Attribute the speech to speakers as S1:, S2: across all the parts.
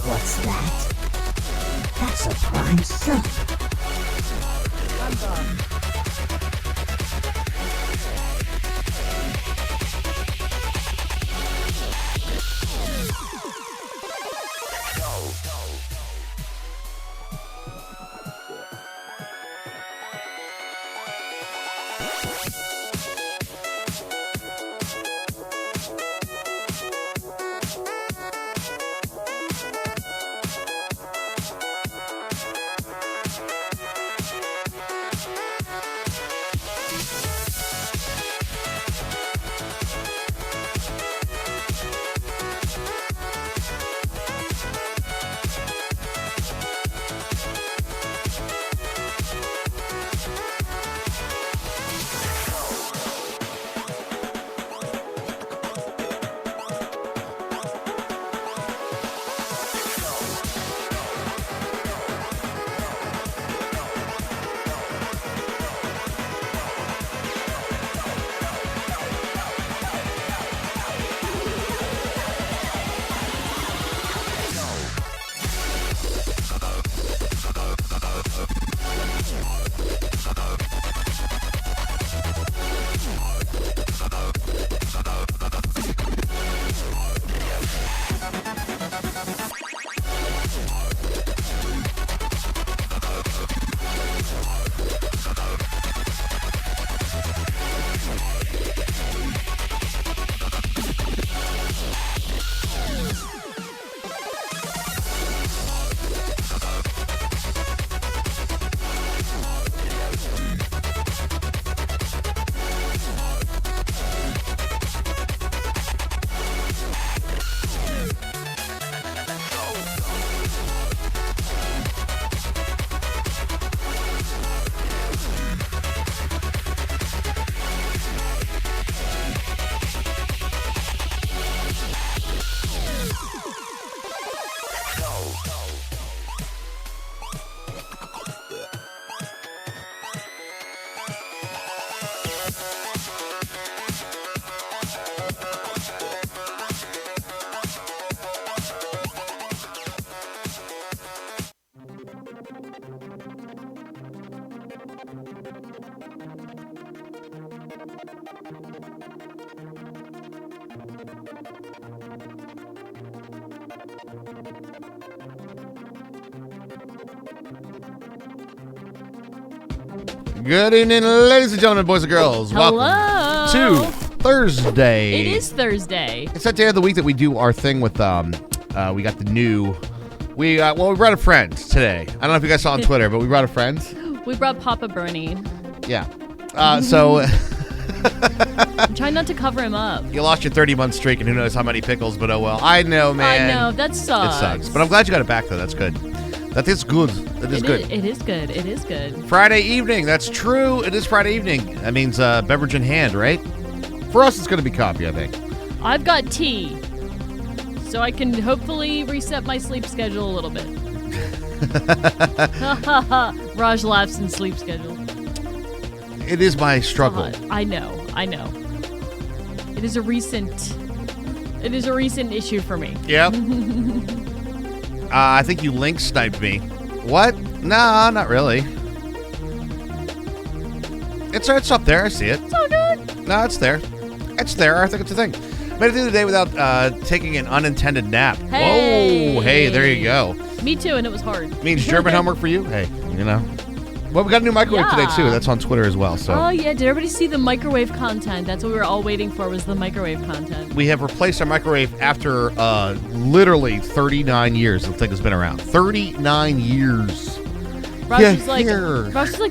S1: What's that? That's a prime sub.
S2: Good evening, ladies and gentlemen, boys and girls.
S3: Hello.
S2: Welcome to Thursday.
S3: It is Thursday.
S2: It's that day of the week that we do our thing with, we got the new, we brought a friend today. I don't know if you guys saw on Twitter, but we brought a friend.
S3: We brought Papa Bernie.
S2: Yeah. So...
S3: I'm trying not to cover him up.
S2: You lost your 30-month streak, and who knows how many pickles, but oh well. I know, man.
S3: I know, that sucks.
S2: It sucks. But I'm glad you got it back, though. That's good. That is good. It is good.
S3: It is good. It is good.
S2: Friday evening. That's true. It is Friday evening. That means beverage in hand, right? For us, it's going to be coffee, I think.
S3: I've got tea, so I can hopefully reset my sleep schedule a little bit. Raj laughs in sleep schedule.
S2: It is my struggle.
S3: I know. It is a recent issue for me.
S2: Yep. I think you link sniped me. What? No, not really. It's up there. I see it.
S3: It's all good.
S2: No, it's there. It's there. I think it's a thing. Made it through the day without taking an unintended nap.
S3: Hey.
S2: Whoa. Hey, there you go.
S3: Me too, and it was hard.
S2: Means German homework for you? Hey, you know. Well, we got a new microwave today, too. That's on Twitter as well. So.
S3: Oh, yeah. Did everybody see the microwave content? That's what we were all waiting for, was the microwave content.
S2: We have replaced our microwave after literally 39 years the thing has been around. 39 years.
S3: Raj was like,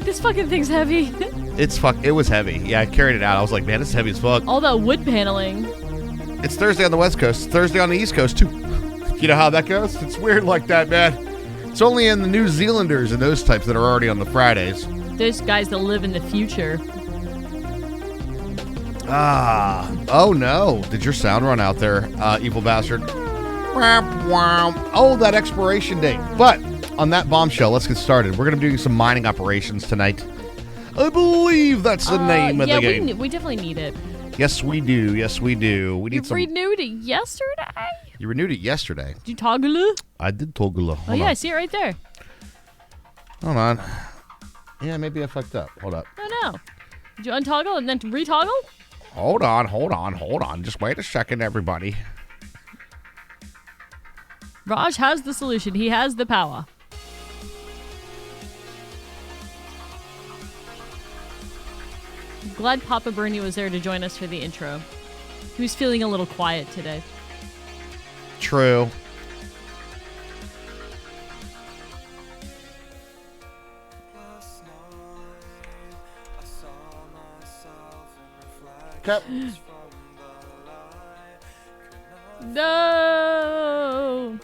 S3: this fucking thing's heavy.
S2: It was heavy. Yeah, I carried it out. I was like, man, this is heavy as fuck.
S3: All that wood paneling.
S2: It's Thursday on the West Coast. It's Thursday on the East Coast, too. You know how that goes? It's weird like that, man. It's only in the New Zealanders and those types that are already on the Fridays.
S3: Those guys that live in the future.
S2: Oh no. Did your sound run out there, evil bastard? Oh, that expiration date. But on that bombshell, let's get started. We're going to be doing some mining operations tonight. I believe that's the name of the game.
S3: We definitely need it.
S2: Yes, we do. Yes, we do. We need
S3: you renewed it yesterday?
S2: You renewed it yesterday.
S3: Did you toggle it?
S2: I did toggle.
S3: Oh, yeah, I see it right there.
S2: Hold on. Yeah, maybe I fucked up. Hold up.
S3: Oh, no. Did you untoggle and then retoggle?
S2: Hold on. Just wait a second, everybody.
S3: Raj has the solution. He has the power. Glad Papa Bernie was there to join us for the intro. He was feeling a little quiet today.
S2: True. Okay.
S3: No.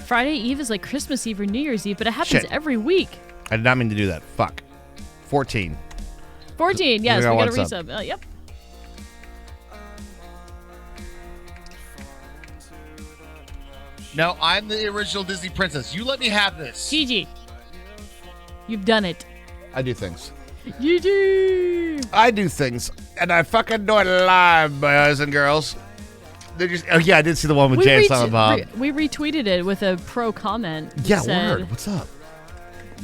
S3: Friday Eve is like Christmas Eve or New Year's Eve, but it happens every week.
S2: I did not mean to do that. Fuck. 14.
S3: 14, yes, we got a resub. Yep.
S2: No, I'm the original Disney princess. You let me have this.
S3: Gigi, you've done it.
S2: I do things.
S3: Gigi.
S2: I do things, and I fucking do it live, boys and girls. They just, oh yeah, I did see the one with Jay and Silent Bob.
S3: We retweeted it with a pro comment.
S2: Yeah,
S3: said,
S2: word. What's up?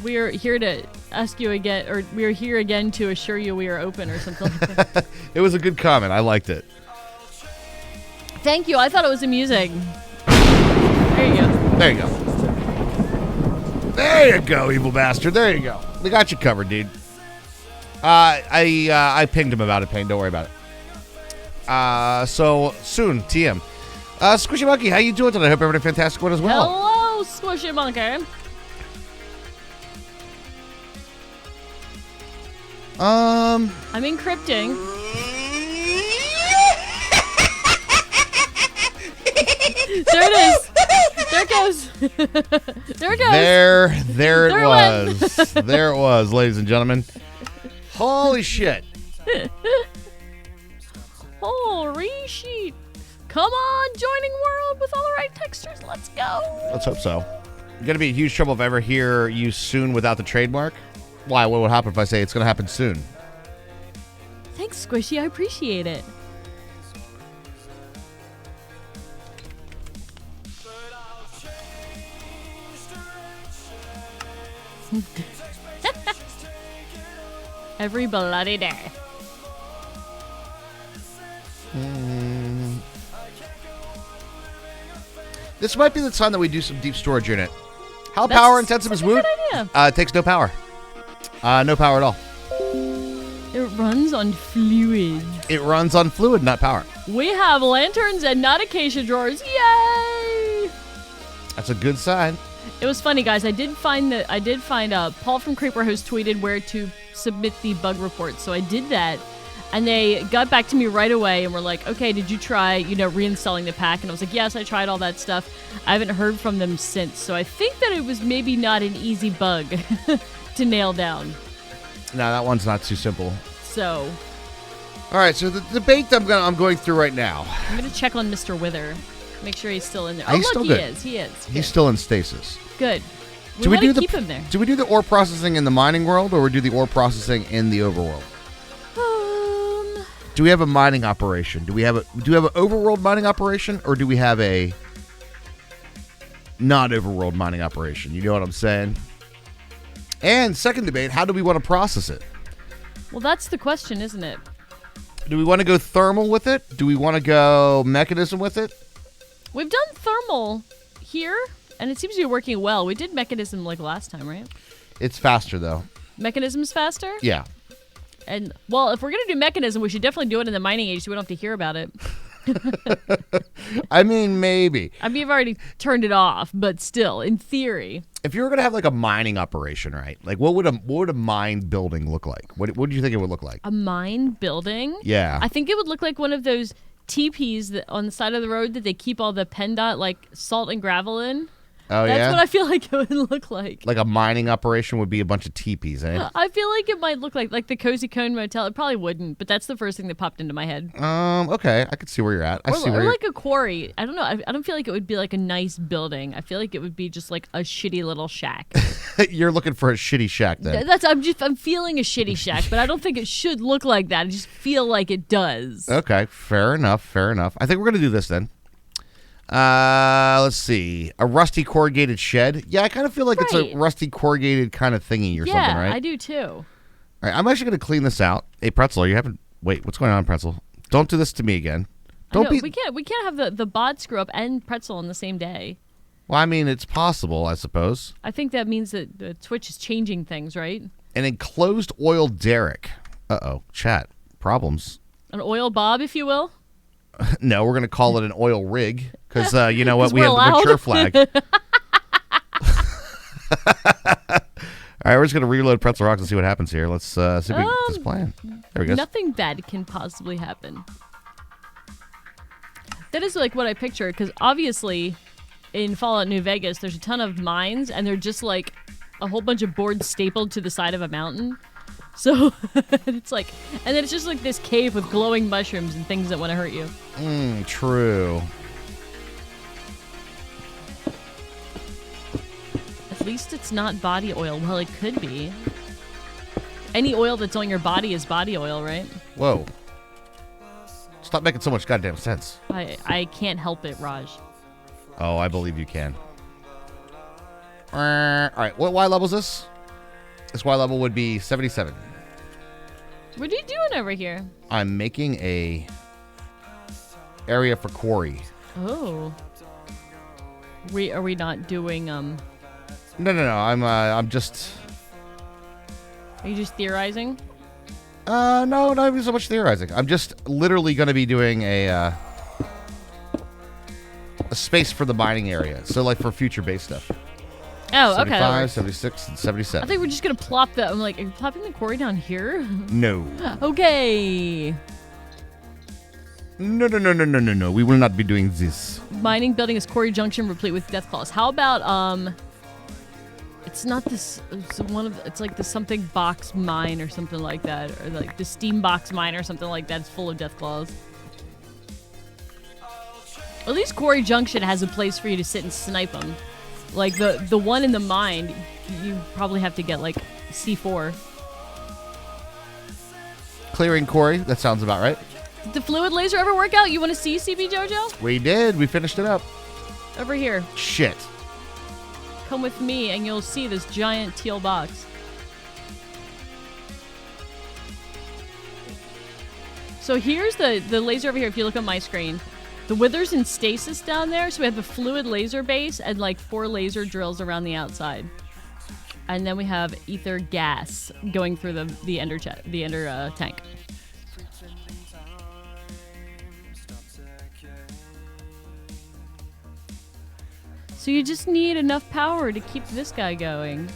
S3: We're here to ask you again, or we're here again to assure you we are open, or something like that.
S2: It was a good comment. I liked it.
S3: Thank you. I thought it was amusing. There you go.
S2: There you go. There you go, evil bastard. There you go. We got you covered, dude. I pinged him about it, Payne. Don't worry about it. So soon, TM. Squishy Monkey, how you doing today? I hope everything fantastic one as well.
S3: Hello, Squishy Monkey. I'm encrypting. There it is. There it goes. There it goes.
S2: There it was. There it was, ladies and gentlemen. Holy shit.
S3: Holy shit. Come on, joining world with all the right textures. Let's go.
S2: Let's hope so. You're going to be in huge trouble if I ever hear you soon without the trademark. Why? What would happen if I say it's going to happen soon?
S3: Thanks, Squishy. I appreciate it. Every bloody day.
S2: This might be the time that we do some deep storage unit. How power intensive is Woot? It takes no power. No power at all.
S3: It runs on fluid.
S2: It runs on fluid, not power.
S3: We have lanterns and not acacia drawers. Yay!
S2: That's a good sign.
S3: It was funny, guys. I did find Paul from Creeper Host tweeted where to submit the bug report, so I did that, and they got back to me right away and were like, "Okay, did you try, reinstalling the pack?" And I was like, "Yes, I tried all that stuff." I haven't heard from them since, so I think that it was maybe not an easy bug to nail down.
S2: No, that one's not too simple.
S3: So,
S2: all right. So the debate I'm going through right now.
S3: I'm gonna check on Mr. Wither, make sure he's still in there.
S2: He's
S3: look,
S2: still
S3: he
S2: good.
S3: is. He is. Good.
S2: He's still in stasis.
S3: Good.
S2: Do we
S3: keep him there?
S2: Do we do the ore processing in the mining world, or we do the ore processing in the overworld? Do we have a mining operation? Do we have an overworld mining operation, or do we have a not overworld mining operation? You know what I'm saying? And second debate, how do we want to process it?
S3: Well, that's the question, isn't it?
S2: Do we want to go thermal with it? Do we want to go mechanism with it?
S3: We've done thermal here, and it seems to be working well. We did mechanism like last time, right?
S2: It's faster, though.
S3: Mechanism's faster?
S2: Yeah.
S3: And, well, if we're going to do mechanism, we should definitely do it in the mining age so we don't have to hear about it.
S2: I mean, maybe.
S3: I mean, I've already turned it off, but still, in theory.
S2: If you were going to have like a mining operation, right? Like, what would a mine building look like? What do you think it would look like?
S3: A mine building?
S2: Yeah.
S3: I think it would look like one of those teepees that on the side of the road that they keep all the PennDOT, like, salt and gravel in.
S2: Oh,
S3: That's
S2: yeah?
S3: what I feel like it would look like.
S2: Like a mining operation would be a bunch of teepees, eh?
S3: I feel like it might look like the Cozy Cone Motel. It probably wouldn't, but that's the first thing that popped into my head.
S2: Okay. I could see where you're at.
S3: Or like a quarry. I don't know. I don't feel like it would be like a nice building. I feel like it would be just like a shitty little shack.
S2: You're looking for a shitty shack then.
S3: I'm feeling a shitty shack, but I don't think it should look like that. I just feel like it does.
S2: Okay. Fair enough. I think we're going to do this then. Let's see. A rusty corrugated shed. Yeah, I kind of feel like it's a rusty corrugated kind of thingy or something, right?
S3: Yeah, I do too.
S2: All right, I'm actually going to clean this out. Hey, Pretzel, you haven't... Wait, what's going on, Pretzel? Don't do this to me again.
S3: We can't have the bod screw up and Pretzel on the same day.
S2: Well, I mean, it's possible, I suppose.
S3: I think that means that the Twitch is changing things, right?
S2: An enclosed oil derrick. Uh-oh. Chat. Problems.
S3: An oil bob, if you will.
S2: No, we're going to call it an oil rig because you know what?
S3: 'Cause
S2: We
S3: we're
S2: have the
S3: allowed.
S2: mature flag. All right, we're just going to reload Pretzel Rocks and see what happens here. Let's see if we can get this plan. There we go.
S3: Nothing bad can possibly happen. That is like what I picture, because obviously in Fallout New Vegas, there's a ton of mines, and they're just like a whole bunch of boards stapled to the side of a mountain. So it's like, and then it's just like this cave with glowing mushrooms and things that want to hurt you.
S2: True.
S3: At least it's not body oil. Well, it could be. Any oil that's on your body is body oil, right?
S2: Whoa. Stop making so much goddamn sense.
S3: I can't help it, Raj.
S2: Oh, I believe you can. All right, what Y level is this? This Y level would be 77.
S3: What are you doing over here?
S2: I'm making a area for quarry.
S3: Oh. Are we not doing
S2: No. I'm just.
S3: Are you just theorizing?
S2: No, not even so much theorizing. I'm just literally going to be doing a space for the mining area. So like for future base stuff.
S3: Oh,
S2: 75,
S3: okay.
S2: 76, and 77.
S3: I think we're just gonna plop the. I'm like, are you plopping the quarry down here?
S2: No.
S3: Okay.
S2: No. We will not be doing this.
S3: Mining building is quarry junction replete with death claws. How about It's not this. It's It's like the something box mine or something like that, or like the steam box mine or something like that. It's full of death claws. At least Quarry Junction has a place for you to sit and snipe them. Like the one in the mine, you probably have to get like C4.
S2: Clearing quarry. That sounds about right.
S3: Did the fluid laser ever work out? You want to see CB JoJo?
S2: We did. We finished it up.
S3: Over here.
S2: Shit.
S3: Come with me and you'll see this giant teal box. So here's the laser over here. If you look on my screen, the withers in stasis down there. So we have a fluid laser base and like 4 laser drills around the outside. And then we have ether gas going through the ender tank. So you just need enough power to keep this guy going.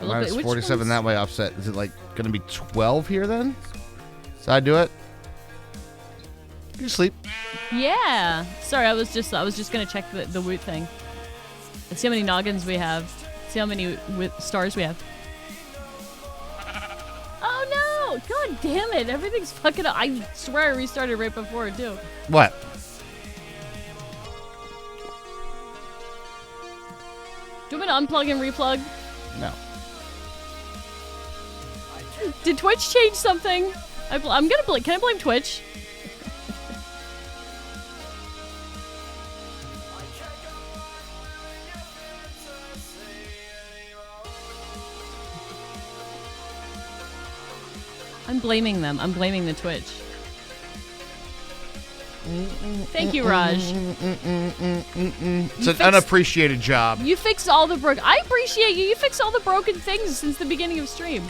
S2: Minus 47 that way offset. Is it like going to be 12 here then? So I do it? You sleep.
S3: Yeah. Sorry, I was just gonna check the woot thing. Let's see how many noggins we have. See how many stars we have. Oh no! God damn it! Everything's fucking up. I swear I restarted right before too.
S2: What?
S3: Do you want me to unplug and replug?
S2: No.
S3: Did Twitch change something? I'm gonna blame. Can I blame Twitch? I'm blaming them. I'm blaming the Twitch. Thank you, Raj.
S2: It's an unappreciated job.
S3: You fixed all the broken. I appreciate you. You fixed all the broken things since the beginning of stream.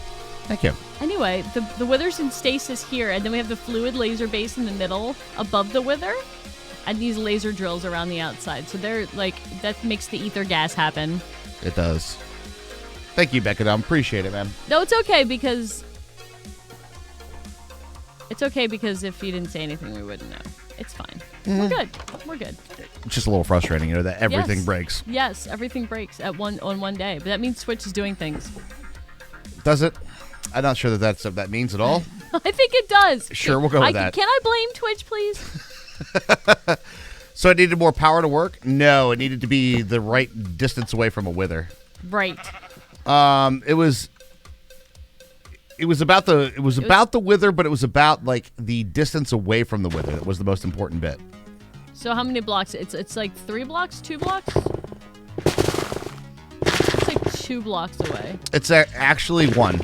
S2: Thank you.
S3: Anyway, the wither's in stasis here, and then we have the fluid laser base in the middle above the wither, and these laser drills around the outside. So they're like, that makes the ether gas happen.
S2: It does. Thank you, Becca. I appreciate it, man.
S3: No, it's okay because if you didn't say anything, we wouldn't know. It's fine. We're good. We're good.
S2: It's just a little frustrating, that everything
S3: Yes.
S2: breaks.
S3: Yes, everything breaks on one day. But that means Twitch is doing things.
S2: Does it? I'm not sure that's what that means at all.
S3: I think it does.
S2: Sure, we'll go with that.
S3: Can I blame Twitch, please?
S2: So it needed more power to work? No, it needed to be the right distance away from a wither.
S3: Right.
S2: It was about the wither, but it was about like the distance away from the wither that was the most important bit.
S3: So how many blocks? It's like 3 blocks, 2 blocks. It's like 2 blocks away.
S2: It's actually 1.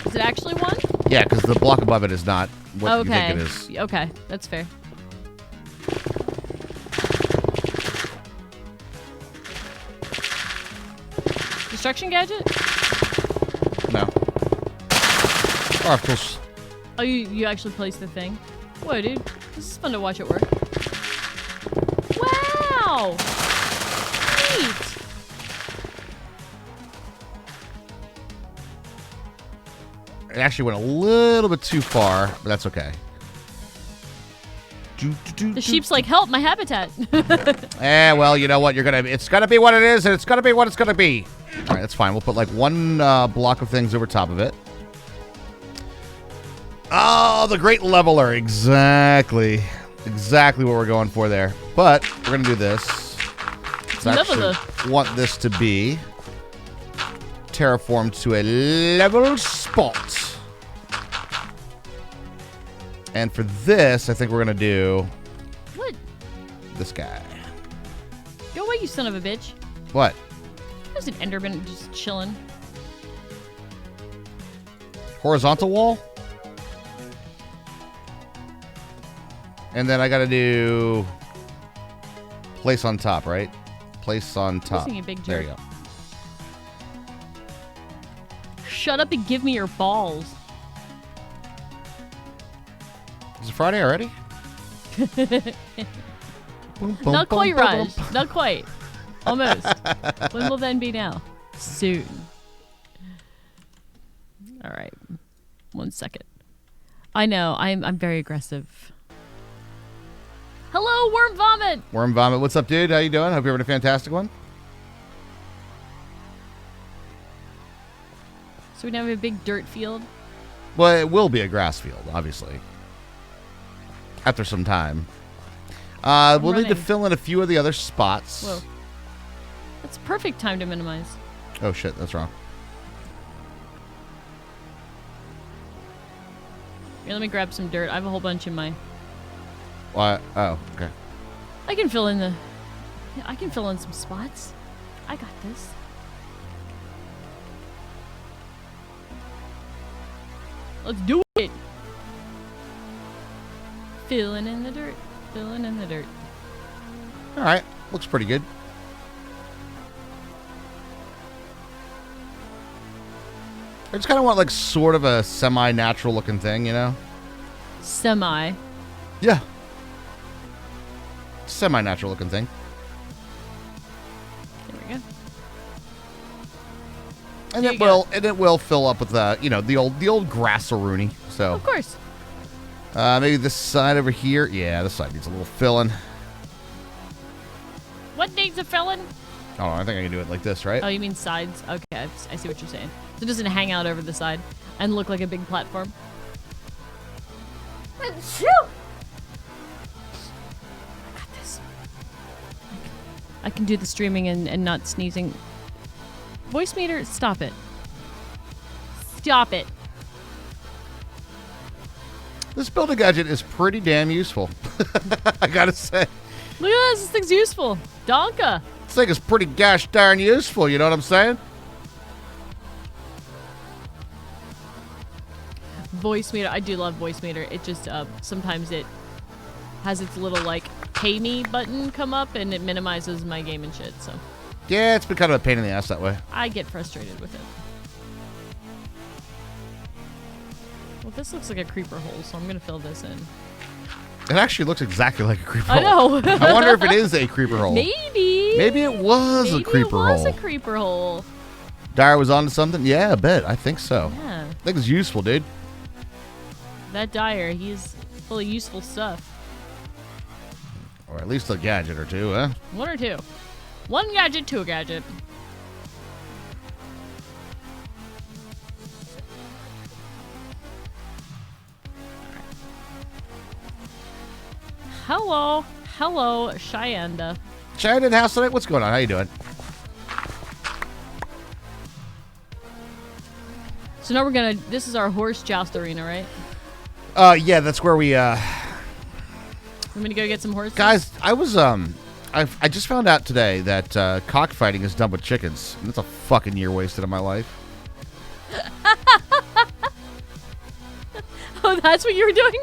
S3: Is it actually 1?
S2: Yeah, because the block above it is not what you
S3: Okay.
S2: think it is.
S3: Okay, that's fair. Destruction gadget?
S2: No. Oh, of course.
S3: Oh, you actually placed the thing? Whoa, dude. This is fun to watch it work. Wow! Neat!
S2: It actually went a little bit too far, but that's okay.
S3: The sheep's like, help, my habitat.
S2: Well, you know what? It's gonna be what it is, and it's gonna be what it's gonna be. All right, that's fine. We'll put like 1 block of things over top of it. Oh, the great leveler. Exactly what we're going for there. But we're gonna do this. I
S3: Leveler.
S2: want this to be terraformed to a level spot. And for this, I think we're gonna do
S3: What?
S2: this guy.
S3: Go away, you son of a bitch.
S2: What?
S3: There's an Enderman just chilling.
S2: Horizontal wall? And then I gotta do place on top, right? Place on top.
S3: Placing a big
S2: There you
S3: jerk.
S2: go.
S3: Shut up and give me your balls.
S2: Is it Friday already?
S3: Not quite, Raj. Not quite. Almost. When will then be now? Soon. All right. 1 second. I know. I'm very aggressive. Hello, Worm Vomit.
S2: Worm Vomit, what's up, dude? How you doing? Hope you're having a fantastic one.
S3: So we now have a big dirt field.
S2: Well, it will be a grass field, obviously. After some time. We'll need to
S3: running.
S2: fill in a few of the other spots.
S3: Whoa. That's perfect time to minimize.
S2: Oh, shit, that's wrong.
S3: Here, let me grab some dirt. I have a whole bunch in my...
S2: What? Oh, okay.
S3: I can fill in the... Yeah, I can fill in some spots. I got this. Let's do it. Filling in the dirt. Filling in the dirt.
S2: All right. Looks pretty good. I just kind of want like sort of a semi-natural looking thing, you know?
S3: Semi.
S2: Yeah. Semi-natural looking thing.
S3: There we go.
S2: And
S3: There
S2: it
S3: you
S2: will fill up with the old grass-a-rooney. So
S3: Of course.
S2: maybe this side over here. Yeah, this side needs a little filling.
S3: What needs a filling?
S2: Oh, I think I can do it like this, right?
S3: Oh, you mean sides? Okay, I see what you're saying. So it doesn't hang out over the side and look like a big platform. I got this. I can do the streaming and not sneezing. Voice meter, stop it. Stop it.
S2: This building gadget is pretty damn useful. I gotta say.
S3: Look at this. This thing's useful. Donka.
S2: This thing is pretty gosh darn useful, you know what I'm saying?
S3: Voice meter. I do love voice meter. It just, sometimes it has its little, like, pay me button come up and it minimizes my game and shit, so.
S2: Yeah, it's been kind of a pain in the ass that way.
S3: I get frustrated with it. Well, this looks like a creeper hole, so I'm going to fill this in.
S2: It actually looks exactly like a creeper
S3: I
S2: hole.
S3: know.
S2: I wonder if it is a creeper hole.
S3: Maybe.
S2: Maybe it was a creeper
S3: Maybe it was
S2: hole.
S3: a creeper hole.
S2: Dyer was onto something? Yeah, I bet. I think so.
S3: Yeah.
S2: I think it's useful, dude.
S3: That Dyer, he's full of useful stuff.
S2: Or at least a gadget or two, huh?
S3: One or two. One gadget, two gadget. Hello. Hello, Cheyenne.
S2: Cheyenne in house tonight? What's going on? How you doing?
S3: So now we're gonna, this is our horse joust arena, right?
S2: Yeah, that's where we,
S3: I'm gonna go get some horses.
S2: Guys, I just found out today that cockfighting is done with chickens. And that's a fucking year wasted in my life.
S3: Oh, that's what you were doing?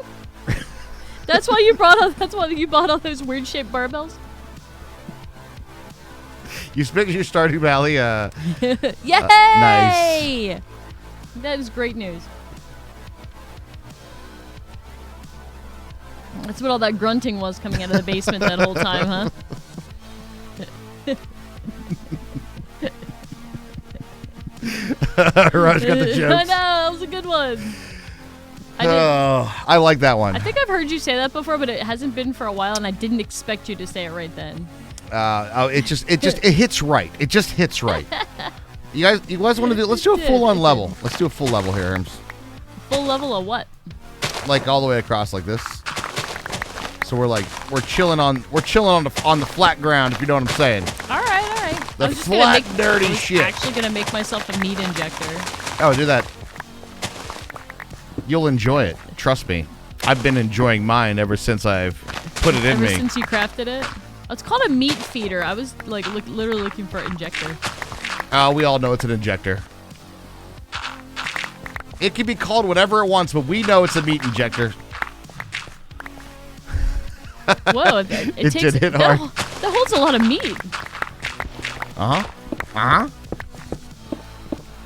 S3: That's why you brought all those weird shaped barbells?
S2: You spent your Stardew Valley,
S3: Yay!
S2: Nice.
S3: That is great news. That's what all that grunting was coming out of the basement that whole time, huh?
S2: Raj got the jokes.
S3: I know, that was a good one.
S2: I like that one.
S3: I think I've heard you say that before, but it hasn't been for a while, and I didn't expect you to say it right then.
S2: It hits right. It just hits right. You guys want to do? Let's do a full on level. Let's do a full level here, Herms.
S3: Full level of what?
S2: Like all the way across, like this. So we're chilling on the flat ground, if you know what I'm saying.
S3: All right.
S2: The flat, dirty shit.
S3: I'm actually gonna make myself a meat injector.
S2: Oh, do that. You'll enjoy it. Trust me. I've been enjoying mine ever since I've put it in me.
S3: Ever since you crafted it? Oh, it's called a meat feeder. I was like literally looking for an injector.
S2: We all know it's an injector. It can be called whatever it wants, but we know it's a meat injector.
S3: Whoa! It takes
S2: did hit hard.
S3: That holds a lot of meat.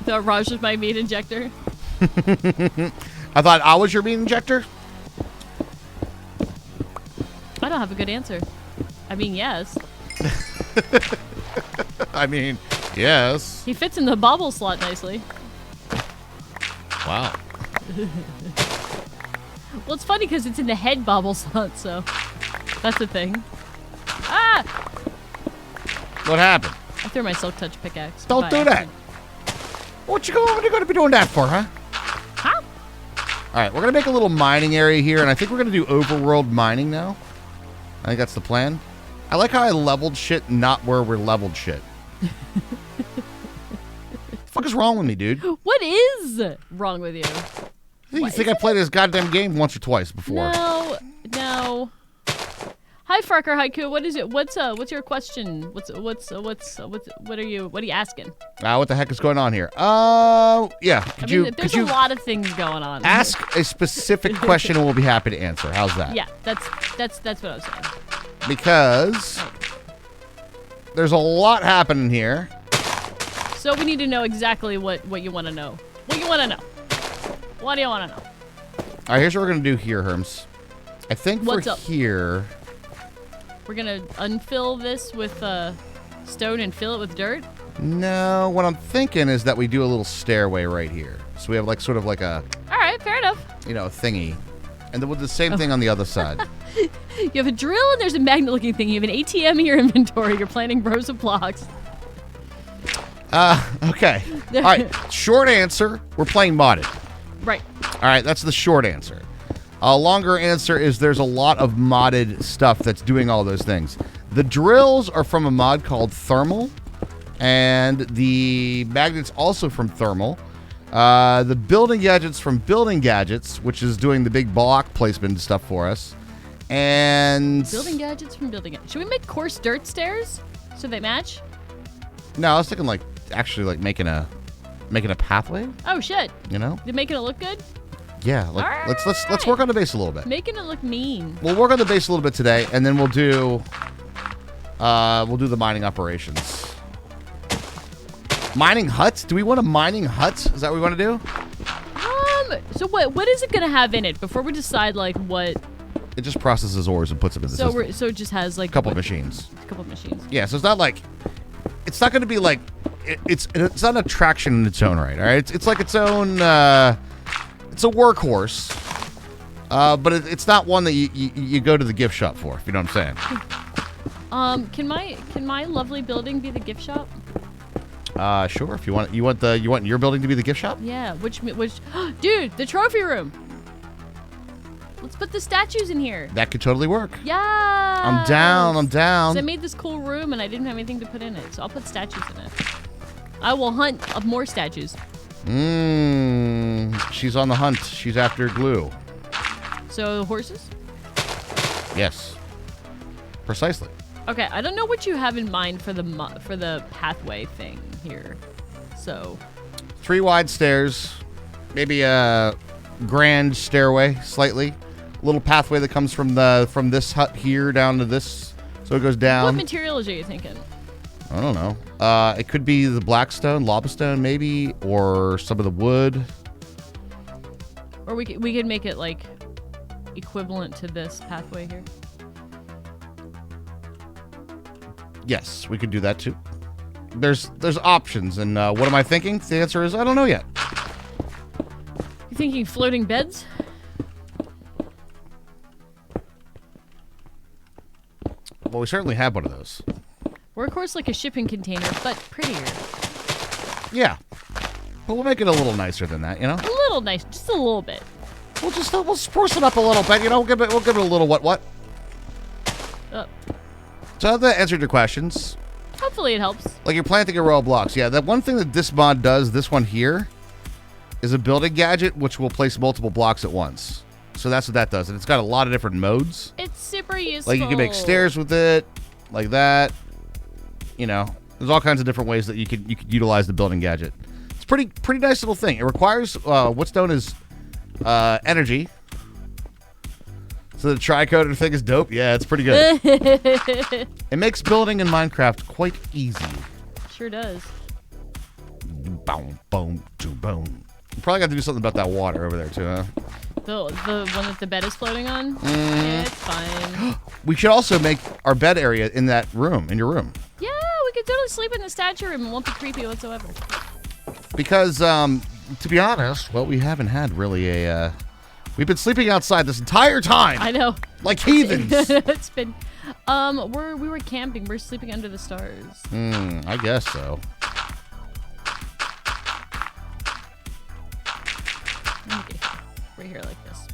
S3: So Raj was my meat injector.
S2: I thought I was your meat injector.
S3: I don't have a good answer. I mean, yes.
S2: I mean, yes.
S3: He fits in the bobble slot nicely.
S2: Wow.
S3: Well, it's funny because it's in the head bobble slot, so that's a thing. Ah!
S2: What happened?
S3: I threw my silk touch pickaxe.
S2: Don't do that. What you going to be doing that for, huh?
S3: Huh?
S2: All right, we're going to make a little mining area here, and I think we're going to do overworld mining now. I think that's the plan. I like how I leveled shit, not where we're leveled shit. What the fuck is wrong with me, dude?
S3: What is wrong with you?
S2: You think I played this goddamn game once or twice before?
S3: No. Hi, Farker Haiku. What is it? What's your question? What are you asking?
S2: What the heck is going on here? Yeah.
S3: There's a lot of things going on.
S2: Ask a specific question and we'll be happy to answer. How's that?
S3: Yeah, that's what I was saying.
S2: Because there's a lot happening here.
S3: So we need to know exactly what you want to know. What you want to know? What do you want to know?
S2: All right, here's what we're going to do here, Herms. I think here...
S3: We're going to unfill this with stone and fill it with dirt?
S2: No, what I'm thinking is that we do a little stairway right here. So we have like sort of like a...
S3: All right, fair enough.
S2: Thingy. And then we'll do the same thing on the other side.
S3: You have a drill and there's a magnet-looking thing. You have an ATM in your inventory. You're planting rows of blocks.
S2: Okay. All right, short answer, we're playing modded.
S3: Right.
S2: All right, that's the short answer. A longer answer is there's a lot of modded stuff that's doing all those things. The drills are from a mod called Thermal, and the magnets also from Thermal. The building gadgets from Building Gadgets, which is doing the big block placement stuff for us. And
S3: Building Gadgets from Building Gadgets. Should we make coarse dirt stairs so they match?
S2: No, I was thinking actually making a pathway.
S3: Oh shit!
S2: You're
S3: making it look good.
S2: Yeah, let's work on the base a little bit.
S3: Making it look mean.
S2: We'll work on the base a little bit today, and then we'll do the mining operations. Mining huts? Do we want a mining huts? Is that what we want to do?
S3: So what is it gonna have in it before we decide what?
S2: It just processes ores and puts them in the system.
S3: So it just has
S2: a couple of machines.
S3: A couple of machines.
S2: Yeah, so it's not going to be like it's not an attraction in its own right. All right, it's like its own. It's a workhorse, but it's not one that you go to the gift shop for, if you know what I'm saying.
S3: Can my lovely building be the gift shop?
S2: Sure. If you want your building to be the gift shop.
S3: Yeah. Which? Dude, the trophy room. Let's put the statues in here.
S2: That could totally work.
S3: Yeah.
S2: I'm down. I'm down.
S3: I made this cool room and I didn't have anything to put in it, so I'll put statues in it. I will hunt up more statues.
S2: She's on the hunt. She's after glue.
S3: So horses?
S2: Yes. Precisely.
S3: Okay, I don't know what you have in mind for the pathway thing here. So
S2: 3 wide stairs, maybe a grand stairway, slightly. Little pathway that comes from this hut here down to this, so it goes down.
S3: What materials are you thinking?
S2: I don't know. It could be the blackstone, lava stone, maybe, or some of the wood.
S3: Or we could make it like equivalent to this pathway here.
S2: Yes, we could do that too. There's options, and what am I thinking? The answer is I don't know yet.
S3: You thinking floating beds?
S2: Well, we certainly have one of those.
S3: Or of course like a shipping container, but prettier.
S2: Yeah, but we'll make it a little nicer than that, you know.
S3: A little nice, just a little bit.
S2: We'll spruce it up a little bit, you know. We'll give it a little what. So that answered your questions.
S3: Hopefully it helps.
S2: Like you're planting a row of blocks. Yeah, that one thing that this mod does, this one here, is a building gadget which will place multiple blocks at once. So that's what that does, and it's got a lot of different modes.
S3: It's super useful.
S2: Like you can make stairs with it, like that. You know, there's all kinds of different ways that you could utilize the building gadget. It's pretty nice little thing. It requires what's known as energy. So the tricoder thing is dope. Yeah, it's pretty good. It makes building in Minecraft quite easy.
S3: Sure does.
S2: Boom, boom, boom. You probably got to do something about that water over there too, huh?
S3: The one that the bed is floating on? Yeah, it's fine.
S2: We should also make our bed area in that room, in your room.
S3: Yeah, we could totally sleep in the statue room. It won't be creepy whatsoever.
S2: Because, to be honest, well, we haven't had really a, we've been sleeping outside this entire time.
S3: I know.
S2: Like heathens.
S3: It's been, we were camping. We're sleeping under the stars.
S2: I guess so.
S3: Okay. Right here like this.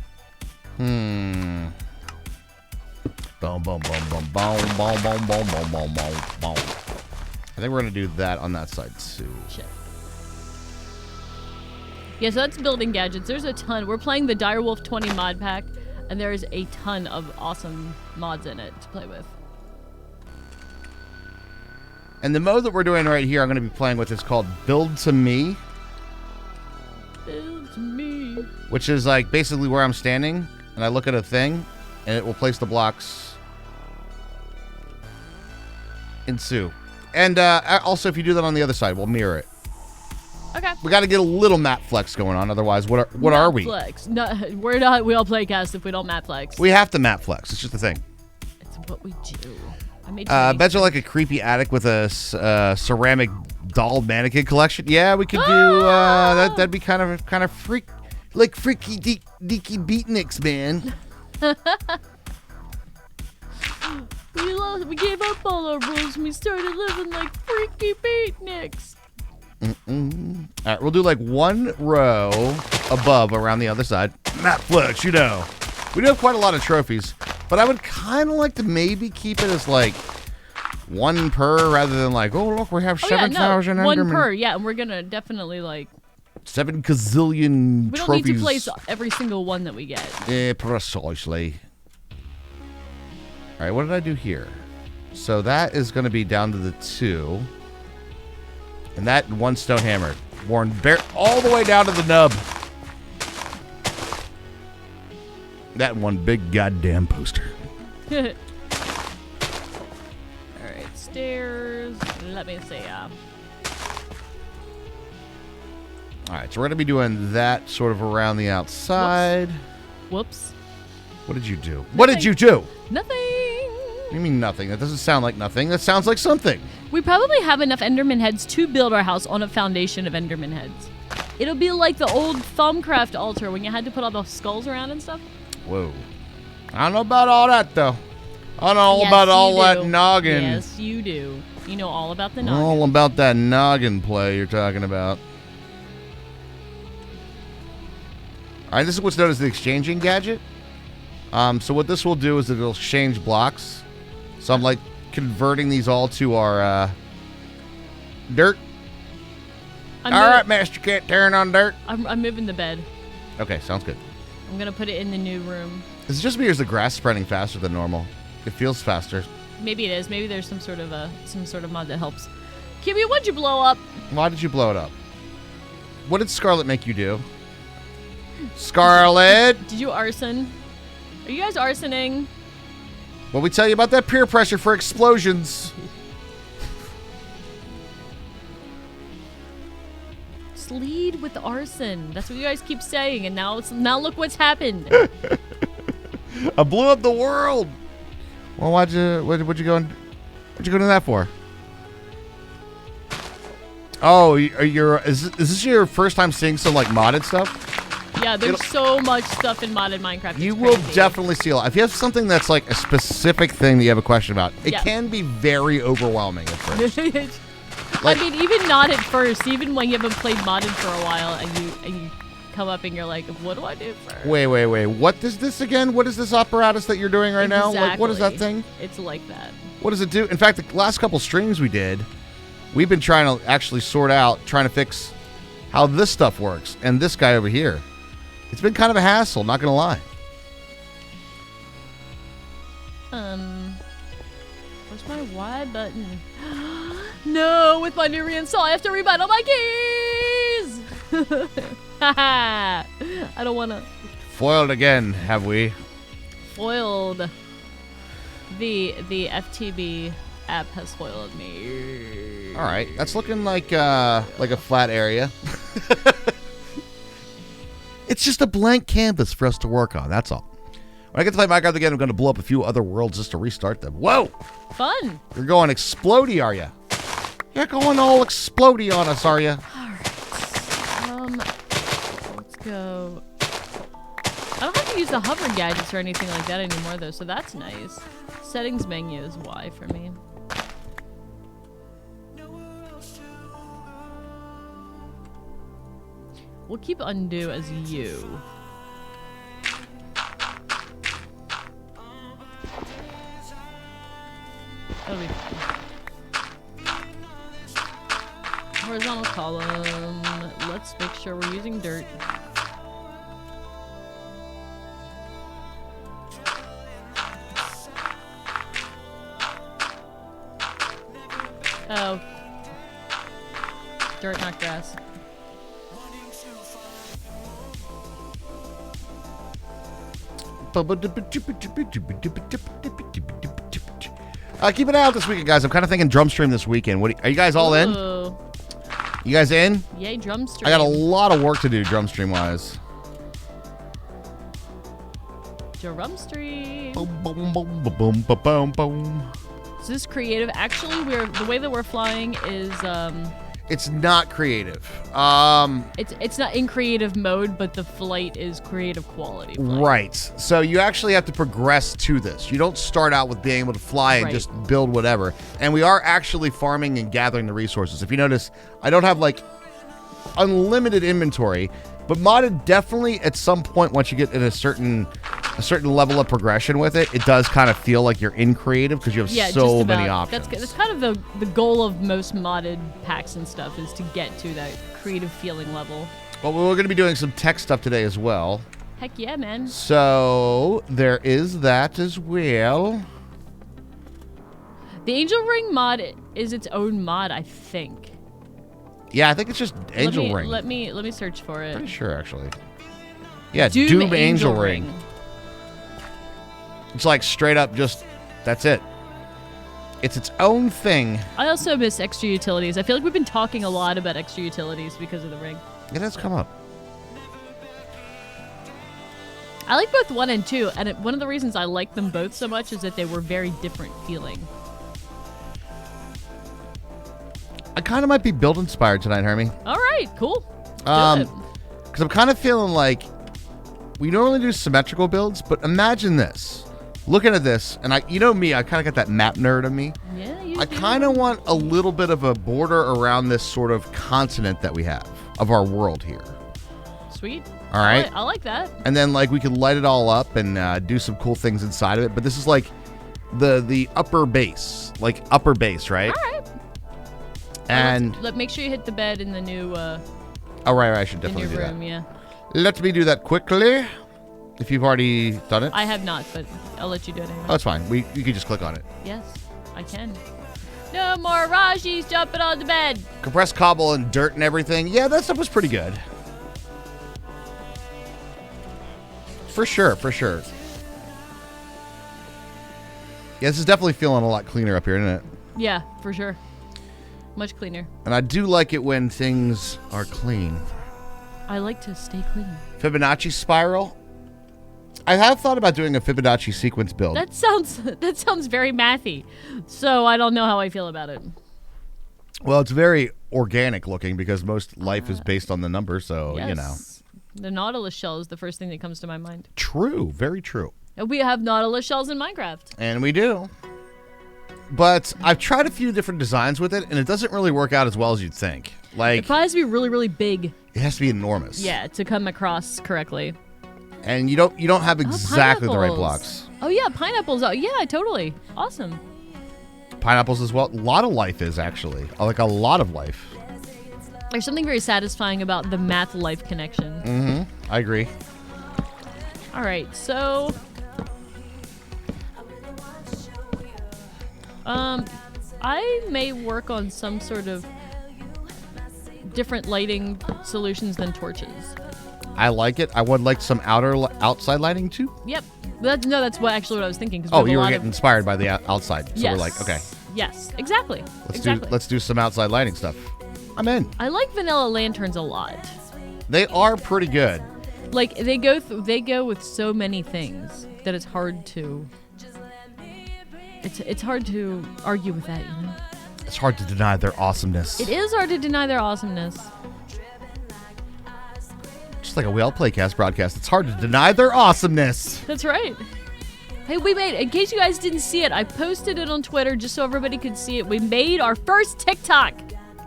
S2: Boom, boom, boom, boom, boom, boom, boom, boom, boom, boom, boom. I think we're gonna do that on that side too.
S3: Shit. Yeah, so that's building gadgets. There's a ton. We're playing the Direwolf20 mod pack, and there's a ton of awesome mods in it to play with.
S2: And the mode that we're doing right here, I'm gonna be playing with, is called Build to Me.
S3: Build to me.
S2: Which is like basically where I'm standing, and I look at a thing, and it will place the blocks in Sue. And also, if you do that on the other side, we'll mirror it.
S3: Okay.
S2: We got to get a little map flex going on, otherwise, what are we?
S3: Flex. No, we're not. We all play cast if we don't map flex.
S2: We have to map flex. It's just a thing.
S3: It's what we do. I made.
S2: Bet you like a creepy attic with a ceramic doll mannequin collection. Yeah, we could do that. That'd be kind of freak, like freaky deaky beatniks, man.
S3: We gave up all our rules and we started living like freaky beatniks.
S2: All right, we'll do like one row above around the other side. Map flex, you know. We do have quite a lot of trophies, but I would kind of like to maybe keep it as like one per rather than like, oh, look, we have 7,000
S3: one
S2: Enderman.
S3: per, yeah, and we're going to definitely like
S2: 7 gazillion
S3: we don't
S2: trophies.
S3: need to place every single one that we get.
S2: Yeah, precisely. All right, what did I do here? So that is going to be down to the 2. And that one stone hammer. Worn all the way down to the nub. That one big goddamn poster.
S3: Alright, stairs. Let me see.
S2: Alright, so we're going to be doing that sort of around the outside.
S3: Whoops.
S2: What did you do? What did you do?
S3: Nothing.
S2: What do you mean nothing? That doesn't sound like nothing. That sounds like something.
S3: We probably have enough Enderman heads to build our house on a foundation of Enderman heads. It'll be like the old Thumbcraft altar when you had to put all the skulls around and stuff.
S2: Whoa. I don't know about all that, though. I know all
S3: Yes,
S2: about all
S3: you
S2: that
S3: do.
S2: noggin.
S3: Yes, you do. You know all about the noggin.
S2: All about that noggin play you're talking about. All right, this is what's known as the exchanging gadget. So what this will do is it'll exchange blocks. So I'm like converting these all to our dirt. All right, Master Cat, tearing on dirt.
S3: I'm moving the bed.
S2: Okay, sounds good.
S3: I'm gonna put it in the new room.
S2: Is it just me or is the grass spreading faster than normal? It feels faster.
S3: Maybe it is. Maybe there's some sort of mod that helps. Kimmy, what'd you blow up?
S2: Why did you blow it up? What did Scarlet make you do? Scarlet!
S3: Did you arson? Are you guys arsoning?
S2: What we tell you about that peer pressure for explosions?
S3: Just lead with arson. That's what you guys keep saying, and now look what's happened.
S2: I blew up the world. Well, what'd you go into that for? Oh, is this your first time seeing some like modded stuff?
S3: Yeah, there's so much stuff in modded Minecraft.
S2: You
S3: It's
S2: will
S3: crazy.
S2: definitely see a lot. If you have something that's like a specific thing that you have a question about, it
S3: Yeah.
S2: can be very overwhelming at first. Like-
S3: I mean, even not at first. Even when you haven't played modded for a while, and you come up and you're like, "What do I do first?"
S2: Wait. What is this again? What is this apparatus that you're doing right now? Like, what is that thing?
S3: It's like that.
S2: What does it do? In fact, the last couple streams we did, we've been trying to actually trying to fix how this stuff works. And this guy over here, it's been kind of a hassle, not gonna lie.
S3: Where's my Y button? No, with my new reinstall, I have to rebind all my keys. I don't wanna.
S2: Foiled again, have we?
S3: Foiled. The FTB app has foiled me.
S2: All right, that's looking like a flat area. It's just a blank canvas for us to work on. That's all. When I get to play Minecraft again, I'm going to blow up a few other worlds just to restart them. Whoa!
S3: Fun.
S2: You're going explodey, are you? You're going all explodey on us, are you?
S3: Let's go. I don't have to use the hover gadgets or anything like that anymore, though, so that's nice. Settings menu is Y for me. We'll keep undo as U. That'll be fine. Horizontal column. Let's make sure we're using dirt. Oh. Dirt, not grass.
S2: Keep it out this weekend, guys. I'm kind of thinking drum stream this weekend. Are you guys all in?
S3: Ooh.
S2: You guys in?
S3: Yay, drum stream.
S2: I got a lot of work to do drum stream wise.
S3: Drum stream.
S2: Boom, boom, boom, boom, boom, boom, boom.
S3: Is this creative? Actually, the way that we're flying is
S2: It's not creative.
S3: it's not in creative mode, but the flight is creative quality. Flight.
S2: Right. So you actually have to progress to this. You don't start out with being able to fly and
S3: Right.
S2: just build whatever. And we are actually farming and gathering the resources. If you notice, I don't have like unlimited inventory, but modded definitely at some point once you get at a certain level of progression with it, it does kind of feel like you're in creative because you have so
S3: just
S2: many
S3: about.
S2: options.
S3: That's kind of the goal of most modded packs and stuff is to get to that creative feeling level.
S2: Well, we're going to be doing some tech stuff today as well.
S3: Heck yeah, man.
S2: So there is that as well.
S3: The Angel Ring mod is its own mod, I think.
S2: Yeah, I think it's just Angel Ring.
S3: Let me search for it.
S2: Pretty sure, actually. Yeah,
S3: Doom
S2: Angel Ring. It's like straight up just, that's it. It's its own thing.
S3: I also miss extra utilities. I feel like we've been talking a lot about extra utilities because of the ring.
S2: It has come up.
S3: I like both 1 and 2, and one of the reasons I like them both so much is that they were very different feeling.
S2: I kind of might be build inspired tonight, Hermie.
S3: All right, cool. Let's do it.
S2: Because I'm kind of feeling like we normally do symmetrical builds, but imagine this. looking at this, and you know me, I kind of got that map nerd of me.
S3: Yeah, you
S2: I
S3: do.
S2: kind of want a little bit of a border around this sort of continent that we have of our world here.
S3: Sweet.
S2: All right.
S3: I like that.
S2: And then like we could light it all up and do some cool things inside of it. But this is like the upper base, right?
S3: All right.
S2: And
S3: make sure you hit the bed in the new
S2: oh right, I should
S3: in
S2: definitely
S3: your
S2: do
S3: room.
S2: that.
S3: Yeah.
S2: Let me do that quickly. If you've already done it,
S3: I have not, but I'll let you do it anyway.
S2: oh, that's fine. You can just click on it.
S3: Yes, I can. No more Rajis jumping on the bed.
S2: Compressed cobble and dirt and everything. Yeah, that stuff was pretty good. For sure. Yeah, this is definitely feeling a lot cleaner up here, isn't it?
S3: Yeah, for sure. Much cleaner.
S2: And I do like it when things are clean.
S3: I like to stay clean.
S2: Fibonacci spiral. I have thought about doing a Fibonacci sequence build.
S3: That sounds very mathy. So I don't know how I feel about it.
S2: Well, it's very organic looking because most life is based on the number, so,
S3: Yes.
S2: you know.
S3: The Nautilus shell is the first thing that comes to my mind.
S2: True, very true.
S3: And we have Nautilus shells in Minecraft.
S2: And we do. But I've tried a few different designs with it, and it doesn't really work out as well as you'd think. Like,
S3: It probably has to be really, really big.
S2: it has to be enormous.
S3: Yeah, to come across correctly.
S2: And you don't have exactly the right
S3: pineapples.
S2: blocks.
S3: Oh yeah, pineapples. Oh yeah, totally. Awesome.
S2: Pineapples as well. A lot of life is actually. Like a lot of life.
S3: There's something very satisfying about the math life connection.
S2: Mm-hmm. I agree.
S3: All right, so I may work on some sort of different lighting solutions than torches.
S2: I like it. I would like some outside lighting too.
S3: Yep. That's what I was thinking. 'cause we
S2: Oh,
S3: have a
S2: you were
S3: lot
S2: getting
S3: of,
S2: inspired by the outside. So
S3: yes.
S2: we're like, okay,
S3: Yes, exactly.
S2: let's do some outside lighting stuff. I'm in.
S3: I like vanilla lanterns a lot.
S2: They are pretty good.
S3: Like they go with so many things that it's hard to argue with that, you know.
S2: It's hard to deny their awesomeness.
S3: It is hard to deny their awesomeness.
S2: Just like a We All Playcast broadcast, it's hard to deny their awesomeness.
S3: That's right. Hey, in case you guys didn't see it, I posted it on Twitter just so everybody could see it. We made our first TikTok.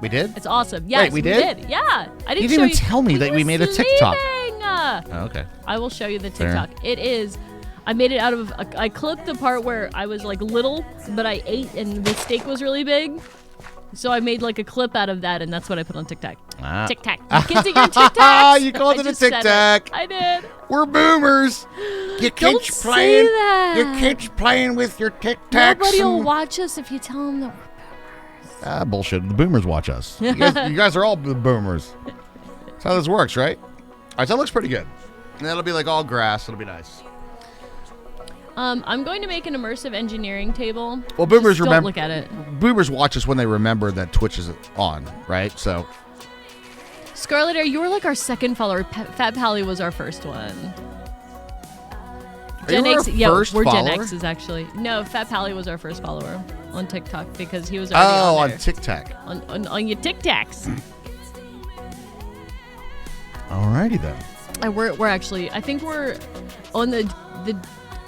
S2: We did?
S3: It's awesome. Yes,
S2: Wait, we did?
S3: Yeah. I didn't
S2: You didn't
S3: show
S2: even tell me that we made a TikTok.
S3: sleeping.
S2: Oh, okay.
S3: I will show you the
S2: Fair.
S3: TikTok. It is. I made it out of. I clipped the part where I was like little, but I ate and the steak was really big. So I made like a clip out of that, and that's what I put on TikTok.
S2: Ah.
S3: TikTok. You kids and your TikToks.
S2: You called
S3: I
S2: it a
S3: just said
S2: TikTok.
S3: I did.
S2: We're boomers. You
S3: Don't
S2: kids
S3: say
S2: playing.
S3: that.
S2: You kids playing with your TikToks.
S3: Nobody will
S2: and-
S3: watch us if you tell them that.
S2: Bullshit. The boomers watch us. You guys are all the boomers. That's how this works, right? All right, so that looks pretty good. And that'll be like all grass. It'll be nice.
S3: I'm going to make an immersive engineering table.
S2: Well, boomers
S3: Just
S2: remember.
S3: Don't look at it.
S2: Boomers watch us when they remember that Twitch is on, right? So
S3: Scarlet Air, you were like our second follower. Fat Pally was our first one. Gen
S2: you our
S3: X, yeah,
S2: first
S3: we're Gen
S2: follower?
S3: X's actually. No, Fat Pally was our first follower on TikTok because he was already
S2: on
S3: on there.
S2: TikTok.
S3: on your TikToks.
S2: Alrighty then.
S3: And we're actually, I think we're on the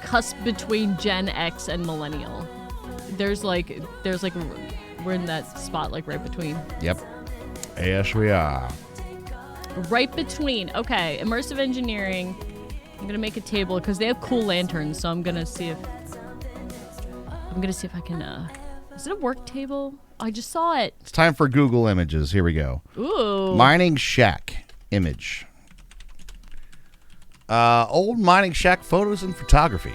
S3: cusp between Gen X and Millennial. There's like we're in that spot like right between.
S2: Yep. Yes, we are.
S3: Right between. Okay, immersive engineering. I'm gonna make a table because they have cool lanterns, so I'm gonna see if I can. Is it a work table? I just saw it.
S2: It's time for Google Images. Here we go.
S3: Ooh.
S2: Mining shack image. Old mining shack photos and photography.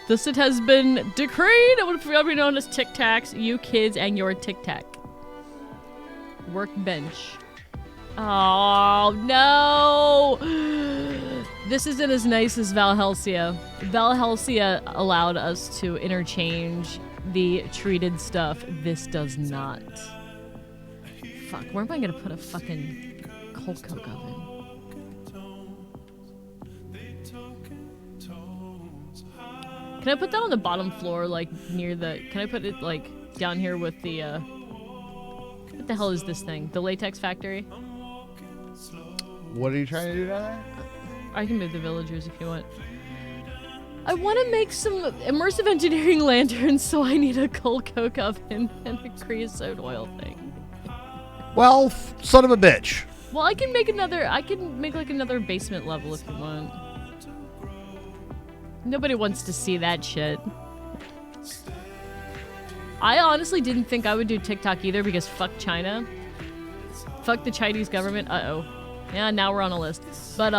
S3: Thus it has been decreed. It would forever be known as Tic Tacs. You kids and your Tic Tac. Workbench. Oh no! This isn't as nice as Valhelsia. Valhelsia allowed us to interchange the treated stuff. This does not. Fuck, where am I gonna put a fucking coal coke oven? Can I put that on the bottom floor, like near the? Can I put it like down here with the? What the hell is this thing? The latex factory?
S2: What are you trying to do down there?
S3: I can move the villagers if you want. I want to make some immersive engineering lanterns, so I need a coal coke oven and a creosote oil thing.
S2: Well, son of a bitch.
S3: Well, I can make like another basement level if you want. Nobody wants to see that shit. I honestly didn't think I would do TikTok either because fuck China. Fuck the Chinese government. Uh-oh. Yeah, now we're on a list. But,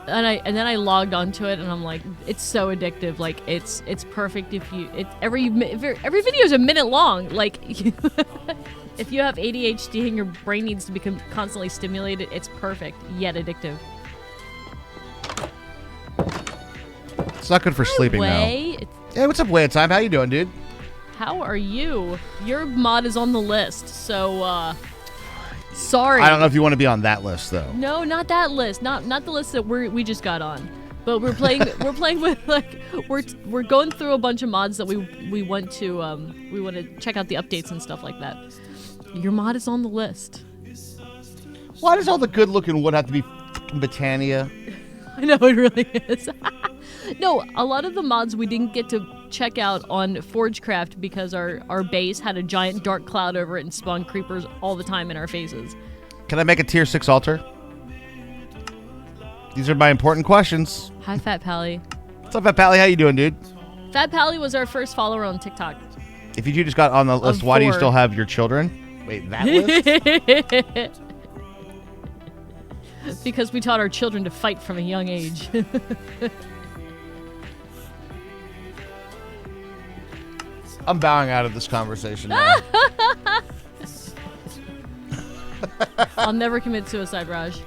S3: and then I logged onto it and I'm like, it's so addictive. Like, it's perfect if you, every video is a minute long. Like, if you have ADHD and your brain needs to become constantly stimulated, it's perfect, yet addictive.
S2: It's not good for sleeping, though. Hey, what's up, Way of Time? How you doing, dude?
S3: How are you? Your mod is on the list, so, sorry.
S2: I don't know if you want to be on that list, though.
S3: No, not that list. Not the list that we just got on. But we're playing with, like, we're going through a bunch of mods that we want to check out the updates and stuff like that. Your mod is on the list.
S2: Why does all the good-looking wood have to be Britannia?
S3: I know, it really is. No, a lot of the mods we didn't get to check out on Forgecraft because our base had a giant dark cloud over it and spawned creepers all the time in our faces.
S2: Can I make a tier 6 altar? These are my important questions.
S3: Hi, Fat Pally.
S2: What's up, Fat Pally? How you doing, dude?
S3: Fat Pally was our first follower on TikTok.
S2: If you just got on the list, why do you still have your children? Wait, that list?
S3: Because we taught our children to fight from a young age.
S2: I'm bowing out of this conversation now.
S3: I'll never commit suicide, Raj.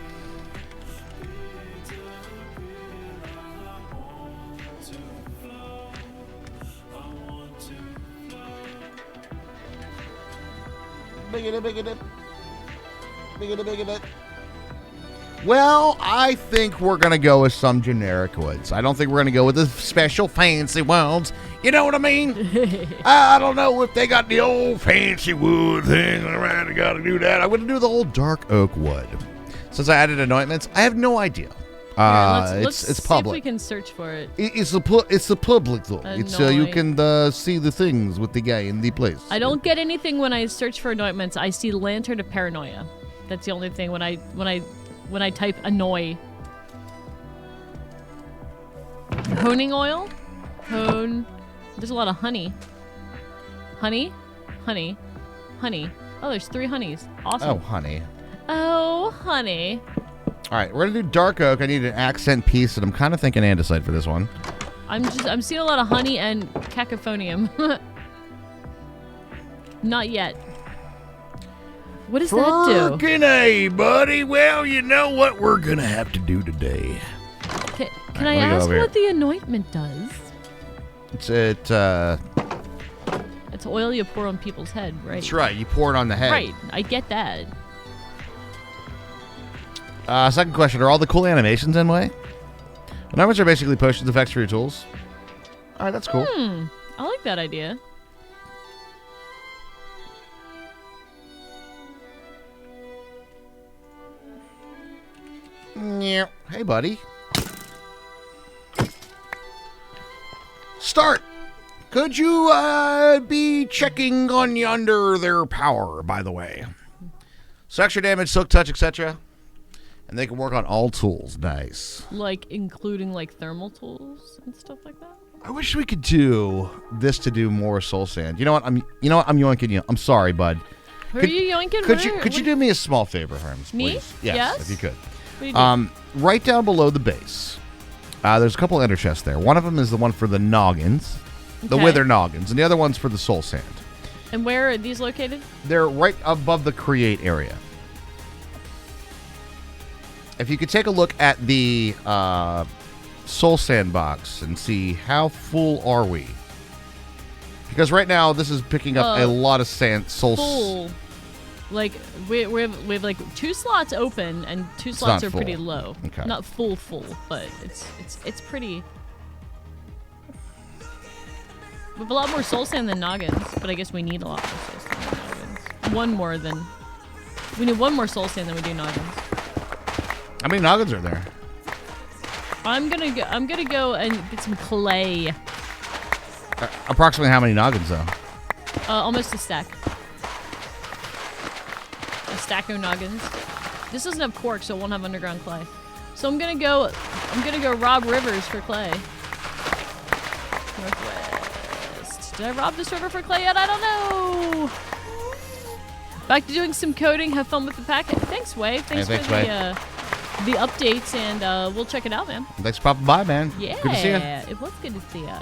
S2: Well, I think we're going to go with some generic woods. I don't think we're going to go with the special fancy ones. You know what I mean? I don't know if they got the old fancy wood thing. I got to do that. I'm going to do the old dark oak wood. Since I added anointments, I have no idea.
S3: Let's
S2: it's
S3: see
S2: public.
S3: if we can search for it.
S2: It's a public though. It's you can see the things with the guy in the place.
S3: I don't get anything when I search for anointments. I see Lantern of Paranoia. That's the only thing when I type annoy. Honing oil? There's a lot of honey. Honey? Honey. Honey. Oh, there's 3 honeys. Awesome.
S2: Oh, honey.
S3: Oh, honey.
S2: All right, we're going to do dark oak. I need an accent piece, and I'm kind of thinking andesite for this one.
S3: I'm seeing a lot of honey and cacophonium. Not yet. What does that do?
S2: Freaking A, buddy. Well, you know what we're going to have to do today.
S3: Can I ask what the anointment does?
S2: It's
S3: oil you pour on people's head, right?
S2: That's right. You pour it on the head.
S3: Right. I get that.
S2: Second question. Are all the cool animations in way? Anointments are basically potions effects for your tools. All right, that's cool.
S3: I like that idea.
S2: Yeah. Hey, buddy. Start. Could you be checking on yonder their power, by the way? So extra damage, silk touch, etc. And they can work on all tools. Nice.
S3: Like including like thermal tools and stuff like that.
S2: I wish we could do this to do more soul sand. You know what? I'm yoinking you. I'm sorry, bud.
S3: Who are you yoinking?
S2: Could you do me a small favor, Herms?
S3: Me?
S2: Please? Yes, if you could.
S3: What do you do?
S2: Right down below the base, there's a couple ender chests there. One of them is the one for the noggins, the wither noggins, and the other one's for the soul sand.
S3: And where are these located?
S2: They're right above the create area. If you could take a look at the soul sand box and see how full are we. Because right now this is picking up a lot of sand.
S3: Full. Like we have like 2 slots open and 2 slots are pretty low.
S2: Okay.
S3: Not full, but it's pretty. We have a lot more soul sand than noggins, but I guess we need a lot more soul sand than noggins. We need 1 more soul sand than we do noggins.
S2: How many noggins are there?
S3: I'm gonna go and get some clay.
S2: Approximately how many noggins, though?
S3: Almost a stack. A stack of noggins. This doesn't have cork, so it won't have underground clay. So I'm gonna go rob rivers for clay. Northwest. Did I rob this river for clay yet? I don't know. Back to doing some coding. Have fun with the packet. Thanks, Way. Thanks for the updates, and we'll check it out, man.
S2: Thanks for popping by, man.
S3: Yeah.
S2: Good to see you.
S3: It was good to see ya.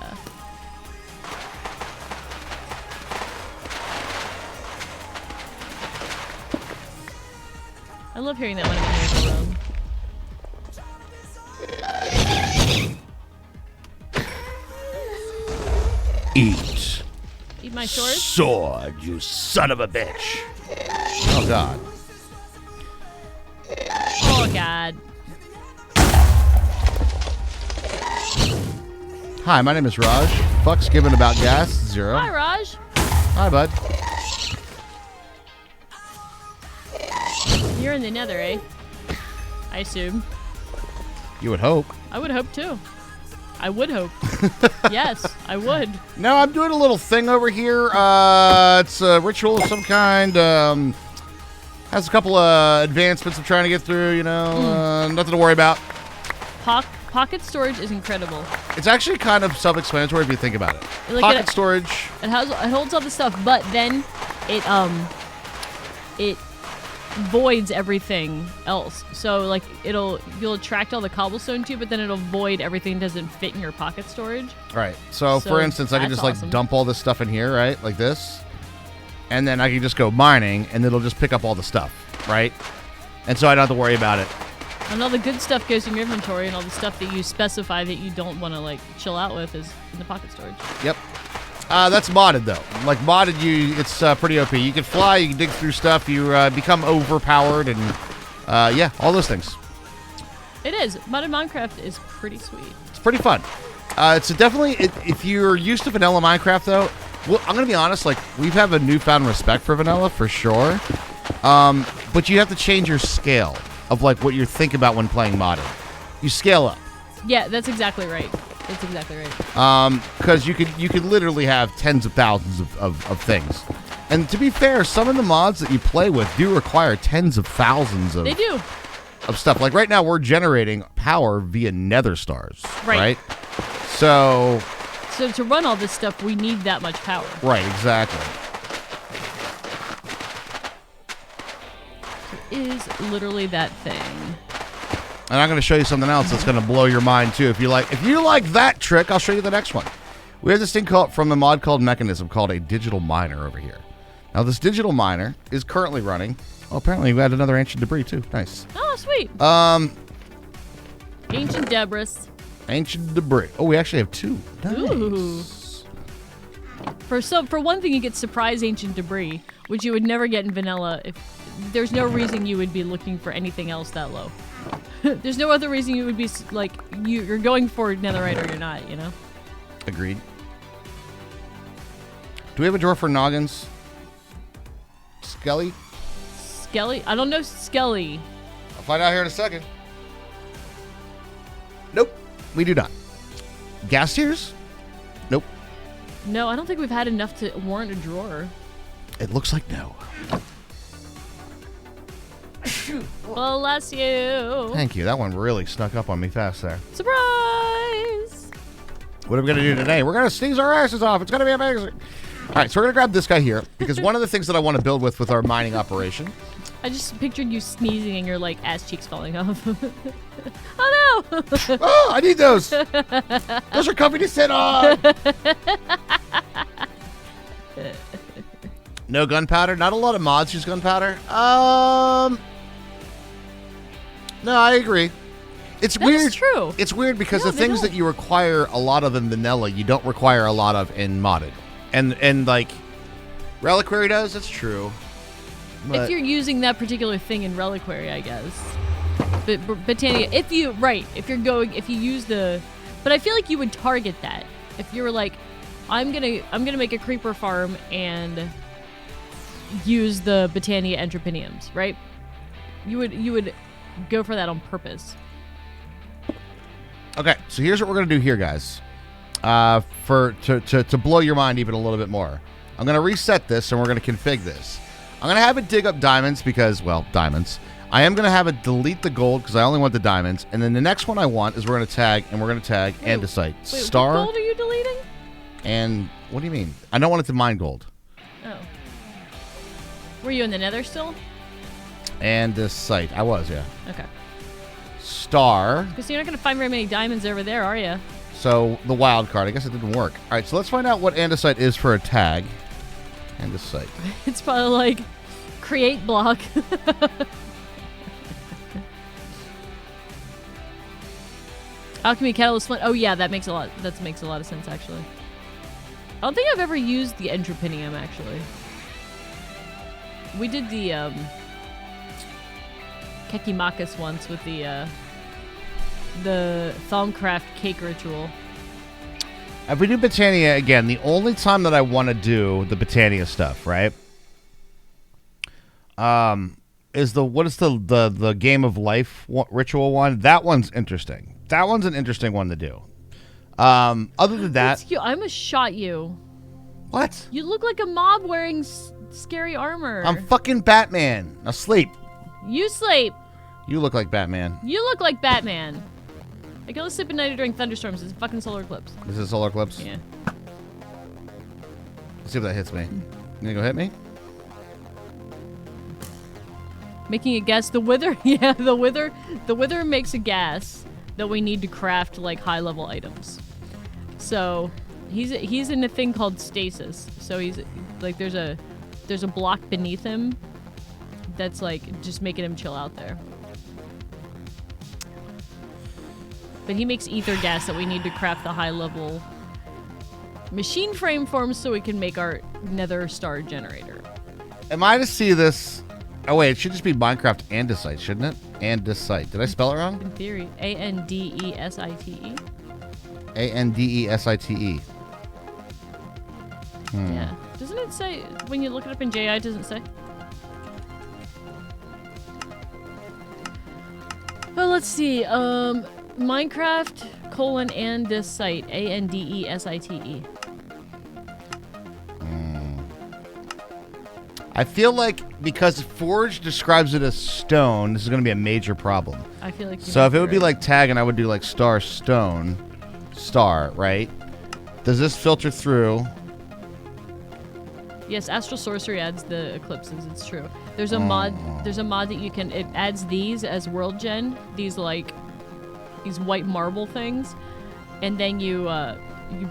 S3: I love hearing that when I'm in the room.
S2: Eat.
S3: Eat my sword?
S2: Sword, you son of a bitch. Oh, God.
S3: Oh, God.
S2: Hi, my name is Raj. Fuck's given about gas, 0.
S3: Hi, Raj.
S2: Hi, bud.
S3: You're in the nether, eh? I assume.
S2: You would hope.
S3: I would hope, too. I would hope. Yes, I would.
S2: No, I'm doing a little thing over here. It's a ritual of some kind. Has a couple of advancements I'm trying to get through, you know. Nothing to worry about.
S3: Pocket storage is incredible.
S2: It's actually kind of self-explanatory if you think about it.
S3: Like
S2: Pocket storage.
S3: It holds all the stuff, but then it voids everything else. So like you'll attract all the cobblestone to you, but then it'll void everything that doesn't fit in your pocket storage.
S2: Right. So for instance, I can just
S3: awesome.
S2: like dump all this stuff in here, right? Like this. And then I can just go mining and it'll just pick up all the stuff, right? And so I don't have to worry about it.
S3: And all the good stuff goes in your inventory, and all the stuff that you specify that you don't want to like chill out with is in the pocket storage.
S2: Yep. That's modded though. Like modded, it's pretty OP. You can fly, you can dig through stuff, you become overpowered, and yeah, all those things.
S3: It is. Modded Minecraft is pretty sweet.
S2: It's pretty fun. It's definitely if you're used to vanilla Minecraft though. Well, I'm gonna be honest. Like we have a newfound respect for vanilla for sure, but you have to change your scale of like what you think about when playing modded. You scale up.
S3: Yeah, that's exactly right. That's exactly right.
S2: Because you could literally have tens of thousands of things. And to be fair, some of the mods that you play with do require tens of thousands of
S3: They do.
S2: Of stuff. Like right now we're generating power via nether stars.
S3: Right.
S2: So
S3: to run all this stuff we need that much power.
S2: Right, exactly.
S3: It is literally that thing.
S2: And I'm going to show you something else that's going to blow your mind too. If you like that trick, I'll show you the next one. We have this thing from a mod called Mechanism called a digital miner over here. Now this digital miner is currently running. Oh, apparently we had another ancient debris too. Nice.
S3: Oh, sweet. Ancient debris.
S2: Ancient debris. Oh, we actually have 2. Nice.
S3: Ooh. For one thing, you get surprise ancient debris, which you would never get in vanilla. If there's no reason you would be looking for anything else that low. There's no other reason you would be like you're going for netherite or you're not, you know.
S2: Agreed. Do we have a drawer for noggins? Skelly?
S3: Skelly? I don't know Skelly.
S2: I'll find out here in a second. Nope, we do not. Gas tiers? Nope.
S3: No, I don't think we've had enough to warrant a drawer.
S2: It looks like no.
S3: Bless you.
S2: Thank you. That one really snuck up on me fast there.
S3: Surprise!
S2: What are we going to do today? We're going to sneeze our asses off. It's going to be amazing. All right, so we're going to grab this guy here because one of the things that I want to build with our mining operation.
S3: I just pictured you sneezing and your like ass cheeks falling off. Oh no!
S2: Oh, I need those. Those are comfy to sit on. No gunpowder. Not a lot of mods use gunpowder. No, I agree. It's
S3: That
S2: weird.
S3: is true.
S2: It's weird because
S3: No,
S2: the
S3: they
S2: things
S3: don't.
S2: that you require a lot of in vanilla, you don't require a lot of in modded. And like Reliquary does. That's true. But
S3: If you're using that particular thing in Reliquary, I guess. But Botania, if you use the, but I feel like you would target that if you were like, I'm gonna make a creeper farm and use the Botania entrepiniums, right? You would go for that on purpose.
S2: Okay, so here's what we're gonna do here, guys. To blow your mind even a little bit more, I'm gonna reset this and we're gonna config this. I'm gonna have it dig up diamonds because, well, diamonds. I am gonna have it delete the gold because I only want the diamonds, and then the next one I want is we're gonna tag andesite.
S3: Wait,
S2: Star.
S3: what gold are you deleting?
S2: And what do you mean? I don't want it to mine gold.
S3: Oh. Were you in the nether still?
S2: Andesite. I was, yeah.
S3: Okay.
S2: Star.
S3: Because you're not going to find very many diamonds over there, are you?
S2: So the wild card. I guess it didn't work. All right, so let's find out what andesite is for a tag. Andesite.
S3: It's probably like create block. Alchemy catalyst flint. Oh yeah, that makes a lot of sense actually. I don't think I've ever used the entropinium actually. We did the Kekimakis once with the Thaumcraft cake ritual.
S2: If we do Botania again, the only time that I want to do the Botania stuff, right? Is the game of life ritual one? That one's interesting. That one's an interesting one to do. Other than that,
S3: I almost shot you.
S2: What?
S3: You look like a mob wearing scary armor.
S2: I'm fucking Batman. Now sleep.
S3: You sleep.
S2: You look like Batman.
S3: You look like Batman. I can only sleep at night during thunderstorms. It's a fucking solar eclipse.
S2: This is a solar eclipse?
S3: Yeah.
S2: Let's see if that hits me. You gonna go hit me?
S3: Making a gas. The wither. Yeah, the wither makes a gas that we need to craft like high level items. So he's in a thing called stasis. So he's like there's a block beneath him that's like just making him chill out there. But he makes ether gas that we need to craft the high level machine frame forms so we can make our nether star generator.
S2: Am I to see this? Oh wait, it should just be Minecraft andesite, shouldn't it? Andesite. Did I spell it wrong?
S3: In theory. Andesite.
S2: Andesite.
S3: Yeah. Doesn't it say, when you look it up in JI, doesn't it say? Well, let's see. Minecraft andesite. Andesite.
S2: I feel like because Forge describes it as stone, this is going to be a major problem.
S3: I feel like.
S2: So if it would be like tag and I would do like star stone, star, right? Does this filter through?
S3: Yes, Astral Sorcery adds the eclipses. It's true. There's a mod. There's a mod that you can. It adds these as world gen. These like these white marble things, and then you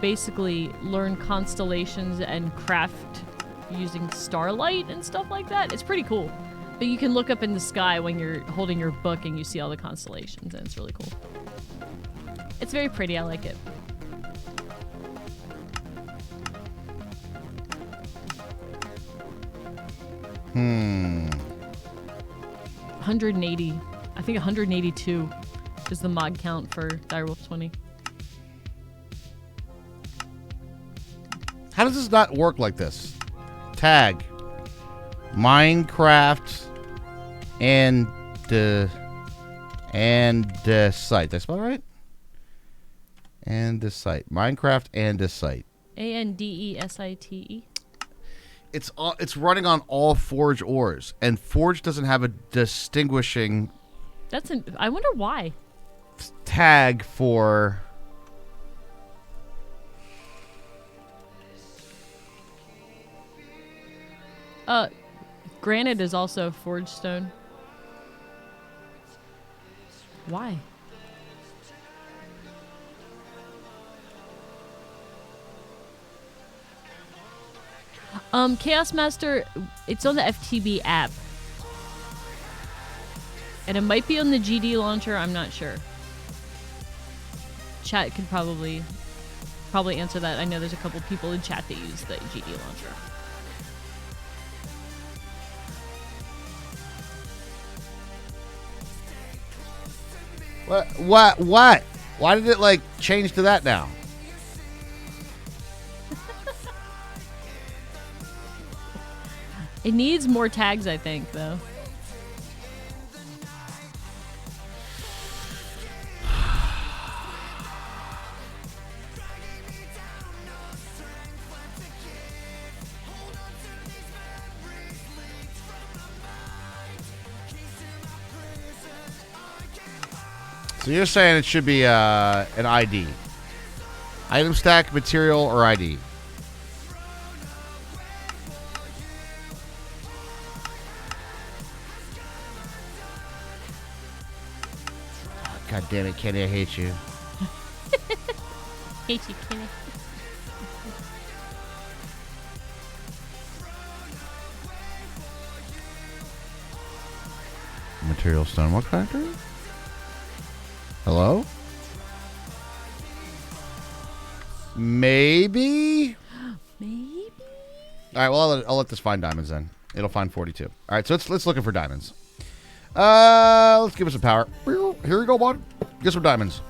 S3: basically learn constellations and craft using starlight and stuff like that. It's pretty cool. But you can look up in the sky when you're holding your book and you see all the constellations, and it's really cool. It's very pretty. I like it.
S2: Hmm.
S3: 180. I think 182 is the mod count for Direwolf20.
S2: How does this not work like this? Tag. Minecraft andesite. Did I spell it right? Andesite. Minecraft andesite.
S3: Andesite.
S2: It's running on all Forge ores, and Forge doesn't have a distinguishing
S3: I wonder why.
S2: tag for.
S3: Granite is also Forge stone. Why? Chaos Master, it's on the FTB app. And it might be on the GD launcher, I'm not sure. Chat could probably answer that. I know there's a couple people in chat that use the GD launcher.
S2: What? Why did it like change to that now?
S3: It needs more tags, I think, though.
S2: So you're saying it should be an ID. Item stack, material, or ID? Oh, God damn it, Kenny, I hate you.
S3: Hate you, Kenny.
S2: Material Stonework Factory? Hello? Maybe?
S3: Maybe?
S2: All right, well, I'll let this find diamonds then. It'll find 42. All right, so let's looking for diamonds. Let's give it some power. Here we go, bud. Get some diamonds.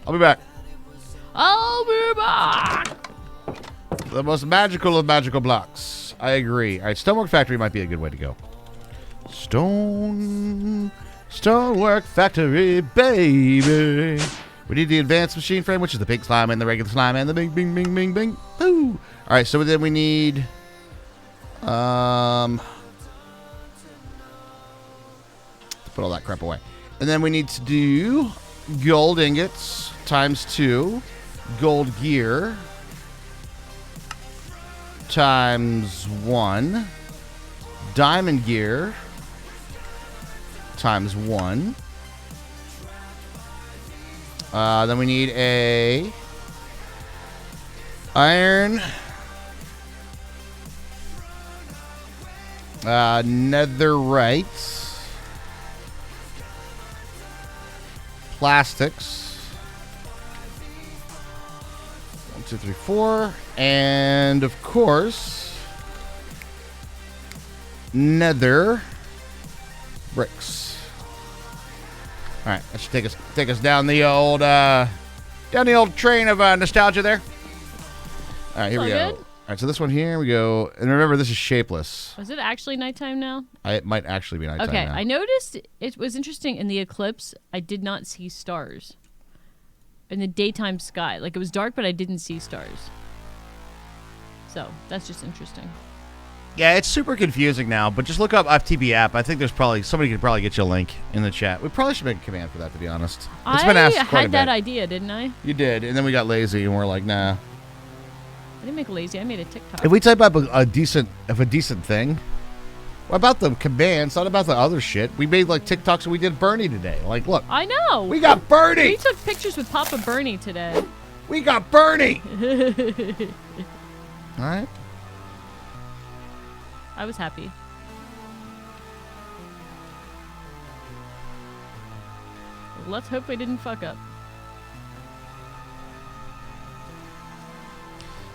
S2: I'll be back.
S3: I'll be back.
S2: The most magical of magical blocks. I agree. All right, Stonework Factory might be a good way to go. Stonework Factory, baby. We need the advanced machine frame, which is the pink slime and the regular slime and the bing, bing, bing, bing, bing. Boo. All right, so then we need, put all that crap away. And then we need to do gold ingots times 2, gold gear times 1, diamond gear times 1. Then we need a iron, netherite, plastics, 1, 2, 3, 4, and of course, nether bricks. All right, that should take us down the old train of nostalgia there. All right, here we go.
S3: Good?
S2: All right, so this one here we go, and remember this is shapeless.
S3: Was it actually nighttime now?
S2: It might actually be nighttime
S3: Okay,
S2: now.
S3: I noticed it was interesting in the eclipse. I did not see stars in the daytime sky. Like it was dark, but I didn't see stars. So that's just interesting.
S2: Yeah, it's super confusing now, but just look up FTB app. I think there's probably somebody could probably get you a link in the chat. We probably should make a command for that, to be honest. It's been asked quite a
S3: had that
S2: bit.
S3: idea, didn't I?
S2: You did, and then we got lazy, and we're like, nah.
S3: I didn't make lazy. I made a TikTok.
S2: If we type up a decent thing, what about the commands? Not about the other shit. We made like TikToks and we did Bernie today. Like, look,
S3: I know.
S2: we got Bernie.
S3: We took pictures with Papa Bernie today.
S2: We got Bernie. All right.
S3: I was happy. Let's hope we didn't fuck up.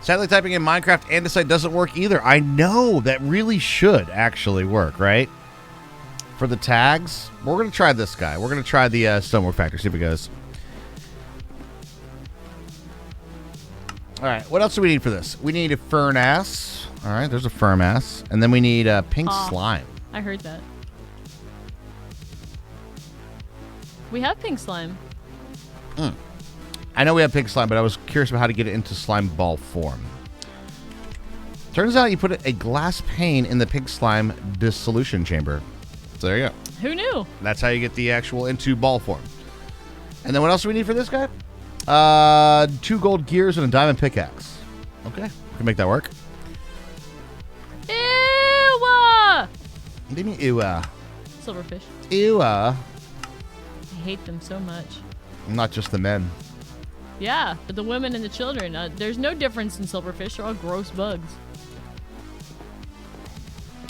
S2: Sadly, typing in Minecraft andesite doesn't work either. I know. That really should actually work, right? For the tags, we're going to try this guy. We're going to try the Stonework Factory, see if it goes. All right, what else do we need for this? We need a furnace. All right, there's a furnace. And then we need pink slime.
S3: I heard that. We have pink slime.
S2: I know we have pink slime, but I was curious about how to get it into slime ball form. Turns out you put a glass pane in the pink slime dissolution chamber. So there you go.
S3: Who knew?
S2: That's how you get the actual into ball form. And then what else do we need for this guy? 2 gold gears and a diamond pickaxe. Okay, we can make that work.
S3: Ew!
S2: What do you mean, ew?
S3: Silverfish.
S2: Ew.
S3: I hate them so much.
S2: Not just the men.
S3: Yeah, but the women and the children. There's no difference in silverfish. They're all gross bugs.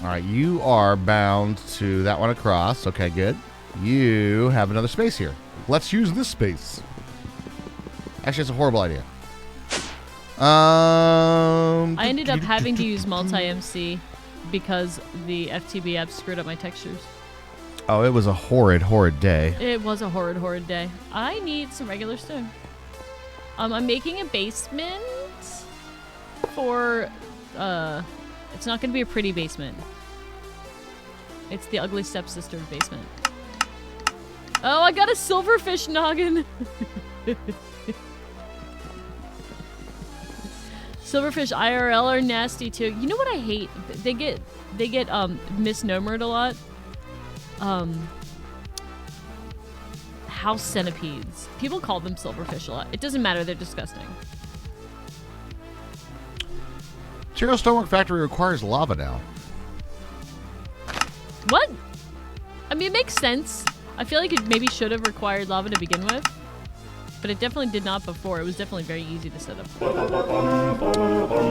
S2: All right, you are bound to that one across. Okay, good. You have another space here. Let's use this space. Actually, it's a horrible idea.
S3: I ended up having to use multi-MC because the FTB app screwed up my textures.
S2: Oh, it was a horrid day.
S3: It was a horrid day. I need some regular stone. I'm making a basement for, it's not going to be a pretty basement. It's the ugly stepsister basement. Oh, I got a silverfish noggin. Silverfish IRL are nasty too. You know what I hate? They get misnomered a lot. house centipedes. People call them silverfish a lot. It doesn't matter. They're disgusting.
S2: Material Stonework Factory requires lava now.
S3: What? I mean, it makes sense. I feel like it maybe should have required lava to begin with. But it definitely did not before. It was definitely very easy to set up.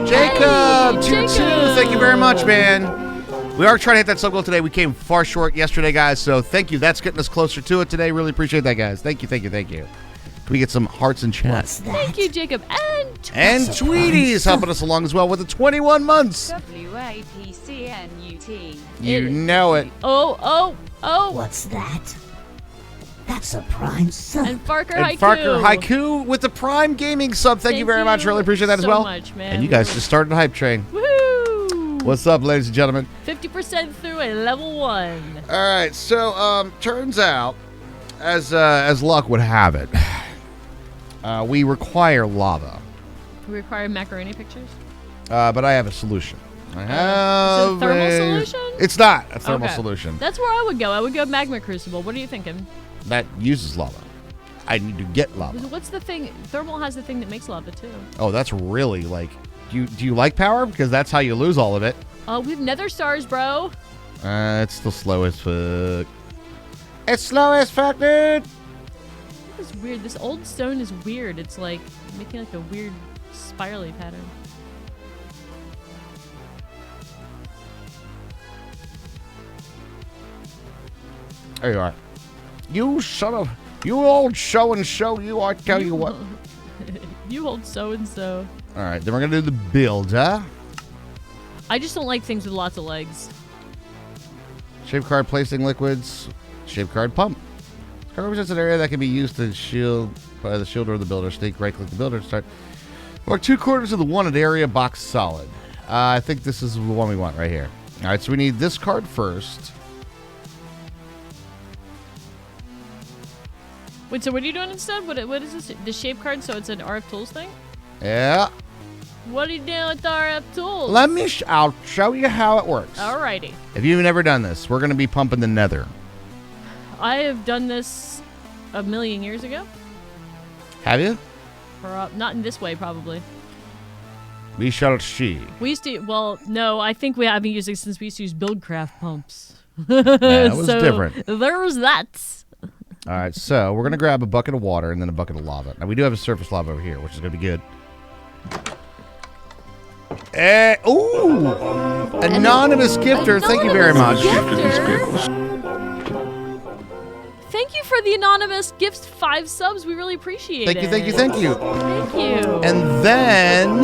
S2: Jacob!
S3: Hey,
S2: 2-2. Thank you very much, man. We are trying to hit that sub goal today. We came far short yesterday, guys. So thank you. That's getting us closer to it today. Really appreciate that, guys. Thank you, thank you, thank you. Can we get some hearts and chat?
S1: What's that?
S3: Thank you, Jacob.
S2: And Tweety is helping us along as well with the 21 months.
S4: WAPCNUT.
S2: You know it.
S3: Oh.
S1: What's that? That's a prime sub.
S3: And Farker
S2: And
S3: Haiku.
S2: Farker Haiku with the Prime Gaming sub. Thank you very much. Really appreciate that as well.
S3: so much, man.
S2: And you guys just started the hype train.
S3: Woohoo!
S2: What's up, ladies and gentlemen?
S3: 50% through a level 1.
S2: All right, so turns out, as luck would have it, we require lava.
S3: We require macaroni pictures?
S2: But I have a solution. I
S3: Is it
S2: have
S3: a thermal solution?
S2: It's not a thermal
S3: Okay.
S2: solution.
S3: That's where I would go. I would go Magma Crucible. What are you thinking?
S2: That uses lava. I need to get lava.
S3: What's the thing? Thermal has the thing that makes lava, too.
S2: Oh, that's really like... Do you like power? Because that's how you lose all of it.
S3: We have nether stars, bro.
S2: It's still slow as fuck. It's slow as fuck, dude!
S3: This is weird. This old stone is weird. It's like making like a weird spirally pattern.
S2: There you are. You son of... You old show-and-show, you, I tell you what.
S3: You hold so-and-so.
S2: All right, then we're going to do the build, huh?
S3: I just don't like things with lots of legs.
S2: Shape card placing liquids. Shape card pump. This card represents an area that can be used to shield by the shield or the builder. Stake right-click the builder to start. Mark 2/4 of the wanted area box solid. I think this is the one we want right here. All right, so we need this card first.
S3: Wait, so what are you doing instead? What is this? The shape card, so it's an RF Tools thing?
S2: Yeah.
S3: What are you doing with the RF Tools?
S2: Let me... I'll show you how it works.
S3: Alrighty.
S2: If you've never done this, we're going to be pumping the nether.
S3: I have done this a million years ago.
S2: Have you?
S3: Not in this way, probably.
S2: We shall see.
S3: We used to... Well, no, I think we haven't used it since we used to use Buildcraft pumps.
S2: That was
S3: So,
S2: different.
S3: There was that.
S2: All right, so we're going to grab a bucket of water and then a bucket of lava. Now, we do have a surface lava over here, which is going to be good. Ooh! Anonymous gifter, thank you very much.
S3: Thank you for the anonymous gifts, 5 subs. We really appreciate it.
S2: Thank you, thank you, thank you.
S3: Thank you.
S2: And then...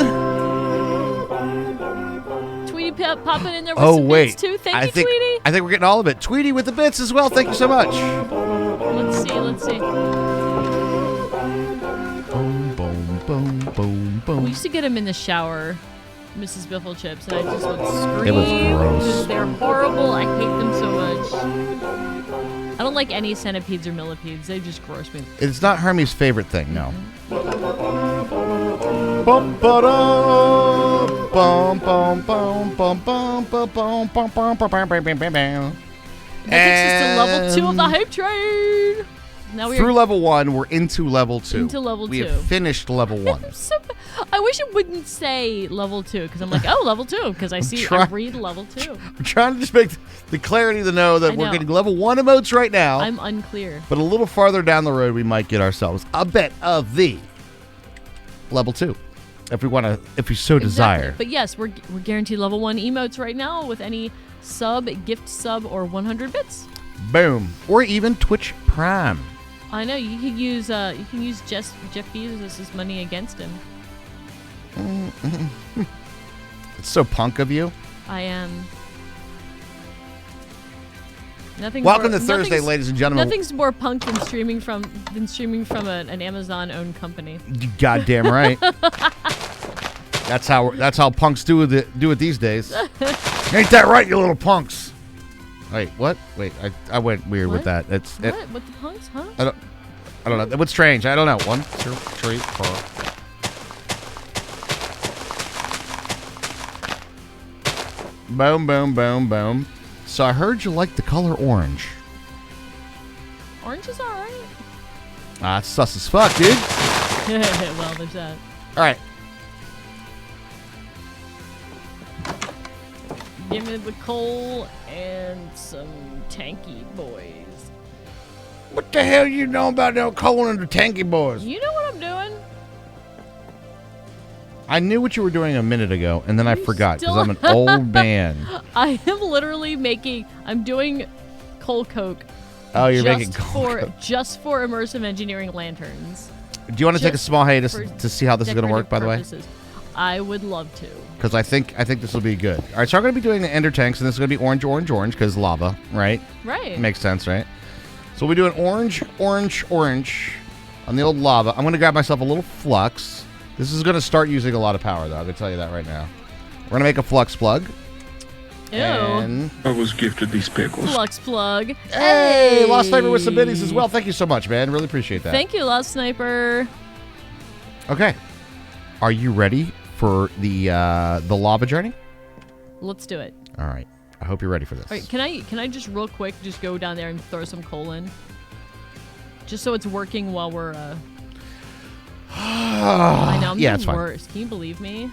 S3: Tweety popping in there with
S2: Oh,
S3: some
S2: wait.
S3: bits too. Thank
S2: I
S3: you,
S2: think,
S3: Tweety.
S2: I think we're getting all of it. Tweety with the bits as well. Thank you so much.
S3: Let's see.
S2: Boom, boom, boom, boom, boom.
S3: We used to get them in the shower, Mrs. Biffle chips, and I just would scream.
S2: It was gross.
S3: because they're horrible. I hate them so much. I don't like any centipedes or millipedes. They just gross me.
S2: It's not Hermie's favorite thing, no. Bum, ba-da, bum, bum, bum, bum, bum, bum, bum, bum, bum, bum, bum, bum, bum, bum.
S3: That takes us to level 2 of the hype train. Now
S2: Through level 1, we're into level 2.
S3: Into level
S2: We
S3: 2.
S2: have finished level 1.
S3: I wish it wouldn't say level 2 because I'm like, oh, level 2 because I read level 2.
S2: We're trying to just make the clarity to know that
S3: I
S2: we're
S3: know.
S2: getting level 1 emotes right now.
S3: I'm unclear.
S2: But a little farther down the road, we might get ourselves a bit of the level 2, if we so desire.
S3: But yes, we're guaranteed level 1 emotes right now with any sub, gift sub, or 100 bits.
S2: Boom. Or even Twitch Prime.
S3: I know you can use Jeff Bezos' money against him.
S2: It's so punk of you.
S3: I am.
S2: Welcome to Thursday, ladies and gentlemen.
S3: Nothing's more punk than streaming from an Amazon-owned company.
S2: You goddamn right. That's how punks do it these days. Ain't that right, you little punks? Wait, what? Wait, I went weird with that.
S3: What the punks, huh?
S2: I don't know. What's strange? I don't know. 1, 2, 3, 4. Boom, boom, boom, boom. So I heard you like the color orange.
S3: Orange is alright.
S2: Ah, it's sus as fuck, dude.
S3: Well, there's that.
S2: All right.
S3: Give me the coal and some tanky boys.
S2: What the hell you know about no coal and the tanky boys?
S3: You know what I'm doing?
S2: I knew what you were doing a minute ago, and then I
S3: You
S2: forgot because
S3: still-
S2: I'm an old man.
S3: I am literally I'm doing coal coke.
S2: Oh, you're
S3: just
S2: making coal coke.
S3: just for immersive engineering lanterns.
S2: Do you want to take a
S3: just
S2: small hiatus
S3: for
S2: to see how this is going to work, by the way?
S3: purposes. I would love to.
S2: Because I think this will be good. All right, so I'm going to be doing the ender tanks, and this is going to be orange, orange, orange, because lava, right?
S3: Right.
S2: Makes sense, right? So we'll be doing orange, orange, orange on the old lava. I'm going to grab myself a little flux. This is going to start using a lot of power, though. I'm going to tell you that right now. We're going to make a flux plug.
S3: Ew.
S2: And
S4: I was gifted these pickles.
S3: Flux plug.
S2: hey, Lost Sniper with some biddies as well. Thank you so much, man. Really appreciate that.
S3: Thank you, Lost Sniper.
S2: Okay. Are you ready for the lava journey?
S3: Let's do it.
S2: All right. I hope you're ready for this.
S3: All right, can I just real quick just go down there and throw some coal in? Just so it's working while we're I know I'm
S2: Yeah,
S3: doing
S2: it's fine.
S3: worse. Can you believe me?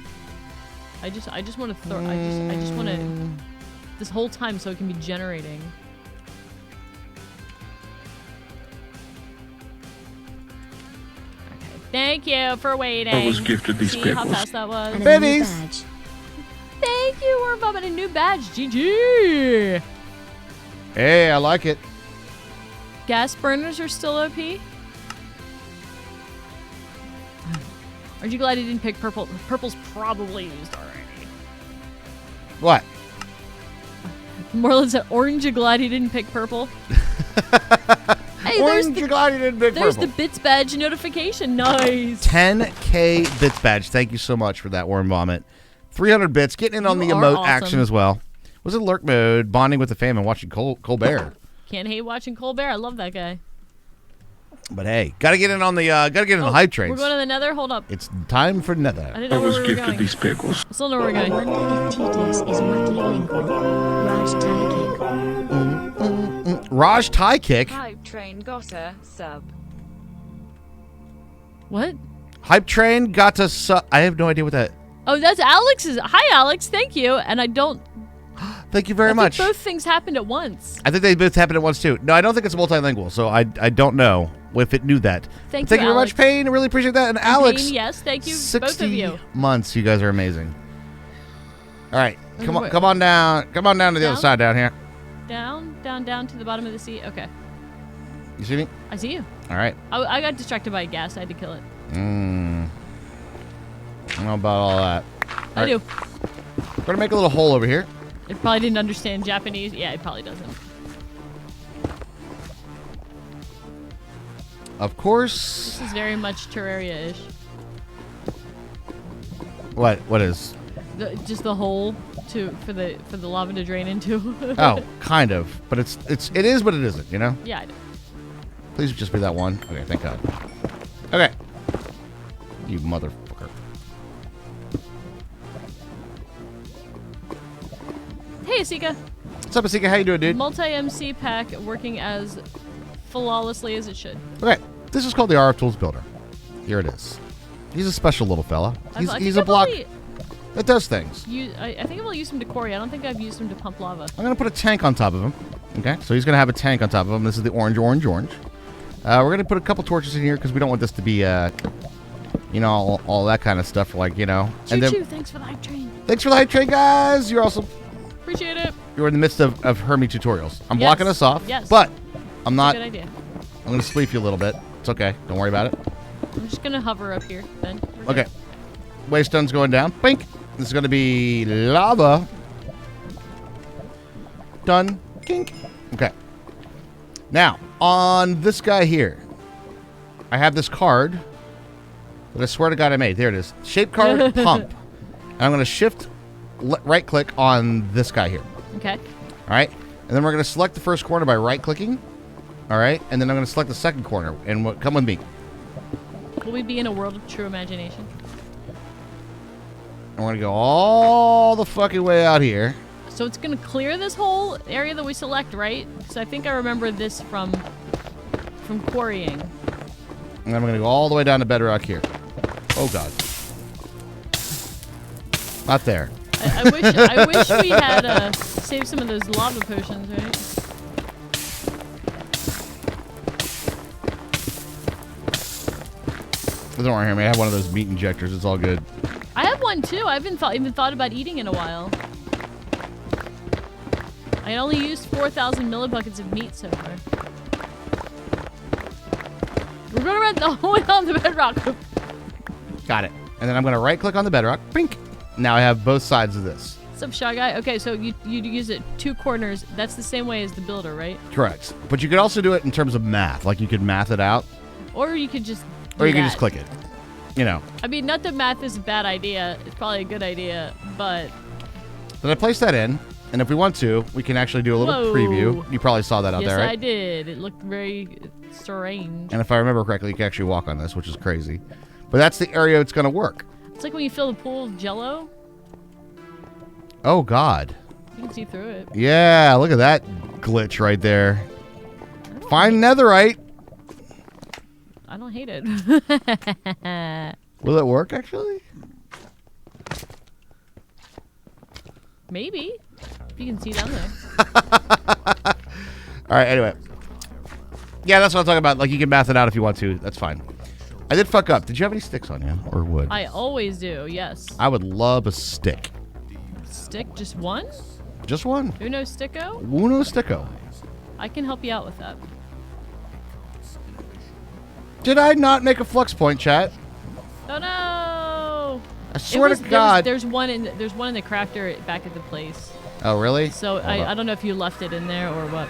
S3: I just want to throw I just want to this whole time so it can be generating. Okay. Thank you for waiting.
S4: I was gifted these
S3: See how
S4: pickles.
S3: fast that was?
S1: And a new
S2: Babies.
S1: badge.
S3: Thank you, Worm Bomb, and a new badge. GG.
S2: Hey, I like it.
S3: Gas burners are still OP. Aren't you glad you didn't pick purple? Purple's probably used already.
S2: What?
S3: Moreland said, "Orange, you glad he didn't pick purple?" Hey,
S2: Orange, you're glad you didn't pick
S3: there's
S2: purple.
S3: the bits badge notification. Nice.
S2: 10K bits badge. Thank you so much for that, Warren Vomit. 300 bits. Getting in on
S3: You
S2: the
S3: are
S2: emote
S3: awesome.
S2: action as well. Was it lurk mode? Bonding with the fam and watching Colbert.
S3: Can't hate watching Colbert. I love that guy.
S2: But hey, gotta get in on the the hype trains.
S3: We're going to the Nether. Hold up.
S2: It's time for
S3: I
S2: Nether.
S3: didn't
S4: I
S3: know where
S4: was
S3: we were
S4: gifted
S3: going.
S4: these pickles.
S3: I still know where we're going.
S1: One Epictetus is multilingual. Raj Talakik.
S2: Raj Tie Kick.
S5: Hype train got a sub.
S3: What?
S2: Hype train got to. I have no idea what that.
S3: Oh, that's Alex's. Hi, Alex. Thank you. And I don't.
S2: Thank you very
S3: I think
S2: much.
S3: both things happened at once.
S2: I think they both happened at once too. No, I don't think it's multilingual, so I don't know if it knew that.
S3: Thank
S2: Thank
S3: you,
S2: you very
S3: Alex.
S2: much, Payne. I really appreciate that. And Alex,
S3: Payne, yes, thank you,
S2: 60
S3: both of you.
S2: months. You guys are amazing. All right, come on,
S3: Wait.
S2: come on down to the other
S3: Down?
S2: side down here.
S3: Down to the bottom of the sea. Okay.
S2: You see me?
S3: I see you.
S2: All right.
S3: I got distracted by a gas. I had to kill it.
S2: I don't know about all that.
S3: I do.
S2: We're gonna make a little hole over here.
S3: It probably didn't understand Japanese. Yeah, it probably doesn't.
S2: Of course.
S3: This is very much Terraria-ish.
S2: What is?
S3: Just the hole for the lava to drain into.
S2: Oh, kind of. But it is, but it isn't. You know.
S3: Yeah, I know.
S2: Please just be that one. Okay, thank God. Okay. You motherfucker.
S3: Hey, Asika.
S2: What's up, Asika? How you doing, dude?
S3: Multi-MC pack working as flawlessly as it should.
S2: Okay, this is called the RF Tools Builder. Here it is. He's a special little fella.
S3: I
S2: He's
S3: think
S2: a
S3: I've
S2: block
S3: only
S2: that does things.
S3: I think I've only used him to quarry. I don't think I've used him to pump lava.
S2: I'm going to put a tank on top of him. Okay, so he's going to have a tank on top of him. This is the orange, orange, orange. We're going to put a couple torches in here because we don't want this to be, you know, all that kind of stuff. Like, you know.
S3: Choo choo, thanks for the hype train.
S2: Thanks for the hype train, guys. You're awesome.
S3: Appreciate it.
S2: You're in the midst of Hermie tutorials. I'm
S3: Yes,
S2: blocking us off.
S3: yes.
S2: But I'm not.
S3: Good idea.
S2: I'm going to sleep you a little bit. It's okay. Don't worry about it.
S3: I'm just gonna hover up here then. We're good.
S2: Okay. Waystone's going down. Bink. This is going to be lava. Done. Kink. Okay. Now, on this guy here, I have this card that I swear to God I made. There it is. Shape card pump. And I'm going to shift right click on this guy here.
S3: Okay.
S2: All right. And then we're going to select the first corner by right clicking. All right. And then I'm going to select the second corner. And come with me.
S3: Will we be in a world of true imagination?
S2: I'm going to go all the fucking way out here.
S3: So it's gonna clear this whole area that we select, right? Because I think I remember this from quarrying.
S2: And I'm going to go all the way down to bedrock here. Oh, God. Not there.
S3: I wish we had saved some of those lava potions, right?
S2: Don't worry, man. I have one of those meat injectors. It's all good.
S3: I have one too. I haven't even thought about eating in a while. I only used 4,000 millibuckets of meat so far. We're going around the whole way on the bedrock.
S2: Got it. And then I'm going to right-click on the bedrock. Bink. Now I have both sides of this.
S3: What's up, Shy Guy? Okay, so you use it 2 corners. That's the same way as the builder, right?
S2: Correct. But you could also do it in terms of math. Like you could math it out.
S3: Or you could just
S2: Or you can just click it. You know.
S3: I mean, not that math is a bad idea. It's probably a good idea, but...
S2: Then I place that in. And if we want to, we can actually do a little
S3: Whoa.
S2: preview. You probably saw that out there, right?
S3: Yes, I did. It looked very strange.
S2: And if I remember correctly, you can actually walk on this, which is crazy. But that's the area it's going to work.
S3: It's like when you fill the pool with Jell-O.
S2: Oh, God.
S3: You can see through it.
S2: Yeah, look at that glitch right there. Find netherite.
S3: I don't hate it.
S2: Will it work, actually?
S3: Maybe. If you can see down there.
S2: All right, anyway. Yeah, that's what I'm talking about. Like, you can math it out if you want to. That's fine. I did fuck up. Did you have any sticks on you or wood?
S3: I always do, yes.
S2: I would love a stick.
S3: Stick? Just one?
S2: Just one.
S3: Uno sticko?
S2: Uno sticko.
S3: I can help you out with that.
S2: Did I not make a flux point, chat?
S3: Oh no!
S2: I swear to God.
S3: There's one in the crafter back at the place.
S2: Oh, really?
S3: So I don't know if you left it in there or what.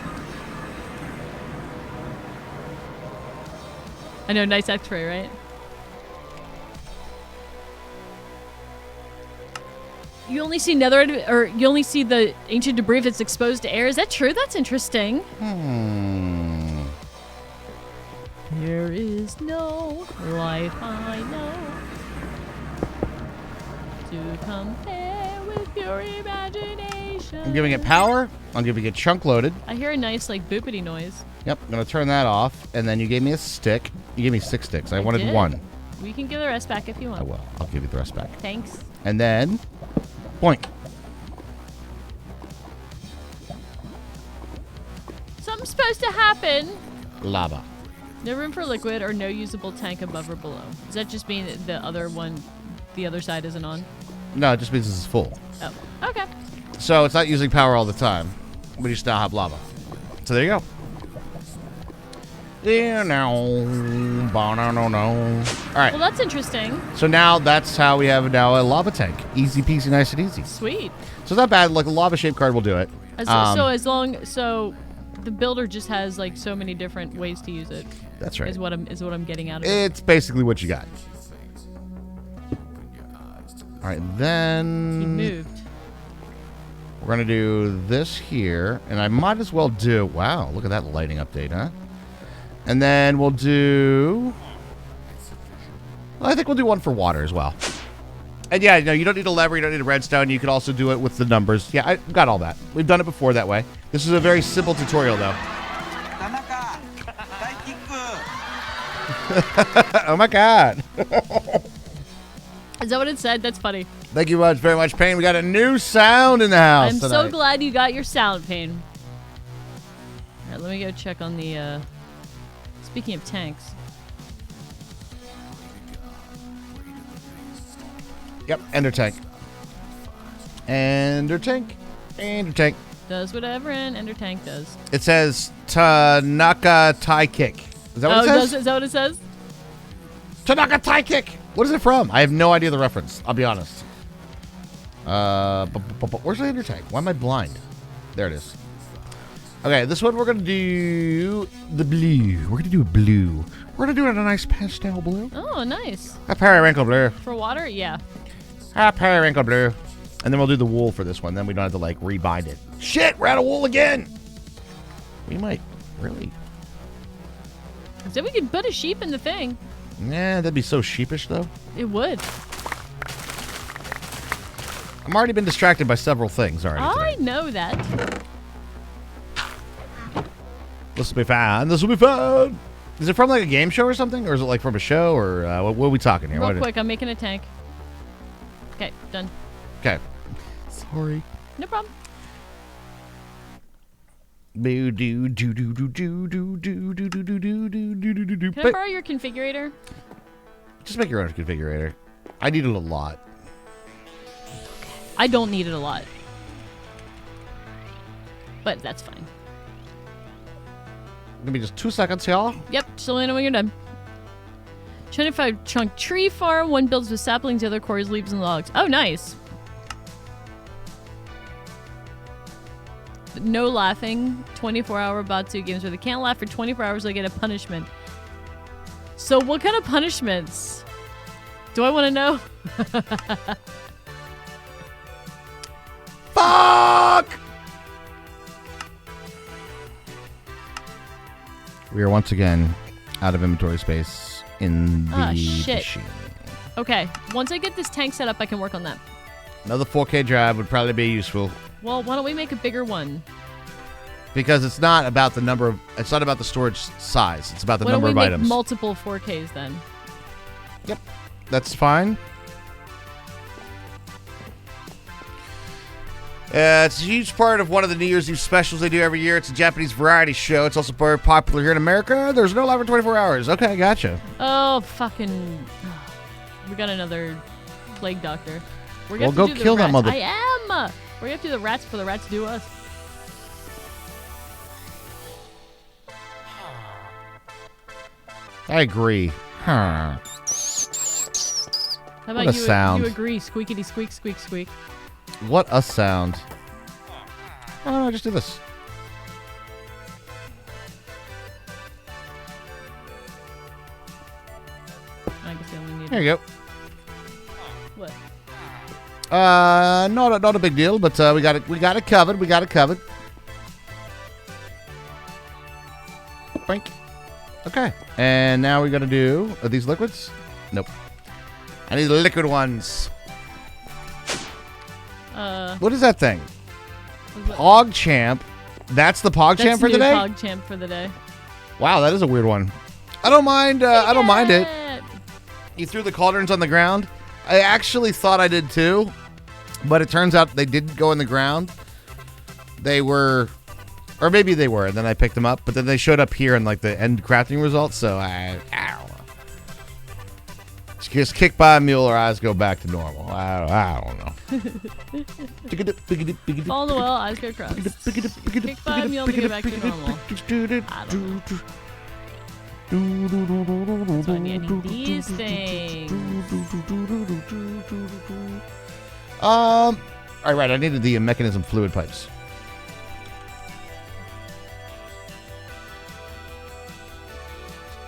S3: I know, nice X-ray, right? You only see netherite, or you only see the ancient debris if it's exposed to air. Is that true? That's interesting. There is no life I know to compare with your imagination.
S2: I'm giving it power. I'm giving it chunk loaded.
S3: I hear a nice, like, boopity noise.
S2: Yep, I'm going to turn that off. And then you gave me a stick. You gave me 6 sticks. I wanted
S3: did.
S2: 1.
S3: We can give the rest back if you want.
S2: I will. I'll give you the rest back.
S3: Thanks.
S2: And then, boink.
S3: Something's supposed to happen.
S2: Lava.
S3: No room for liquid or no usable tank above or below. Does that just mean that the other side isn't on?
S2: No, it just means this is full.
S3: Oh, okay.
S2: So it's not using power all the time, but you still have lava. So there you go. All right.
S3: Well, that's interesting.
S2: So now that's how we have now a lava tank. Easy peasy, nice and easy.
S3: Sweet.
S2: So it's not bad. Like a lava shaped card will do it.
S3: So the builder just has like so many different ways to use it.
S2: That's right.
S3: Is what I'm getting out of it.
S2: It's basically what you got. All right, then
S3: He moved.
S2: we're gonna do this here, and I might as well do. Wow, look at that lighting update, huh? And then we'll do. I think we'll do one for water as well. And yeah, no, you don't need a lever, you don't need a redstone. You could also do it with the numbers. Yeah, I got all that. We've done it before that way. This is a very simple tutorial, though. Oh my God.
S3: Is that what it said? That's funny.
S2: Thank you very much, Payne. We got a new sound in the house
S3: I'm
S2: tonight.
S3: so glad you got your sound, Payne. All right, let me go check on the. Speaking of tanks.
S2: Yep, Ender Tank. Ender Tank. Ender Tank.
S3: Does whatever an Ender Tank does.
S2: It says Tanaka Tai Kick. Is that what it says?
S3: Is that what it says?
S2: Tanaka Tai Kick. What is it from? I have no idea the reference. I'll be honest. Where's the Ender Tank? Why am I blind? There it is. Okay, this one we're going to do the blue. We're going to do a blue. We're going to do it in a nice pastel blue.
S3: Oh, nice.
S2: A periwinkle blue.
S3: For water? Yeah.
S2: A periwinkle blue. And then we'll do the wool for this one. Then we don't have to, like, rebind it. Shit, we're out of wool again. We might. Really?
S3: So we could put a sheep in the thing.
S2: Nah, that'd be so sheepish, though.
S3: It would.
S2: I'm already been distracted by several things already
S3: I
S2: today.
S3: know that.
S2: This will be fun. This will be fun. Is it from like a game show or something? Or is it like from a show? Or what are we talking here?
S3: Real quick, I'm making a tank. Okay, done.
S2: Okay. Sorry.
S3: No problem.
S2: Can
S3: Can I borrow your configurator?
S2: Just make your own configurator. I need it a lot.
S3: I don't need it a lot. But that's fine.
S2: Give me just 2 seconds, y'all.
S3: Yep, just let me know when you're done. 25 trunk tree farm. One builds with saplings, the other cores, leaves, and logs. Oh, nice. No laughing. 24-hour Batsu games where they can't laugh for 24 hours, they get a punishment. So what kind of punishments? Do I want to know?
S2: Fuck! We are once again out of inventory space in the machine.
S3: Okay, once I get this tank set up, I can work on that.
S2: Another 4K drive would probably be useful.
S3: Well, why don't we make a bigger one?
S2: Because it's not about the number of, it's not about the storage size. It's about the number of items.
S3: Why don't we make multiple 4Ks then?
S2: Yep, that's fine. It's a huge part of one of the New Year's Eve specials they do every year. It's a Japanese variety show. It's also very popular here in America. There's no live for 24 hours. Okay, gotcha.
S3: Oh, fucking. We got another plague doctor. We're
S2: Well,
S3: gonna
S2: go
S3: do the
S2: kill that
S3: rats.
S2: mother-
S3: I am! We're gonna do the rats before the rats do us.
S2: I agree. Huh.
S3: How about
S2: What a sound.
S3: you agree? Squeakity squeak, squeak, squeak.
S2: What a sound. Oh, no, just do this.
S3: I guess I only need.
S2: There you go.
S3: What?
S2: Not a big deal, but we got it covered. We got it covered. Boink. Okay. And now we got to do, are these liquids? Nope. I need the liquid ones. What is that thing? Pog Champ. That's the Pog Champ for the day?
S3: Pog Champ for the day.
S2: Wow, that is a weird one. I don't mind. I don't mind it. You threw the cauldrons on the ground. I actually thought I did too, but it turns out they didn't go in the ground. They were, or maybe they were, and then I picked them up, but then they showed up here in like the end crafting results. So I don't know. Just kick by a mule or eyes go back to normal. I don't know.
S3: All the well, eyes go crossed. Kick by a mule to get back to normal. I don't know. So I need these things.
S2: All right. I needed the mechanism fluid pipes.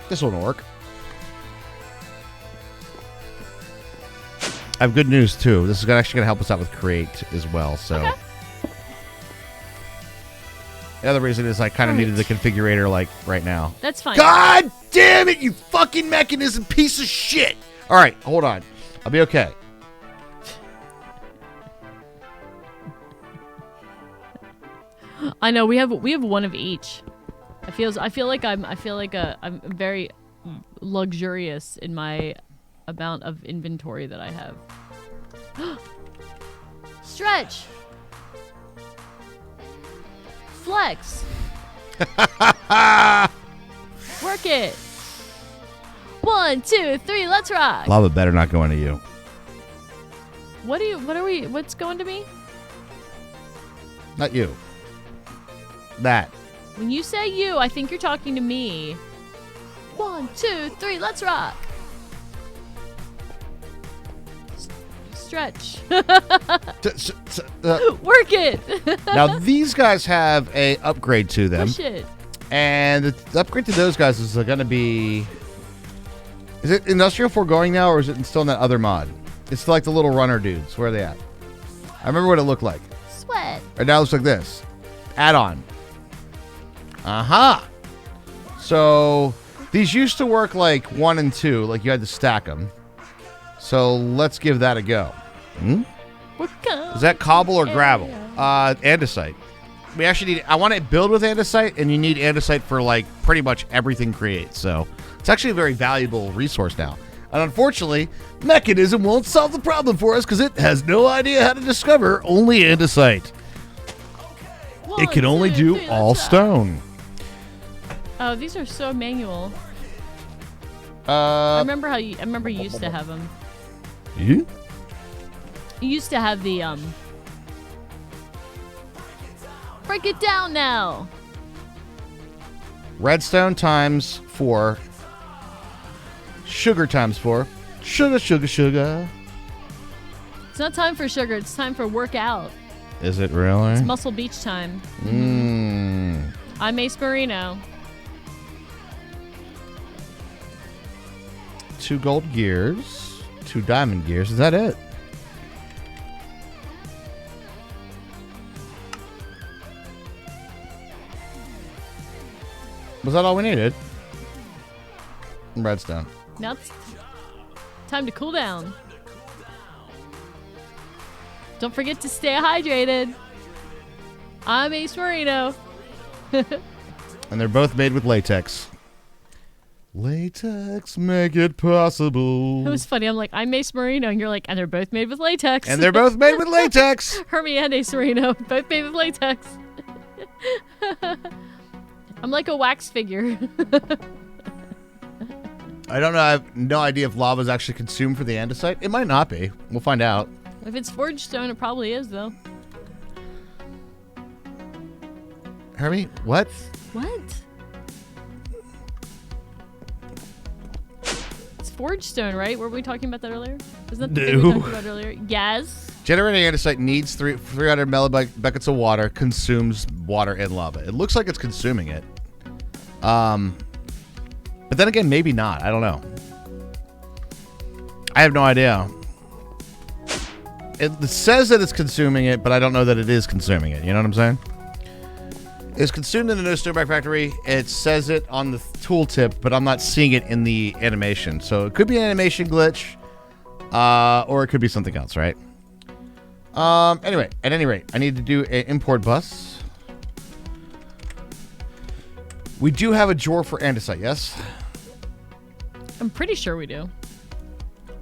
S2: This won't work. I have good news too. This is actually going to help us out with create as well. So
S3: Okay.
S2: the other reason is I kind of needed the configurator like right now.
S3: That's fine.
S2: God damn it, you fucking mechanism piece of shit! All right, hold on. I'll be okay.
S3: I know we have one of each. I feel like I'm very luxurious in my amount of inventory that I have. Stretch. Flex. Work it. 1, 2, 3, let's rock.
S2: Lava better not go into you.
S3: What's going to me?
S2: Not you. That.
S3: When you say you, I think you're talking to me. 1, 2, 3, let's rock. Stretch. Work it.
S2: Now these guys have a upgrade to them.
S3: Push it.
S2: And the upgrade to those guys is going to be... Is it Industrial Foregoing now, or is it still in that other mod? It's like the little runner dudes. Where are they at? I remember what it looked like.
S3: Sweat.
S2: Right now it looks like this. Add-on. Aha! So, these used to work like 1 and 2. Like, you had to stack them. So, let's give that a go. Hmm? Is that cobble or gravel? Andesite. we actually need. I want to build with andesite, and you need andesite for like pretty much everything create. So it's actually a very valuable resource now. And unfortunately, Mechanism won't solve the problem for us because it has no idea how to discover only andesite. It can only do all stone.
S3: Oh, these are so manual. I remember you used to have them.
S2: You?
S3: You used to have the break it down now.
S2: Redstone times 4. Sugar times 4. Sugar, sugar, sugar.
S3: It's not time for sugar. It's time for workout.
S2: Is it really?
S3: It's Muscle Beach time. I'm Ace Marino.
S2: 2 gold gears. 2 diamond gears. Is that it? Was that all we needed? Redstone.
S3: Now it's time to cool down. Don't forget to stay hydrated. I'm Ace Marino.
S2: And they're both made with latex. Latex make it possible.
S3: It was funny. I'm like, I'm Ace Marino, and you're like, and they're both made with latex.
S2: And they're both made with latex.
S3: Hermie and Ace Marino, both made with latex. I'm like a wax figure.
S2: I don't know. I have no idea if lava is actually consumed for the andesite. It might not be. We'll find out.
S3: If it's forged stone, it probably is, though.
S2: Hermie, what?
S3: What? It's forged stone, right? Were we talking about that earlier? Wasn't that the thing we talked about earlier? Yes.
S2: Generating andesite needs 300 millibuckets of water, consumes water and lava. It looks like it's consuming it. But then again, maybe not. I don't know. I have no idea. It says that it's consuming it, but I don't know that it is consuming it. You know what I'm saying? It's consumed in the No Snowback Factory. It says it on the tooltip, but I'm not seeing it in the animation. So it could be an animation glitch, or it could be something else, right? Anyway, at any rate, I need to do an import bus. We do have a drawer for andesite, yes?
S3: I'm pretty sure we do.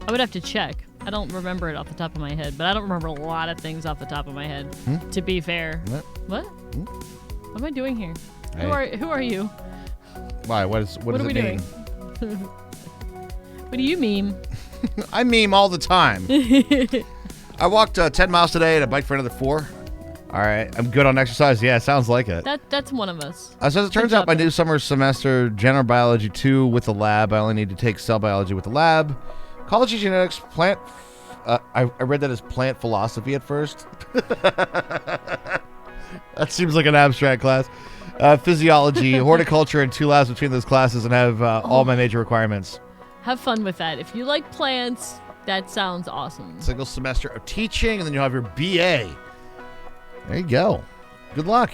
S3: I would have to check. I don't remember it off the top of my head, but I don't remember a lot of things off the top of my head, to be fair. What? What am I doing here?
S2: Hey.
S3: Who are you?
S2: Why? What does
S3: are
S2: it
S3: we
S2: mean?
S3: doing? What do you meme?
S2: I meme all the time. I walked 10 miles today and I biked for another 4. All right. I'm good on exercise. Yeah, sounds like it.
S3: That's one of us.
S2: So as it turns out, my new summer semester, General Biology 2 with the lab. I only need to take Cell Biology with the lab. Ecology, Genetics, Plant... I read that as Plant Philosophy at first. That seems like an abstract class. Physiology, Horticulture, and 2 labs between those classes, and have all my major requirements.
S3: Have fun with that. If you like plants, that sounds awesome.
S2: Single semester of teaching, and then you'll have your BA. There you go. Good luck.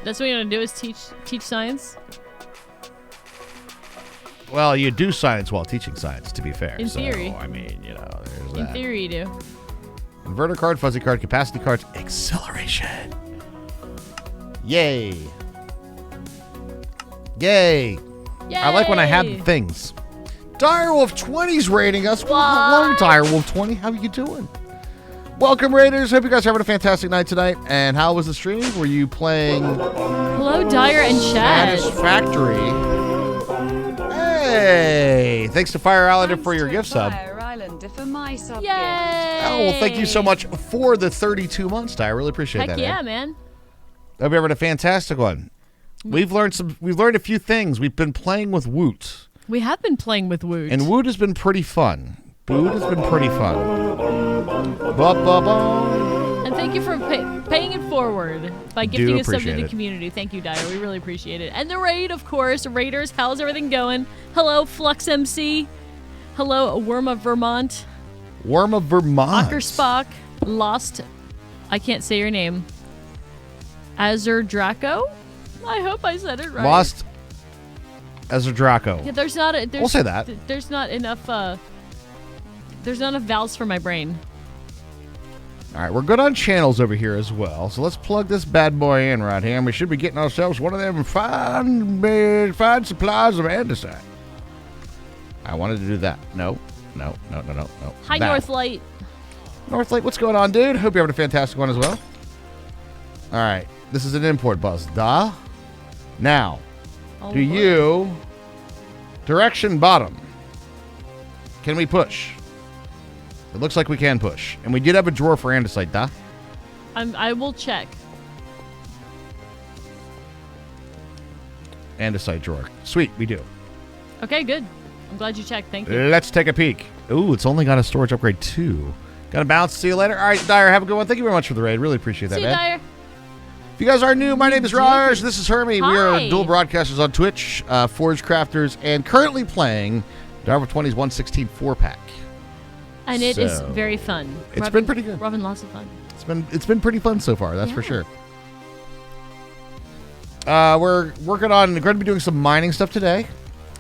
S3: That's what you're gonna do is teach science?
S2: Well, you do science while teaching science, to be fair.
S3: In theory.
S2: I mean, you know, there's that.
S3: In theory, you do.
S2: Inverter card, fuzzy card, capacity cards, acceleration. Yay. Yay.
S3: Yay!
S2: I like when I have the things. Direwolf20's rating us.
S3: What?
S2: Hello, Direwolf20. How are you doing? Welcome, Raiders. Hope you guys are having a fantastic night tonight. And how was the stream? Were you playing
S3: Hello, Dyer and Chad.
S2: Satisfactory? Hey, thanks to Fire Islander for your gift sub.
S5: Fire Islander for my sub
S3: Yay!
S5: gift.
S2: Oh, well, thank you so much for the 32 months, Dyer. I really appreciate
S3: Heck
S2: that.
S3: yeah, man.
S2: Hope you're having a fantastic one. We've learned a few things. We've been playing with Woot.
S3: We have been playing with Woot.
S2: And Woot has been pretty fun. Woot has been pretty fun. Ba-ba-ba.
S3: And thank you for paying it forward by gifting us something to the
S2: it.
S3: community. Thank you, Dyer. We really appreciate it. And the raid, of course. Raiders, how's everything going? Hello, Flux MC. Hello, Worma Vermont.
S2: Worma Vermont.
S3: Ockerspock. Lost. I can't say your name. Azur Draco? I hope I said it right.
S2: Lost as a Draco.
S3: Yeah, there's not.
S2: We'll say that.
S3: There's not enough. There's not enough vowels for my brain.
S2: All right, we're good on channels over here as well. So let's plug this bad boy in right here, and we should be getting ourselves one of them fine supplies of andesite. I wanted to do that. No.
S3: Hi,
S2: That.
S3: Northlight.
S2: Northlight, what's going on, dude? Hope you're having a fantastic one as well. All right, this is an import buzz. Now,
S3: Oh,
S2: do
S3: boy.
S2: you direction bottom? Can we push? It looks like we can push. And we did have a drawer for andesite,
S3: I will check.
S2: Andesite drawer. Sweet, we do.
S3: Okay, good. I'm glad you checked. Thank you.
S2: Let's take a peek. Ooh, it's only got a storage upgrade 2. Got to bounce. See you later. All right, Dyer, have a good one. Thank you very much for the raid. Really appreciate that,
S3: See you,
S2: man.
S3: Dyer.
S2: If you guys are new, my name is Raj. This is Hermie. We are
S3: Hi.
S2: dual broadcasters on Twitch, Forge Crafters, and currently playing Direwolf20's 116 4-pack.
S3: And it is
S2: So,
S3: very fun.
S2: it's been pretty good.
S3: We're having lots of fun.
S2: It's been pretty fun so far, that's for
S3: Yeah.
S2: sure. We're going to be doing some mining stuff today,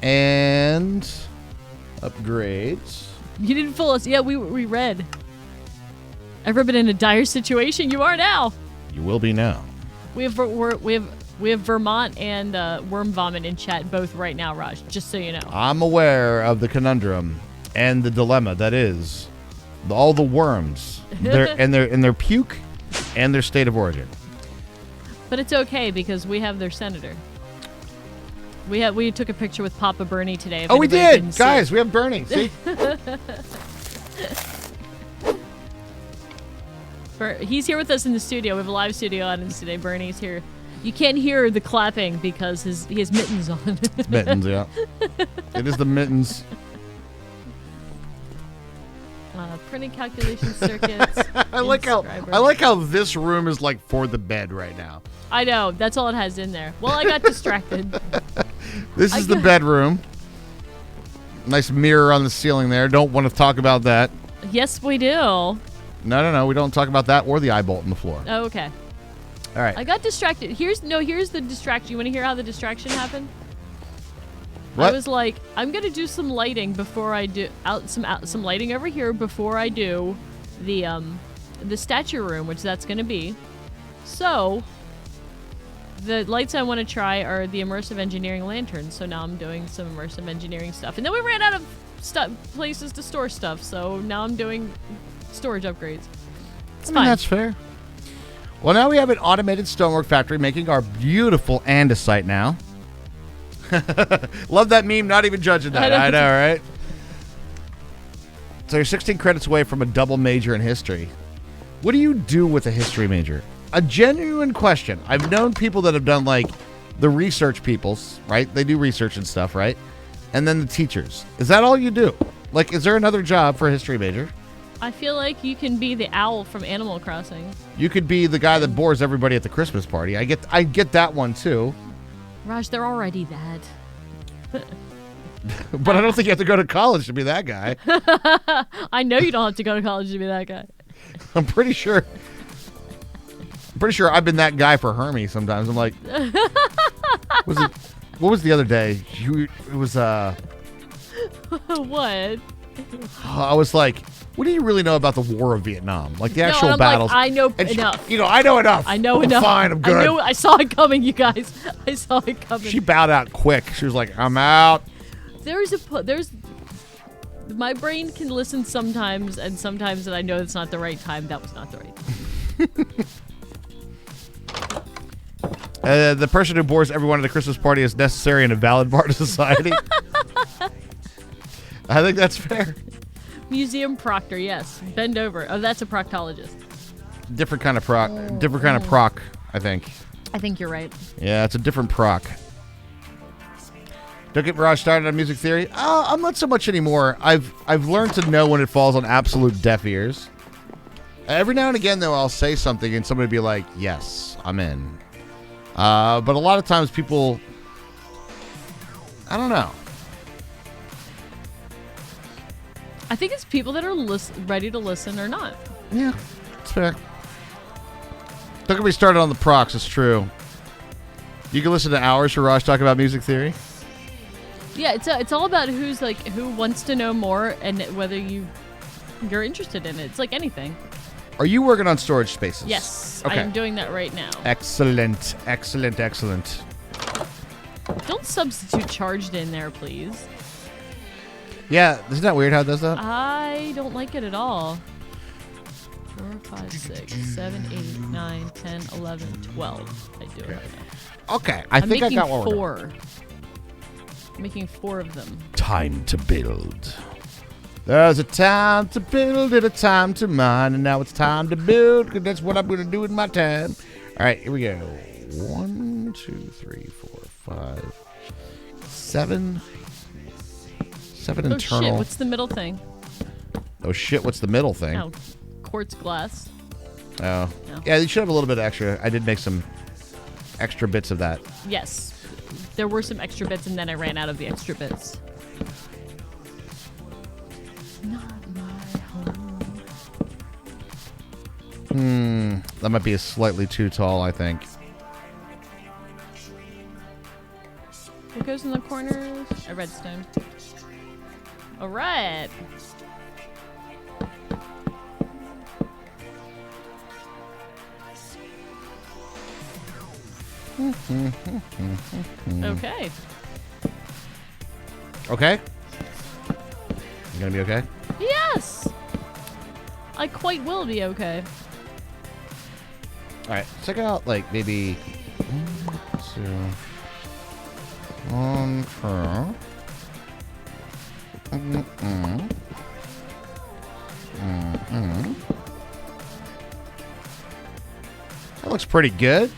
S2: and upgrades.
S3: You didn't fool us. Yeah, we read. Ever been in a dire situation? You are now.
S2: You will be now.
S3: We have Vermont and Worm Vomit in chat both right now, Raj. Just so you know.
S2: I'm aware of the conundrum and the dilemma that is all the worms, their puke, and their state of origin.
S3: But it's okay because we have their senator. We took a picture with Papa Bernie today. if
S2: Oh, we
S3: anybody
S2: did,
S3: didn't see
S2: guys.
S3: it.
S2: We have Bernie. See,
S3: He's here with us in the studio. We have a live studio audience today. Bernie's here. You can't hear the clapping because he has mittens on.
S2: mittens. Yeah, it is the mittens.
S3: Printing calculation circuits.
S2: I like how this room is like for the bed right now.
S3: I know. That's all it has in there. Well, I got distracted.
S2: This is the bedroom. Nice mirror on the ceiling there. Don't want to talk about that.
S3: Yes, we do. Oh,
S2: No. We don't talk about that or the eye bolt in the floor.
S3: okay.
S2: All right.
S3: I got distracted. Here's the distraction. You want to hear how the distraction happened?
S2: What?
S3: I was like, I'm gonna do some lighting before I do some lighting over here before I do the statue room, which that's gonna be. So the lights I want to try are the immersive engineering lanterns. So now I'm doing some immersive engineering stuff, and then we ran out of places to store stuff. So now I'm doing storage upgrades. It's
S2: I mean,
S3: fine.
S2: that's fair. Well, now we have an automated stonework factory making our beautiful andesite now. Love that meme, not even judging that. I know, right? So you're 16 credits away from a double major in history. What do you do with a history major? A genuine question. I've known people that have done like the research peoples, right? They do research and stuff, right? And then the teachers. Is that all you do? Like, is there another job for a history major?
S3: I feel like you can be the owl from Animal Crossing.
S2: You could be the guy that bores everybody at the Christmas party. I get that one too.
S3: Raj, they're already that.
S2: But I don't think you have to go to college to be that guy.
S3: I know you don't have to go to college to be that guy.
S2: I'm pretty sure I've been that guy for Hermie sometimes. I'm like, what was the other day? It was
S3: What?
S2: I was like, what do you really know about the War of Vietnam? Like the actual
S3: and I'm
S2: battles.
S3: Like, I know
S2: And she-
S3: enough.
S2: I know enough.
S3: I know
S2: I'm
S3: enough.
S2: Fine, I'm good.
S3: I saw it coming, you guys. I saw it coming.
S2: She bowed out quick. She was like, I'm out.
S3: There's my brain can listen sometimes, and sometimes that I know it's not the right time. That was not the right time.
S2: The person who bores everyone at a Christmas party is necessary and a valid part of society. I think that's fair.
S3: Museum proctor, yes. Bend over. Oh, that's a proctologist.
S2: Different kind of proc, I think.
S3: I think you're right.
S2: Yeah, it's a different proc. Don't get Mirage started on music theory. I'm not so much anymore. I've learned to know when it falls on absolute deaf ears. Every now and again, though, I'll say something and somebody will be like, yes, I'm in. But a lot of times people, I don't know.
S3: I think it's people that are ready to listen or not.
S2: Yeah, it's fair. Don't get me started on the procs. It's true. You can listen to hours for Raj talk about music theory.
S3: Yeah, it's all about who wants to know more and whether you're interested in it. It's like anything.
S2: Are you working on storage spaces?
S3: Yes,
S2: Okay.
S3: I'm doing that right now.
S2: Excellent. Excellent. Excellent.
S3: Don't substitute charged in there, please.
S2: Yeah, isn't that weird how it does that?
S3: I don't like it at all. 4, 5, 6, 7, 8, 9, 10, 11, 12. I do it right now.
S2: Okay, I think I got one.
S3: I'm making 4. I'm making 4 of them.
S2: Time to build. There's a time to build and a time to mine, and now it's time to build, because that's what I'm going to do with my time. All right, here we go. 1, 2, 3, 4, 5, 7. 7
S3: Oh
S2: internal.
S3: shit, what's the middle thing?
S2: Oh shit, what's the middle thing?
S3: Oh, quartz glass.
S2: Oh.
S3: No.
S2: Yeah, you should have a little bit extra. I did make some extra bits of that.
S3: Yes. There were some extra bits, and then I ran out of the extra bits. Not my home.
S2: That might be slightly too tall, I think.
S3: What goes in the corners? A redstone. All right. Okay.
S2: Okay? You gonna be okay?
S3: Yes! I quite will be okay.
S2: Alright, check out, like, maybe... 1, 2... 1, 2... That looks pretty good.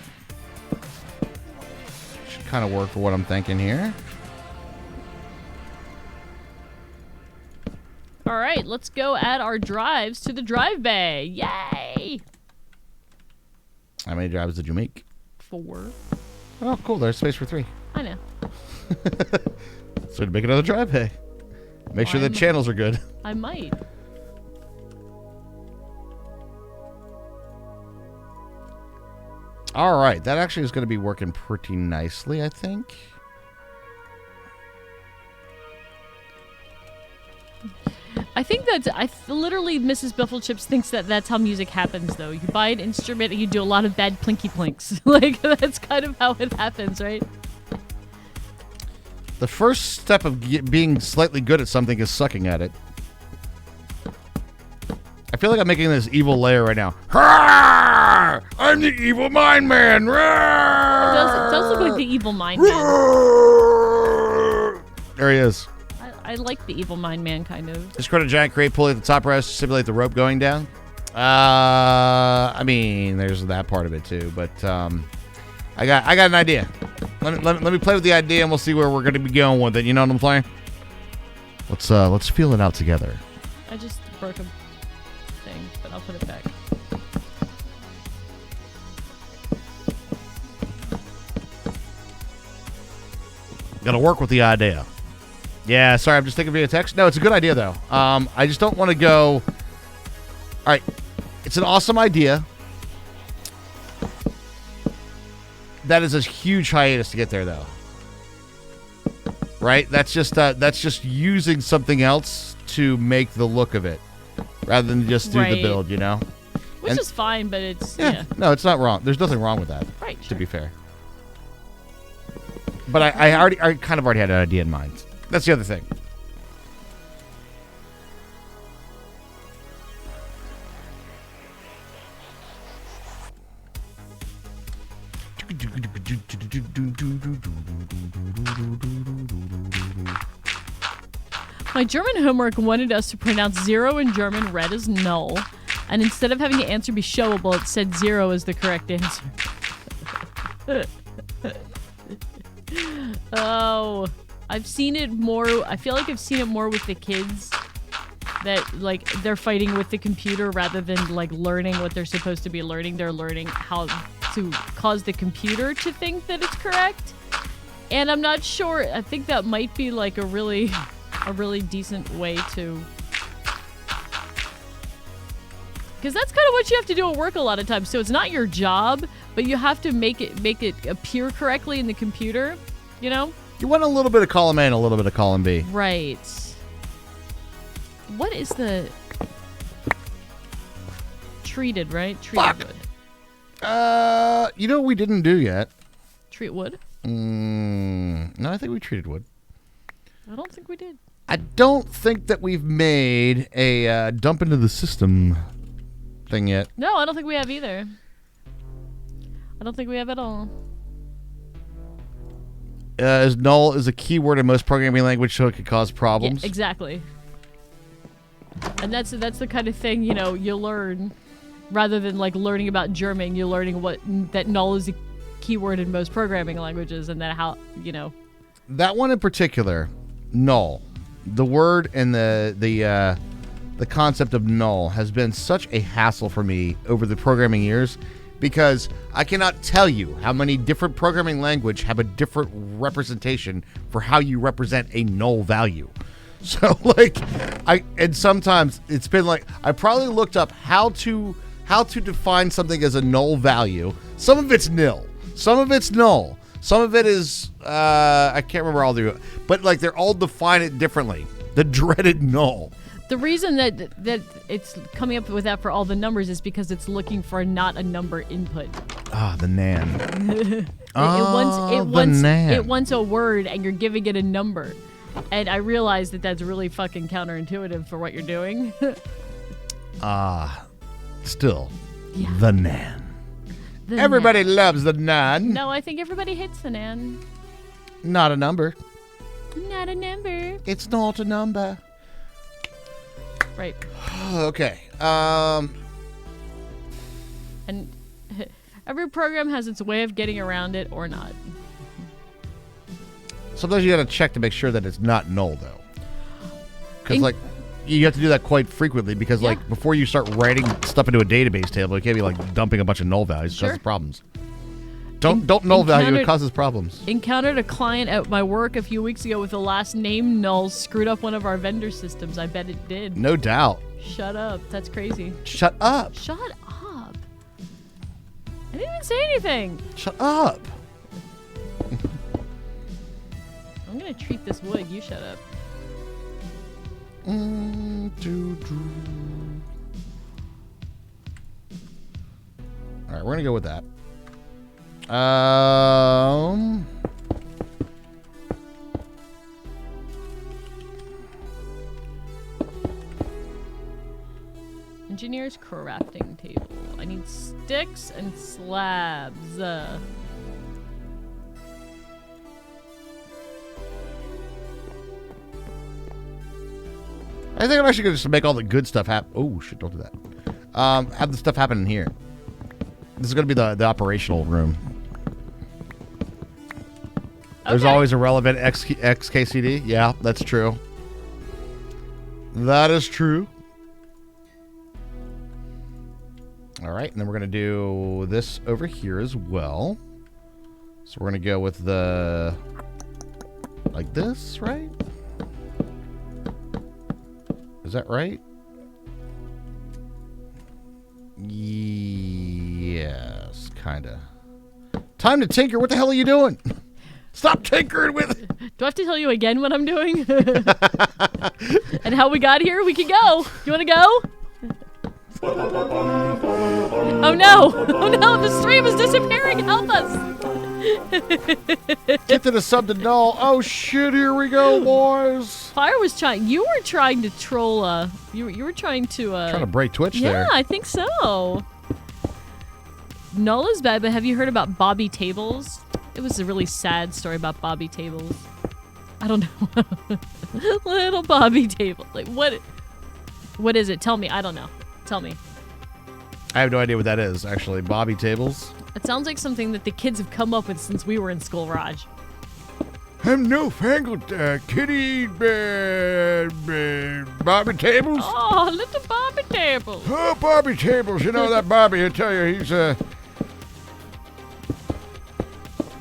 S2: Should kind of work for what I'm thinking here.
S3: All right, let's go add our drives to the drive bay. Yay!
S2: How many drives did you make?
S3: 4.
S2: Oh, cool. There's space for 3.
S3: I know.
S2: So to make another drive bay. Make sure the channels are good.
S3: I might.
S2: All right. That actually is going to be working pretty nicely, I think.
S3: I think that's literally Mrs. Bifflechips thinks that that's how music happens, though. You buy an instrument and you do a lot of bad plinky plinks. Like, that's kind of how it happens, right?
S2: The first step of being slightly good at something is sucking at it. I feel like I'm making this evil layer right now. Rawr! I'm the evil mind man.
S3: It does look like the evil mind man.
S2: There he is.
S3: I like the evil mind man, kind of.
S2: Just create a giant crate pulley at the top rest to simulate the rope going down. I mean, there's that part of it too, but I got an idea. Let me play with the idea, and we'll see where we're going to be going with it. You know what I'm playing? Let's feel it out together.
S3: I just broke a thing, but I'll put it back.
S2: Got to work with the idea. Yeah, sorry, I'm just thinking via text. No, it's a good idea, though. I just don't want to go... All right, it's an awesome idea. That is a huge hiatus to get there, though. Right? That's just using something else to make the look of it, rather than just do the build, you know?
S3: Which is fine, but it's... Yeah.
S2: No, it's not wrong. There's nothing wrong with that,
S3: Right,
S2: to
S3: sure.
S2: be fair. But I kind of already had an idea in mind. That's the other thing.
S3: My German homework wanted us to pronounce 0 in German read as null, and instead of having the answer be showable, it said 0 is the correct answer. Oh, I've seen it more. I feel like I've seen it more with the kids, that like they're fighting with the computer rather than like learning what they're supposed to be learning. They're learning how to cause the computer to think that it's correct. And I'm not sure. I think that might be like a really decent way to, because that's kind of what you have to do at work a lot of times. So it's not your job, but you have to make it appear correctly in the computer, you know?
S2: You want a little bit of column A and a little bit of column B.
S3: Right. treated, right? Treated
S2: Fuck.
S3: wood.
S2: You know what we didn't do yet?
S3: Treat wood?
S2: No, I think we treated wood.
S3: I don't think we did.
S2: I don't think that we've made a dump into the system thing yet.
S3: No, I don't think we have either. I don't think we have at all.
S2: As null is a keyword in most programming language, so it could cause problems.
S3: Yeah, exactly. And that's the kind of thing, you know, you learn rather than like learning about German, you're learning that null is a keyword in most programming languages and that how, you know.
S2: That one in particular, null. The word and the concept of null has been such a hassle for me over the programming years because I cannot tell you how many different programming language have a different representation for how you represent a null value. So like and sometimes it's been like I probably looked up how to define something as a null value. Some of it's nil. Some of it's null. Some of it is I can't remember all the, but like they're all define it differently. The dreaded null.
S3: The reason that it's coming up with that for all the numbers is because it's looking for not a number input.
S2: Ah, the nan.
S3: It wants a word and you're giving it a number. And I realize that that's really fucking counterintuitive for what you're doing.
S2: Still,
S3: Yeah.
S2: the nan.
S3: The
S2: Everybody
S3: nan.
S2: loves the nan.
S3: No, I think everybody hates the nan.
S2: Not a number.
S3: Not a number.
S2: It's not a number.
S3: Right.
S2: Okay.
S3: And every program has its way of getting around it or not.
S2: Sometimes you gotta check to make sure that it's not null, though. Because,
S3: In-
S2: like, you have to do that quite frequently because,
S3: Yeah.
S2: like, before you start writing stuff into a database table, it can't be, like, dumping a bunch of null values. It
S3: Sure.
S2: causes problems. Don't null value. It
S3: encountered-
S2: causes problems.
S3: Encountered a client at my work a few weeks ago with the last name null screwed up one of our vendor systems. I bet it did.
S2: No doubt.
S3: Shut up. That's crazy.
S2: Shut up.
S3: Shut up. I didn't even say anything.
S2: Shut up.
S3: I'm going to treat this wood. You shut up.
S2: All right, we're gonna go with that.
S3: Engineer's crafting table. I need sticks and slabs.
S2: I think I'm actually gonna just make all the good stuff happen. Oh shit! Don't do that. Have the stuff happen in here. This is gonna be the operational room. There's
S3: Okay.
S2: always a relevant XKCD. Yeah, that's true. That is true. All right, and then we're gonna do this over here as well. So we're gonna go with the like this, right? Is that right? Yes, kinda. Time to tinker. What the hell are you doing? Stop tinkering with it.
S3: Do I have to tell you again what I'm doing? And how we got here? We can go. You want to go? Oh no! Oh no! The stream is disappearing. Help us!
S2: Get to the sub to null. Oh shit! Here we go, boys.
S3: Fire was trying. You were trying to troll. You were trying to.
S2: Trying to break Twitch
S3: Yeah,
S2: there.
S3: I think so. Null is bad, but have you heard about Bobby Tables? It was a really sad story about Bobby Tables. I don't know. Little Bobby Table. Like what? What is it? Tell me. I don't know. Tell me.
S2: I have no idea what that is. Actually, Bobby Tables.
S3: It sounds like something that the kids have come up with since we were in school, Raj.
S2: I'm newfangled kitty Bobby Tables.
S3: Oh, little Bobby Tables.
S2: Oh, Bobby Tables. You know that Bobby, I tell you, he's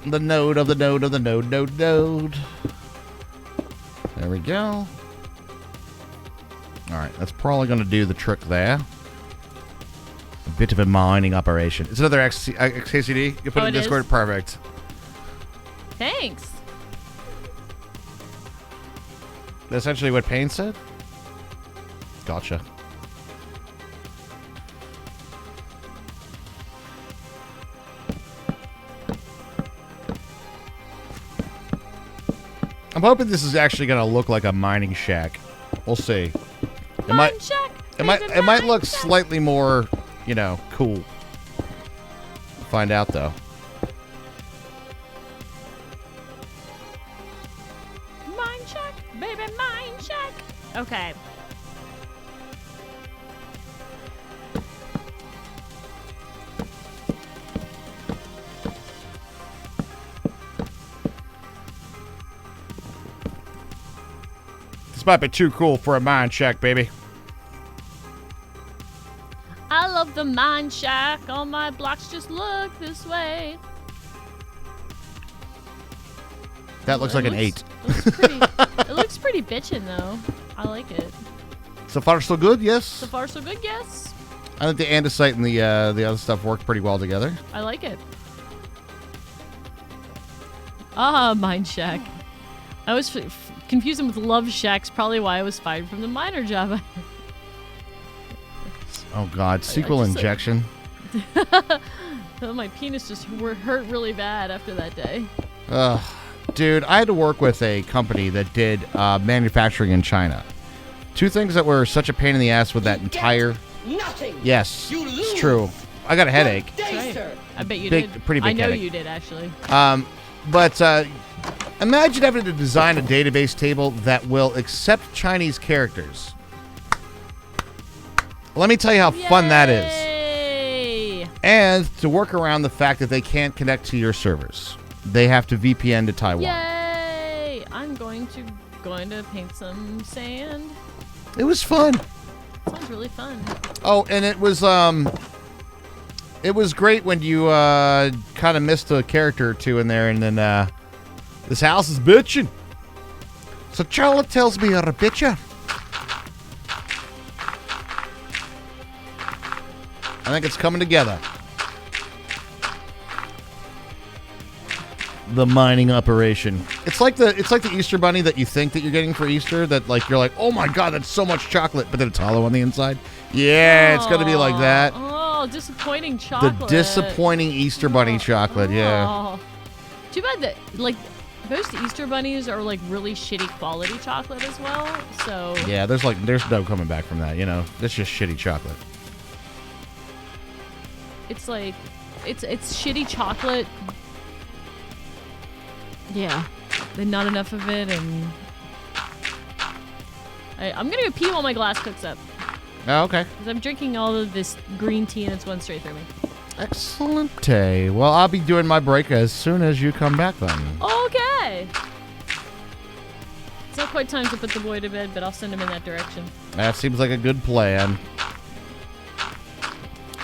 S2: the node of the node of the node. There we go. All right, that's probably going to do the trick there. A bit of a mining operation. It's another XKCD. You put
S3: Oh,
S2: in
S3: it
S2: Discord.
S3: is?
S2: Perfect.
S3: Thanks.
S2: That's essentially what Payne said? Gotcha. I'm hoping this is actually going to look like a mining shack. We'll see. It might.
S3: Shack,
S2: It might.
S3: baby,
S2: It might
S3: mine
S2: look
S3: shack.
S2: slightly more, cool. We'll find out though.
S3: Mine shack, baby, mine shack. Okay.
S2: This might be too cool for a mine shack, baby.
S3: I love the mine shack. All my blocks just look this way.
S2: That looks like an 8.
S3: It looks pretty bitchin' though. I like it.
S2: So far, so good. Yes.
S3: So far, so good. Yes,
S2: I think the andesite and the other stuff work pretty well together.
S3: I like it. Ah, mine shack. I was confused him with love shacks. Probably why I was fired from the miner job.
S2: Oh God, sequel
S3: just,
S2: injection.
S3: Oh, my penis just hurt really bad after that day.
S2: Ugh. Dude, I had to work with a company that did manufacturing in China. Two things that were such a pain in the ass with that entire...
S1: Nothing.
S2: Yes,
S1: You
S2: it's
S1: lose.
S2: true. I got a headache.
S1: Day,
S3: Right.
S1: sir.
S3: I bet you
S2: Big-
S3: did.
S2: pretty big
S3: I know
S2: headache.
S3: you did actually.
S2: But imagine having to design a database table that will accept Chinese characters. Let me tell you how fun that is.
S3: Yay!
S2: And to work around the fact that they can't connect to your servers. They have to VPN to Taiwan.
S3: Yay! I'm going to paint some sand.
S2: It was fun.
S3: Sounds really fun.
S2: Oh, and it was great when you kind of missed a character or two in there, and then this house is bitching. So Charlotte tells me you're a bitcher. I think it's coming together. The mining operation. It's like the Easter bunny that you think that you're getting for Easter. That you're like, oh my God, that's so much chocolate, but then it's hollow on the inside. Yeah, it's gonna be like that.
S3: Oh, disappointing
S2: The
S3: chocolate.
S2: disappointing Easter bunny chocolate. Yeah.
S3: Oh. Too bad that most Easter bunnies are really shitty quality chocolate as well. So
S2: Yeah. There's no coming back from that. It's just shitty chocolate.
S3: it's it's shitty chocolate. Yeah, then not enough of it, and I'm gonna go pee while my glass cooks up
S2: Oh, okay.
S3: because I'm drinking all of this green tea and it's going straight through me.
S2: Excellent day. Well, I'll be doing my break as soon as you come back then.
S3: Okay. It's not quite time to put the boy to bed, but I'll send him in that direction.
S2: That seems like a good plan.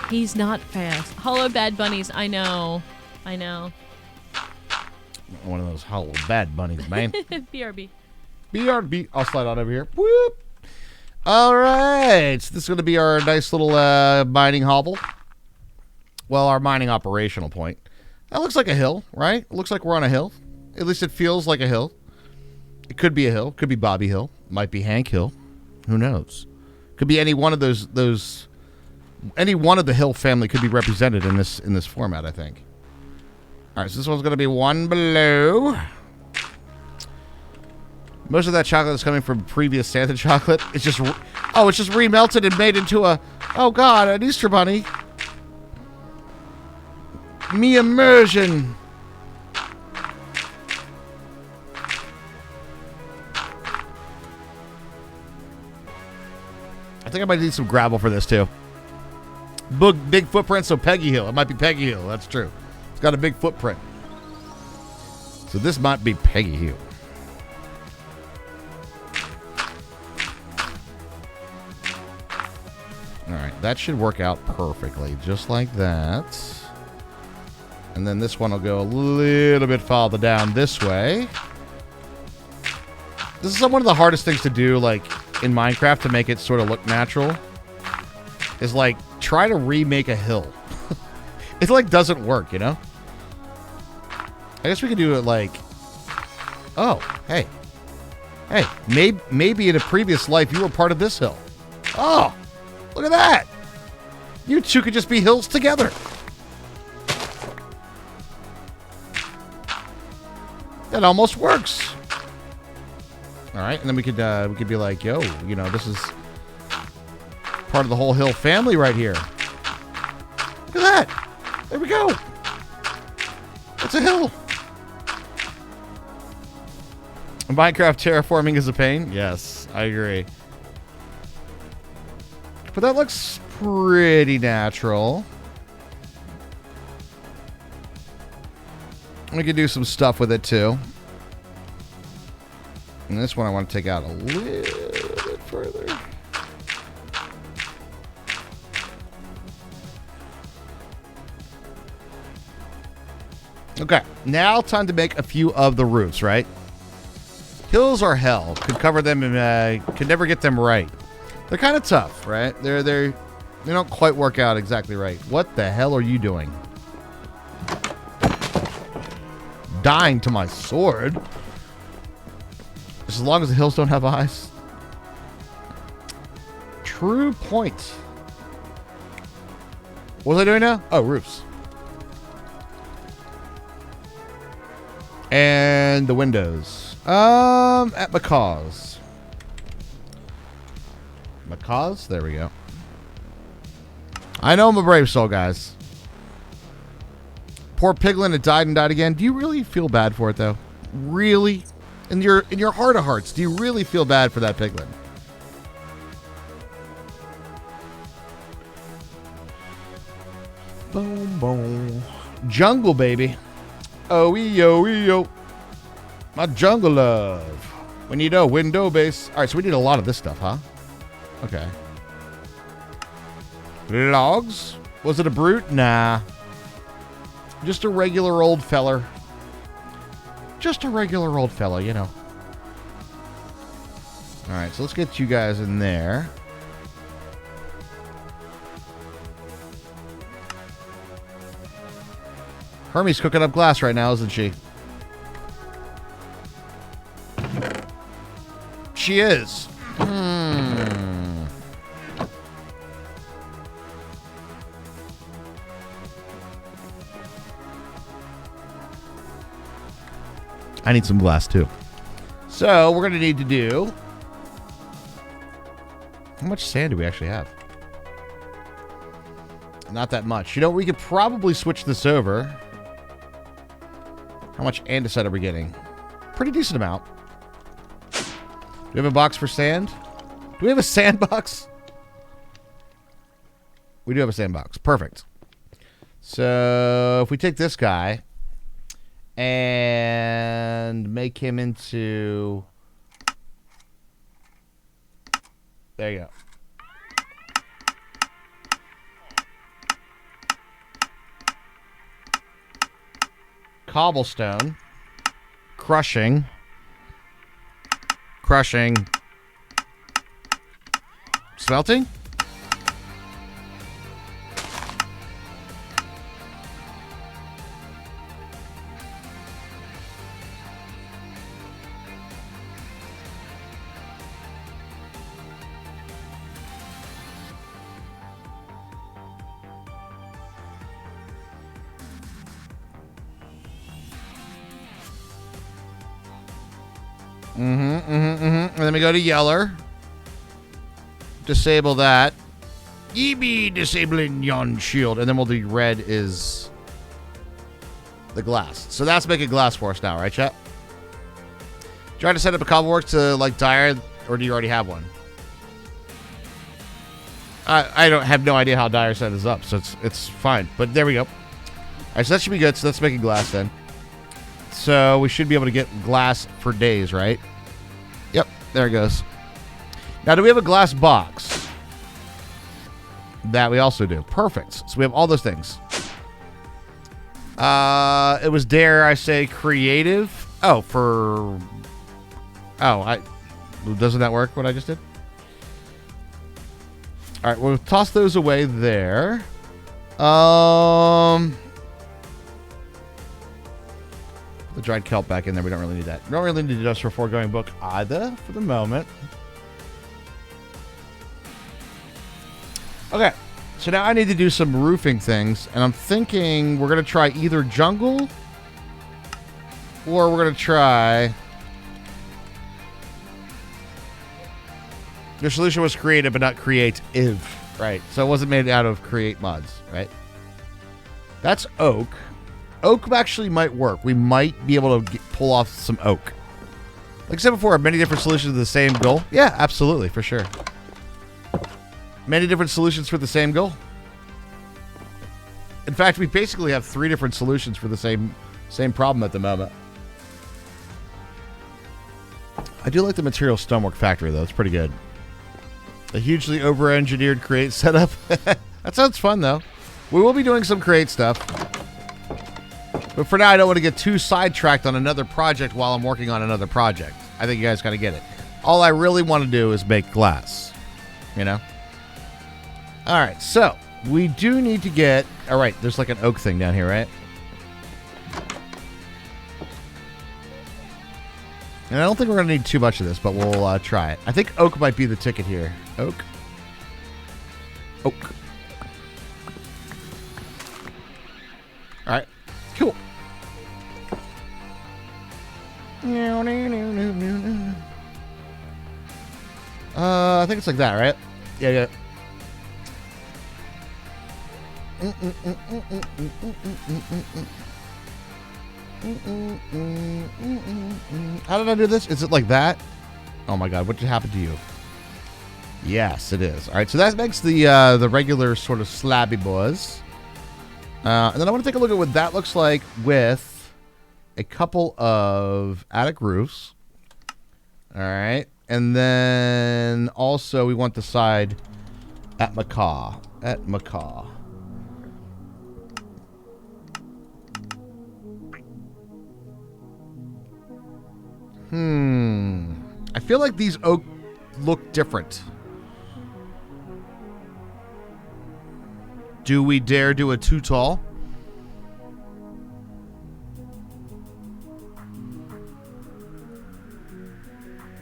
S3: He's not fast. Hollow bad bunnies. I know.
S2: One of those hollow bad bunnies, man.
S3: BRB.
S2: BRB. I'll slide on over here. Whoop. All right. So this is going to be our nice little mining hovel. Well, our mining operational point. That looks like a hill, right? It looks like we're on a hill. At least it feels like a hill. It could be a hill. Could be Bobby Hill. Might be Hank Hill. Who knows? Could be any one of those. Any one of the Hill family could be represented in this format, I think. All right, so this one's going to be one below. Most of that chocolate is coming from previous Santa chocolate. It's just remelted and made into an Easter bunny. Me immersion. I think I might need some gravel for this too. Big footprint, so Peggy Hill. It might be Peggy Hill. That's true. It's got a big footprint. So this might be Peggy Hill. All right, that should work out perfectly, just like that. And then this one will go a little bit farther down this way. This is one of the hardest things to do, in Minecraft, to make it sort of look natural. Is try to remake a hill. It doesn't work, I guess we could do it oh, hey, maybe in a previous life you were part of this hill. Oh, look at that. You two could just be hills together. That almost works. All right, and then we could be like, yo, you know, this is part of the whole hill family right here. Look at that. There we go. It's a hill. Minecraft terraforming is a pain. Yes, I agree. But that looks pretty natural. We could do some stuff with it too. And this one I want to take out a little bit further. Okay, now time to make a few of the roofs, right? Hills are hell. Could cover them and could never get them right. They're kind of tough, right? They don't quite work out exactly right. What the hell are you doing? Dying to my sword. As long as the hills don't have eyes. True point. What was I doing now? Oh, roofs. And the windows. At Macaw's. Macaw's? There we go. I know I'm a brave soul, guys. Poor Piglin had died and died again. Do you really feel bad for it, though? Really? In your heart of hearts, do you really feel bad for that Piglin? Boom, boom. Jungle, baby. Oh. My jungle love. We need a window base. All right, so we need a lot of this stuff, huh? Okay. Logs? Was it a brute? Nah. Just a regular old feller. Just a regular old fella, you know. All right, so let's get you guys in there. Hermie's cooking up glass right now, isn't she? She is. I need some glass too. So we're going to need to do... How much sand do we actually have? Not that much. You know, we could probably switch this over. How much andesite are we getting? Pretty decent amount. Do we have a box for sand? Do we have a sandbox? We do have a sandbox. Perfect. So if we take this guy and make him into... There you go. Cobblestone. Crushing. Smelting? And then we go to Yeller. Disable that. Ye be disabling yon shield. And then we'll do red is the glass. So that's making glass for us now, right, chat? Trying to set up a cobbleworks to like Dire, or do you already have one? I don't have no idea how Dire set is up, so it's fine. But there we go. All right, so that should be good. So let's make a glass then. So we should be able to get glass for days, right? Yep, there it goes. Now, do we have a glass box? That we also do. Perfect. So we have all those things. It was, dare I say, creative. Oh, for... Oh, doesn't that work, what I just did? All right, we'll toss those away there. The dried kelp back in there. We don't really need that. We don't really need industrial foregoing book either for the moment. Okay, so now I need to do some roofing things, and I'm thinking we're going to try either jungle or we're going to try Your solution was creative, but not creative. Right. So it wasn't made out of create mods, right? That's oak. Oak actually might work. We might be able to pull off some oak. Like I said before, many different solutions to the same goal. Yeah, absolutely, for sure. Many different solutions for the same goal. In fact, we basically have 3 different solutions for the same problem at the moment. I do like the material stonework factory, though. It's pretty good. A hugely over-engineered create setup. That sounds fun, though. We will be doing some create stuff. But for now, I don't want to get too sidetracked on another project while I'm working on another project. I think you guys got to get it. All I really want to do is make glass. You know? All right, so we do need to get... All right, there's like an oak thing down here, right? And I don't think we're going to need too much of this, but we'll try it. I think oak might be the ticket here. Oak. Oak. All right. Cool. I think it's like that, right? Yeah. How did I do this? Is it like that? Oh my god, what did happen to you? Yes, it is. All right, so that makes the regular sort of slabby boys. And then I want to take a look at what that looks like with a couple of attic roofs. All right, and then also we want the side at macaw. I feel like these oak look different. Do we dare do a too tall?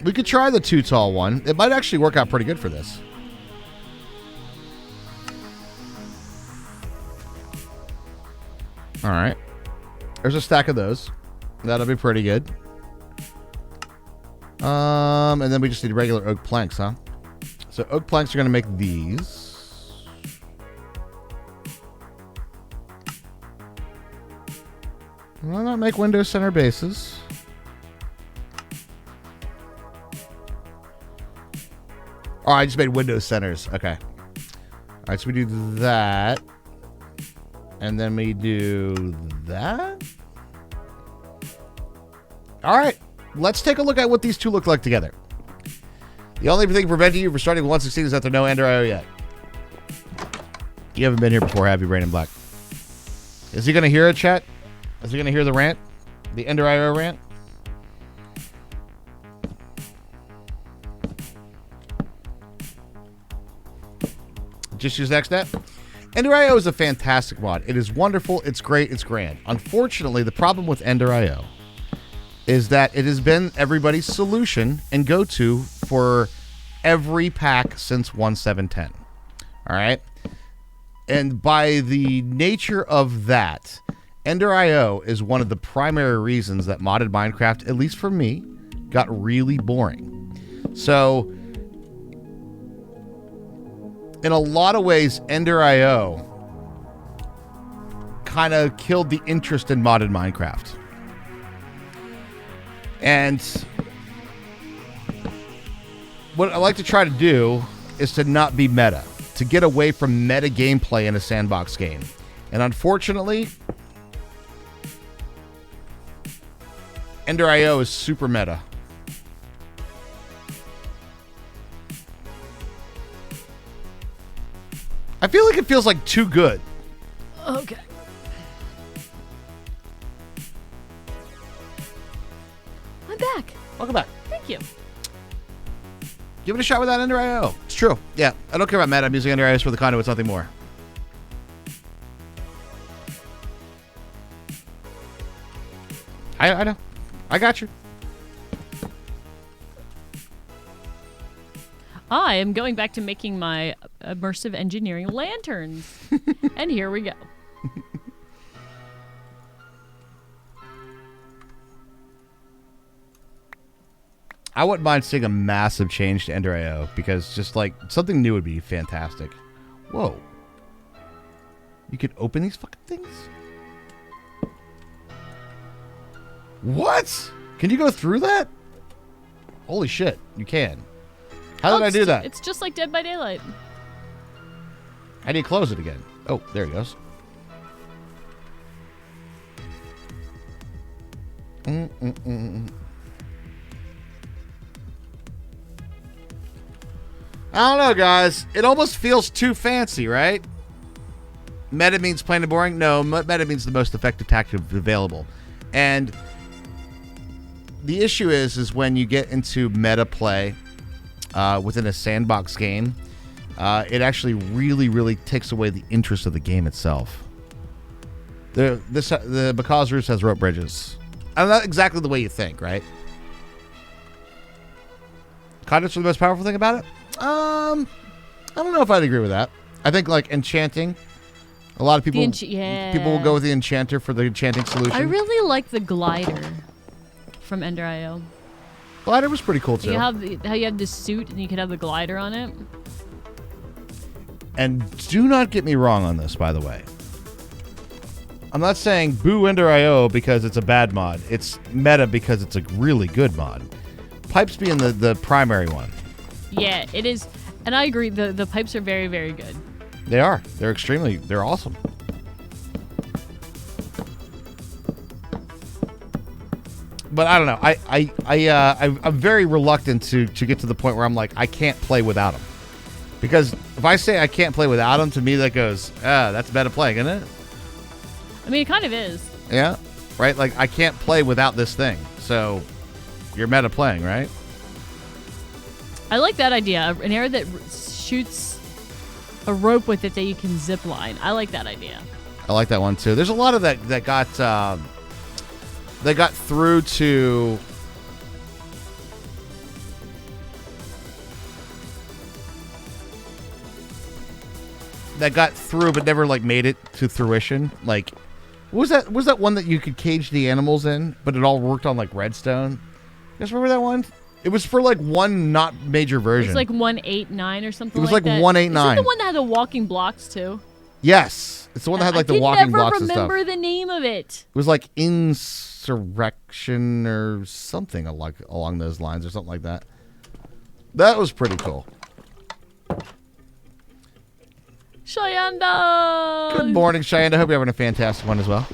S2: We could try the too tall one. It might actually work out pretty good for this. All right. There's a stack of those. That'll be pretty good. And then we just need regular oak planks, huh? So oak planks are going to make these. Why not make window center bases? Oh, I just made window centers. Okay. All right, so we do that. And then we do that. All right. Let's take a look at what these two look like together. The only thing preventing you from starting with 116 is that there's no Ender.io yet. You haven't been here before, have you, Brandon Black? Is he going to hear it, chat? Is he going to hear the rant? The Ender.io rant? Just use XNet? Ender.io is a fantastic mod. It is wonderful. It's great. It's grand. Unfortunately, the problem with Ender.io is that it has been everybody's solution and go-to for every pack since 1.7.10. All right? And by the nature of that, Ender.io is one of the primary reasons that modded Minecraft, at least for me, got really boring. So, in a lot of ways, Ender.io kind of killed the interest in modded Minecraft. And what I like to try to do is to not be meta, to get away from meta gameplay in a sandbox game. And unfortunately, Ender.io is super meta. I feel like it feels like too good.
S3: Okay. I'm back.
S2: Welcome back.
S3: Thank you.
S2: Give it a shot without Ender.io. It's true. Yeah, I don't care about meta. I'm using Ender.io for the conduit, nothing more. I know. I got you.
S3: I am going back to making my immersive engineering lanterns. And here we go.
S2: I wouldn't mind seeing a massive change to Ender.io because just like something new would be fantastic. Whoa. You could open these fucking things? What? Can you go through that? Holy shit, you can. How did I do that?
S3: It's just like Dead by Daylight.
S2: How do you close it again? Oh, there it goes. I don't know, guys. It almost feels too fancy, right? Meta means plain and boring? No, meta means the most effective tactic available. And the issue is when you get into meta play within a sandbox game, it actually really, really takes away the interest of the game itself. The Because Roost has rope bridges. Not exactly the way you think, right? Conduits are the most powerful thing about it? I don't know if I'd agree with that. I think like enchanting. A lot of people people will go with the enchanter for the enchanting solution.
S3: I really like the glider from Ender.io.
S2: Glider was pretty cool too.
S3: How you have this suit and you could have the glider on it.
S2: And do not get me wrong on this, by the way. I'm not saying boo Ender.io because it's a bad mod. It's meta because it's a really good mod. Pipes being the primary one.
S3: Yeah, it is. And I agree. The pipes are very, very good.
S2: They are. They're awesome. But I don't know. I'm very reluctant to get to the point where I'm like, I can't play without them. Because if I say I can't play without them, to me that goes, that's meta playing, isn't it?
S3: I mean, it kind of is.
S2: Yeah, right? Like, I can't play without this thing. So, you're meta playing, right?
S3: I like that idea. An arrow that shoots a rope with it that you can zip line. I like that idea.
S2: I like that one, too. There's a lot of that got through to... That got through but never, like, made it to fruition. Like... Was that one that you could cage the animals in, but it all worked on like redstone? You guys remember that one? It was for like one not major version.
S3: It was like 189 or something.
S2: It was
S3: like
S2: like
S3: that.
S2: 189.
S3: Is it the one that had the walking blocks too?
S2: Yes, it's the one that had like the walking blocks and stuff.
S3: I can never remember the name of it.
S2: It was like Insurrection or something along those lines or something like that. That was pretty cool.
S3: Shayanda!
S2: Good morning, Shayanda. Hope you're having a fantastic one as well.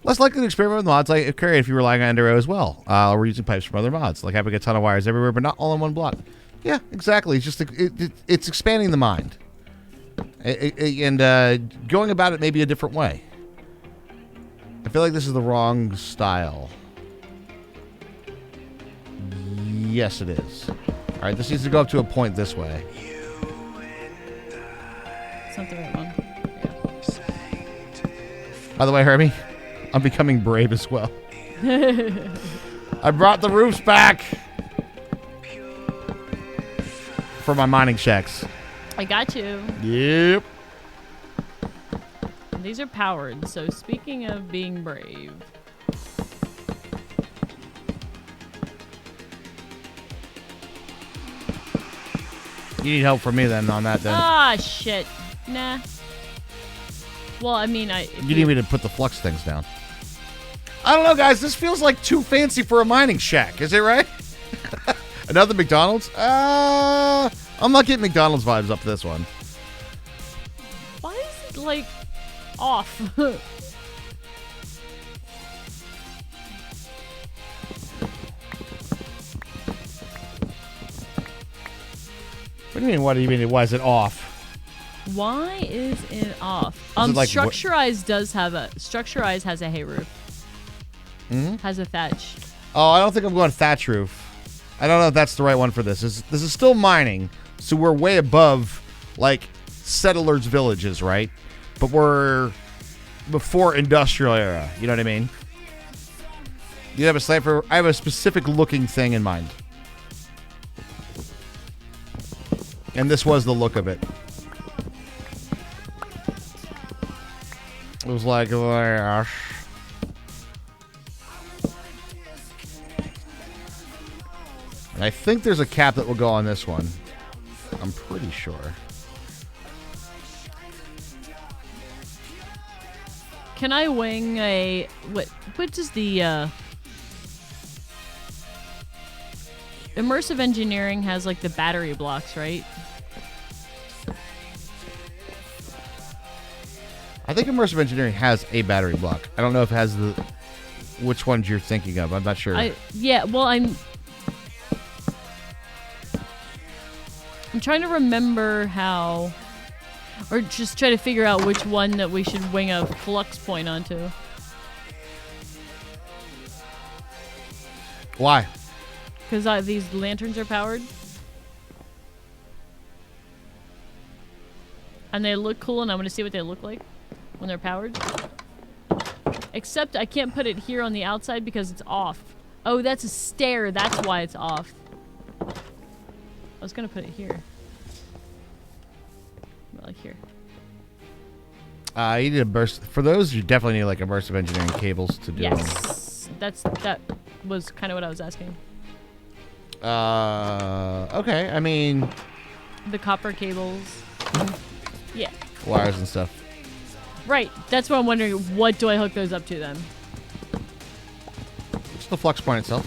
S2: Less likely to experiment with mods like Curry if you're relying on Ender.io as well. We're using pipes from other mods, like having a ton of wires everywhere, but not all in one block. Yeah, exactly. It's just it's expanding the mind, and going about it maybe a different way. I feel like this is the wrong style. Yes, it is. All right, this needs to go up to a point this way.
S3: It's not the right one.
S2: By the way, Herbie, I'm becoming brave as well. I brought the roofs back for my mining shacks.
S3: I got you.
S2: Yep.
S3: These are powered, so speaking of being brave.
S2: You need help from me then on that then.
S3: Ah, shit. Nah. Well, I mean,
S2: You need me to put the flux things down. I don't know, guys. This feels like too fancy for a mining shack. Is it right? Another McDonald's? I'm not getting McDonald's vibes up this one.
S3: Why is it, like, off?
S2: What do you mean? What do you mean? Why is it off?
S3: Why is it off?
S2: Is it like
S3: Structurized has a hay roof.
S2: Mm-hmm.
S3: Has a thatch.
S2: Oh, I don't think I'm going thatch roof. I don't know if that's the right one for this. This is still mining, so we're way above, like, settlers' villages, right? But we're before industrial era. You know what I mean? You have a sniper. I have a specific looking thing in mind. And this was the look of it. It was like And I think there's a cap that will go on this one. I'm pretty sure.
S3: Can I wing a... What does the... Immersive engineering has, like, the battery blocks, right?
S2: I think immersive engineering has a battery block. I don't know if it has the... Which ones you're thinking of. I'm not sure.
S3: Yeah, well, I'm trying to remember how... Or just try to figure out which one that we should wing a flux point onto.
S2: Why?
S3: Because these lanterns are powered. And they look cool, and I'm going to see what they look like when they're powered. Except I can't put it here on the outside because it's off. Oh, that's a stair. That's why it's off. I was going to put it here. Like here.
S2: You need a burst. For those, you definitely need like immersive engineering cables to do them.
S3: Yes. That was kind of what I was asking.
S2: Okay. I mean...
S3: The copper cables. Yeah.
S2: Wires and stuff.
S3: Right. That's what I'm wondering. What do I hook those up to then?
S2: It's the flux point itself.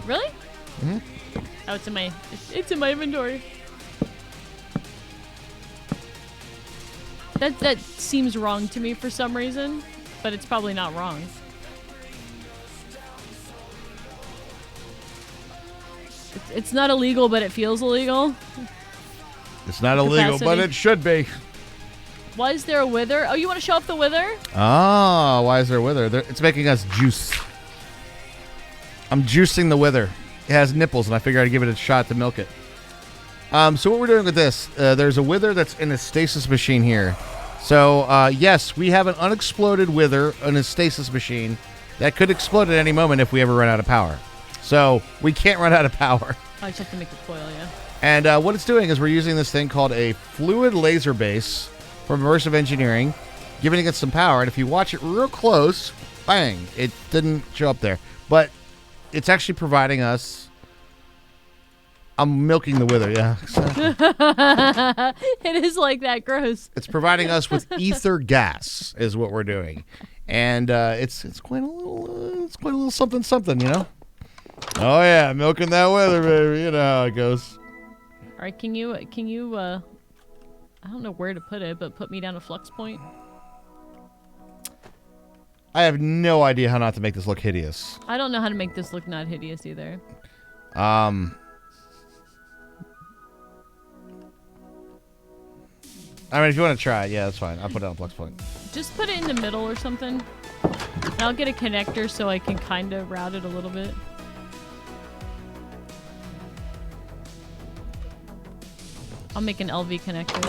S3: Really?
S2: Mm-hmm.
S3: Oh, it's in my inventory. That seems wrong to me for some reason, but it's probably not wrong. It's not illegal, but it feels illegal.
S2: It's not illegal, but it should be.
S3: Why is there a wither? Oh, you want to show off the wither?
S2: Oh, why is there a wither? It's making us juice. I'm juicing the wither. It has nipples, and I figured I'd give it a shot to milk it. So what we're doing with this, there's a wither that's in a stasis machine here. So, yes, we have an unexploded wither in a stasis machine that could explode at any moment if we ever run out of power. So, we can't run out of power.
S3: I just have to make the coil, yeah.
S2: And what it's doing is we're using this thing called a fluid laser base from Immersive Engineering, giving it some power. And if you watch it real close, bang, it didn't show up there. But it's actually providing us... I'm milking the wither, yeah.
S3: It is like that, gross.
S2: It's providing us with ether gas, is what we're doing, and it's quite a little something, you know. Oh yeah, milking that wither, baby. You know how it goes.
S3: All right, can you I don't know where to put it, but put me down a flux point.
S2: I have no idea how not to make this look hideous.
S3: I don't know how to make this look not hideous either.
S2: I mean, if you want to try it, yeah, that's fine. I'll put it on a flux point.
S3: Just put it in the middle or something. And I'll get a connector so I can kind of route it a little bit. I'll make an LV connector.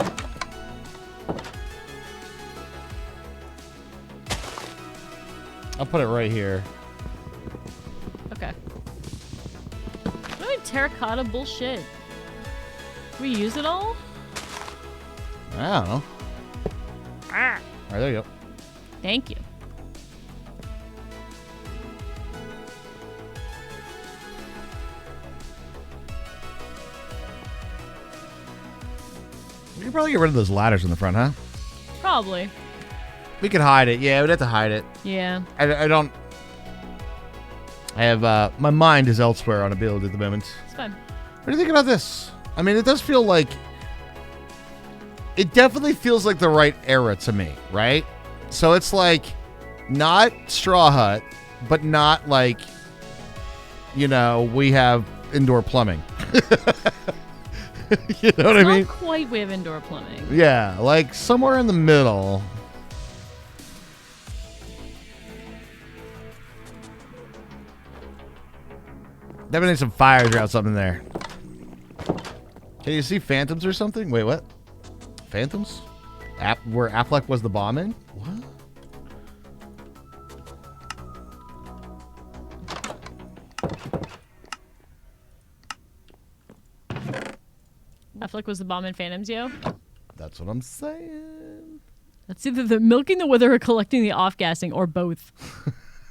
S2: I'll put it right here.
S3: Okay. Really terracotta bullshit. We use it all?
S2: I don't know. All right, there you go.
S3: Thank you.
S2: We could probably get rid of those ladders in the front, huh?
S3: Probably.
S2: We could hide it. Yeah, we'd have to hide it.
S3: Yeah.
S2: I don't... I have, my mind is elsewhere on a build at the moment.
S3: It's fine.
S2: What do you think about this? I mean, it does feel like... It definitely feels like the right era to me, right? So it's like, not Straw Hut, but not like, you know, we have indoor plumbing. You know what I mean?
S3: Not quite we have indoor plumbing.
S2: Yeah, like somewhere in the middle. Definitely need some fires or something there. Can you see phantoms or something? Wait, what? Phantoms? Where Affleck was the bomb in? What?
S3: Affleck was the bomb in Phantoms, yo.
S2: That's what I'm saying.
S3: That's either the milking the wither or collecting the off-gassing, or both.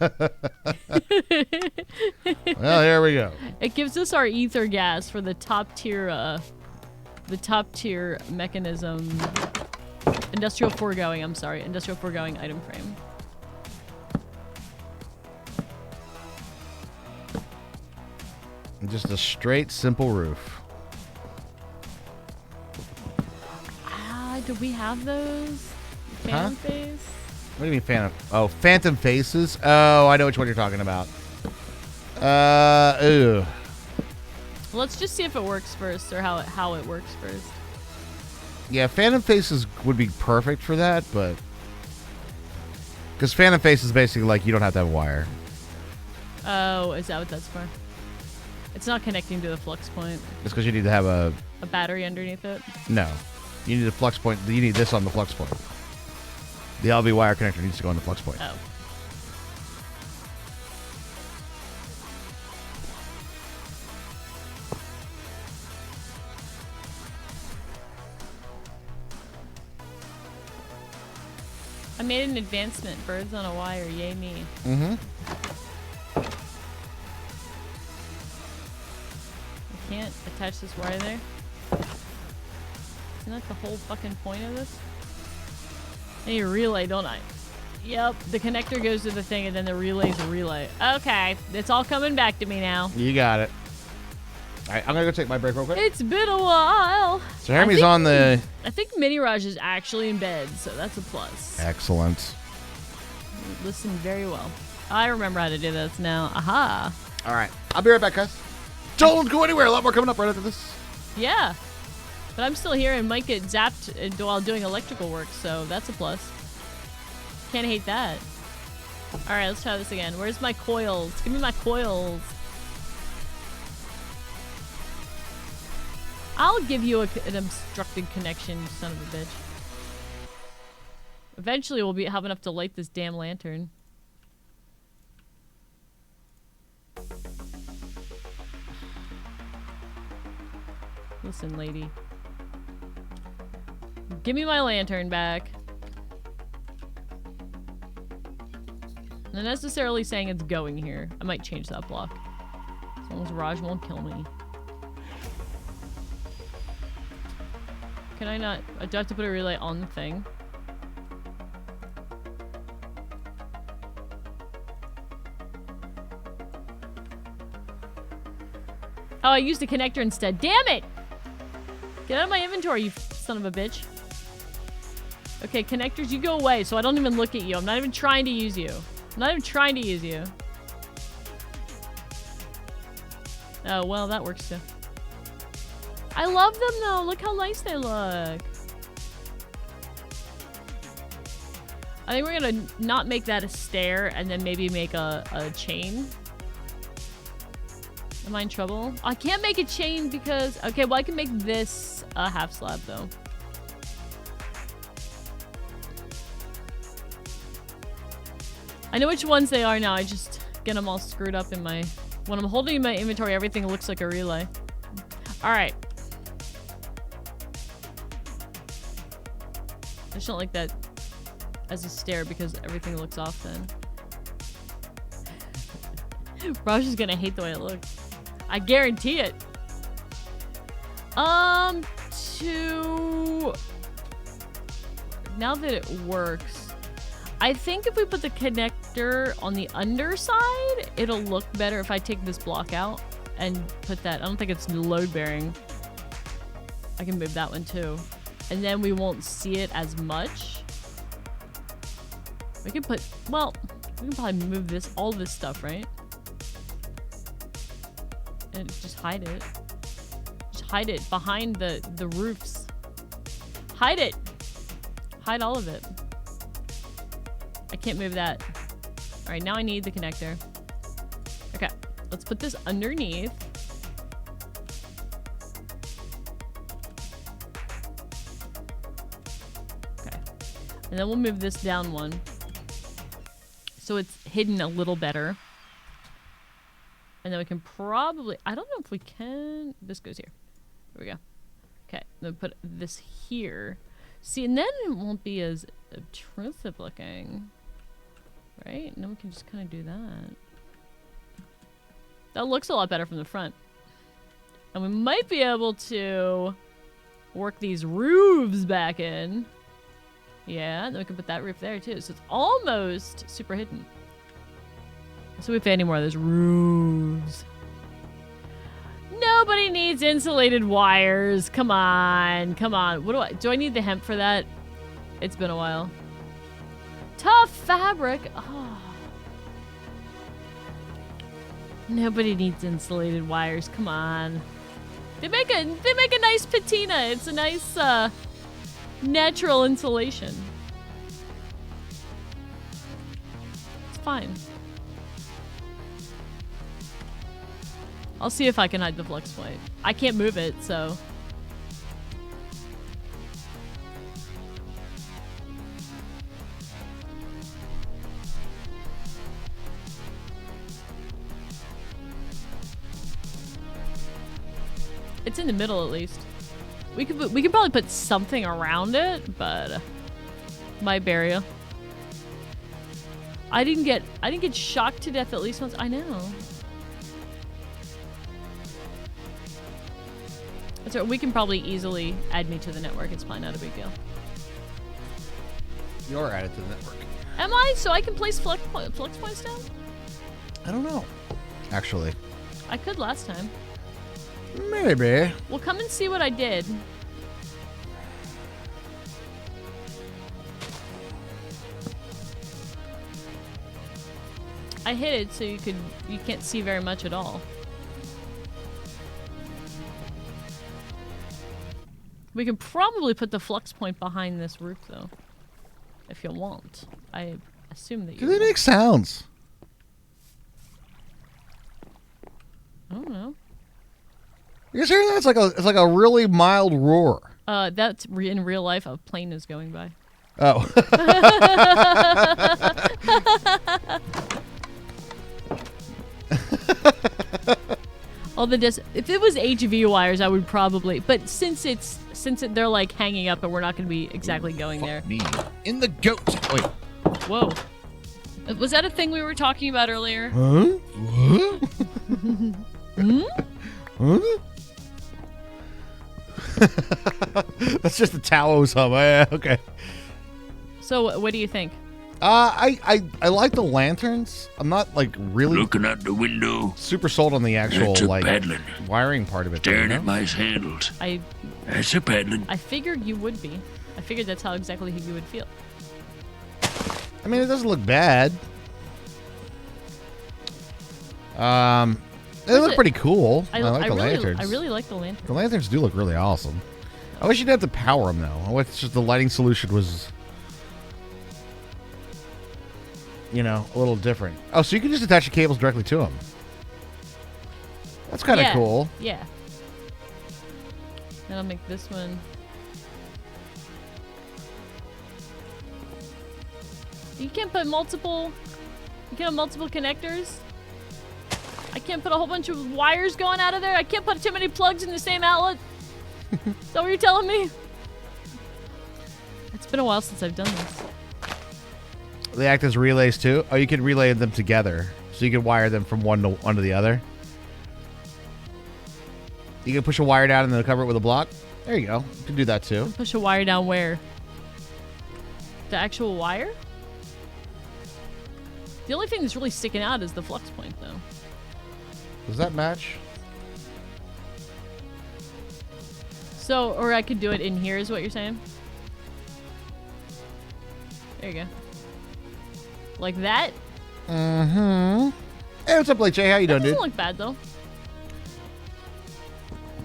S2: Well, here we go.
S3: It gives us our ether gas for the top tier mechanism. Industrial foregoing, I'm sorry. Industrial foregoing item frame.
S2: Just a straight, simple roof.
S3: Do we have those? Phantom face?
S2: What do you mean phantom? Oh, phantom faces? Oh, I know which one you're talking about. Ew.
S3: Let's just see if it works first, or how it works first.
S2: Yeah, phantom faces would be perfect for that, but... Because phantom face is basically like you don't have to have a wire.
S3: Oh, is that what that's for? It's not connecting to the flux point.
S2: It's because you need to have a
S3: battery underneath it?
S2: No. You need a flux point. You need this on the flux point. The LV wire connector needs to go on the flux point.
S3: Oh. I made an advancement. Birds on a wire. Yay me.
S2: Mm-hmm.
S3: I can't attach this wire there. Isn't that the whole fucking point of this? I need a relay, don't I? Yep, the connector goes to the thing and then the relay's a relay. Okay, it's all coming back to me now.
S2: You got it. All right, I'm going to go take my break real quick.
S3: It's been a while.
S2: So Hermie's on the...
S3: I think Mini Raj is actually in bed, so that's a plus.
S2: Excellent.
S3: Listen very well. I remember how to do this now. Aha.
S2: All right, I'll be right back, guys. Don't go anywhere. A lot more coming up right after this.
S3: Yeah. But I'm still here and might get zapped while doing electrical work, so that's a plus. Can't hate that. Alright, let's try this again. Where's my coils? Give me my coils. I'll give you an obstructed connection, son of a bitch. Eventually we'll have enough to light this damn lantern. Listen, lady. Give me my lantern back. Not necessarily saying it's going here. I might change that block. As long as Raj won't kill me. Can I not? Do I have to put a relay on the thing? Oh, I used a connector instead. Damn it! Get out of my inventory, you son of a bitch. Okay, connectors, you go away so I don't even look at you. I'm not even trying to use you. I'm not even trying to use you. Oh, well, that works too. I love them though. Look how nice they look. I think we're gonna not make that a stair and then maybe make a chain. Am I in trouble? I can't make a chain because... Okay, well, I can make this a half slab, though. I know which ones they are now. I just get them all screwed up in my... When I'm holding in my inventory, everything looks like a relay. Alright. I just don't like that as a stair because everything looks off then. Raj is gonna hate the way it looks. I guarantee it. Now that it works, I think if we put the connector on the underside, it'll look better if I take this block out and put that. I don't think it's load bearing. I can move that one too. And then we won't see it as much. We can put, well, we can probably move this, all this stuff, right? And just hide it. Just hide it behind the roofs. Hide it! Hide all of it. I can't move that. Alright, now I need the connector. Okay, let's put this underneath. Okay. And then we'll move this down one. So it's hidden a little better. And then we can probably... I don't know if we can... This goes here. There we go. Okay, then put this here. See, and then it won't be as obtrusive looking. Right? And then we can just kind of do that. That looks a lot better from the front. And we might be able to work these roofs back in. Yeah, then we can put that roof there too. So it's almost super hidden. So if any more of those roofs. Nobody needs insulated wires. Come on. Come on. What do I need the hemp for that? It's been a while. Tough fabric. Oh. Nobody needs insulated wires. Come on. They make a nice patina. It's a nice natural insulation. It's fine. I'll see if I can hide the flux point. I can't move it, so. It's in the middle at least. We could probably put something around it, but might bury you. I didn't get shocked to death at least once. I know. So we can probably easily add me to the network. It's probably not a big deal.
S2: You're added to the network.
S3: Am I? So I can place flux points down?
S2: I don't know. Actually.
S3: I could last time.
S2: Maybe.
S3: Well, come and see what I did. I hit it so you can't see very much at all. We can probably put the flux point behind this roof though. If you want. I assume that you
S2: Do they make sounds?
S3: I don't know.
S2: You guys hear that? It's like a really mild roar.
S3: That's in real life a plane is going by.
S2: Oh.
S3: All the if it was HV wires, I would probably. But since they're like hanging up, and we're not going to be exactly going there.
S2: Me in the goat. Wait.
S3: Whoa. Was that a thing we were talking about earlier?
S2: Huh?
S3: Hmm?
S2: Huh? That's just the Taos hum. Yeah, okay.
S3: So what do you think?
S2: I like the lanterns. I'm not like really
S4: Looking out the window,
S2: super sold on the actual
S4: that's a
S2: like
S4: paddling.
S2: wiring part of it.
S4: Staring
S2: though,
S4: at my handles.
S3: I
S4: That's a paddling.
S3: figured you would be. I figured that's how exactly you would feel.
S2: I mean, it doesn't look bad. They look pretty cool. I like the lanterns.
S3: I really like the lanterns.
S2: The lanterns do look really awesome. I wish you'd have to power them though. I wish just the lighting solution was, you know, a little different. Oh, so you can just attach the cables directly to them. That's kind of cool.
S3: Yeah. And I'll make this one. You can't put multiple. You can't have multiple connectors. I can't put a whole bunch of wires going out of there. I can't put too many plugs in the same outlet. Is that what you're telling me? It's been a while since I've done this.
S2: They act as relays too. Oh, you can relay them together, so you can wire them from one to the other. You can push a wire down and then cover it with a block. There you go. You can do that too.
S3: Push a wire down where? The actual wire? The only thing that's really sticking out is the flux point, though.
S2: Does that match?
S3: So, or I could do it in here, is what you're saying? There you go. Like that?
S2: Mm-hmm. Hey, what's up, Blake J? How you doing,
S3: That
S2: dude?
S3: doesn't look bad, though.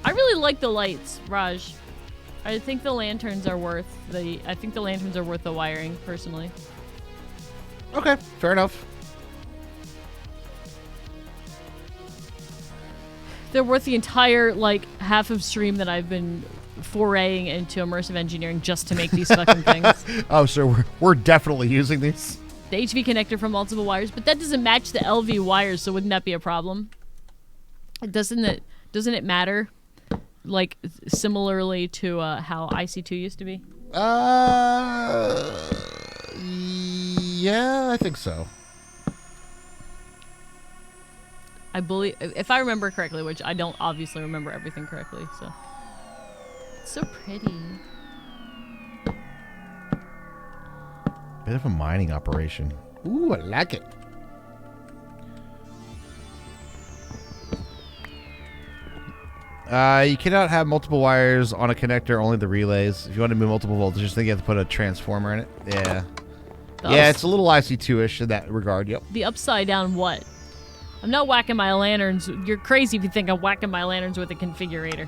S3: I really like the lights, Raj. I think the lanterns are worth the wiring, personally.
S2: Okay, fair enough.
S3: They're worth the entire, like, half of stream that I've been foraying into immersive engineering just to make these fucking things.
S2: Oh, so we're definitely using these.
S3: The HV connector from multiple wires, but that doesn't match the LV wires, so wouldn't that be a problem? Doesn't it matter? Like, similarly to how IC2 used to be?
S2: Yeah, I think so.
S3: I believe, if I remember correctly, which I don't obviously remember everything correctly, so. It's so pretty.
S2: Bit of a mining operation. Ooh, I like it. You cannot have multiple wires on a connector, only the relays. If you want to move multiple voltages, then you have to put a transformer in it. Yeah. Yeah, it's a little IC2-ish in that regard, yep.
S3: The upside down what? I'm not whacking my lanterns. You're crazy if you think I'm whacking my lanterns with a configurator.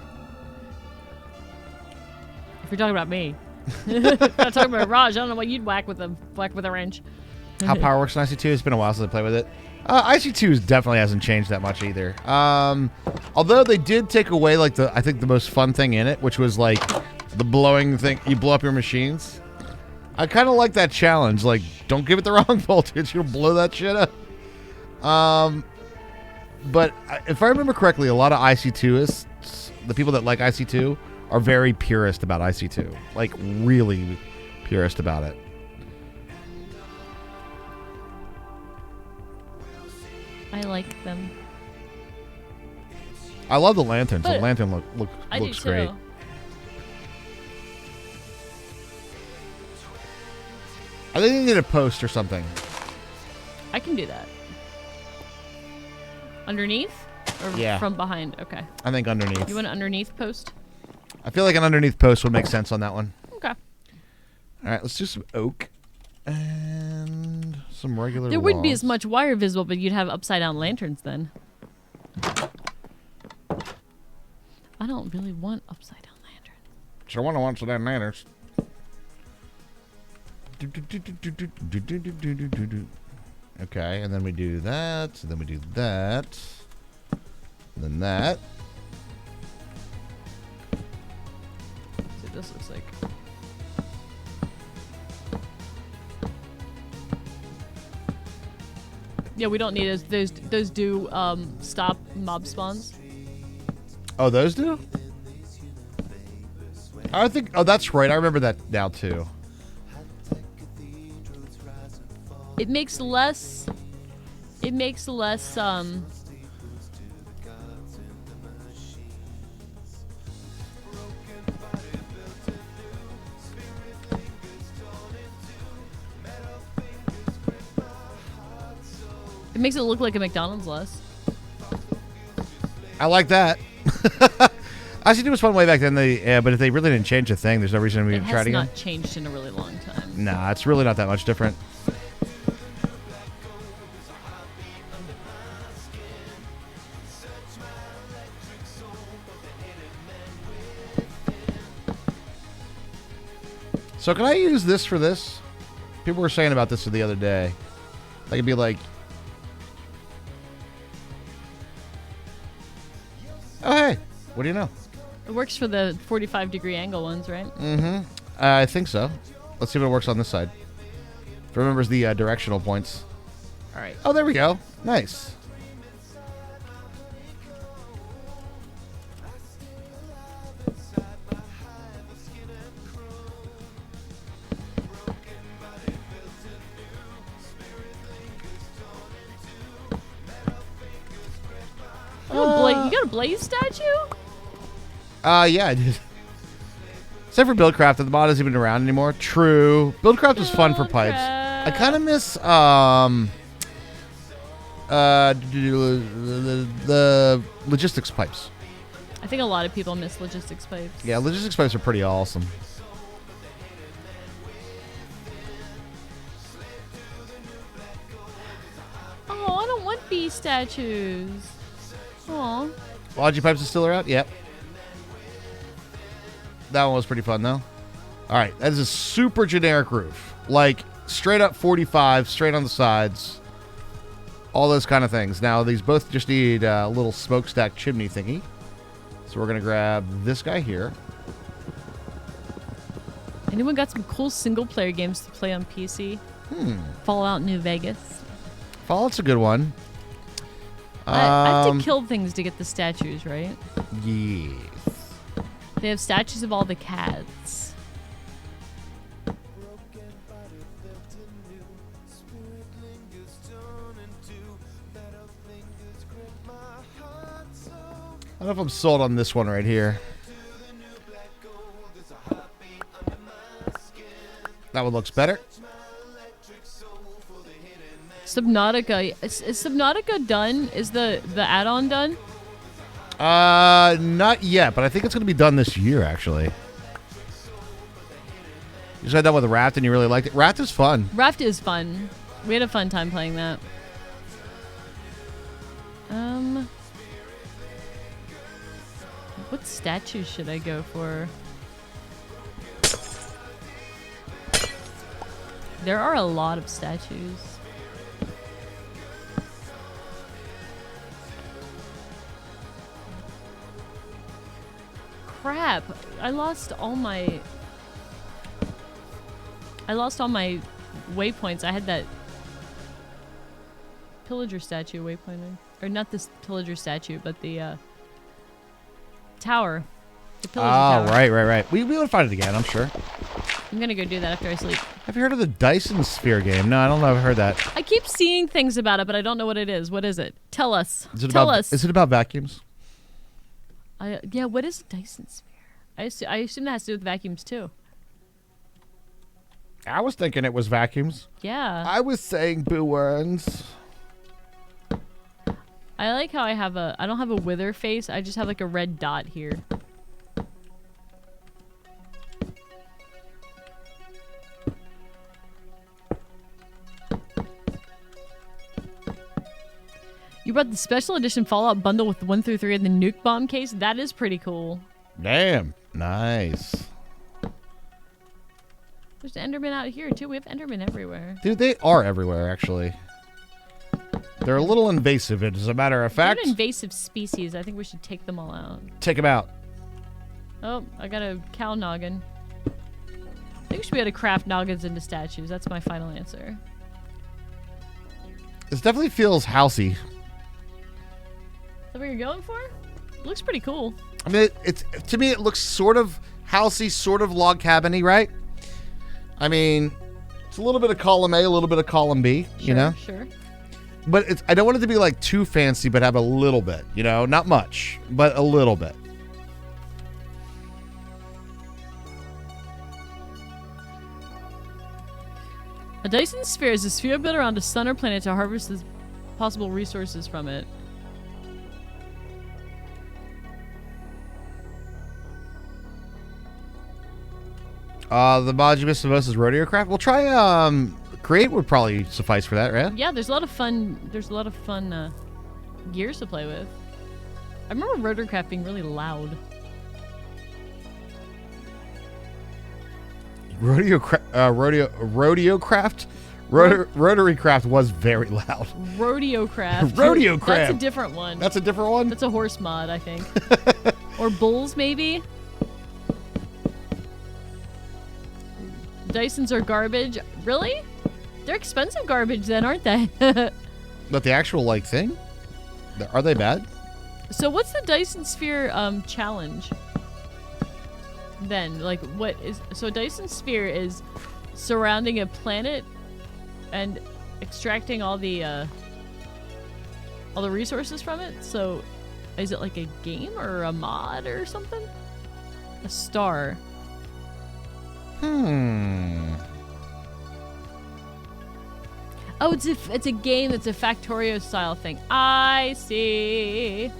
S3: If you're talking about me. If you're not talking about Raj, I don't know what you'd whack with a wrench.
S2: How power works in IC2? It's been a while since I played with it. IC2 definitely hasn't changed that much either. Although they did take away like I think the most fun thing in it, which was like the blowing thing. You blow up your machines. I kind of like that challenge. Like, don't give it the wrong voltage, you'll blow that shit up. But if I remember correctly, a lot of IC2ists, the people that like IC2, are very purist about IC2. Like, really purist about it.
S3: I like them.
S2: I love the lanterns.
S3: But
S2: the lantern looks great. I think you need a post or something.
S3: I can do that. Underneath? Or
S2: Yeah.
S3: from behind? Okay.
S2: I think underneath.
S3: You want an underneath post?
S2: I feel like an underneath post would make sense on that one.
S3: Okay.
S2: All right, let's do some oak and some regular
S3: There wouldn't be
S2: logs.
S3: as much wire visible, but you'd have upside down lanterns then. I don't really want upside down lanterns.
S2: So I want some damn lanterns. Okay, and then we do that, and then we do that, and then that.
S3: So this looks like. Yeah, we don't need those do stop mob spawns.
S2: Oh, those do? I think. Oh, that's right. I remember that now too.
S3: It makes less. It makes less. It makes it look like a McDonald's less.
S2: I like that. IC2 was fun way back then. But if they really didn't change a thing, there's no reason we
S3: It
S2: would try
S3: has
S2: it again.
S3: not changed in a really long time.
S2: Nah, it's really not that much different. So can I use this for this? People were saying about this the other day. I could be like, oh hey, what do you know?
S3: It works for the 45-degree angle ones, right?
S2: Mm-hmm. I think so. Let's see if it works on this side. If it remembers the directional points.
S3: All right.
S2: Oh, there we go. Nice.
S3: You got a Blaze statue?
S2: Yeah, I did. Except for Buildcraft, the mod isn't even around anymore. True. Buildcraft was fun for pipes. I kind of miss the logistics pipes.
S3: I think a lot of people miss logistics pipes.
S2: Yeah, logistics pipes are pretty awesome.
S3: Oh, I don't want bee statues. Aw.
S2: Logi pipes is still around? Yep. That one was pretty fun, though. All right, that is a super generic roof. Like, straight up 45, straight on the sides. All those kind of things. Now, these both just need a little smokestack chimney thingy. So we're going to grab this guy here.
S3: Anyone got some cool single-player games to play on PC? Fallout New Vegas.
S2: Fallout's a good one.
S3: I have to kill things to get the statues, right?
S2: Yes.
S3: They have statues of all the cats.
S2: don't know if I'm sold on this one right here. That one looks better.
S3: Subnautica. Is Subnautica done? Is the add-on done?
S2: Not yet, but I think it's going to be done this year, actually. You said that with Raft and you really liked it. Raft is fun.
S3: Raft is fun. We had a fun time playing that. What statues should I go for? There are a lot of statues. Crap! I lost all my waypoints. I had that pillager statue waypointing. Or not this pillager statue, but the tower. The pillager tower.
S2: Right. We will find it again, I'm sure.
S3: I'm gonna go do that after I sleep.
S2: Have you heard of the Dyson Sphere game? No, I don't know if I've heard that.
S3: I keep seeing things about it, but I don't know what it is. What is it? Tell us.
S2: Tell us. Is it about vacuums?
S3: Yeah, what is a Dyson Sphere? I assume that has to do with vacuums, too.
S2: I was thinking it was vacuums.
S3: Yeah.
S2: I was saying boo worms.
S3: I like how I don't have a wither face. I just have like a red dot here. You brought the special edition Fallout bundle with 1 through 3 in the nuke bomb case. That is pretty cool.
S2: Damn. Nice.
S3: There's an Enderman out here, too. We have Enderman everywhere.
S2: Dude, they are everywhere, actually. They're a little invasive, as a matter of fact.
S3: They're an invasive species. I think we should take them all out.
S2: Take them out.
S3: Oh, I got a cow noggin. I think we should be able to craft noggins into statues. That's my final answer.
S2: This definitely feels housey.
S3: Is that what you're going for? It looks pretty cool.
S2: I mean, it's to me, it looks sort of housey, sort of log cabin-y, right? I mean, it's a little bit of column A, a little bit of column B, you know?
S3: Sure.
S2: But I don't want it to be like too fancy, but have a little bit, you know? Not much, but a little bit.
S3: A Dyson Sphere is a sphere built around a sun or planet to harvest the possible resources from it.
S2: The mod you missed the most is Rodeo Craft. We'll try, Create would probably suffice for that, right?
S3: Yeah, there's a lot of fun gears to play with. I remember Rodeo Craft being really loud.
S2: Rotary Craft was very loud.
S3: Rodeo Craft.
S2: Rodeo Craft.
S3: That's a different one.
S2: That's a different one?
S3: That's a horse mod, I think. Or bulls, maybe? Dysons are garbage. Really? They're expensive garbage then, aren't they?
S2: But the actual, like, thing? Are they bad?
S3: So what's the Dyson Sphere challenge? Then, like, what is... So Dyson Sphere is surrounding a planet and extracting all the resources from it. So is it like a game or a mod or something? A star. Oh, it's a game. It's a Factorio style thing. I see.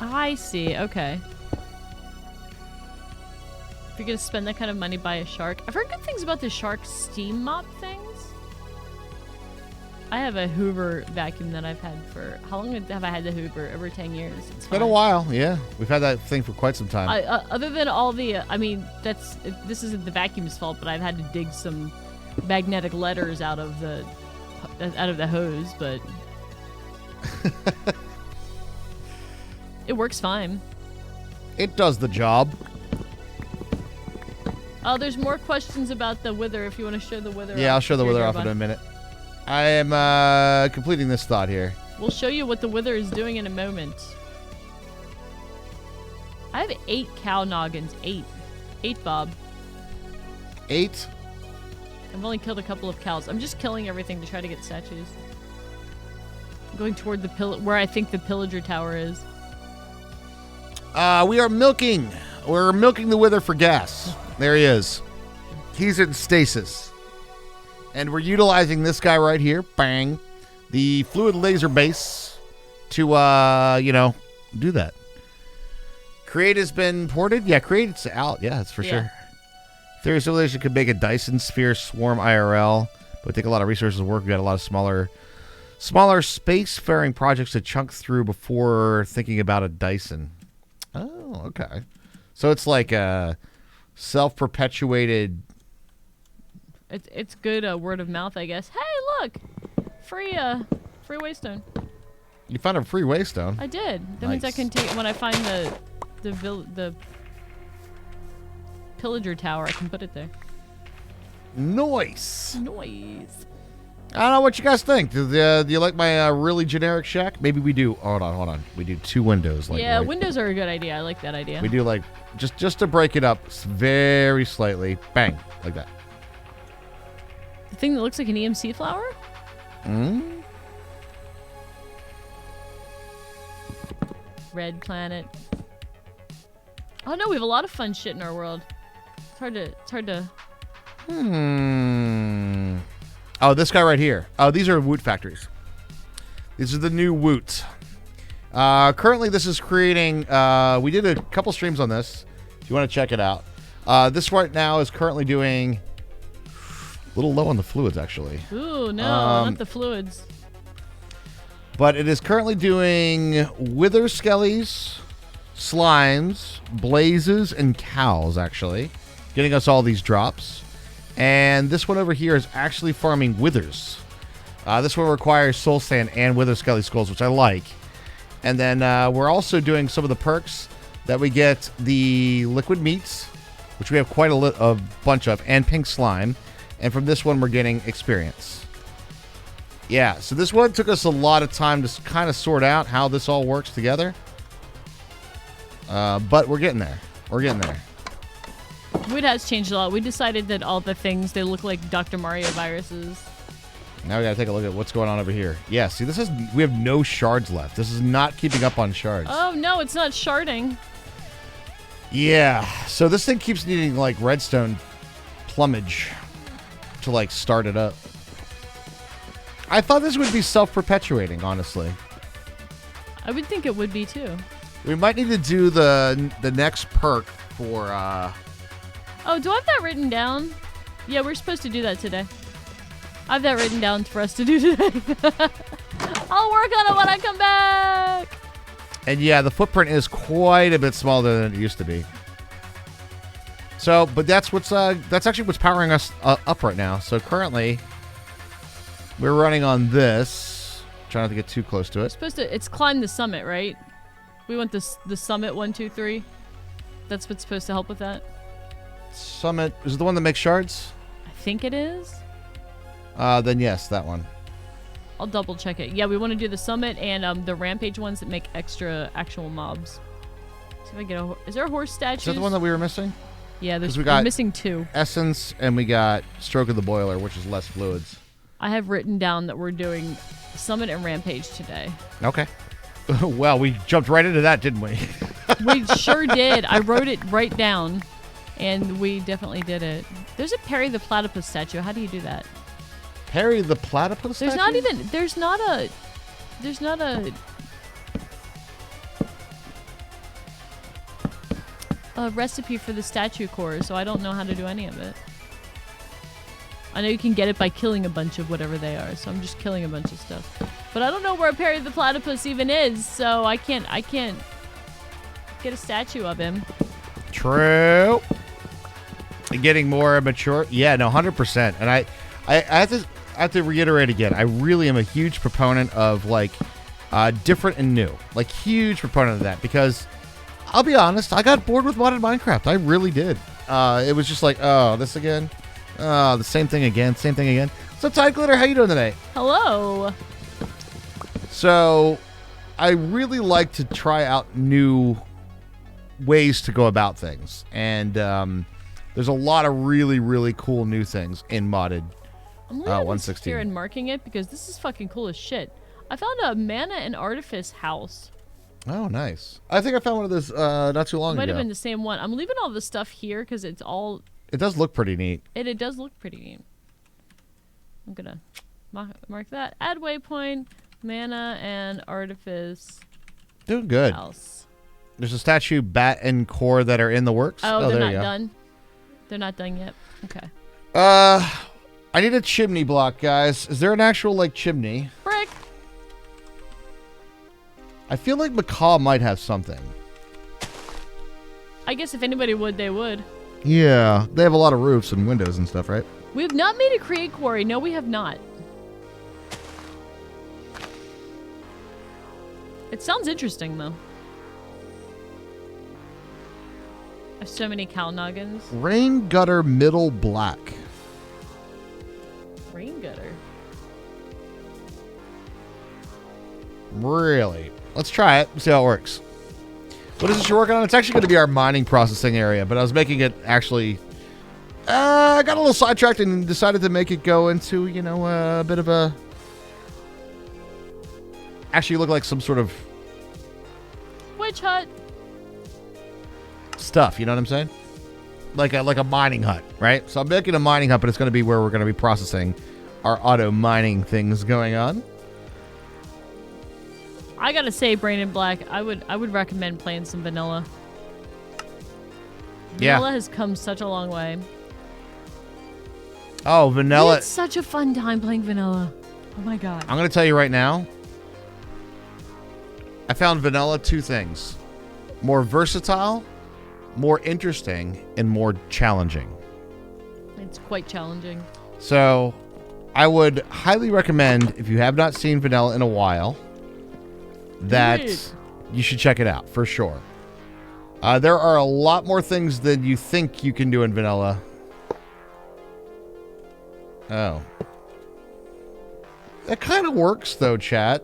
S3: I see. Okay. If you're gonna spend that kind of money, buy a shark. I've heard good things about the shark steam mop things. I have a Hoover vacuum that I've had for... How long have I had the Hoover? Over 10 years. It's
S2: been a while, yeah. We've had that thing for quite some time.
S3: Other than all the... I mean, this isn't the vacuum's fault, but I've had to dig some magnetic letters out of the hose, but... It works fine.
S2: It does the job.
S3: Oh, there's more questions about the wither if you want to show the wither.
S2: Yeah, I'll show the wither off in a minute. I am completing this thought here.
S3: We'll show you what the wither is doing in a moment. I have 8 cow noggins. 8. 8, Bob.
S2: 8?
S3: I've only killed a couple of cows. I'm just killing everything to try to get statues. I'm going toward the where I think the pillager tower is.
S2: We are milking. We're milking the Wither for gas. There he is. He's in stasis. And we're utilizing this guy right here. Bang. The fluid laser base to, do that. Create has been ported. Yeah, Create's out. Yeah, that's for sure. Theory Civilization could make a Dyson Sphere Swarm IRL, but it would take a lot of resources to work. We got a lot of smaller spacefaring projects to chunk through before thinking about a Dyson. Oh, okay. So it's like a self-perpetuated.
S3: It's good word of mouth, I guess. Hey, look, free waystone.
S2: You found a free waystone.
S3: I did. That means I can take when I find the pillager tower. I can put it there.
S2: Nice.
S3: Noise.
S2: I don't know what you guys think. Do you like my really generic shack? Maybe we do. Hold on. We do 2 windows.
S3: Yeah, windows are a good idea. I like that idea.
S2: We do like just to break it up very slightly. Bang, like that.
S3: The thing that looks like an EMC flower? Red planet. Oh no, we have a lot of fun shit in our world. It's hard to.
S2: Oh, this guy right here. Oh, these are Woot factories. These are the new Woot. Currently, this is creating. We did a couple streams on this. If you want to check it out, this right now is currently doing a little low on the fluids, actually.
S3: Ooh, no, not the fluids.
S2: But it is currently doing wither skellies, slimes, blazes, and cows, actually. Getting us all these drops. And this one over here is actually farming withers. This one requires soul sand and wither skelly skulls, which I like. And then we're also doing some of the perks that we get the liquid meats, which we have quite a bunch of, and pink slime. And from this one, we're getting experience. Yeah, so this one took us a lot of time to kind of sort out how this all works together. But we're getting there. We're getting there.
S3: Wood has changed a lot. We decided that all the things, they look like Dr. Mario viruses.
S2: Now we gotta take a look at what's going on over here. Yeah, see, we have no shards left. This is not keeping up on shards.
S3: Oh, no, it's not sharding.
S2: Yeah, so this thing keeps needing, like, redstone plumage to, like, start it up. I thought this would be self-perpetuating, honestly.
S3: I would think it would be, too.
S2: We might need to do the next perk for,
S3: Oh, do I have that written down? Yeah, we're supposed to do that today. I have that written down for us to do today. I'll work on it when I come back.
S2: And yeah, the footprint is quite a bit smaller than it used to be. So, but that's actually what's powering us up right now. So currently, we're running on this. Try not to get too close to it.
S3: It's climb the summit, right? We want the summit 1, 2, 3. That's what's supposed to help with that.
S2: Summit is it the one that makes shards?
S3: I think it is.
S2: Then yes, that one.
S3: I'll double check it. Yeah, we want to do the summit and the rampage ones that make extra actual mobs. See if I get is there a horse statue?
S2: Is that the one that we were missing?
S3: Yeah, we're missing 2.
S2: Essence, and we got Stroke of the Boiler, which is less fluids.
S3: I have written down that we're doing summit and rampage today.
S2: Okay. Well, we jumped right into that, didn't we?
S3: We sure did. I wrote it right down, and we definitely did it. There's a Perry the Platypus statue. How do you do that?
S2: Perry the Platypus statue?
S3: There's not a recipe for the statue core, so I don't know how to do any of it. I know you can get it by killing a bunch of whatever they are, so I'm just killing a bunch of stuff. But I don't know where Perry the Platypus even is, so I can't get a statue of him.
S2: True. Getting more mature. Yeah, no, 100%. And I have to reiterate again. I really am a huge proponent of like different and new. Like huge proponent of that because I'll be honest, I got bored with modded Minecraft. I really did. It was just like, oh, this again. The same thing again. So Tide Glitter, how you doing today?
S3: Hello.
S2: So I really like to try out new ways to go about things. And the There's a lot of really, really cool new things in modded
S3: I'm leaving this
S2: 116.
S3: here and marking it because this is fucking cool as shit. I found a mana and artifice house.
S2: Oh, nice. I think I found one of those not too long
S3: Might
S2: ago.
S3: have been the same one. I'm leaving all this stuff here because it's all...
S2: It does look pretty neat.
S3: It does look pretty neat. I'm gonna mark that. Add waypoint, mana and artifice
S2: Doing good.
S3: house.
S2: There's a statue, bat, and core that are in the works.
S3: Oh, they're
S2: there
S3: not
S2: you go.
S3: done. They're not done yet. Okay.
S2: I need a chimney block, guys. Is there an actual, like, chimney?
S3: Frick.
S2: I feel like Macaw might have something.
S3: I guess if anybody would, they would.
S2: Yeah, they have a lot of roofs and windows and stuff, right?
S3: We have not made a create quarry. No, we have not. It sounds interesting, though. I have so many cow noggins.
S2: Rain gutter middle black.
S3: Rain gutter.
S2: Really? Let's try it. See how it works. What is this you're working on? It's actually going to be our mining processing area, but I was making it actually... I got a little sidetracked and decided to make it go into, you know, a bit of a... Actually look like some sort of
S3: Witch hut.
S2: stuff, you know what I'm saying? Like a mining hut, right? So I'm making a mining hut, but it's going to be where we're going to be processing our auto mining things going on.
S3: I gotta say, Brandon Black, I would recommend playing some vanilla.
S2: Yeah.
S3: Vanilla has come such a long way.
S2: Oh,
S3: We
S2: vanilla.
S3: had such a fun time playing vanilla. Oh my god.
S2: I'm going to tell you right now. I found vanilla 2 things. More versatile, more interesting, and more challenging.
S3: It's quite challenging.
S2: So, I would highly recommend, if you have not seen vanilla in a while, that
S3: it.
S2: you should check it out, for sure. There are a lot more things than you think you can do in vanilla. Oh. That kind of works, though, chat.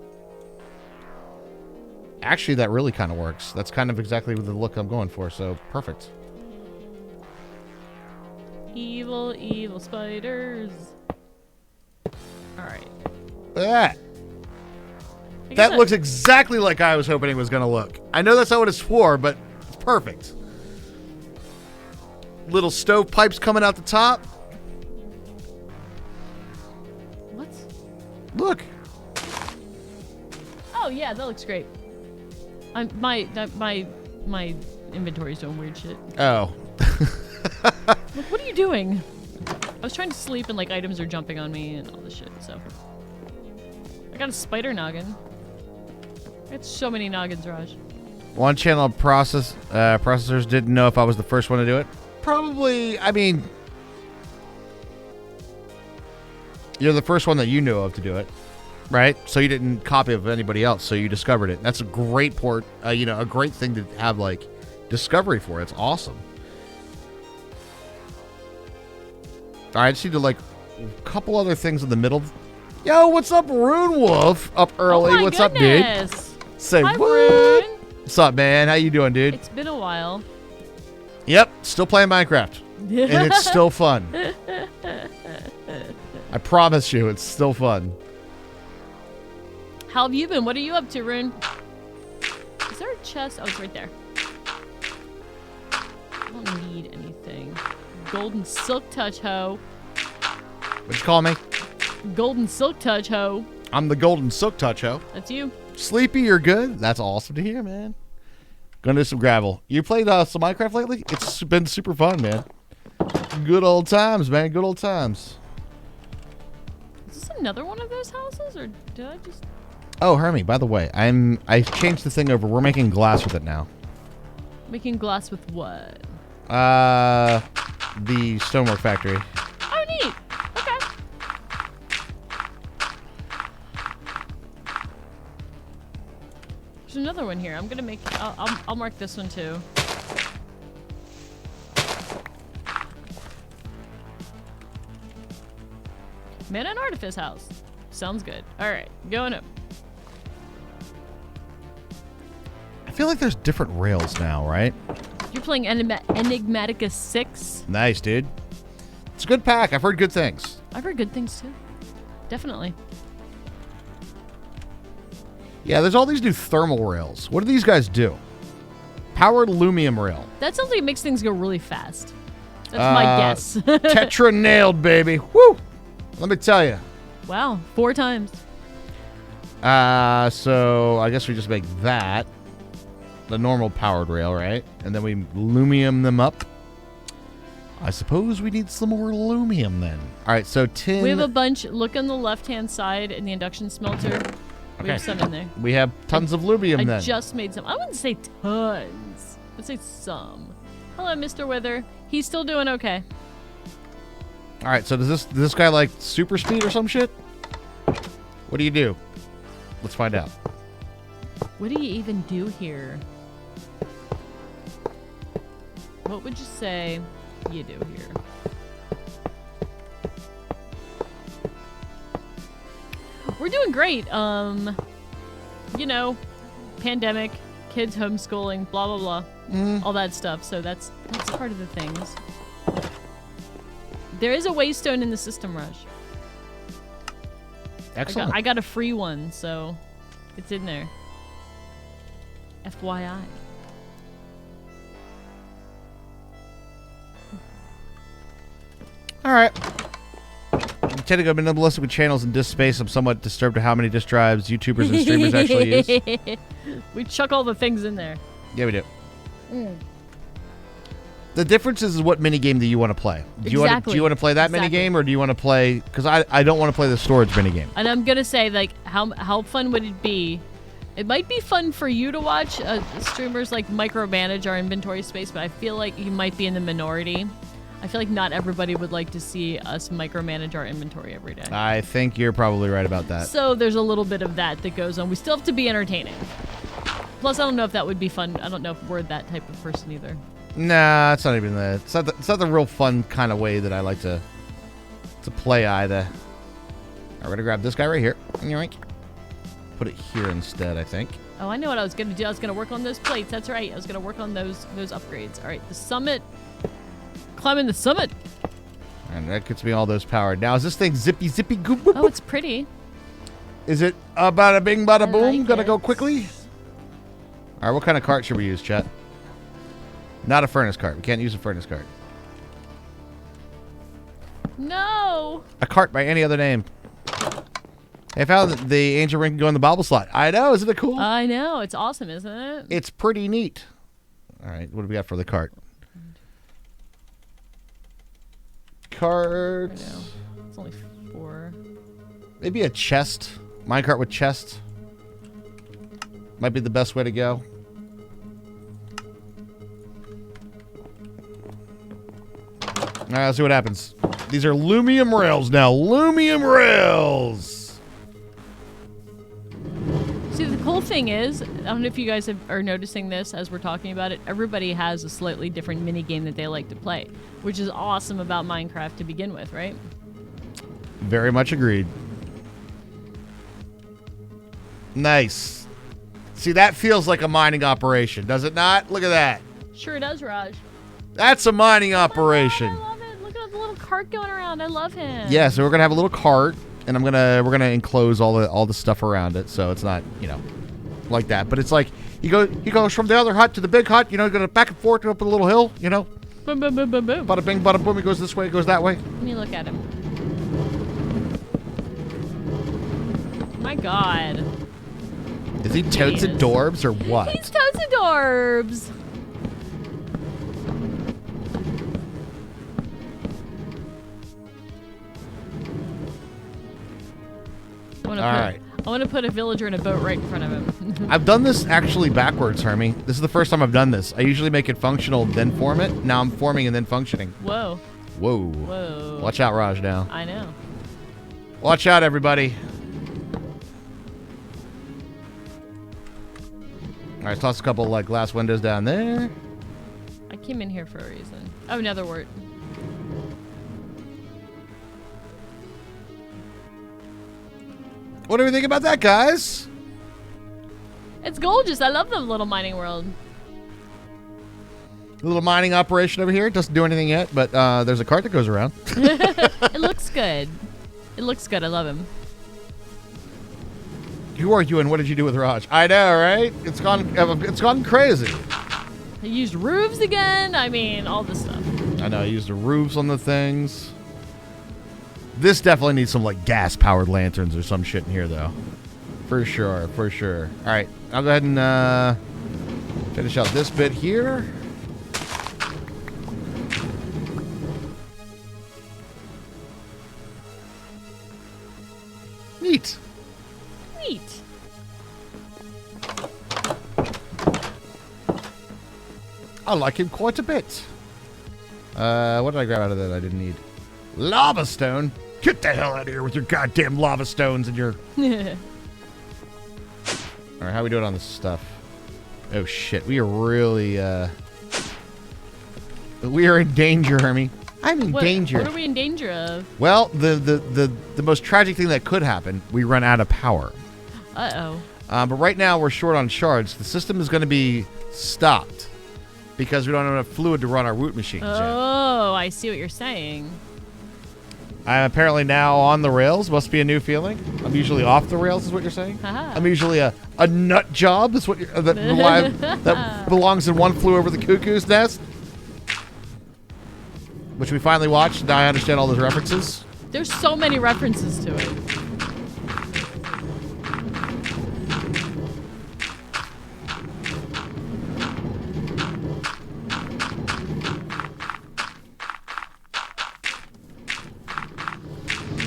S2: Actually, that really kind of works. That's kind of exactly the look I'm going for, so perfect.
S3: Evil, evil spiders. Alright.
S2: Look at that. That looks exactly like I was hoping it was going to look. I know that's not what it's for, but it's perfect. Little stovepipes coming out the top.
S3: What?
S2: Look.
S3: Oh yeah, that looks great. My inventory's doing weird shit.
S2: Oh.
S3: Look, what are you doing? I was trying to sleep and like items are jumping on me and all this shit, so. I got a spider noggin. I got so many noggins, Raj.
S2: One channel processors didn't know if I was the first one to do it. Probably, I mean, you're the first one that you knew of to do it, right? So you didn't copy it of anybody else, so you discovered it. That's a great a great thing to have, like, discovery for. It's awesome. All right, I just need to, like, a couple other things in the middle. Yo, what's up, Rune Wolf? Up early.
S3: Oh my
S2: What's
S3: goodness.
S2: up, dude? Say
S3: Hi,
S2: what?
S3: Rune.
S2: What's up, man? How you doing, dude?
S3: It's been a while.
S2: Yep, still playing Minecraft. And it's still fun. I promise you, it's still fun.
S3: How have you been? What are you up to, Rune? Is there a chest? Oh, it's right there. I don't need anything. Golden silk touch hoe.
S2: What'd you call me?
S3: Golden silk touch hoe.
S2: I'm the Golden Silk Touch Ho.
S3: That's you.
S2: Sleepy, you're good? That's awesome to hear, man. Gonna do some gravel. You played some Minecraft lately? It's been super fun, man. Good old times, man. Good old times.
S3: Is this another one of those houses, or did I just...
S2: Oh, Hermie, by the way, I changed the thing over. We're making glass with it now.
S3: Making glass with what?
S2: The stonework factory.
S3: Oh, neat. Okay. There's another one here. I'm gonna make... I'll mark this one, too. Man and Artifice House. Sounds good. Alright, going up.
S2: I feel like there's different rails now, right?
S3: You're playing Enigmatica 6.
S2: Nice, dude. It's a good pack. I've heard good things.
S3: I've heard good things too. Definitely.
S2: Yeah, there's all these new thermal rails. What do these guys do? Powered aluminum rail.
S3: That sounds like it makes things go really fast. That's my guess.
S2: Tetra nailed, baby. Woo! Let me tell you.
S3: Wow, 4 times.
S2: So I guess we just make that the normal powered rail, right? And then we aluminum them up. I suppose we need some more aluminum then. All right, so tin.
S3: We have a bunch. Look on the left-hand side in the induction smelter. We have some in there.
S2: We have tons of aluminum then.
S3: I just made some. I wouldn't say tons. I'd say some. Hello, Mr. Wither. He's still doing okay.
S2: All right, so does this guy like super speed or some shit? What do you do? Let's find out.
S3: What do you even do here? What would you say you do here? We're doing great. You know, pandemic, kids homeschooling, blah blah blah, all that stuff. So that's part of the things. There is a waystone in the system, Rush.
S2: Excellent.
S3: I got a free one, so it's in there. FYI.
S2: All right. I've been able to listen with channels in disk space. I'm somewhat disturbed at how many disk drives YouTubers and streamers actually use.
S3: We chuck all the things in there.
S2: Yeah, we do. The difference is what minigame do you want to play? Do you want to play that minigame, or do you want to play... Because I don't want to play the storage minigame.
S3: And I'm going to say, like, how fun would it be? It might be fun for you to watch streamers, like, micromanage our inventory space, but I feel like you might be in the minority. I feel like not everybody would like to see us micromanage our inventory every day.
S2: I think you're probably right about that.
S3: So there's a little bit of that goes on. We still have to be entertaining. Plus, I don't know if that would be fun. I don't know if we're that type of person either.
S2: Nah, it's not even that. It's not the real fun kind of way that I like to play either. All right, we're going to grab this guy right here. Put it here instead, I think.
S3: Oh, I know what I was going to do. I was going to work on those plates. That's right. I was going to work on those upgrades. All right, the summit. Climbing the summit.
S2: And that gets me all those powered. Now, is this thing zippy goop? Boop,
S3: Oh, it's pretty.
S2: Is it bada bing, bada boom?
S3: Like
S2: Gonna go
S3: it.
S2: quickly? All right, what kind of cart should we use, chat? Not a furnace cart. We can't use a furnace cart.
S3: No.
S2: A cart by any other name. Hey, I found that the angel ring can go in the bobble slot. I know. Isn't it cool?
S3: I know. It's awesome, isn't it?
S2: It's pretty neat. All right, what do we got for the cart? Cart.
S3: I know. It's only 4.
S2: Maybe a chest. Minecart with chest. Might be the best way to go. All right, let's see what happens. These are aluminum rails now. Aluminum rails.
S3: See, the cool thing is, I don't know if you guys are noticing this as we're talking about it, everybody has a slightly different mini game that they like to play, which is awesome about Minecraft to begin with, right?
S2: Very much agreed. Nice. See, that feels like a mining operation, does it not? Look at that.
S3: Sure does, Raj.
S2: That's a mining operation.
S3: I love it. Look at the little cart going around. I love him.
S2: Yeah, so we're gonna have a little cart, and we're gonna enclose all the stuff around it, so it's not like that. But it's like he goes from the other hut to the big hut. Going back and forth up a little hill.
S3: Boom, boom, boom, boom, boom.
S2: Bada bing, bada boom. He goes this way, he goes that way.
S3: Let me look at him. My God.
S2: Is he totes and dorbs or what?
S3: He's totes adorbs. I want to put a villager in a boat right in front of him.
S2: I've done this actually backwards, Hermie. This is the first time I've done this. I usually make it functional, then form it. Now I'm forming and then functioning.
S3: Whoa.
S2: Whoa.
S3: Whoa.
S2: Watch out, Raj, now.
S3: I know.
S2: Watch out, everybody. All right, toss a couple glass windows down there.
S3: I came in here for a reason. Oh, another word.
S2: What do we think about that, guys?
S3: It's gorgeous. I love the little mining world.
S2: A little mining operation over here. Doesn't do anything yet, but there's a cart that goes around.
S3: It looks good. It looks good. I love him.
S2: Who are you and what did you do with Raj? I know, right? It's gone crazy.
S3: I used roofs again. I mean, all this stuff.
S2: I know, I used the roofs on the things. This definitely needs some, like, gas-powered lanterns or some shit in here, though. For sure, for sure. All right, I'll go ahead and finish out this bit here. Neat.
S3: Neat.
S2: I like him quite a bit. What did I grab out of that I didn't need? Lava stone? Get the hell out of here with your goddamn lava stones and your... Alright, how we doing on this stuff? Oh shit, we are really, we are in danger, Hermie. I'm in danger.
S3: What are we in danger of?
S2: Well, the most tragic thing that could happen, we run out of power.
S3: Uh-oh.
S2: But right now we're short on shards. The system is going to be stopped because we don't have enough fluid to run our root machines yet.
S3: Oh, I see what you're saying.
S2: I'm apparently now on the rails. Must be a new feeling. I'm usually off the rails, is what you're saying?
S3: Haha.
S2: I'm usually a nut job, is what you're, that belongs in One Flew Over the Cuckoo's Nest, which we finally watched. Now I understand all those references.
S3: There's so many references to it.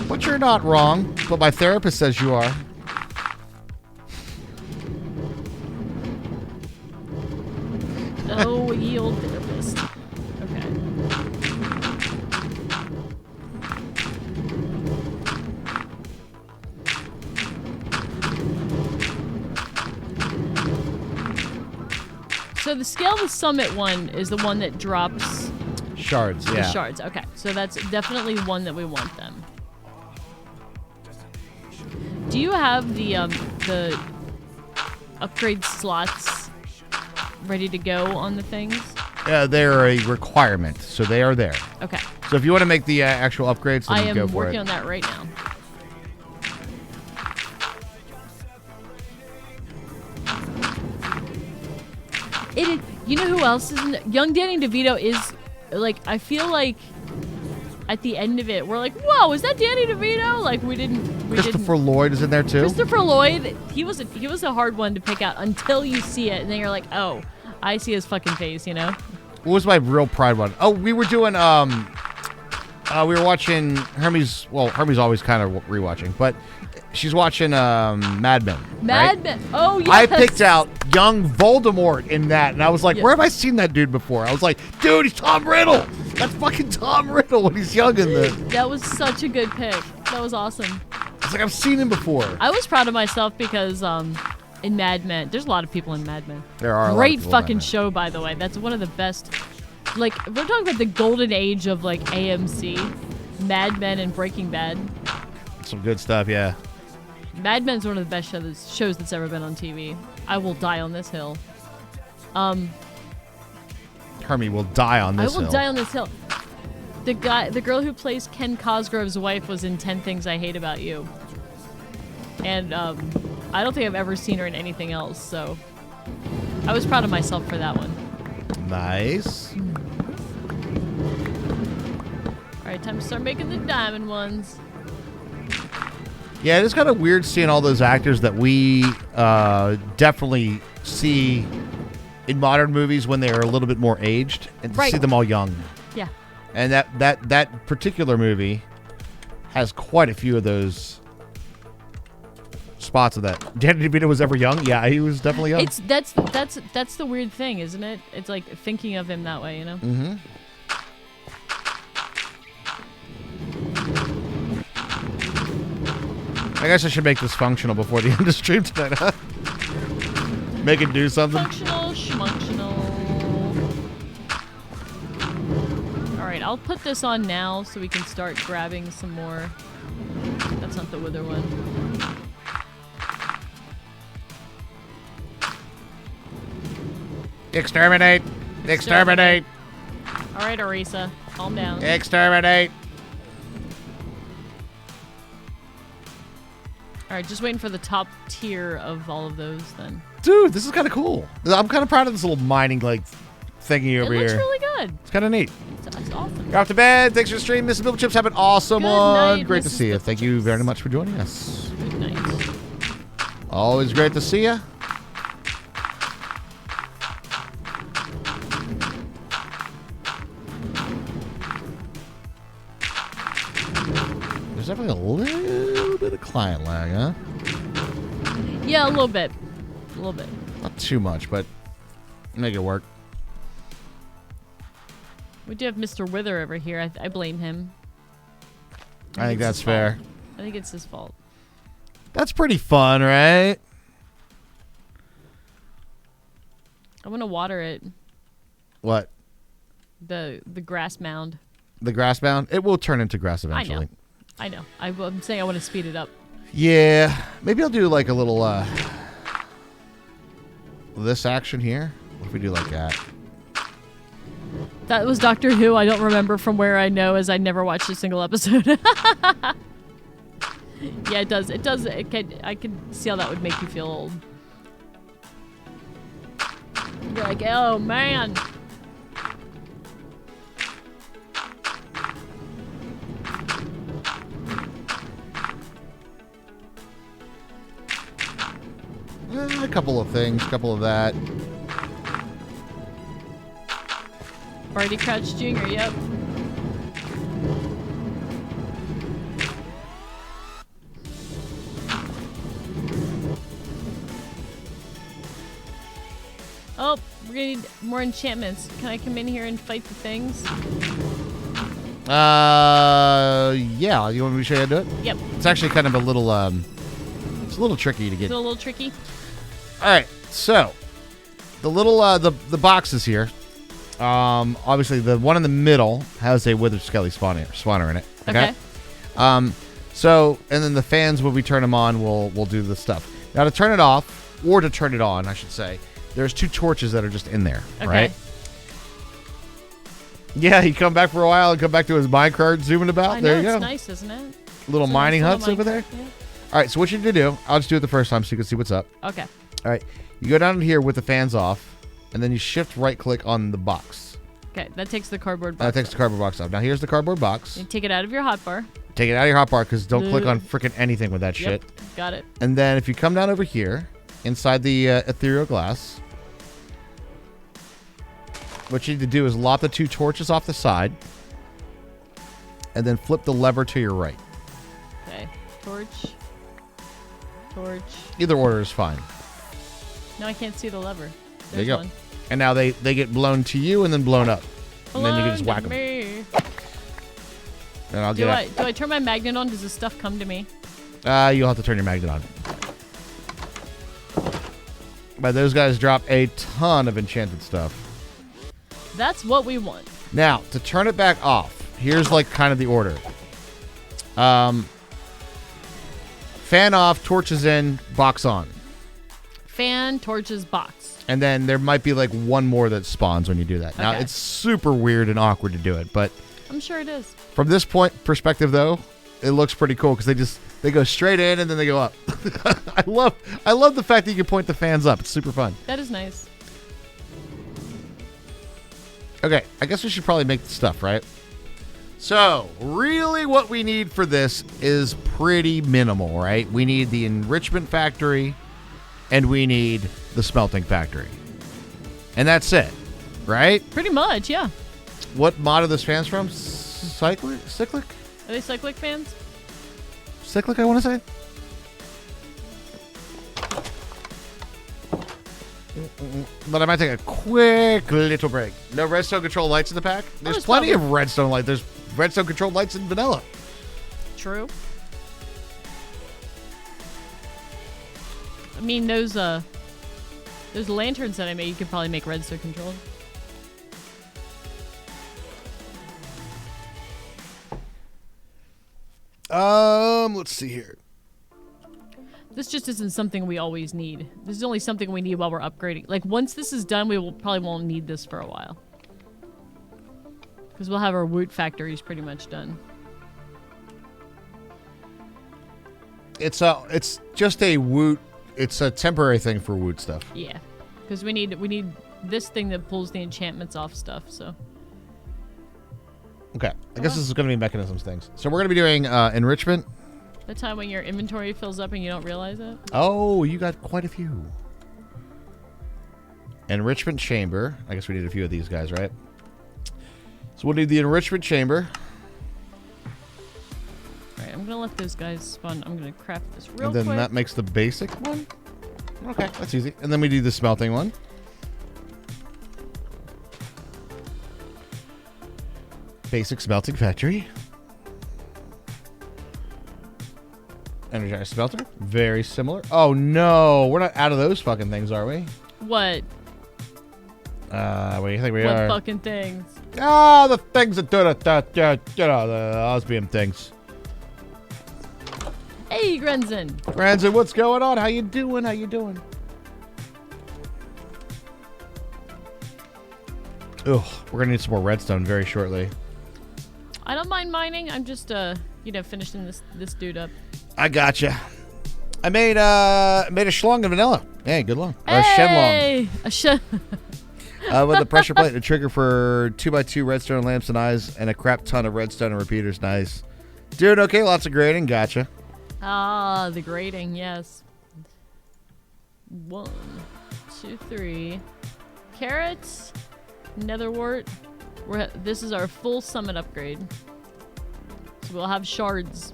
S2: But you're not wrong, but my therapist says you are.
S3: Oh, ye old therapist. Okay. So the Scale of the Summit one is the one that drops
S2: Shards,
S3: the
S2: yeah.
S3: shards. Okay, so that's definitely one that we want them. Do you have the upgrade slots ready to go on the things?
S2: They're a requirement, so they are there.
S3: Okay.
S2: So if you want to make the actual upgrades, then
S3: I
S2: you
S3: am
S2: go for
S3: working
S2: it.
S3: on that right now. You know who else is in it? Young Danny DeVito is, like, I feel like at the end of it, we're like, whoa, is that Danny DeVito? Like, we didn't.
S2: Christopher Lloyd is in there too.
S3: Christopher Lloyd, he was a hard one to pick out until you see it, and then you're like, oh, I see his fucking face, you know?
S2: What was my real pride one? Oh, we were doing, we were watching Hermes. Well, Hermes always kind of rewatching, but she's watching Mad Men.
S3: Mad Men. Oh, yes.
S2: I picked out young Voldemort in that, and I was like,
S3: Yes.
S2: where have I seen that dude before? I was like, dude, he's Tom Riddle. That's fucking Tom Riddle when he's young in this.
S3: That was such a good pick. That was awesome.
S2: It's like I've seen him before.
S3: I was proud of myself because in Mad Men, there's a lot of people in Mad Men.
S2: There are a lot of
S3: Great
S2: people in Mad
S3: fucking
S2: Men.
S3: show, by the way. That's one of the best. Like, if we're talking about the golden age of like AMC, Mad Men and Breaking Bad.
S2: Some good stuff, yeah.
S3: Mad Men's one of the best shows that's ever been on TV. I will die on this hill.
S2: Hermie will die on this
S3: I will
S2: hill.
S3: die on this hill. The girl who plays Ken Cosgrove's wife was in 10 Things I Hate About You. And I don't think I've ever seen her in anything else, so I was proud of myself for that one.
S2: Nice.
S3: All right, time to start making the diamond ones.
S2: Yeah, it is kind of weird seeing all those actors that we definitely see in modern movies when they are a little bit more aged, and to
S3: Right.
S2: see them all young.
S3: Yeah.
S2: And that particular movie has quite a few of those spots of that. Danny DeVito was ever young? Yeah, he was definitely young.
S3: That's the weird thing, isn't it? It's like thinking of him that way, you know?
S2: Mm-hmm. I guess I should make this functional before the end of the stream tonight, huh? Make it do something.
S3: Functional, schmunctional. All right, I'll put this on now so we can start grabbing some more. That's not the wither one.
S2: Exterminate. Exterminate.
S3: All right, Arisa, calm down.
S2: Exterminate.
S3: All right, just waiting for the top tier of all of those then.
S2: Dude, this is kind of cool. I'm kind of proud of this little mining like thingy over
S3: It looks
S2: here.
S3: really good.
S2: It's kind of neat.
S3: It's awesome.
S2: You're off to bed. Thanks for the stream, Mrs. Bibble Chips. Have an awesome
S3: Good
S2: one.
S3: night,
S2: Great to
S3: Mrs.
S2: see you.
S3: Bibble
S2: Thank you
S3: Chips.
S2: very much for joining us.
S3: Good night.
S2: Always great to see you. There's definitely a little bit of client lag, huh?
S3: Yeah, a little bit. A little bit.
S2: Not too much, but make it work.
S3: We do have Mr. Wither over here. I blame him.
S2: I think
S3: it's
S2: that's
S3: his
S2: fair.
S3: fault. I think it's his fault.
S2: That's pretty fun, right?
S3: I want to water it.
S2: What?
S3: The grass mound.
S2: The grass bound? It will turn into grass eventually.
S3: I know. I'm saying I want to speed it up.
S2: Yeah. Maybe I'll do like a little this action here. What if we do like that?
S3: That was Doctor Who. I don't remember from where I know, as I never watched a single episode. Yeah, it does. It does. I can see how that would make you feel old. You're like, oh man.
S2: A couple of things, a couple of that.
S3: Barty Crouch Jr., yep. Oh, we're gonna need more enchantments. Can I come in here and fight the things?
S2: Yeah. You want me to show you how to do it?
S3: Yep.
S2: It's actually kind of a little, it's a little tricky to get.
S3: Is it a little tricky?
S2: All right, so the little, the boxes here. Obviously the one in the middle has a Withered Skelly spawner in it. Okay. So, and then the fans, when we turn them on, we'll do the stuff. Now to turn it off, or to turn it on, I should say, there's two torches that are just in there,
S3: Okay.
S2: right? Yeah, you come back for a while and come back to his minecart zooming about.
S3: I know,
S2: There you
S3: it's
S2: go.
S3: nice, isn't it?
S2: Little
S3: It's a
S2: mining
S3: nice
S2: huts
S3: little
S2: over there.
S3: minecart, yeah.
S2: All right, so what you need to do, I'll just do it the first time so you can see what's up.
S3: Okay.
S2: All right, you go down here with the fans off, and then you shift right click on the box.
S3: Okay, that takes the cardboard box.
S2: That takes the cardboard box off. Now here's the cardboard box.
S3: You take it out of your hotbar.
S2: Take it out of your hotbar because don't click on freaking anything with that shit.
S3: Yep, got it.
S2: And then if you come down over here, inside the ethereal glass, what you need to do is lop the two torches off the side, and then flip the lever to your right.
S3: Okay, torch. Torch.
S2: Either order is fine.
S3: No, I can't see the lever.
S2: There you
S3: There's
S2: go.
S3: one.
S2: And now they get blown to you and then blown up. And then you can just whack them.
S3: Me.
S2: And I'll
S3: Do
S2: get
S3: I turn my magnet on? Does this stuff come to me?
S2: you'll have to turn your magnet on. But those guys drop a ton of enchanted stuff.
S3: That's what we want.
S2: Now, to turn it back off, here's like kind of the order. Fan off, torches in, box on.
S3: Fan, torches, box.
S2: And then there might be like one more that spawns when you do that. Now,
S3: Okay.
S2: it's super weird and awkward to do it, but
S3: I'm sure it is.
S2: from this perspective though, it looks pretty cool because they go straight in and then they go up. I love the fact that you can point the fans up. It's super fun.
S3: That is nice.
S2: Okay, I guess we should probably make the stuff, right? So, really what we need for this is pretty minimal, right? We need the enrichment factory, and we need the smelting factory. And that's it, right?
S3: Pretty much, yeah.
S2: What mod are those fans from? Cyclic?
S3: Are they cyclic fans?
S2: Cyclic, I want to say? But I might take a quick little break. No redstone control lights in the pack? There's
S3: there's
S2: plenty
S3: probably-
S2: of redstone lights. There's redstone controlled lights in vanilla.
S3: True. I mean, those lanterns that I made, you could probably make redstone controlled.
S2: Let's see here.
S3: This just isn't something we always need. This is only something we need while we're upgrading. Like, once this is done, we probably won't need this for a while. Because we'll have our woot factories pretty much done.
S2: It's just a woot. It's a temporary thing for woot stuff.
S3: Yeah. Because we need this thing that pulls the enchantments off stuff, so.
S2: Okay. I guess this is going to be mechanisms things. So we're going to be doing enrichment.
S3: The time when your inventory fills up and you don't realize it?
S2: Oh, you got quite a few. Enrichment chamber. I guess we need a few of these guys, right? So we'll need the enrichment chamber.
S3: Alright, I'm gonna let those guys spawn. I'm gonna craft this real
S2: And then
S3: quick.
S2: that makes the basic one. Okay, that's easy. And then we do the smelting one. Basic smelting factory. Energized smelter. Very similar. Oh no, we're not out of those fucking things, are we?
S3: What?
S2: What do you think we
S3: What
S2: are?
S3: fucking things?
S2: Ah, the things that do the osmium things.
S3: Hey, Grenzen!
S2: Ranzan, what's going on? How you doing? How you doing? Ugh, we're gonna need some more redstone very shortly.
S3: I don't mind mining. I'm just, finishing this dude up.
S2: I gotcha. I made a schlong of vanilla. Hey, good long. Or a shenlong.
S3: Hey! A shen.
S2: With a pressure plate and a trigger for 2x2 redstone lamps and eyes and a crap ton of redstone and repeaters. Nice. Dude, okay, lots of grading. Gotcha.
S3: Ah, the grading, yes. 1, 2, 3. Carrots. Netherwort. This is our full summit upgrade. So we'll have shards.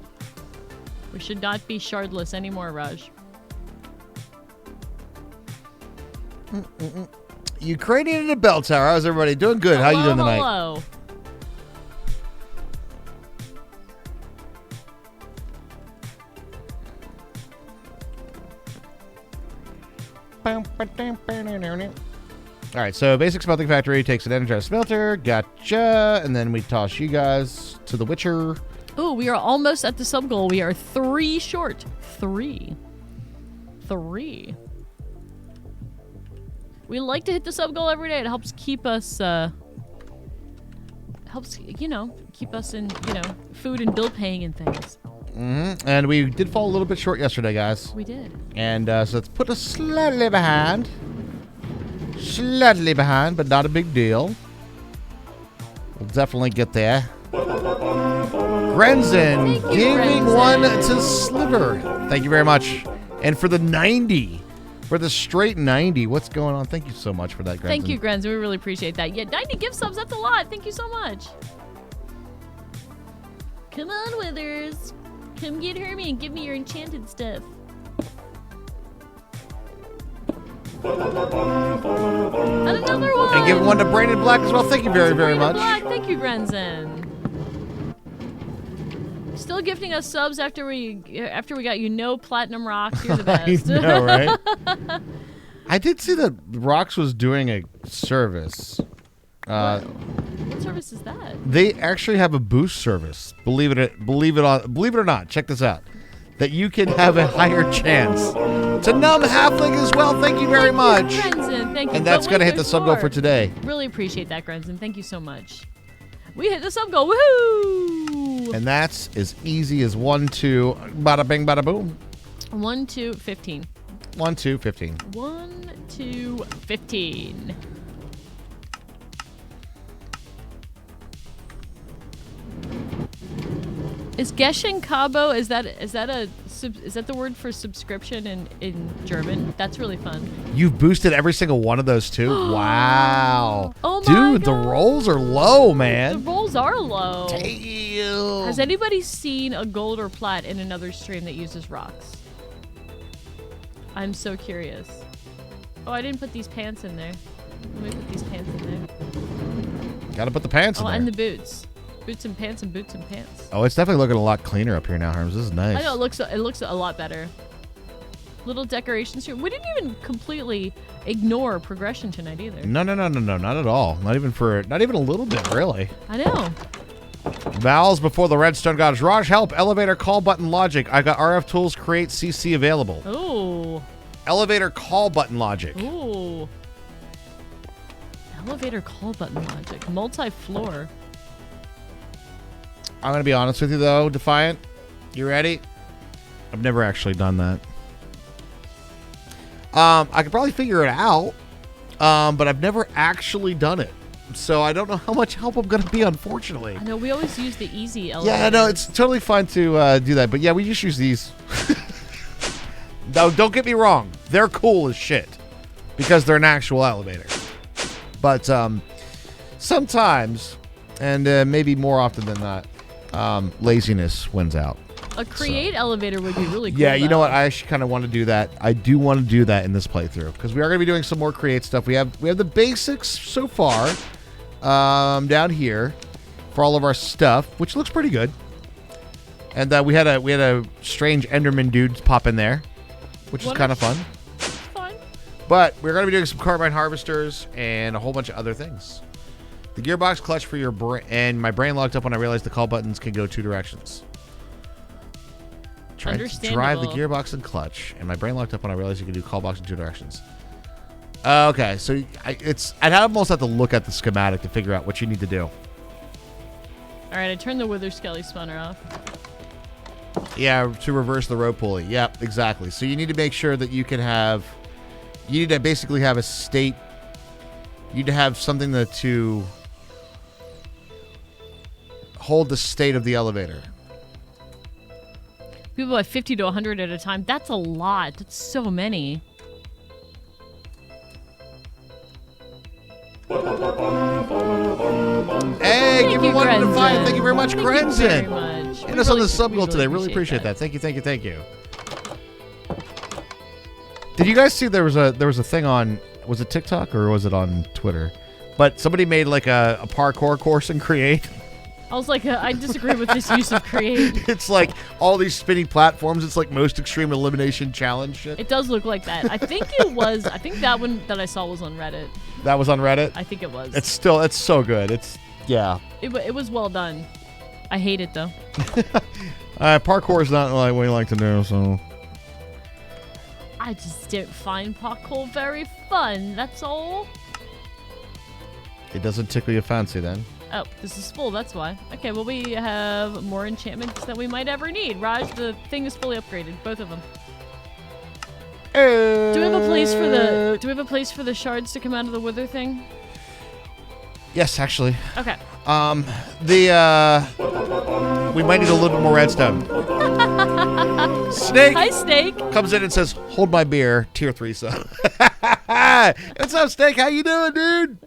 S3: We should not be shardless anymore, Raj.
S2: Ukrainian in a bell tower. How's everybody doing? Good. How you doing tonight?
S3: Hello.
S2: All right, so basic smelting factory takes an energized smelter. Gotcha. And then we toss you guys to the Witcher.
S3: Ooh, we are almost at the sub goal. We are 3 short. 3. We like to hit the sub goal every day. It helps keep us, keep us in, food and bill paying and things.
S2: Mm-hmm. And we did fall a little bit short yesterday, guys.
S3: We did.
S2: And so let's put us slightly behind. Slightly behind, but not a big deal. We'll definitely get there. Grenzen,
S3: Thank you,
S2: giving
S3: Grenzen.
S2: one to Sliver. Thank you very much. And for the 90, for the straight 90, what's going on? Thank you so much for that, Grenzen.
S3: Thank you, Grenz. We really appreciate that. Yeah, 90 gift subs. That's a lot. Thank you so much. Come on, Withers. Come get Hermie and give me your enchanted stuff. And another one.
S2: And give one to Brandon Black as well. Thank you very, very
S3: Sabrina
S2: much.
S3: Black. Thank you, Grenzen. Still gifting us subs after we got platinum rocks. You're the best.
S2: I know, right? I did see that Rocks was doing a service.
S3: What service is that?
S2: They actually have a boost service. Believe it or not. Check this out. That you can have a higher chance to numb halfling as well. Thank you very much.
S3: Grenzen. Thank you.
S2: And that's
S3: But
S2: going to
S3: wait,
S2: hit the
S3: there's
S2: sub goal
S3: more.
S2: for today.
S3: Really appreciate that, Grenzen. Thank you so much. We hit the sub goal. Woohoo!
S2: And that's as easy as 1, 2, bada bing, bada boom.
S3: 1, 2, 15.
S2: 1, 2, 15.
S3: 1, 2, 15. Is Geshen Cabo, is that the word for subscription in German? That's really fun.
S2: You've boosted every single one of those too? Wow.
S3: Oh my
S2: Dude, the
S3: God.
S2: rolls are low,
S3: The
S2: man.
S3: rolls are low.
S2: Damn.
S3: Has anybody seen a gold or plat in another stream that uses rocks? I'm so curious. Oh, I didn't put these pants in there. Let me put these pants in there.
S2: Gotta put the pants in
S3: Oh,
S2: there.
S3: and the boots. Boots and pants and boots and pants.
S2: Oh, it's definitely looking a lot cleaner up here now, Herms. This is nice.
S3: I know, it looks a lot better. Little decorations here. We didn't even completely ignore progression tonight either.
S2: No, not at all. Not even a little bit, really.
S3: I know.
S2: Vowels before the redstone gods. Raj, help. Elevator call button logic. I got RF tools create CC available.
S3: Ooh.
S2: Elevator call button logic.
S3: Ooh. Elevator call button logic. Multi-floor.
S2: I'm going to be honest with you, though, Defiant. You ready? I've never actually done that. I could probably figure it out, but I've never actually done it. So I don't know how much help I'm going to be, unfortunately.
S3: I know, we always use the easy elevator.
S2: Yeah, no, it's totally fine to do that. But yeah, we just use these. No, don't get me wrong. They're cool as shit because they're an actual elevator. But sometimes, and maybe more often than not, laziness wins out.
S3: A create elevator would be really cool.
S2: Yeah, you know
S3: though.
S2: what? I actually kind of want to do that. I do want to do that in this playthrough because we are going to be doing some more create stuff. We have the basics so far down here for all of our stuff, which looks pretty good. And we had a strange Enderman dude pop in there, which is kind of fun.
S3: Fine.
S2: But we're going to be doing some carbine harvesters and a whole bunch of other things. The gearbox clutch for your brain, and my brain locked up when I realized the call buttons can go 2 directions. Tried to drive the gearbox and clutch, and my brain locked up when I realized you could do call box in 2 directions. Okay, so I'd almost have to look at the schematic to figure out what you need to do.
S3: All right, I turned the Wither Skelly spawner off.
S2: Yeah, to reverse the rope pulley. Yep, exactly. So you need to make sure that you can have, you need to basically have a state, you need to have something to hold the state of the elevator.
S3: People have 50 to 100 at a time. That's a lot. That's so many.
S2: Hey, give me one to five. Thank you very much,
S3: Thank you very
S2: Grenzen.
S3: much.
S2: And us on the sub goal today. Really appreciate that. Thank you, thank you, thank you. Did you guys see there was a thing on, was it TikTok or was it on Twitter? But somebody made like a parkour course in Create.
S3: I was like, I disagree with this use of create.
S2: It's like all these spinning platforms. It's like most extreme elimination challenge shit.
S3: It does look like that. I think it was. I think that one that I saw was on Reddit.
S2: That was on Reddit?
S3: I think it was.
S2: It's so good. Yeah.
S3: It was well done. I hate it though.
S2: Parkour is not like what we like to do, so.
S3: I just don't find parkour very fun. That's all.
S2: It doesn't tickle your fancy then.
S3: Oh, this is full, that's why. Okay, well, we have more enchantments than we might ever need. Raj, the thing is fully upgraded, both of them. Do we have a place for the shards to come out of the wither thing?
S2: Yes, actually.
S3: Okay.
S2: We might need a little bit more redstone. Snake.
S3: Hi, Snake.
S2: Comes in and says, "Hold my beer, tier 3 sub." What's up, Snake? How you doing, dude?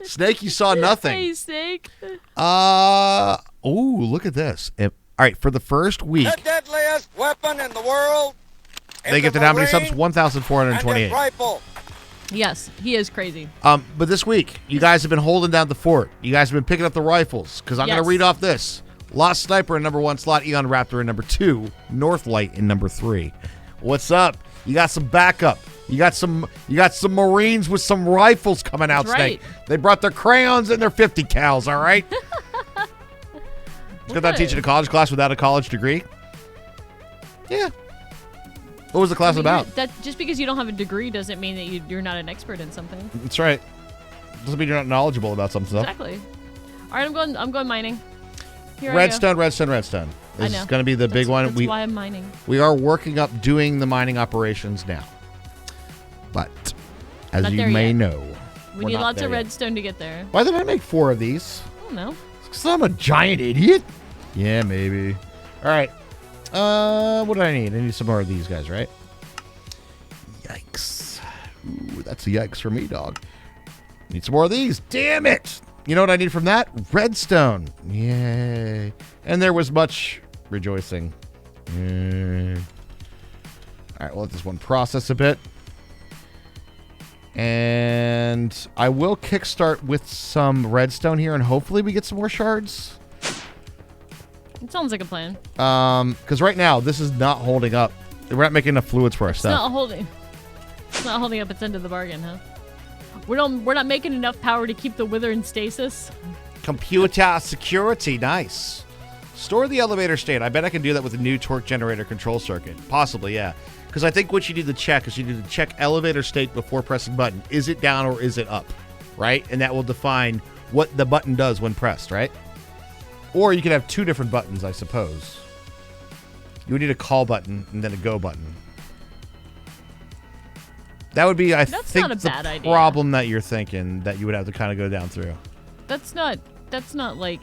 S2: Snake, you saw nothing.
S3: Hey, Snake.
S2: Oh, look at this. All right, for the first week,
S6: The deadliest weapon in the world.
S2: they get to how many subs? 1,428.
S6: Rifle.
S3: Yes, he is crazy.
S2: But this week, you guys have been holding down the fort. You guys have been picking up the rifles, because I'm going to read off this. Lost Sniper in number 1 slot, Eon Raptor in number 2, Northlight in number 3. What's up? You got some backup. You got some Marines with some rifles coming out,
S3: That's
S2: Snake.
S3: right.
S2: They brought their crayons and their 50 cals, all right? Because I'm teaching a college class without a college degree. Yeah. What was the class about?
S3: That just because you don't have a degree doesn't mean that you're not an expert in something.
S2: That's right. Doesn't mean you're not knowledgeable about some stuff.
S3: Exactly. All right, I'm going mining. Here
S2: Redstone. This
S3: I
S2: is
S3: know.
S2: going to be the big one.
S3: That's why I'm mining.
S2: We are working up doing the mining operations now. But as
S3: Not
S2: you
S3: there
S2: may
S3: yet.
S2: know,
S3: We
S2: we're
S3: need
S2: not
S3: lots
S2: there
S3: of
S2: yet.
S3: redstone to get there.
S2: Why did I make 4 of these?
S3: I don't know.
S2: Because I'm a giant idiot? Yeah, maybe. All right. What do I need? I need some more of these guys, right? Yikes. Ooh, that's a yikes for me, dog. Need some more of these. Damn it! You know what I need from that? Redstone. Yay. And there was much rejoicing. Yay. All right, we'll let this one process a bit. And I will kickstart with some redstone here, and hopefully we get some more shards.
S3: It sounds like a plan.
S2: Because right now, this is not holding up. We're not making enough fluids for our
S3: It's
S2: stuff.
S3: not holding up its end of the bargain, huh? We're not making enough power to keep the wither in stasis.
S2: Computer security, nice. Store the elevator state. I bet I can do that with a new torque generator control circuit. Possibly, yeah. Because I think what you need to check is you need to check elevator state before pressing button. Is it down or is it up? Right? And that will define what the button does when pressed, right? Or you could have two different buttons, I suppose. You would need a call button and then a go button. That would be, I think,
S3: not a bad
S2: the
S3: idea.
S2: problem that you're thinking that you would have to kind of go down through.
S3: That's not like...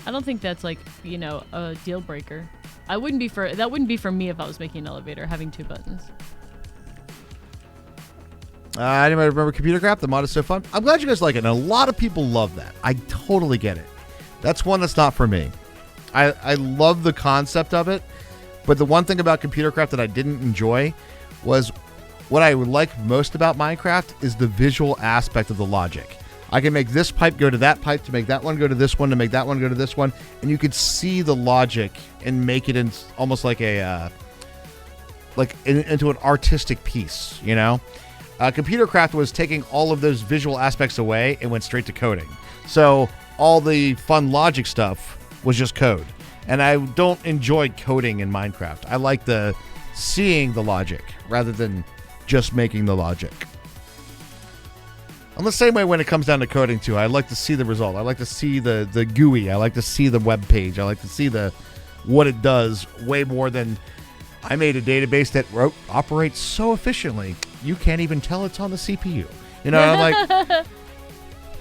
S3: I don't think that's like, you know, a deal breaker. That wouldn't be for me if I was making an elevator, having two buttons.
S2: Anybody remember Computer Crap? The mod is so fun. I'm glad you guys like it, and a lot of people love that. I totally get it. That's one that's not for me. I love the concept of it, but the one thing about Computer Crap that I didn't enjoy was what I would like most about Minecraft is the visual aspect of the logic. I can make this pipe go to that pipe to make that one go to this one to make that one go to this one, and you could see the logic and make it in almost like a into an artistic piece, you know? Computer Craft was taking all of those visual aspects away and went straight to coding. So all the fun logic stuff was just code. And I don't enjoy coding in Minecraft. I like the seeing the logic rather than just making the logic. I'm the same way when it comes down to coding too. I like to see the result. I like to see the GUI. I like to see the web page. I like to see what it does way more than I made a database that operates so efficiently you can't even tell it's on the CPU. You know, I'm like...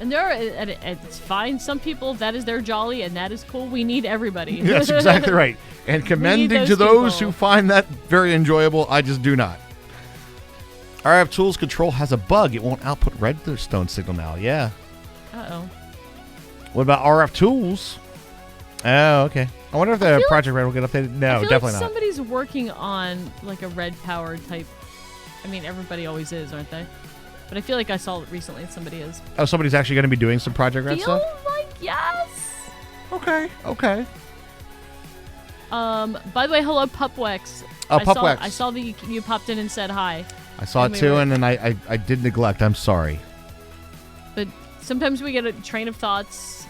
S3: And it's fine. Some people, that is their jolly, and that is cool. We need everybody.
S2: That's exactly right. And commending to those who find that very enjoyable, I just do not. RF Tools Control has a bug. It won't output redstone signal now. Yeah.
S3: Uh-oh.
S2: What about RF Tools? Oh, okay. I wonder if the Project Red will get updated. No, definitely not.
S3: Somebody's working on like a red power type. I mean, everybody always is, aren't they? But I feel like I saw it recently that somebody is.
S2: Oh, somebody's actually going to be doing some Project Red stuff?
S3: Like, yes.
S2: Okay.
S3: By the way, hello, Pupwex.
S2: Oh, Pupwex.
S3: I saw that you popped in and said hi.
S2: I saw it too, and then I did neglect. I'm sorry.
S3: But sometimes we get a train of thoughts.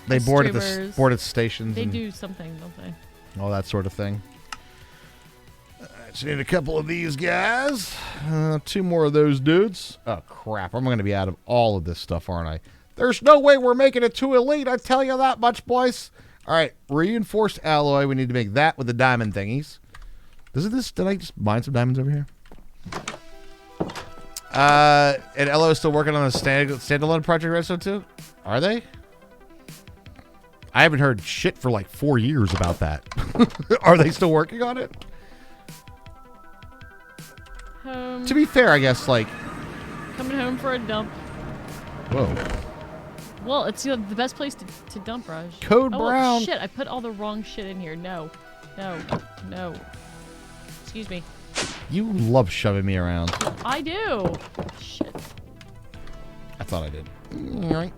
S2: They board at stations.
S3: They do something, don't they?
S2: All that sort of thing. I just need a couple of these guys. Two more of those dudes. Oh, crap. I'm going to be out of all of this stuff, aren't I? There's no way we're making it to elite. I tell you that much, boys. All right. Reinforced alloy. We need to make that with the diamond thingies. Did I just mine some diamonds over here? And Elo is still working on a standalone Project Redstone too? Are they? I haven't heard shit for like 4 years about that. Are they still working on it? To be fair, I guess, like...
S3: Coming home for a dump.
S2: Whoa.
S3: Well, it's the best place to dump, Raj.
S2: Code Brown.
S3: Well, shit, I put all the wrong shit in here. No. Excuse me.
S2: You love shoving me around.
S3: I do. Shit.
S2: I thought I did. All right.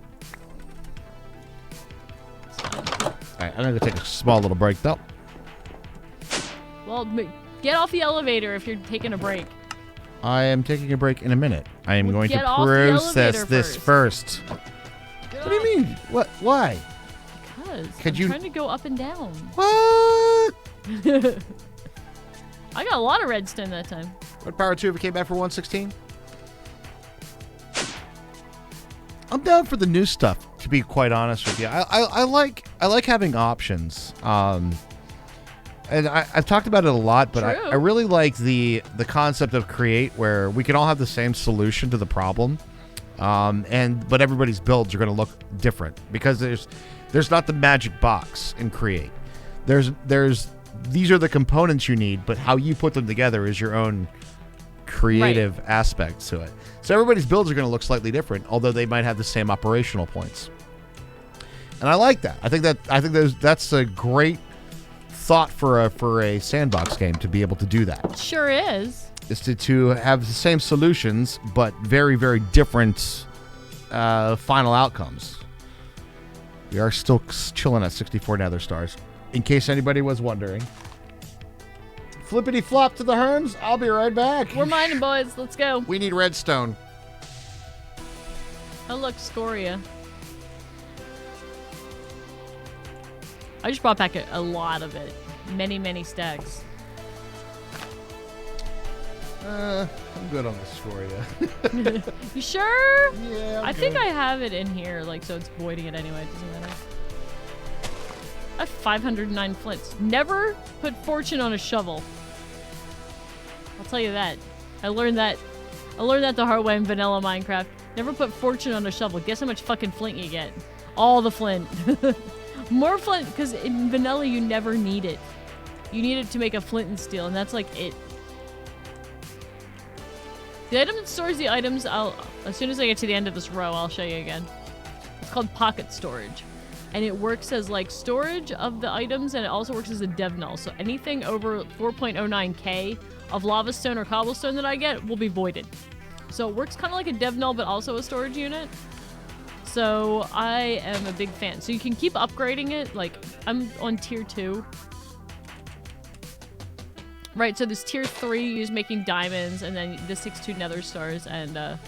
S2: Alright, I'm going to take a small little break, though.
S3: Well, get off the elevator if you're taking a break.
S2: I am taking a break in a minute. I am going to process this first. What do you mean? What? Why?
S3: Because I'm trying to go up and down.
S2: What?
S3: I got a lot of redstone that time.
S2: What power 2 if it came back for 116? I'm down for the new stuff, to be quite honest with you. I like having options. And I've talked about it a lot, but I really like the concept of create, where we can all have the same solution to the problem, but everybody's builds are going to look different because there's not the magic box in create. These are the components you need, but how you put them together is your own creative aspects to it. So everybody's builds are going to look slightly different, although they might have the same operational points. And I like that. I think that's a great thought for a sandbox game, to be able to do that.
S3: Sure is
S2: to have the same solutions but very, very different final outcomes. We are still chilling at 64 nether stars, in case anybody was wondering. Flippity flop to the Herms. I'll be right back.
S3: We're mining, boys. Let's go.
S2: We need redstone.
S3: Oh, look, scoria. I just brought back a lot of it. Many, many stacks.
S2: I'm good on the scoria.
S3: You sure?
S2: Yeah,
S3: I think I have it in here, like, so it's voiding it anyway. It doesn't matter. I have 509 flints. Never put fortune on a shovel. I'll tell you that. I learned that the hard way in vanilla Minecraft. Never put fortune on a shovel. Guess how much fucking flint you get? All the flint. More flint, because in vanilla you never need it. You need it to make a flint and steel, and that's like it. The item that stores the items, as soon as I get to the end of this row, I'll show you again. It's called pocket storage. And it works as like storage of the items, and it also works as a dev null. So anything over 4.09k of lava stone or cobblestone that I get will be voided. So it works kind of like a dev null, but also a storage unit. So I am a big fan. So you can keep upgrading it. Like, I'm on tier 2. Right, so this tier 3 is making diamonds, and then the 6-2 nether stars and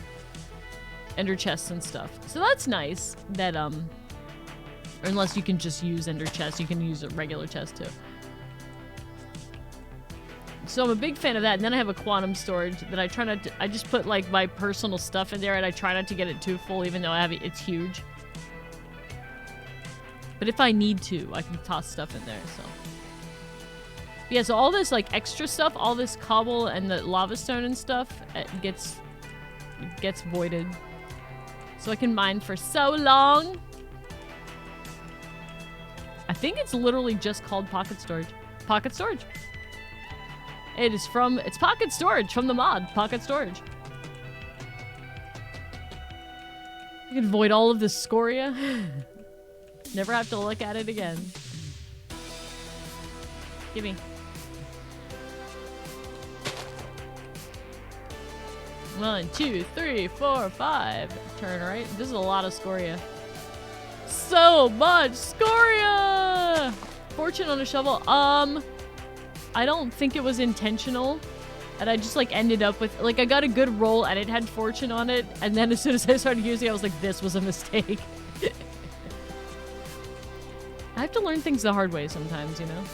S3: ender chests and stuff. So that's nice that, or unless you can just use ender chests, you can use a regular chest too. So I'm a big fan of that, and then I have a quantum storage that I try not to, I just put like my personal stuff in there, and I try not to get it too full, even though I have it's huge. But if I need to, I can toss stuff in there, so. Yeah, so all this like extra stuff, all this cobble and the lava stone and stuff, it gets voided. So I can mine for so long. I think it's literally just called pocket storage. Pocket storage. It's pocket storage from the mod, pocket storage. You can void all of this scoria. Never have to look at it again. Gimme. One, 2, 3, 4, 5. Turn right. This is a lot of scoria. So much scoria! Fortune on a shovel. I don't think it was intentional. And I just like ended up with, like, I got a good roll and it had fortune on it. And then as soon as I started using it, I was like, this was a mistake. I have to learn things the hard way sometimes, you know?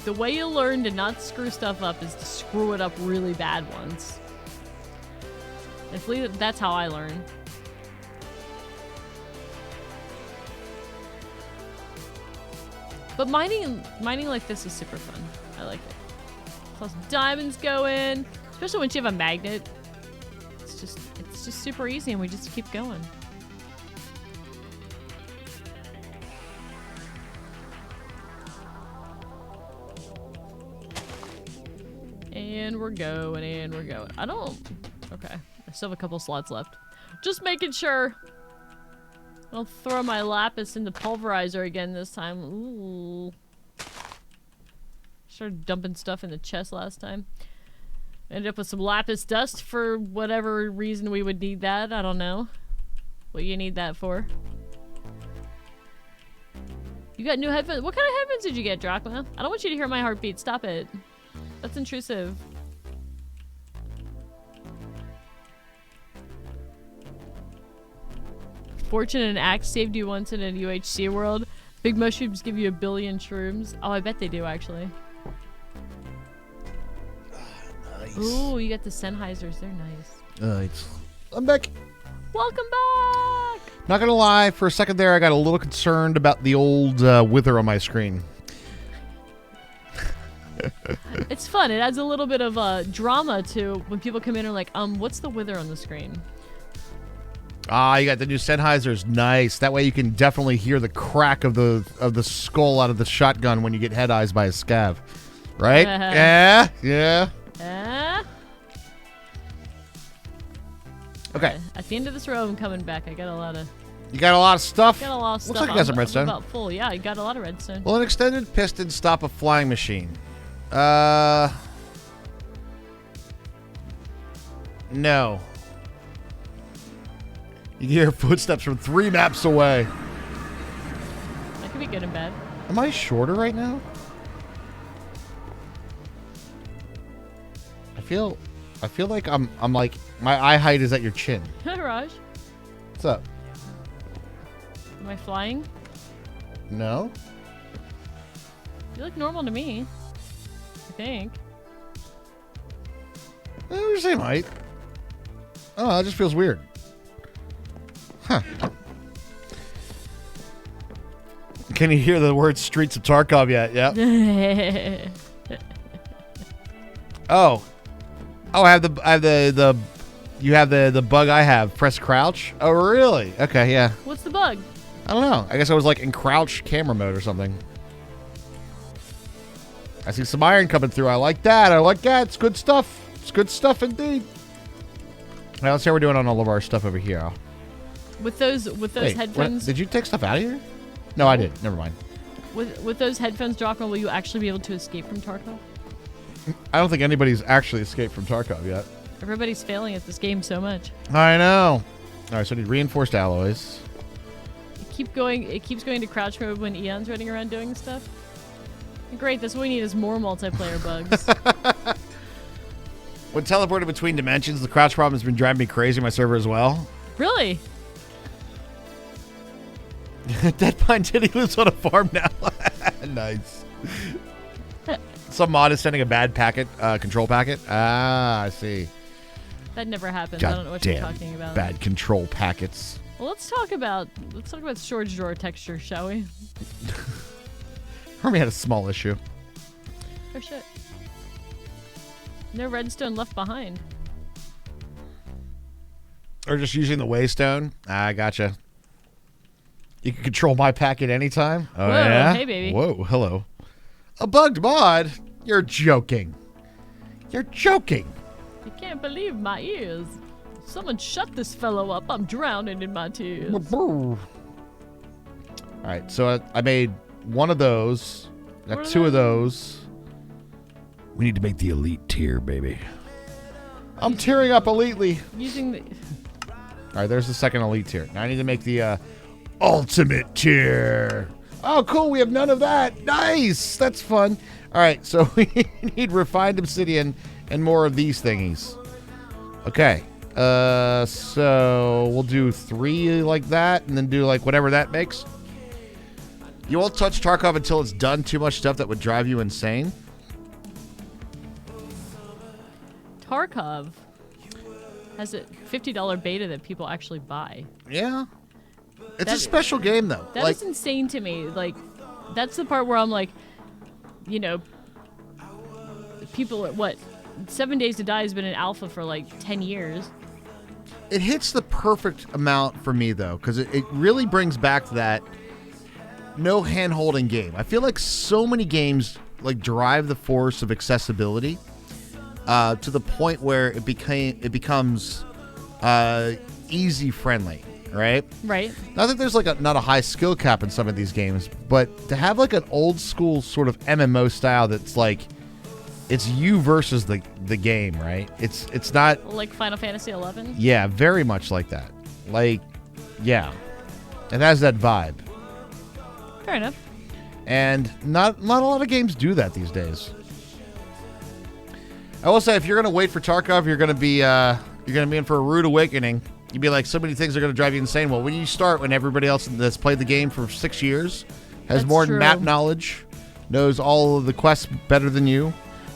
S3: The way you learn to not screw stuff up is to screw it up really bad once. At least that's how I learn. But mining like this is super fun. I like it. Plus diamonds go in, especially once you have a magnet. It's just super easy, and we just keep going. And we're going, and we're going. Okay. I still have a couple slots left. Just making sure. I'll throw my lapis in the pulverizer again this time. Ooh. Started dumping stuff in the chest last time. Ended up with some lapis dust for whatever reason we would need that. I don't know what you need that for. You got new headphones? What kind of headphones did you get, Drachma? I don't want you to hear my heartbeat. Stop it. That's intrusive. Fortune and axe saved you once in a UHC world. Big mushrooms give you 1 billion shrooms. Oh, I bet they do, actually.
S2: Nice.
S3: Ooh, you got the Sennheisers. They're nice.
S2: I'm back.
S3: Welcome back!
S2: Not gonna lie, for a second there, I got a little concerned about the old wither on my screen.
S3: It's fun. It adds a little bit of drama to when people come in and are like, what's the wither on the screen?
S2: Ah, you got the new Sennheisers. Nice. That way you can definitely hear the crack of the skull out of the shotgun when you get head eyes by a scav. Right? Yeah. Okay.
S3: At the end of this row, I'm coming back. I got a lot of...
S2: You got a lot of stuff?
S3: Got a lot of stuff.
S2: Looks like you got some redstone.
S3: I'm about full. Yeah, I got a lot of redstone.
S2: Will an extended piston stop a flying machine? No. You can hear footsteps from 3 maps away.
S3: That could be good and bad.
S2: Am I shorter right now? I feel like I'm like My eye height is at your chin.
S3: Hi, Raj.
S2: What's up?
S3: Am I flying?
S2: No?
S3: You look normal to me. I think.
S2: We're the same height. Oh, that just feels weird. Huh. Can you hear the word Streets of Tarkov yet? Yep. Oh. Oh, I have the you have the bug I have. Press crouch. Oh, really? Okay, yeah.
S3: What's the bug?
S2: I don't know. I guess I was like in crouch camera mode or something. I see some iron coming through. I like that. I like that. It's good stuff. It's good stuff indeed. All right, let's see how we're doing on all of our stuff over here.
S3: With those
S2: Wait,
S3: headphones.
S2: what? Did you take stuff out of here? No, I did. Never mind.
S3: With those headphones, Drachma, will you actually be able to escape from Tarkov?
S2: I don't think anybody's actually escaped from Tarkov yet.
S3: Everybody's failing at this game so much.
S2: I know. All right, so I need reinforced alloys.
S3: It keeps going to crouch mode when Eon's running around doing stuff. Great, that's what we need is more multiplayer bugs.
S2: When teleported between dimensions, the crouch problem has been driving me crazy on my server as well.
S3: Really?
S2: Dead Pine Titty lives on a farm now. Nice. Some mod is sending a bad packet, control packet. Ah, I see.
S3: That never happens.
S2: God
S3: I don't know what
S2: damn
S3: you're talking about.
S2: bad control packets.
S3: Well, let's talk about storage drawer texture, shall we?
S2: Hermie had a small issue.
S3: Oh shit. No redstone left behind.
S2: Or just using the waystone. I gotcha. You can control my packet anytime. Oh,
S3: Whoa,
S2: yeah?
S3: hey, baby.
S2: Whoa, hello. A bugged mod? You're joking. You're joking.
S3: I can't believe my ears. Someone shut this fellow up. I'm drowning in my tears.
S2: All right, so I made one of those. Got
S3: What are
S2: two of
S3: those?
S2: those. We need to make the elite tier, baby. I'm tearing up elitely.
S3: Using the...
S2: All right, there's the second elite tier. Now I need to make the ultimate tier. Oh, cool. We have none of that. Nice. That's fun. All right, so we need refined obsidian and more of these thingies. Okay. So we'll do 3 like that and then do like whatever that makes. You won't touch Tarkov until it's done too much stuff that would drive you insane.
S3: Tarkov has a $50 beta that people actually buy.
S2: Yeah. It's
S3: That-
S2: a special game, though.
S3: That
S2: like,
S3: is insane to me. Like, that's the part where I'm like, you know, people at what? 7 Days to Die has been in alpha for like 10 years.
S2: it hits the perfect amount for me, though, because it really brings back that no hand-holding game. I feel like so many games like drive the force of accessibility to the point where it becomes easy friendly, right?
S3: Right.
S2: Not that there's like not a high skill cap in some of these games, but to have like an old school sort of MMO style that's like it's you versus the game, right? It's not
S3: Like Final Fantasy 11.
S2: yeah, very much like that. Like yeah. It has that vibe.
S3: Fair enough.
S2: And not a lot of games do that these days. I will say, if you're gonna wait for Tarkov, you're gonna be in for a rude awakening. You'd be like, so many things are gonna drive you insane. Well, when you start, when everybody else that's played the game for 6 years has
S3: That's
S2: more
S3: true.
S2: map knowledge, knows all of the quests better than you,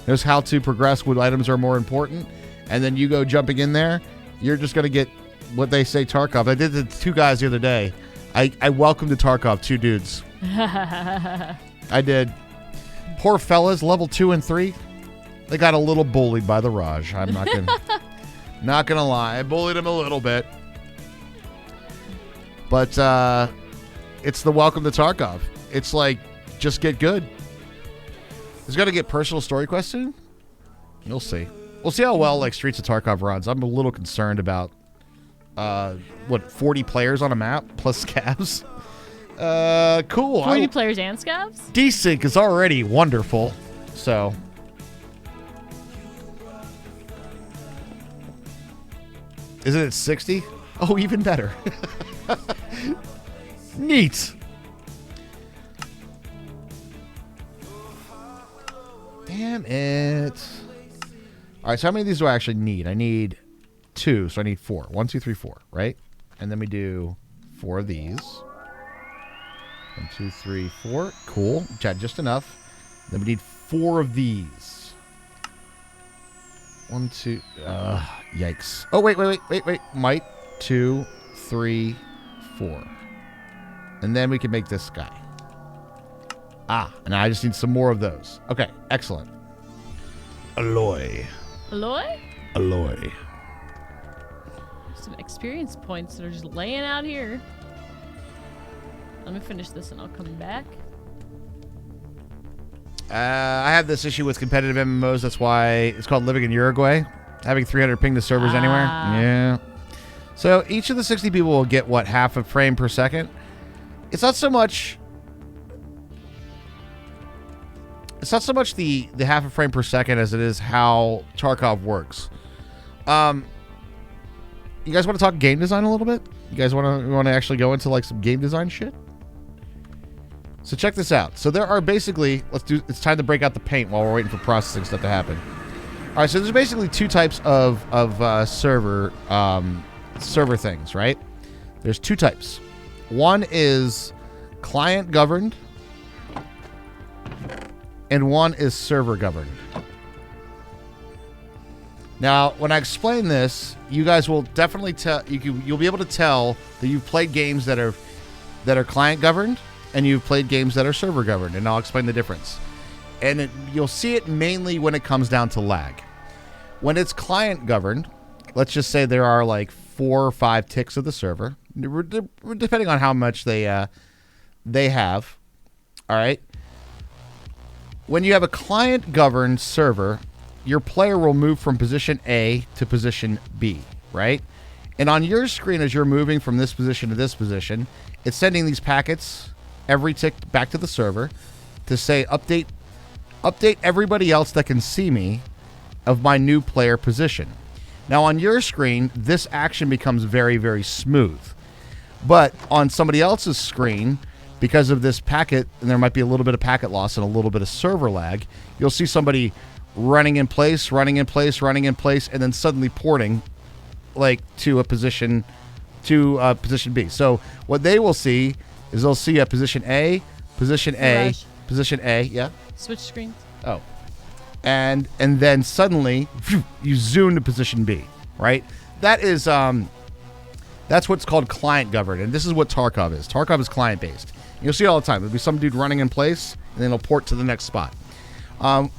S2: knows how to progress, what items are more important, and then you go jumping in there, you're just gonna get what they say Tarkov. I did the 2 guys the other day. I welcomed to Tarkov 2 dudes. I did. Poor fellas, level 2 and 3. They got a little bullied by the Raj. I'm not gonna lie. I bullied him a little bit. But it's the welcome to Tarkov. It's like, just get good. He's got to get personal story quests soon. You'll see. We'll see how well like Streets of Tarkov runs. I'm a little concerned about 40 players on a map plus scavs. Cool.
S3: 40 players and scavs?
S2: Desync is already wonderful. So is it at 60? Oh, even better. Neat. Damn it. All right, so how many of these do I actually need? I need 2, so I need 4. 1, 2, 3, 4, right? And then we do 4 of these. 1, 2, 3, 4. Cool. Chat just enough. Then we need 4 of these. 1, 2. Yikes. Oh, wait. Might. 2, 3, 4. And then we can make this guy. And I just need some more of those. Okay, excellent. Alloy.
S3: Alloy?
S2: Alloy.
S3: Some experience points that are just laying out here. Let me finish this and I'll come back.
S2: I have this issue with competitive MMOs. That's why it's called living in Uruguay. Having 300 ping to servers anywhere. Yeah. So each of the 60 people will get, what, half a frame per second? It's not so much... It's not so much the half a frame per second as it is how Tarkov works. You guys want to talk game design a little bit? You guys want to actually go into like some game design shit? So check this out. So there are basically, it's time to break out the paint while we're waiting for processing stuff to happen. All right, so there's basically 2 types of server things, right? There's 2 types. One is client governed, and one is server governed. Now, when I explain this, you guys will definitely tell. You'll be able to tell that you've played games that are client governed, and you've played games that are server governed, and I'll explain the difference. And you'll see it mainly when it comes down to lag. When it's client governed, let's just say there are like 4 or 5 ticks of the server, depending on how much they have. All right. When you have a client-governed server, your player will move from position A to position B, right? And on your screen, as you're moving from this position to this position, it's sending these packets every tick back to the server to say, update everybody else that can see me of my new player position. Now, on your screen, this action becomes very, very smooth. But on somebody else's screen, because of this packet, and there might be a little bit of packet loss and a little bit of server lag, you'll see somebody running in place, and then suddenly porting like to position B. So what they will see is they'll see a position A, yeah.
S3: Switch screens.
S2: Oh. And then suddenly you zoom to position B, right? That is that's what's called client governed, and this is what Tarkov is. Tarkov is client based. You'll see it all the time. There'll be some dude running in place, and then it'll port to the next spot.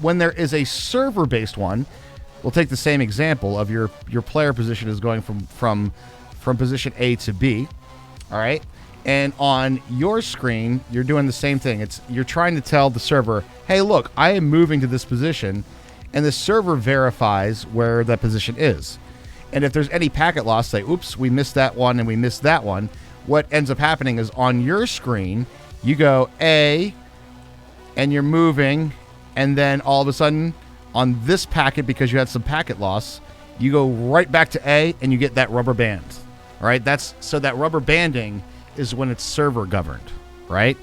S2: When there is a server-based one, we'll take the same example of your player position is going from position A to B, all right? And on your screen, you're doing the same thing. You're trying to tell the server, hey, look, I am moving to this position, and the server verifies where that position is. And if there's any packet loss, say, oops, we missed that one and we missed that one, what ends up happening is on your screen, you go A, and you're moving, and then all of a sudden, on this packet, because you had some packet loss, you go right back to A, and you get that rubber band. All right, so that rubber banding is when it's server governed, right?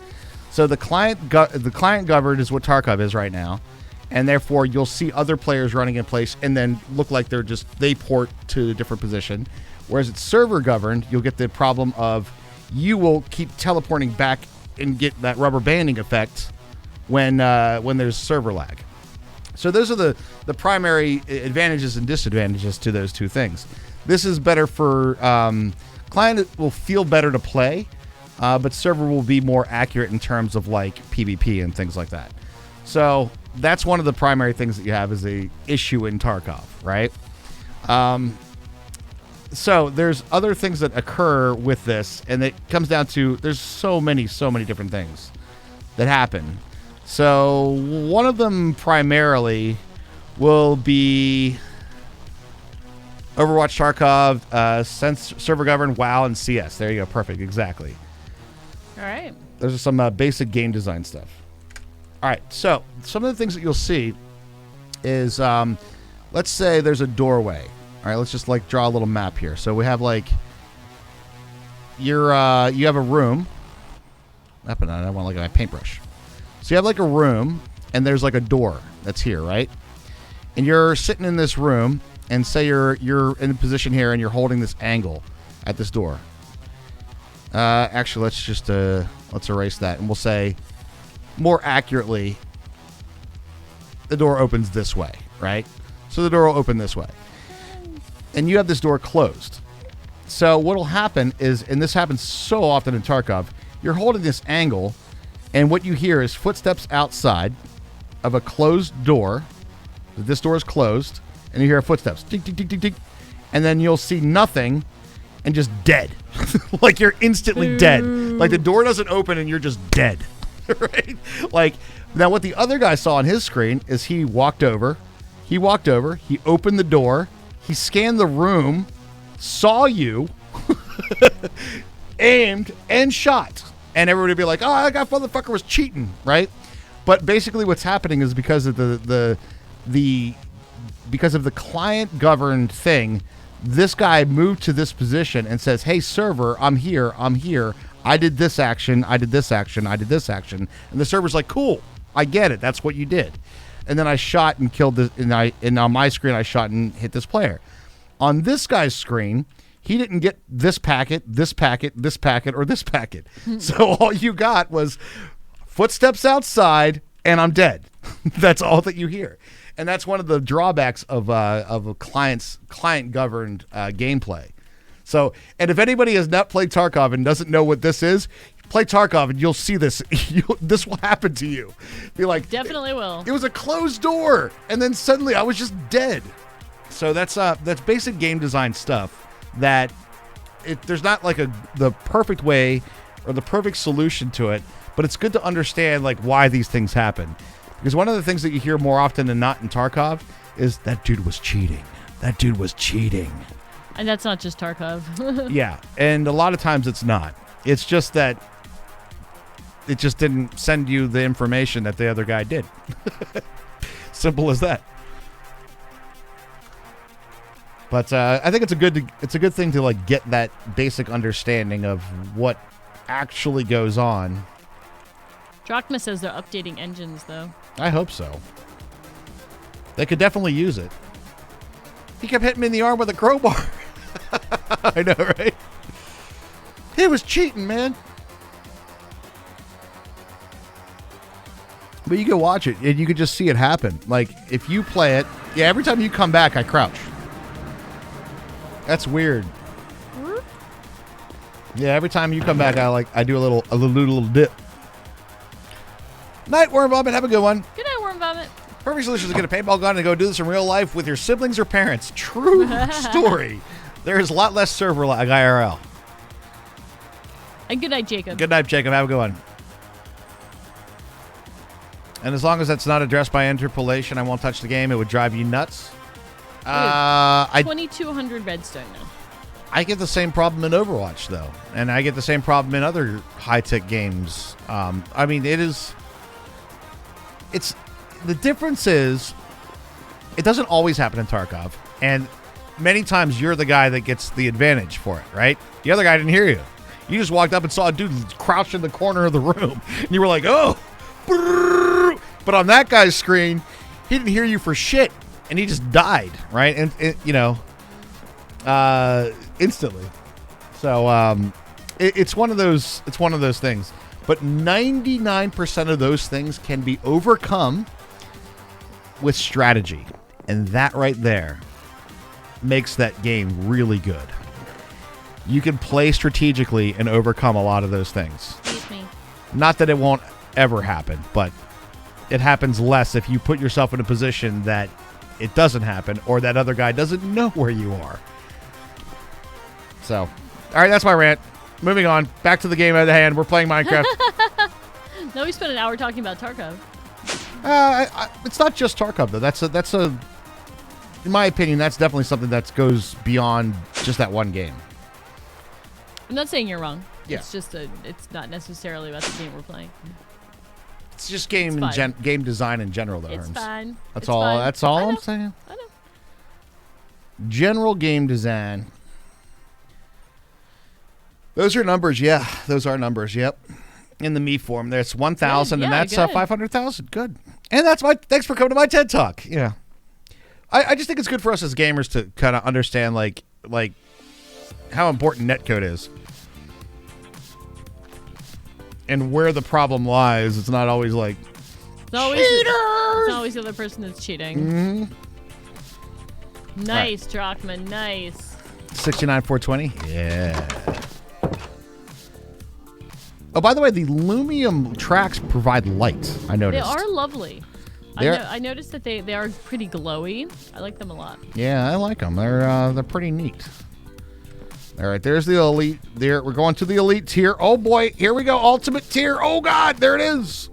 S2: So the client governed is what Tarkov is right now, and therefore you'll see other players running in place and then look like they port to a different position. Whereas it's server governed, you'll get the problem of you will keep teleporting back and get that rubber banding effect when there's server lag. So those are the primary advantages and disadvantages to those 2 things. This is better for client will feel better to play, but server will be more accurate in terms of like PvP and things like that. So that's one of the primary things that you have as a issue in Tarkov, right? So there's other things that occur with this, and it comes down to there's so many different things that happen. So one of them primarily will be Overwatch, Tarkov, server governed, WoW, and CS. There you go. Perfect. Exactly.
S3: All right.
S2: There's some basic game design stuff. All right. So some of the things that you'll see is, let's say there's a doorway. All right. Let's just like draw a little map here. So we have like you have a room. I want to look at my paintbrush. So you have like a room, and there's like a door that's here, right? And you're sitting in this room, and say you're in a position here and you're holding this angle at this door. Actually, let's erase that, and we'll say more accurately, the door opens this way, right? So the door will open this way, and you have this door closed. So what'll happen is, and this happens so often in Tarkov, you're holding this angle, and what you hear is footsteps outside of a closed door. This door is closed, and you hear footsteps, tick, tick, tick, tick, tick, and then you'll see nothing, and just dead. Like you're instantly dead. Like the door doesn't open, and you're just dead, right? Like now, what the other guy saw on his screen is he walked over, he opened the door, he scanned the room, saw you, aimed, and shot. And everybody would be like, oh, that motherfucker was cheating, right? But basically what's happening is because of the client governed thing, this guy moved to this position and says, hey, server, I'm here. I did this action. And the server's like, cool, I get it. That's what you did. And then I shot and killed this, and on my screen, I shot and hit this player. On this guy's screen, he didn't get this packet, or this packet. So all you got was footsteps outside, and I'm dead. That's all that you hear. And that's one of the drawbacks of a client-governed gameplay. So, and if anybody has not played Tarkov and doesn't know what this is, play Tarkov and you'll see this. This will happen to you. Be like,
S3: Definitely will.
S2: It was a closed door, and then suddenly I was just dead. So that's basic game design stuff. That there's not like the perfect way or the perfect solution to it, but it's good to understand like why these things happen. Because one of the things that you hear more often than not in Tarkov is that dude was cheating.
S3: And that's not just Tarkov.
S2: Yeah, and a lot of times it's not. It's just that it just didn't send you the information that the other guy did. Simple as that. But I think it's a good thing to like get that basic understanding of what actually goes on.
S3: Drachma says they're updating engines, though.
S2: I hope so. They could definitely use it. He kept hitting me in the arm with a crowbar. I know, right? He was cheating, man. But you can watch it, and you can just see it happen. Like, if you play it, yeah, every time you come back, I crouch. That's weird. Yeah, every time you come back, I do a little dip. Night, Worm Vomit. Have a good one.
S3: Good night, Worm Vomit.
S2: Perfect solution is to get a paintball gun and go do this in real life with your siblings or parents. True story. There is a lot less server lag IRL.
S3: And good night, Jacob.
S2: Good night, Jacob. Have a good one. And as long as that's not addressed by interpolation, I won't touch the game. It would drive you nuts.
S3: 2,200 redstone now.
S2: I get the same problem in Overwatch, though. And I get the same problem in other high-tech games. I mean, the difference is it doesn't always happen in Tarkov. And many times you're the guy that gets the advantage for it, right? The other guy didn't hear you. You just walked up and saw a dude crouched in the corner of the room. And you were like, oh. Brrr. But on that guy's screen, he didn't hear you for shit. And he just died, right? And instantly. So it's one of those things. But 99% of those things can be overcome with strategy. And that right there makes that game really good. You can play strategically and overcome a lot of those things.
S3: Excuse me.
S2: Not that it won't ever happen, but it happens less if you put yourself in a position that it doesn't happen or that other guy doesn't know where you are. So, all right, that's my rant. Moving on. Back to the game at hand. We're playing Minecraft.
S3: No, we spent an hour talking about Tarkov.
S2: It's not just Tarkov, though. That's a, in my opinion, that's definitely something that goes beyond just that one game.
S3: I'm not saying you're wrong.
S2: Yeah.
S3: It's just it's not necessarily about the game we're playing.
S2: It's just game design in general, though.
S3: It's
S2: Herms.
S3: fine.
S2: That's
S3: It's
S2: all.
S3: fine.
S2: That's all
S3: I
S2: I'm
S3: know.
S2: saying.
S3: I know.
S2: General game design. Those are numbers, yeah. Those are numbers, yep. In the me form, there's 1,000,
S3: Good,
S2: and
S3: yeah,
S2: that's
S3: good.
S2: 500,000. Good. And that's thanks for coming to my TED Talk. Yeah. I just think it's good for us as gamers to kind of understand like how important netcode is and where the problem lies. It's not always like
S3: It's always the other person that's cheating.
S2: Mm-hmm.
S3: Nice, Drachman. Nice.
S2: 69,420. Yeah. Oh, by the way, the Lumium tracks provide light. I noticed.
S3: They are lovely.
S2: They're-
S3: I noticed that they are pretty glowy. I like them a lot.
S2: Yeah, I like them. They're pretty neat. All right, there's the elite. There, we're going to the elite tier. Oh boy, here we go. Ultimate tier. Oh god, there it is.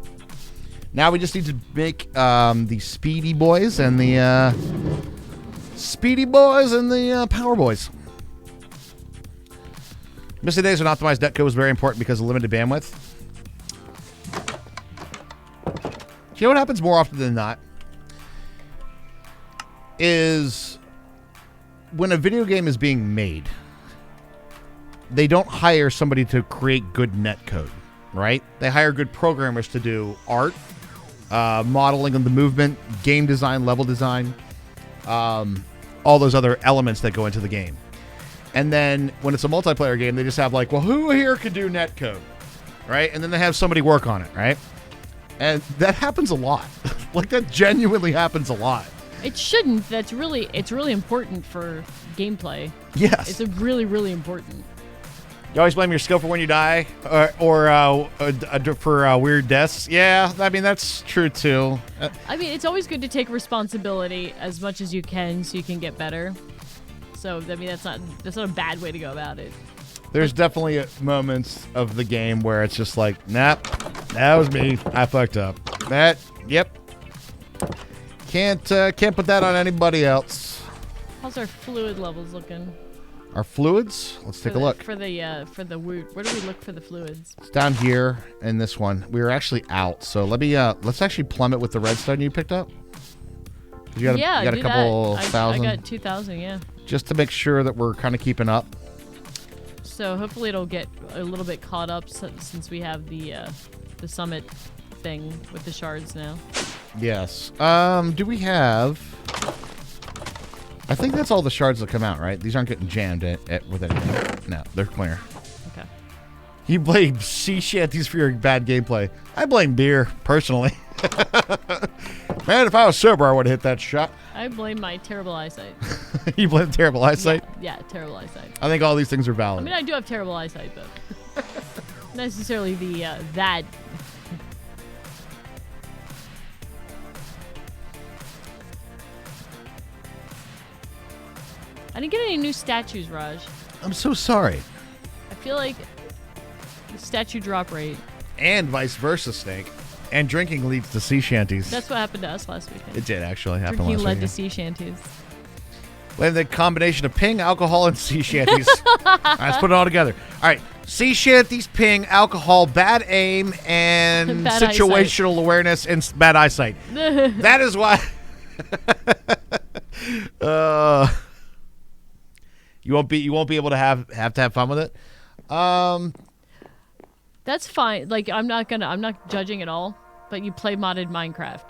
S2: Now we just need to make the speedy boys and the power boys. Missing days and optimized netcode was very important because of limited bandwidth. You know what happens more often than not is when a video game is being made, they don't hire somebody to create good netcode, right? They hire good programmers to do art, modeling of the movement, game design, level design, all those other elements that go into the game. And then when it's a multiplayer game, they just have like, well, who here could do netcode, right? And then they have somebody work on it, right? And that happens a lot. Like that genuinely happens a lot.
S3: It shouldn't. It's really important for gameplay.
S2: Yes.
S3: It's really, really important.
S2: You always blame your skill for when you die, or for weird deaths. Yeah, I mean that's true too.
S3: I mean, it's always good to take responsibility as much as you can so you can get better. So I mean, that's not a bad way to go about it.
S2: There's definitely moments of the game where it's just like, nah, that was me. I fucked up. Yep. Can't put that on anybody else.
S3: How's our fluid levels looking?
S2: Our fluids? Let's take a look.
S3: For the woot. Where do we look for the fluids?
S2: It's down here in this one. We were actually out, so let's actually plummet with the redstone you picked up. You got a couple thousand.
S3: I got 2,000. Yeah.
S2: Just to make sure that we're kind of keeping up.
S3: So hopefully it'll get a little bit caught up since we have the summit thing with the shards now.
S2: Yes. Do we have? I think that's all the shards that come out, right? These aren't getting jammed with anything. No, they're clear.
S3: Okay.
S2: You blame sea shanties for your bad gameplay. I blame beer, personally. Man, if I was sober, I would have hit that shot.
S3: I blame my terrible eyesight.
S2: You blame terrible eyesight?
S3: Yeah, terrible eyesight.
S2: I think all these things are valid.
S3: I mean, I do have terrible eyesight, but not necessarily the that. I didn't get any new statues, Raj.
S2: I'm so sorry.
S3: I feel like the statue drop rate.
S2: And vice versa, Snake. And drinking leads to sea shanties.
S3: That's what happened to us last weekend.
S2: It did actually happen
S3: Drinking
S2: last
S3: led
S2: weekend.
S3: to sea shanties.
S2: We have the combination of ping, alcohol, and sea shanties. All right, let's put it all together. All right, sea shanties, ping, alcohol, bad aim, and
S3: Bad
S2: situational awareness and bad eyesight. That is why. You won't be able to have fun with it.
S3: That's fine. Like I'm not judging at all. But you play modded Minecraft.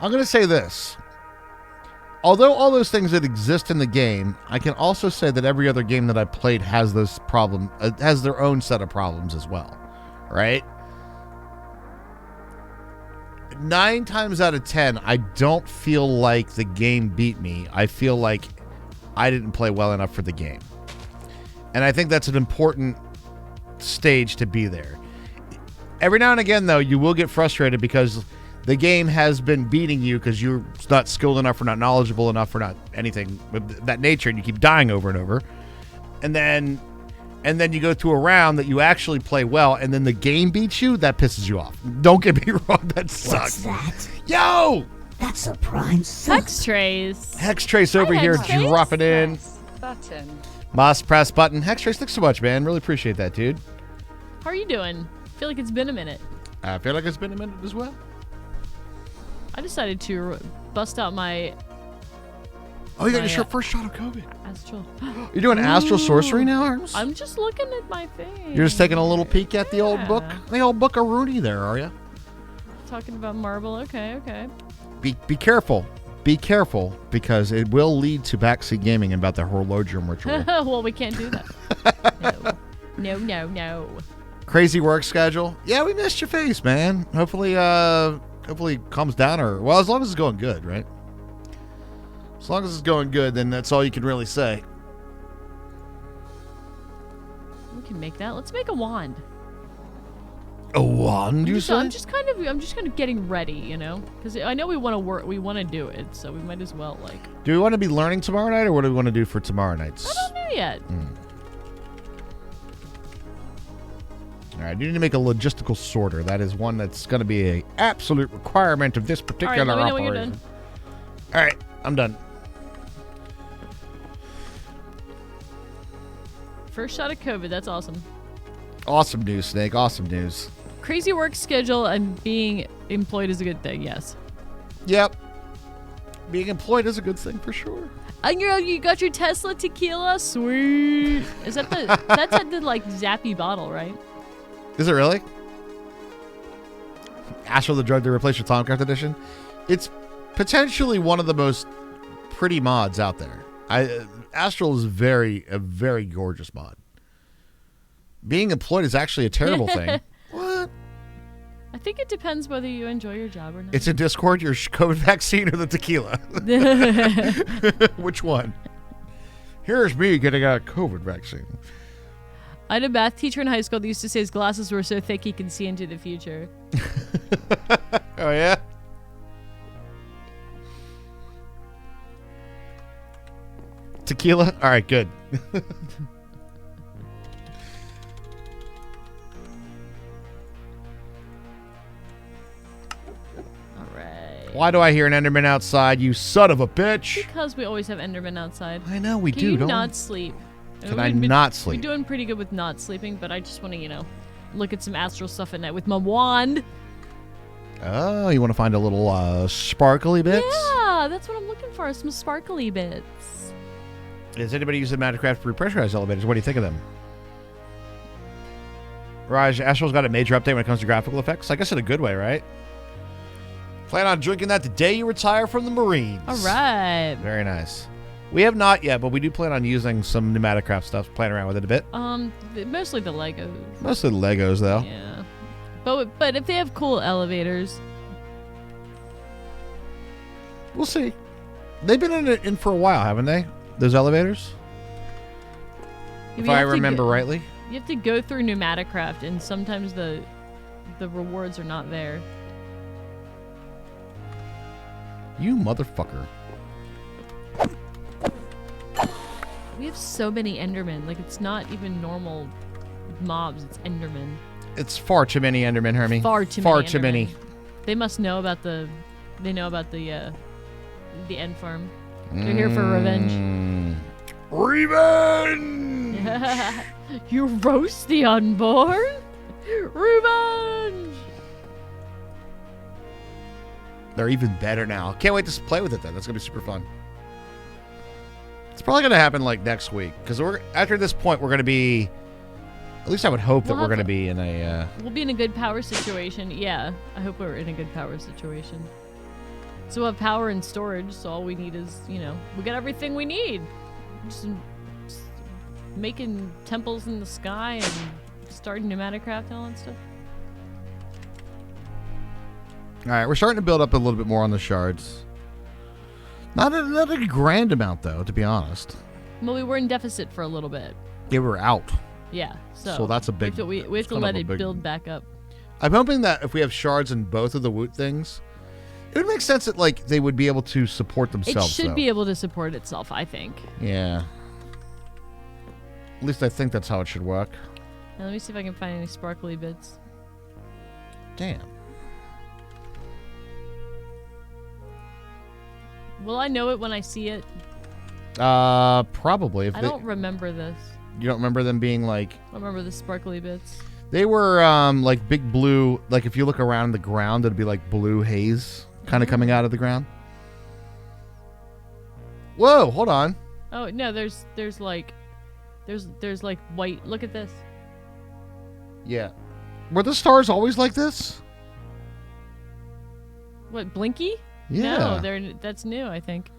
S2: I'm going to say this. Although all those things that exist in the game, I can also say that every other game that I played has those problems, has their own set of problems as well, right? 9 times out of 10, I don't feel like the game beat me. I feel like I didn't play well enough for the game. And I think that's an important stage to be there. Every now and again, though, you will get frustrated because the game has been beating you because you're not skilled enough or not knowledgeable enough or not anything of that nature, and you keep dying over and over. And then you go to a round that you actually play well, and then the game beats you. That pisses you off. Don't get me wrong, that sucks.
S1: What's that?
S2: Yo!
S1: That's a prime suck.
S3: Hex trace.
S2: Hextrace over
S3: Hi,
S2: here
S3: Hextrace.
S2: dropping in.
S5: Press button.
S2: Must press button. Hextrace, thanks so much, man. Really appreciate that, dude.
S3: How are you doing? I feel like it's been a minute.
S2: I feel like it's been a minute as well.
S3: I decided to bust out my
S2: Oh, you got
S3: My,
S2: your first shot of COVID.
S3: astral.
S2: You're doing astral sorcery now, Arms?
S3: I'm just looking at my thing.
S2: You're just taking a little peek at the old book?
S3: Yeah.
S2: The old book of Rooney there, are you?
S3: talking about marble. Okay.
S2: Be careful. Be careful, because it will lead to backseat gaming about the horologium ritual.
S3: Well, we can't do that. No.
S2: Crazy work schedule. Yeah, we missed your face, man. Hopefully it calms down, or well, as long as it's going good, right? As long as it's going good, then that's all you can really say.
S3: We can make that. Let's make a wand.
S2: A wand, you say?
S3: I'm just kind of getting ready, you know, because I know we want to work, we want to do it, so we might as well like.
S2: Do we want to be learning tomorrow night, or what do we want to do for tomorrow nights?
S3: I don't know yet.
S2: All right, you need to make a logistical sorter. That is one that's going to be an absolute requirement of this particular
S3: let me know when
S2: operation.
S3: you're done.
S2: All right, I'm done.
S3: First shot of COVID. That's awesome.
S2: Awesome news, Snake. Awesome news.
S3: Crazy work schedule and being employed is a good thing. Yes.
S2: Yep. Being employed is a good thing for sure.
S3: And you got your Tesla tequila. Sweet. Is that that's at the like Zappy bottle, right?
S2: Is it really? Astral the Drug to replace your Tomcraft edition. It's potentially one of the most pretty mods out there. Astral is a very gorgeous mod. Being employed is actually a terrible thing. What?
S3: I think it depends whether you enjoy your job or not.
S2: It's in Discord, your COVID vaccine or the tequila? Which one? Here's me getting a COVID vaccine.
S3: I had a math teacher in high school that used to say his glasses were so thick he could see into the future.
S2: Oh, yeah? Tequila? All right, good. Why do I hear an Enderman outside, you son of a bitch?
S3: Because we always have Enderman outside.
S2: I know, we
S3: Can
S2: do,
S3: you
S2: don't
S3: not
S2: we?
S3: sleep?
S2: Can I not sleep?
S3: We're doing pretty good with not sleeping, but I just want to, look at some astral stuff at night with my wand.
S2: Oh, you want to find a little sparkly bits?
S3: Yeah, that's what I'm looking for, some sparkly bits.
S2: Is anybody using Minecraft repressurized elevators? What do you think of them? Raj, Astral's got a major update when it comes to graphical effects. I guess in a good way, right? Plan on drinking that the day you retire from the Marines.
S3: All right.
S2: Very nice. We have not yet, but we do plan on using some Pneumaticraft stuff, playing around with it a bit.
S3: Mostly the Legos.
S2: Mostly the Legos, though.
S3: Yeah. But if they have cool elevators.
S2: We'll see. They've been in for a while, haven't they? Those elevators?
S3: Yeah,
S2: if I remember rightly.
S3: You have to go through Pneumaticraft, and sometimes the rewards are not there.
S2: You motherfucker.
S3: We have so many Endermen. Like, it's not even normal mobs. It's Endermen.
S2: It's far too many Endermen, Hermie.
S3: Far too
S2: Far
S3: many.
S2: too many.
S3: They must know about the end farm. They're here for revenge.
S2: Revenge!
S3: You roast the unborn? Revenge!
S2: They're even better now. Can't wait to play with it then. That's going to be super fun. It's probably going to happen like next week. Because after this point, we're going to be... At least I would hope that we're going to be in a...
S3: We'll be in a good power situation. Yeah, I hope we're in a good power situation. So we'll have power and storage, so all we need is, we got everything we need. Just making temples in the sky and starting Pneumaticraft and all that stuff.
S2: All right, we're starting to build up a little bit more on the shards. Not a grand amount, though, to be honest.
S3: Well, we were in deficit for a little bit.
S2: Yeah, we're out.
S3: Yeah,
S2: so that's a big...
S3: We have to let it build back up.
S2: I'm hoping that if we have shards in both of the Woot things, it would make sense that like they would be able to support themselves.
S3: It should be able to support itself, I think.
S2: Yeah. At least I think that's how it should work.
S3: Now, let me see if I can find any sparkly bits.
S2: Damn.
S3: Will I know it when I see it?
S2: Probably.
S3: I don't remember this.
S2: You don't remember them being like...
S3: I don't remember the sparkly bits.
S2: They were like big blue, like if you look around the ground, it'd be like blue haze kind of coming out of the ground. Whoa, hold on.
S3: Oh, no, there's like white. Look at this.
S2: Yeah. Were the stars always like this?
S3: What, Blinky?
S2: Yeah.
S3: No, that's new, I think.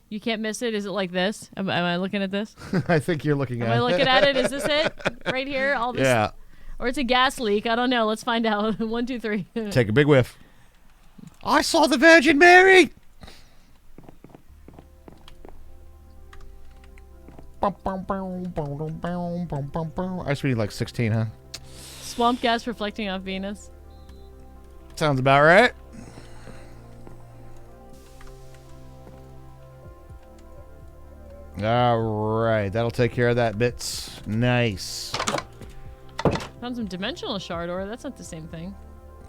S3: You can't miss it. Is it like this? Am I looking at this?
S2: I think you're looking at
S3: Am I
S2: it.
S3: looking at it? Is this it? Right here? All this?
S2: Yeah.
S3: Or it's a gas leak. I don't know. Let's find out. 1, 2, 3.
S2: Take a big whiff. I saw the Virgin Mary. I just need like 16, huh?
S3: Swamp gas reflecting off Venus.
S2: Sounds about right. All right, that'll take care of that bits. Nice.
S3: Found some dimensional shard ore. That's not the same thing.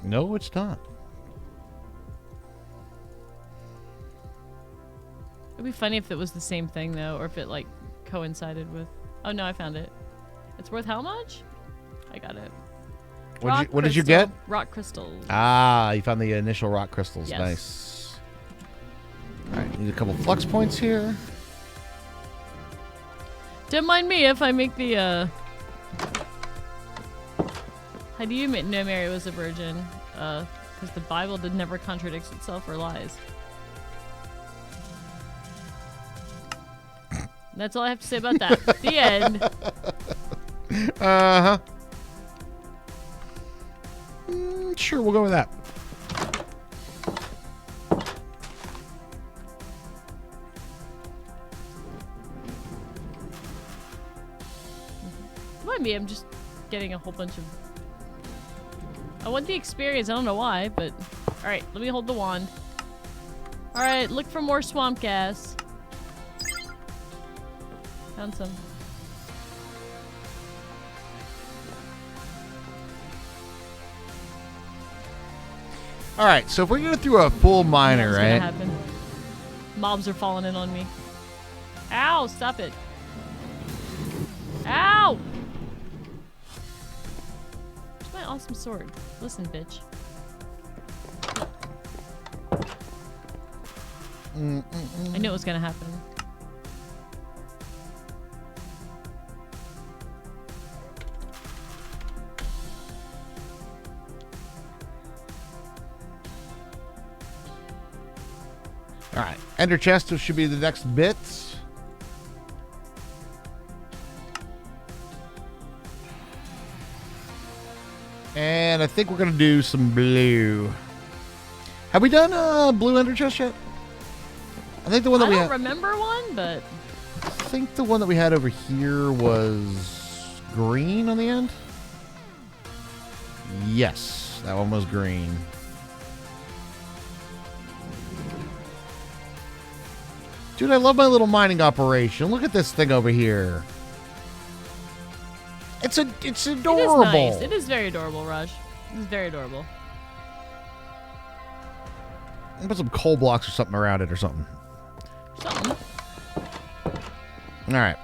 S2: No, it's not.
S3: It'd be funny if it was the same thing though, or if it like coincided with. Oh no, I found it. It's worth how much? I got it.
S2: What did you get?
S3: Rock crystals.
S2: Ah, you found the initial rock crystals.
S3: Yes.
S2: Nice. All right, need a couple flux points here.
S3: Don't mind me if I make the. How do you know Mary was a virgin? Because the Bible never contradicts itself or lies. That's all I have to say about that. The end.
S2: Uh-huh. Sure, we'll go with that.
S3: Mind me, I'm just getting a whole bunch of... I want the experience. I don't know why, but... Alright, let me hold the wand. Alright, look for more swamp gas. Found some.
S2: All right, so if we're going through a full miner,
S3: What's
S2: right?
S3: gonna happen? Mobs are falling in on me. Ow! Stop it. Ow! Where's my awesome sword? Listen, bitch. I knew it was gonna happen.
S2: All right, Ender Chest should be the next bit. And I think we're going to do some blue. Have we done blue Ender Chest yet? I think the one that
S3: I
S2: we
S3: don't
S2: had,
S3: remember one, but
S2: I think the one that we had over here was green on the end. Yes, that one was green. Dude, I love my little mining operation. Look at this thing over here. It's adorable.
S3: it is nice. It is very adorable, Raj. It is very adorable.
S2: Put some coal blocks or something around it or something.
S3: Something.
S2: All right.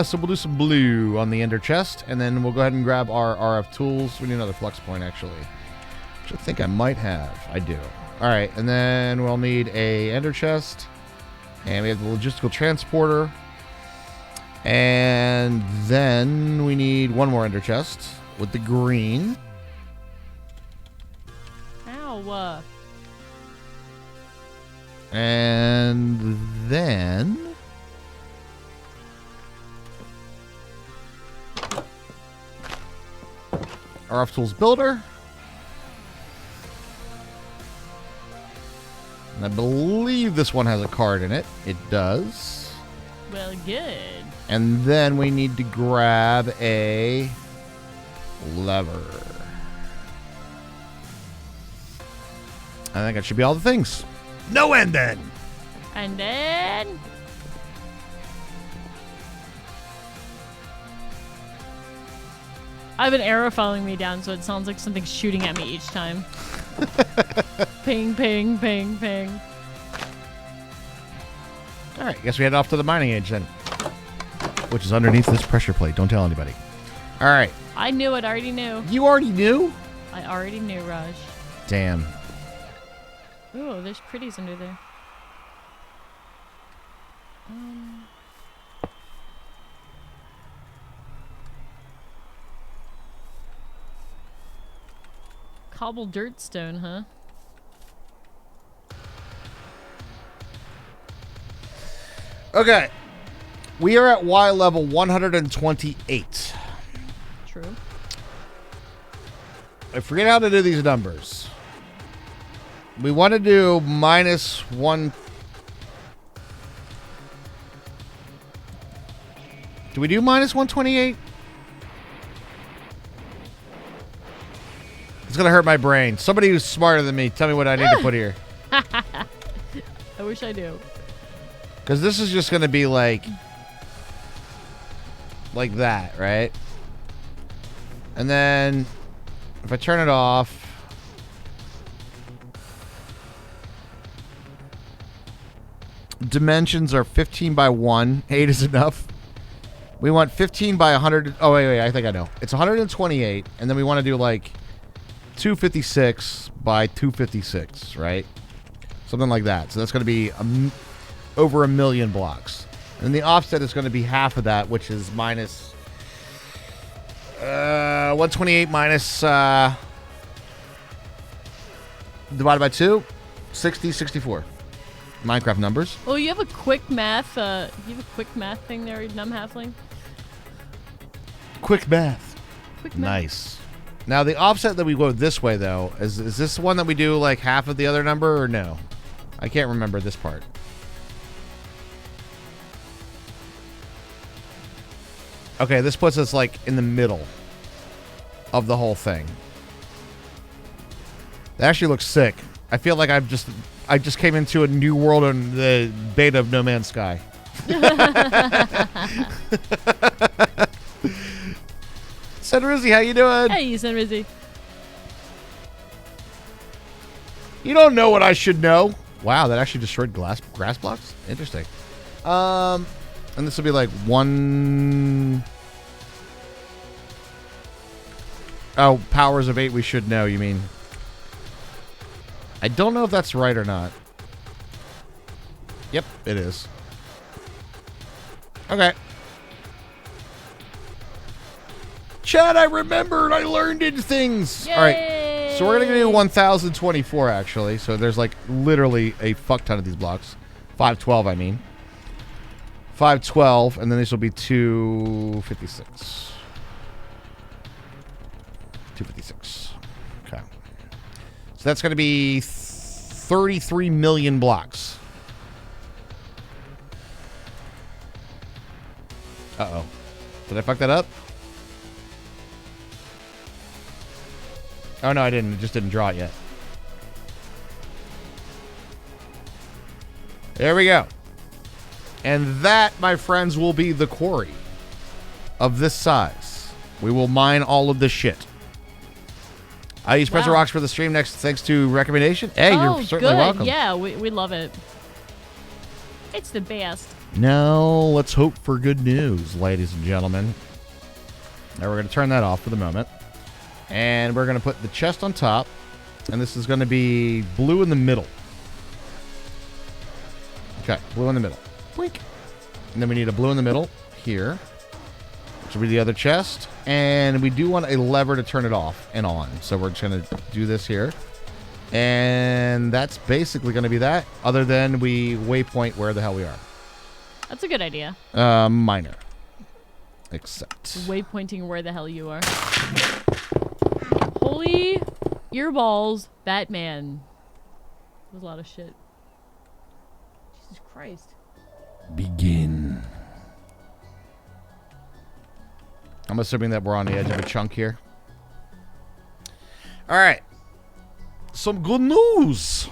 S2: So we'll do some blue on the Ender Chest, and then we'll go ahead and grab our RF tools. We need another flux point, actually, which I think I might have. I do. All right, and then we'll need a Ender Chest, and we have the logistical transporter, and then we need one more Ender Chest with the green.
S3: Ow.
S2: And then RF Tools Builder. And I believe this one has a card in it. It does.
S3: Well, good.
S2: And then we need to grab a lever. I think that should be all the things. No end then.
S3: And then... I have an arrow following me down, so it sounds like something's shooting at me each time. Ping, ping, ping, ping.
S2: All right, guess we head off to the mining age then, which is underneath this pressure plate. Don't tell anybody. All right.
S3: I knew it. I already knew.
S2: You already knew?
S3: I already knew, Raj.
S2: Damn.
S3: Oh, there's pretties under there. Cobble dirt stone, huh?
S2: Okay. We are at Y level 128.
S3: True.
S2: I forget how to do these numbers. We want to do -1. Do we do -128? It's going to hurt my brain. Somebody who's smarter than me, tell me what I need to put here.
S3: I wish I knew.
S2: Because this is just going to be like that, right? And then if I turn it off, dimensions are 15 by 1. 8 is enough. We want 15 by 100. Oh, wait. I think I know. It's 128. And then we want to do like 256 by 256, right? Something like that. So that's going to be over 1 million blocks. And the offset is going to be half of that, which is minus 128 minus divided by 2, 60, 64. Minecraft numbers.
S3: Oh, you have a quick math. You have a quick math thing there, numb halfling.
S2: Quick math.
S3: Quick math.
S2: Nice. Now the offset that we go this way though is this one that we do like half of the other number or no? I can't remember this part. Okay, this puts us like in the middle of the whole thing. That actually looks sick. I feel like I just came into a new world on the beta of No Man's Sky. Senrizzi, how you doing?
S3: Hey, Senrizzi.
S2: You don't know what I should know. Wow, that actually destroyed grass blocks? Interesting. And this will be like 1... Oh, powers of 8 we should know, you mean. I don't know if that's right or not. Yep, it is. Okay. Chad, I remembered. I learned things.
S3: Yay!
S2: All right. So we're going to do 1,024, actually. So there's like literally a fuck ton of these blocks. 512, I mean. 512, and then this will be 256. 256. Okay. So that's going to be 33 million blocks. Uh-oh. Did I fuck that up? Oh, no, I didn't. It just didn't draw it yet. There we go. And that, my friends, will be the quarry of this size. We will mine all of this shit. I use Pressure Rocks for the stream next, thanks to recommendation. Hey, you're certainly welcome.
S3: Yeah, we love it. It's the best.
S2: Now, let's hope for good news, ladies and gentlemen. Now, we're going to turn that off for the moment. And we're going to put the chest on top. And this is going to be blue in the middle. Okay, blue in the middle. Blink. And then we need a blue in the middle here, which will be the other chest. And we do want a lever to turn it off and on. So we're just going to do this here. And that's basically going to be that, other than we waypoint where the hell we are.
S3: That's a good idea.
S2: Minor. Except.
S3: Waypointing where the hell you are. Holy earballs, Batman. That was a lot of shit. Jesus Christ.
S2: Begin. I'm assuming that we're on the edge of a chunk here. All right. Some good news.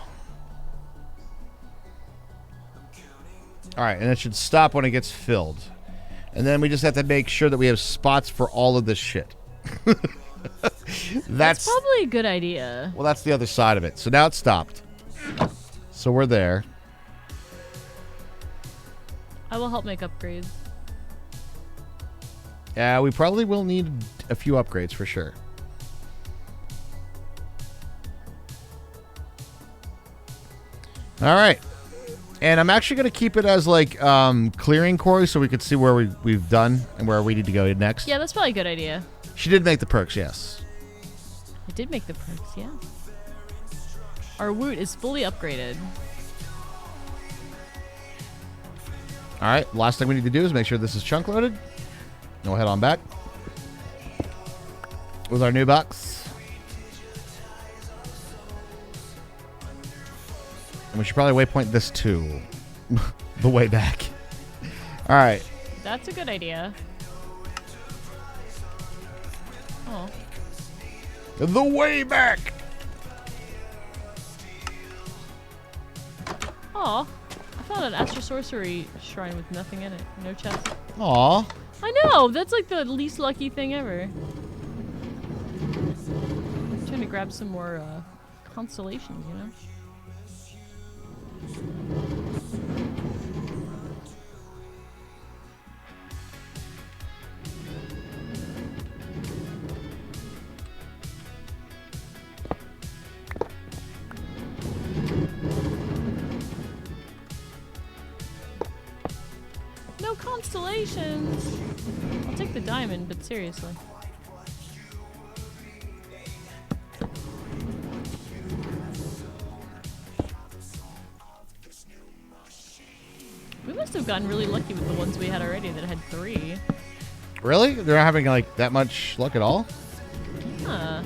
S2: All right, and it should stop when it gets filled. And then we just have to make sure that we have spots for all of this shit. That's
S3: probably a good idea.
S2: Well, that's the other side of it. So now it's stopped. So we're there.
S3: I will help make upgrades.
S2: Yeah, we probably will need a few upgrades for sure. All right. And I'm actually going to keep it as like clearing quarry so we could see where we've done and where we need to go next.
S3: Yeah, that's probably a good idea.
S2: She did make the perks, yes.
S3: I did make the perks, yeah. Our woot is fully upgraded.
S2: All right, last thing we need to do is make sure this is chunk loaded. And we'll head on back with our new box. And we should probably waypoint this too. The way back. All right.
S3: That's a good idea. Oh.
S2: The way back.
S3: Aw. I found an Astro Sorcery shrine with nothing in it. No chest.
S2: Aw.
S3: I know! That's like the least lucky thing ever. I'm trying to grab some more constellations, you know? No constellations! I'll take the diamond, but seriously. We must have gotten really lucky with the ones we had already that had 3.
S2: Really? They're not having like that much luck at all?
S3: Huh.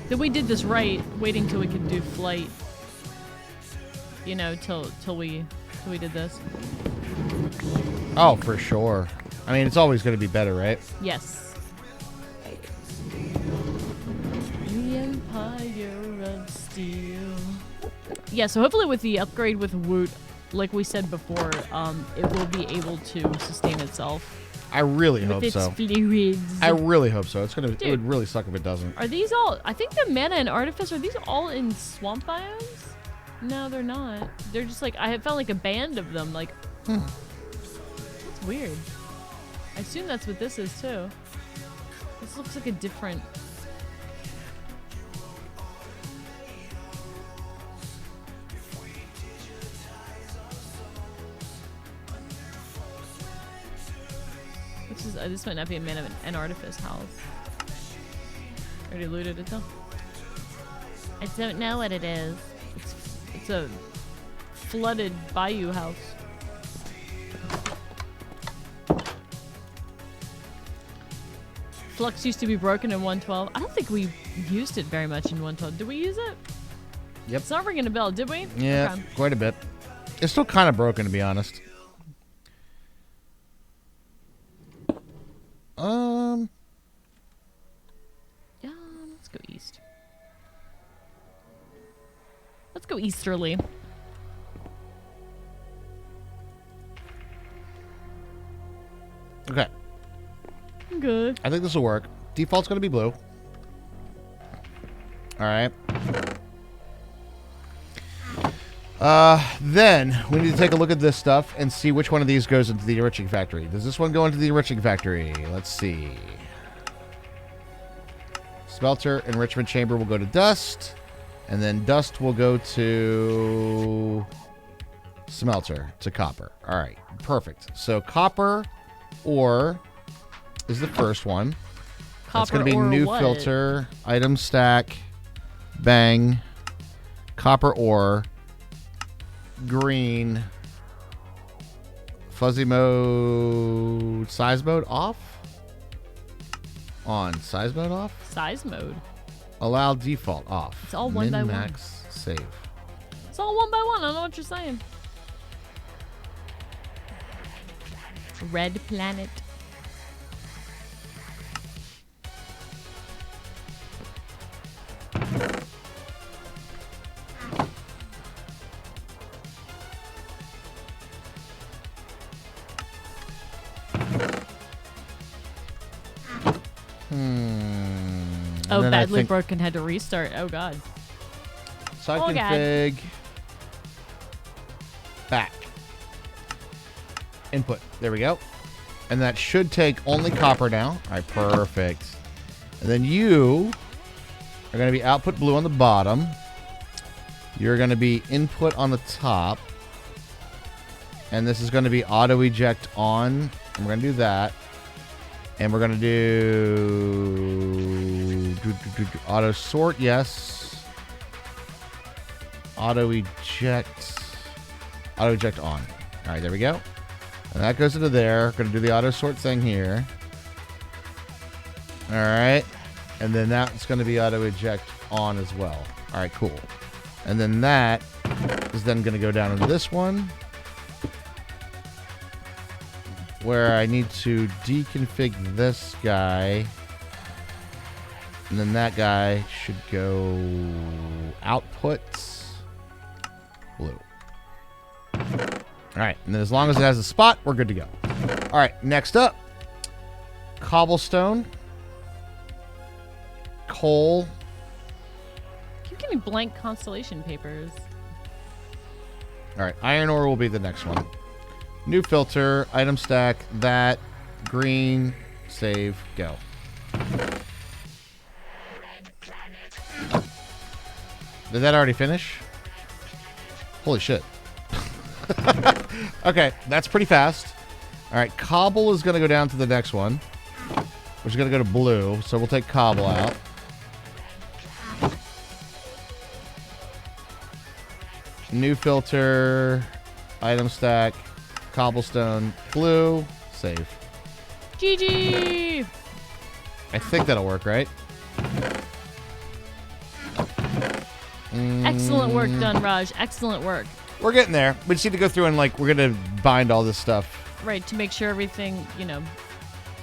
S3: That we did this right, waiting till we could do flight. You know, till we did this.
S2: Oh, for sure. I mean, it's always going to be better, right?
S3: Yes. The Empire of Steel. Yeah, so hopefully with the upgrade with Woot, like we said before, it will be able to sustain itself.
S2: I really
S3: With
S2: hope
S3: its
S2: so.
S3: fluids.
S2: I really hope so. It's gonna. It
S3: Dude.
S2: would really suck if it doesn't.
S3: Are these all... I think the Mana and Artifice, are these all in swamp biomes? No, they're not. They're just like... I have found like a band of them. Like... That's weird. I assume that's what this is too. This looks like a different... This might not be a Mana and Artifice house. Already looted it though. I don't know what it is. It's a flooded bayou house. Flux used to be broken in 112. I don't think we used it very much in 112. Did we use it?
S2: Yep.
S3: It's not ringing a bell, did we?
S2: Yeah,
S3: Okay.
S2: quite a bit. It's still kind of broken, to be honest.
S3: Yeah, let's go east. Let's go easterly.
S2: Okay.
S3: Good.
S2: I think this will work. Default's going to be blue. All right. Then we need to take a look at this stuff and see which one of these goes into the enriching factory. Does this one go into the enriching factory? Let's see. Smelter enrichment chamber will go to dust, and then dust will go to smelter, to copper. All right, perfect. So copper ore is the first one. That's going to be
S3: Copper ore
S2: new
S3: what?
S2: filter, item stack, bang, copper ore, green, fuzzy mode, size mode off, on, size mode off,
S3: Size mode.
S2: allow default off.
S3: It's all one by one.
S2: Min-max save.
S3: It's all one by one. I don't know what you're saying. Red planet. Oh,
S2: then I
S3: badly
S2: think-
S3: broken. Had to restart. Oh god.
S2: Side
S3: Oh, God.
S2: config. Back. Input. There we go. And that should take only copper now. All right, perfect. And then you are going to be output blue on the bottom. You're going to be input on the top. And this is going to be auto eject on. And we're going to do that. And we're going to do auto sort, yes. auto eject on. All right, there we go. And that goes into there. Going to do the auto sort thing here. All right. And then that's going to be auto eject on as well. All right, cool. And then that is then going to go down into this one, where I need to deconfig this guy. And then that guy should go outputs blue. All right, and then as long as it has a spot, we're good to go. All right, next up, cobblestone, coal.
S3: Keep giving me blank constellation papers.
S2: All right, iron ore will be the next one. New filter, item stack, that, green, save, go. Did that already finish? Holy shit. Okay, that's pretty fast. All right, cobble is going to go down to the next one, which is going to go to blue. So we'll take cobble out. New filter, item stack, cobblestone, blue, save.
S3: GG!
S2: I think that'll work, right?
S3: Excellent work done, Raj. Excellent work.
S2: We're getting there. We just need to go through and, like, we're going to bind all this stuff.
S3: Right, to make sure everything, you know,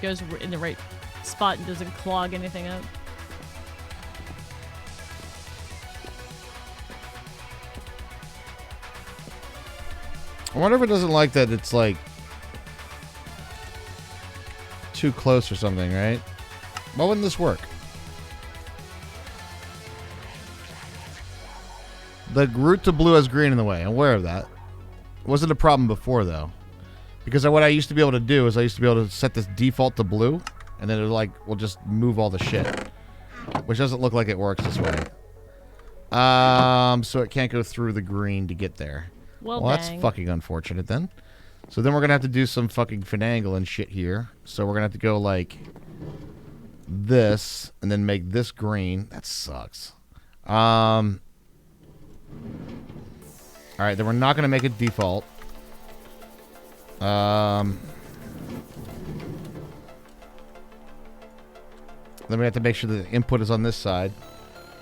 S3: goes in the right spot and doesn't clog anything up.
S2: I wonder if it doesn't like that it's, like, too close or something, right? Why wouldn't this work? The route to blue has green in the way. I'm aware of that. It wasn't a problem before, though. Because what I used to be able to do is I used to be able to set this default to blue, and then it like will just move all the shit. Which doesn't look like it works this way. So it can't go through the green to get there.
S3: Well,
S2: That's
S3: dang.
S2: fucking unfortunate then. So then we're going to have to do some fucking finagle and shit here. So we're going to have to go like this, and then make this green. That sucks. Alright, then we're not going to make it default. Then we have to make sure that the input is on this side.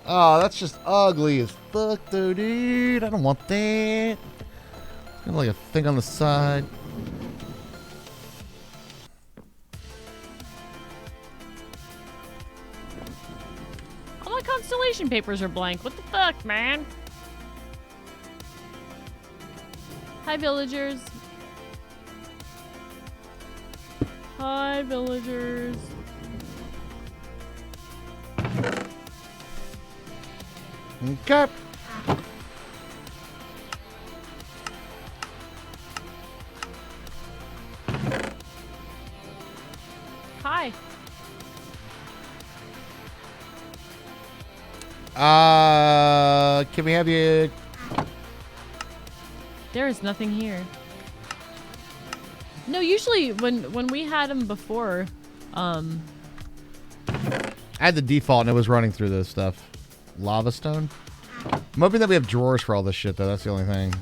S2: Oh, that's just ugly as fuck, though, dude. I don't want that. It's got like a thing on the side.
S3: All my constellation papers are blank. What the fuck, man? Hi, villagers. Hi, villagers.
S2: Okay.
S3: Hi.
S2: Can we have you?
S3: There is nothing here. No, usually when we had them before,
S2: I had the default and it was running through this stuff. Lava stone? I'm hoping that we have drawers for all this shit, though. That's the only thing.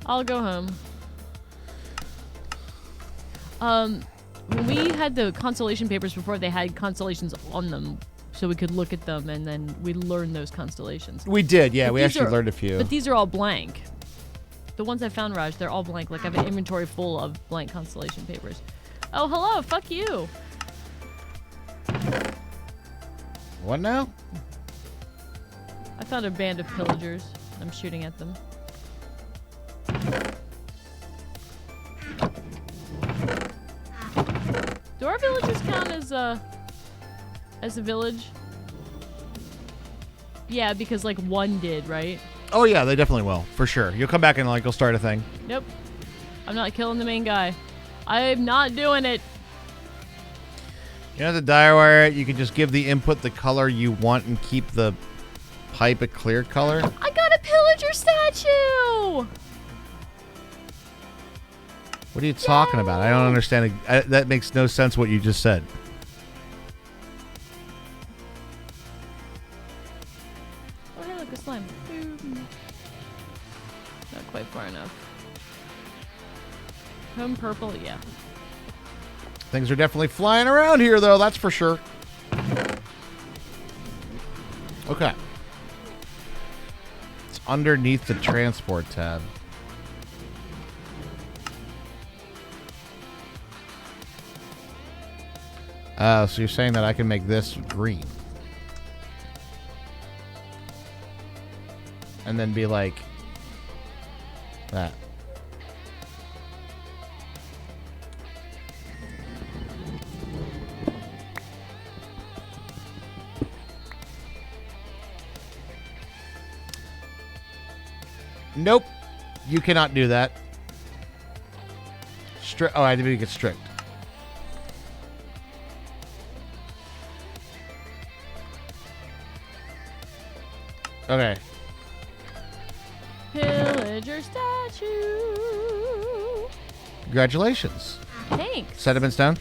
S3: I'll go home. When we had the constellation papers before, they had constellations on them, so we could look at them and then we learned those constellations.
S2: We did, yeah.
S3: But
S2: We
S3: these
S2: actually
S3: are-
S2: learned a few.
S3: But these are all blank. The ones I found, Raj, they're all blank. Like, I have an inventory full of blank constellation papers. Oh, hello. Fuck you.
S2: What now?
S3: I found a band of pillagers. I'm shooting at them. Do our villages count as a village? Yeah, because like one did, right?
S2: Oh, yeah, they definitely will. For sure. You'll come back and, like, you'll start a thing.
S3: Nope. I'm not killing the main guy. I'm not doing it.
S2: You know the Direwire, you can just give the input the color you want and keep the pipe a clear color.
S3: I got a pillager statue!
S2: What are you talking about? I don't understand. That makes no sense what you just said.
S3: Oh, hey, look, a slime. purple, yeah.
S2: Things are definitely flying around here, though. That's for sure. Okay. It's underneath the transport tab. So you're saying that I can make this green. And then be like that. Nope. You cannot do that. Oh, I didn't get strict. Okay.
S3: Pillager statue.
S2: Congratulations.
S3: Thanks.
S2: Sediment stone.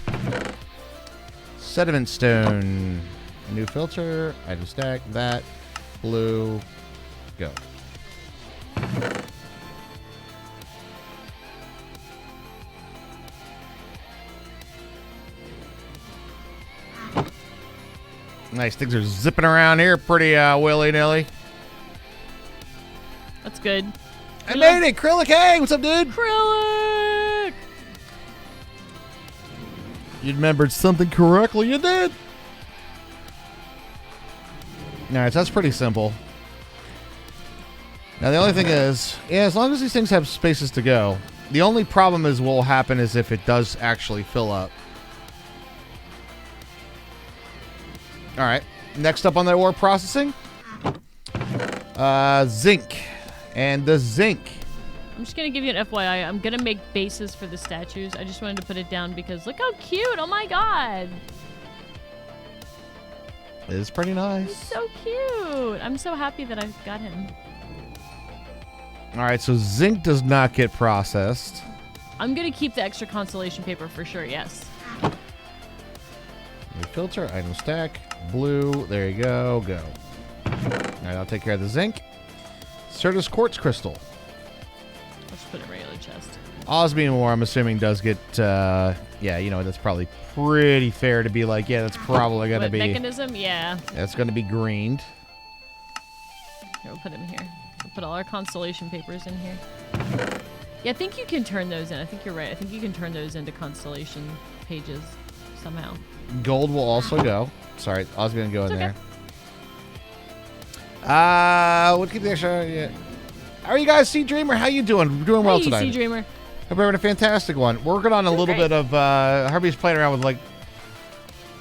S2: Sediment stone. New filter. Item stack. That. Blue. Go. Nice. Things are zipping around here pretty willy-nilly.
S3: That's good.
S2: I made it! Acrylic, hey! What's up, dude?
S3: Acrylic!
S2: You remembered something correctly, you did. Alright, so that's pretty simple. Now, the only thing is, yeah, as long as these things have spaces to go, the only problem is what will happen is if it does actually fill up. Alright, next up on the ore processing, zinc. And the zinc.
S3: I'm just going to give you an FYI. I'm going to make bases for the statues. I just wanted to put it down because look how cute. Oh my god.
S2: It is pretty nice.
S3: He's so cute. I'm so happy that I've got him.
S2: Alright, so zinc does not get processed.
S3: I'm going to keep the extra constellation paper for sure, yes.
S2: New filter, item stack, blue. There you go. Go. Alright, I'll take care of the zinc. Certus quartz crystal.
S3: Let's put it in regular chest.
S2: Osmium ore, I'm assuming, does get, yeah, you know, that's probably pretty fair to be like, yeah, that's probably going to be...
S3: mechanism? Yeah.
S2: That's going to be greened.
S3: Here, we'll put them here. We'll put all our constellation papers in here. Yeah, I think you can turn those in. I think you're right. I think you can turn those into constellation pages somehow.
S2: Gold will also go. Sorry, osmium go in
S3: It's okay.
S2: there. We'll keep the extra. Yeah. How are you guys, Sea Dreamer? How you doing? We're doing well
S3: Hey,
S2: tonight.
S3: Sea Dreamer.
S2: Hope we're having a fantastic one. Working on a little
S3: great.
S2: bit of Harvey's playing around with like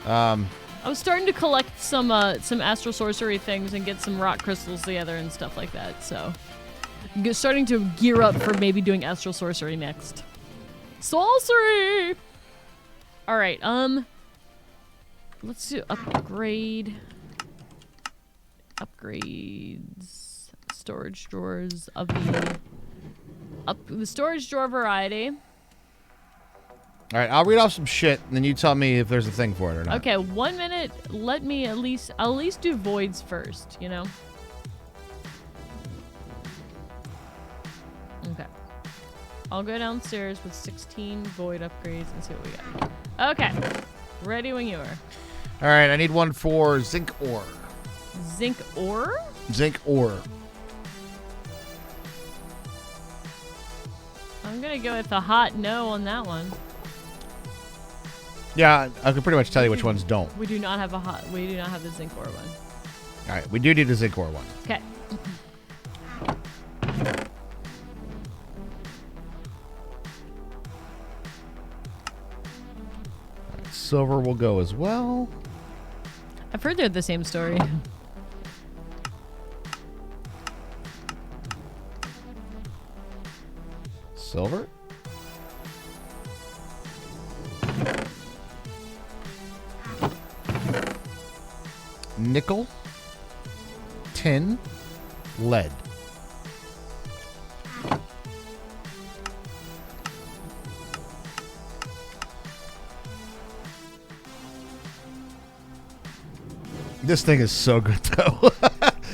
S3: I was starting to collect some astral sorcery things and get some rock crystals together and stuff like that. So, starting to gear up for maybe doing astral sorcery next. Sorcery. All right. Let's do upgrades. Storage drawers of the storage drawer variety.
S2: All right, I'll read off some shit, and then you tell me if there's a thing for it or not.
S3: Okay, 1 minute. Let me I'll at least do voids first, you know? Okay. I'll go downstairs with 16 void upgrades and see what we got. Okay. Ready when you are.
S2: All right, I need one for zinc ore.
S3: Zinc ore?
S2: Zinc ore.
S3: I'm gonna go with a hot no on that one.
S2: Yeah, I can pretty much tell you which ones don't.
S3: We do not have the zinc ore one.
S2: All right, we do need a zinc ore one.
S3: Okay.
S2: Silver will go as well.
S3: I've heard they're the same story.
S2: Silver. Nickel. Tin. Lead. This thing is so good, though.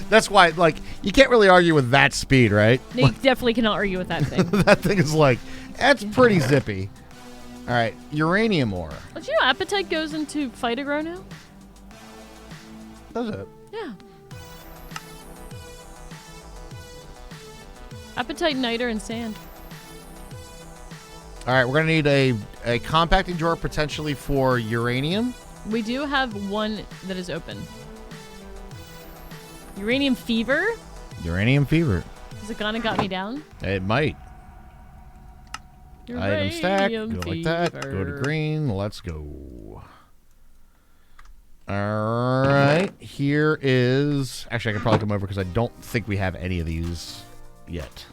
S2: That's why, like, you can't really argue with that speed, right?
S3: You definitely cannot argue with that thing.
S2: That thing is like, that's pretty zippy. All right, uranium ore.
S3: Did you know Appetite goes into Phytogro now?
S2: Does it?
S3: Yeah. Apatite, niter, and sand.
S2: All right, we're gonna need a compacting drawer potentially for uranium.
S3: We do have one that is open. Uranium fever?
S2: Uranium fever.
S3: Is it gonna got me down?
S2: It might. Item stack. Go
S3: Uranium
S2: like that. Go to
S3: fever.
S2: green. Let's go. All right. Here is. Actually, I can probably come over because I don't think we have any of these yet.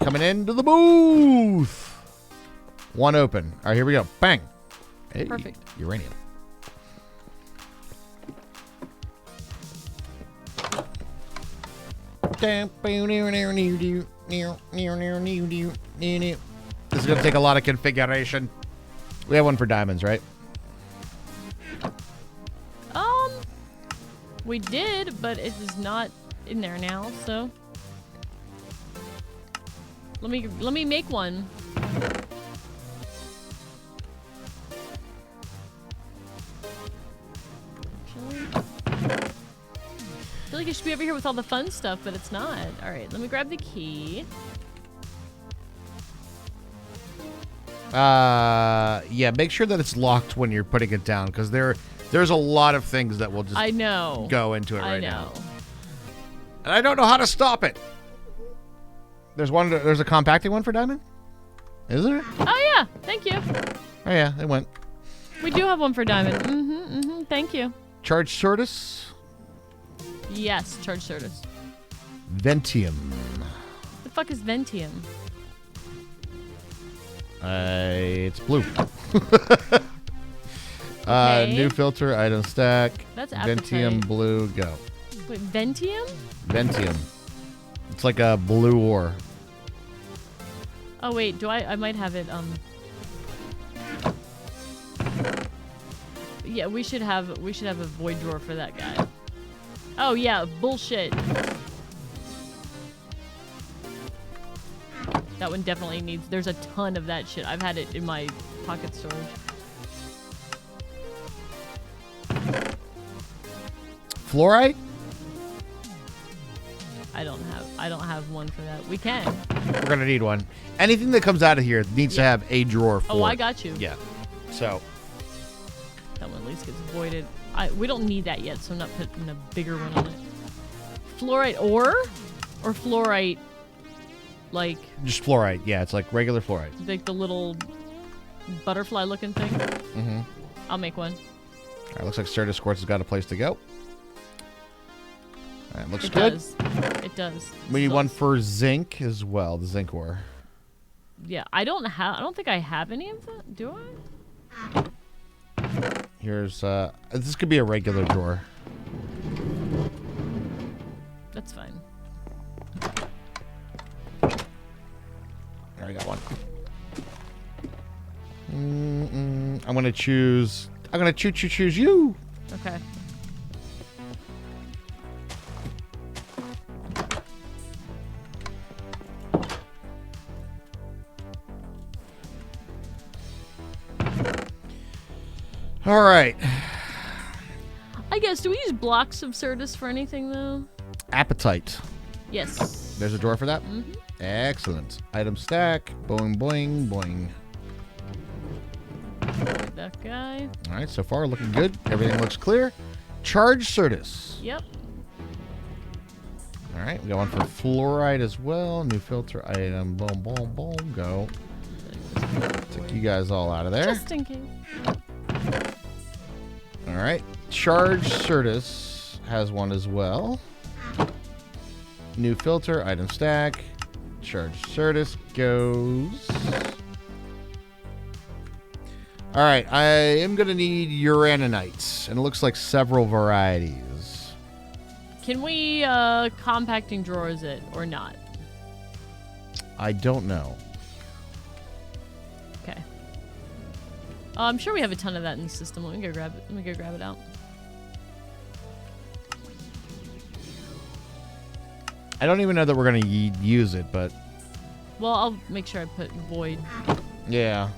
S2: Coming into the booth. One open. All right, here we go. Bang. Hey,
S3: Perfect.
S2: Uranium. This is going to take a lot of configuration. We have one for diamonds, right?
S3: We did, but it is not in there now, so let me make one. Actually, I feel like it should be over here with all the fun stuff, but it's not. All right, let me grab the key.
S2: Yeah, make sure that it's locked when you're putting it down, because there's a lot of things that will just
S3: I know.
S2: go into it
S3: I
S2: right
S3: know.
S2: now. And I don't know how to stop it. There's a compacting one for diamond? Is there?
S3: Oh yeah, thank you.
S2: Oh yeah, it went.
S3: We do have one for diamond. Thank you.
S2: Charge Certus.
S3: Yes, charge Certus.
S2: Ventium.
S3: The fuck is Ventium?
S2: It's blue.
S3: Okay.
S2: New filter, item stack.
S3: That's
S2: Ventium,
S3: Appetite.
S2: blue, go.
S3: Wait, Ventium?
S2: Ventium. It's like a blue ore.
S3: Oh wait, do I might have it yeah, we should have a void drawer for that guy. Oh yeah, bullshit. That one definitely needs, there's a ton of that shit. I've had it in my pocket storage.
S2: Fluorite?
S3: I don't have one for that. We can.
S2: We're gonna need one. Anything that comes out of here needs to have a drawer for
S3: Oh, I
S2: it.
S3: got you.
S2: Yeah. So
S3: That one at least gets voided. We don't need that yet, so I'm not putting a bigger one on it. Fluorite ore? Or fluorite, like
S2: just fluorite. Yeah, it's like regular fluorite.
S3: the little butterfly looking thing?
S2: Mm-hmm.
S3: I'll make one.
S2: All right, looks like Certus Quartz has got a place to go. All right, looks
S3: It
S2: good.
S3: does. It does.
S2: We need
S3: So-
S2: one for zinc as well, the zinc ore.
S3: Yeah, I don't think I have any of that. Do I?
S2: Here's this could be a regular drawer.
S3: That's fine.
S2: I got one. I'm gonna choose you.
S3: Okay.
S2: All right.
S3: I guess, do we use blocks of Certus for anything, though?
S2: Appetite.
S3: Yes.
S2: There's a drawer for that?
S3: Mm-hmm.
S2: Excellent. Item stack. Boing, boing, boing.
S3: That guy.
S2: All right, so far looking good. Everything looks clear. Charge Certus.
S3: Yep.
S2: All right, we got one for fluoride as well. New filter item. Boom, boom, boom. Go. Take you guys all out of there.
S3: Just in case.
S2: All right. Charge Certus has one as well. New filter, item stack. Charge Certus goes. All right. I am going to need uraninites, and it looks like several varieties.
S3: Can we compacting drawers it or not?
S2: I don't know.
S3: Okay. I'm sure we have a ton of that in the system. Let me go grab it. Let me go grab it out.
S2: I don't even know that we're going to use it, but
S3: Well, I'll make sure I put void.
S2: Yeah.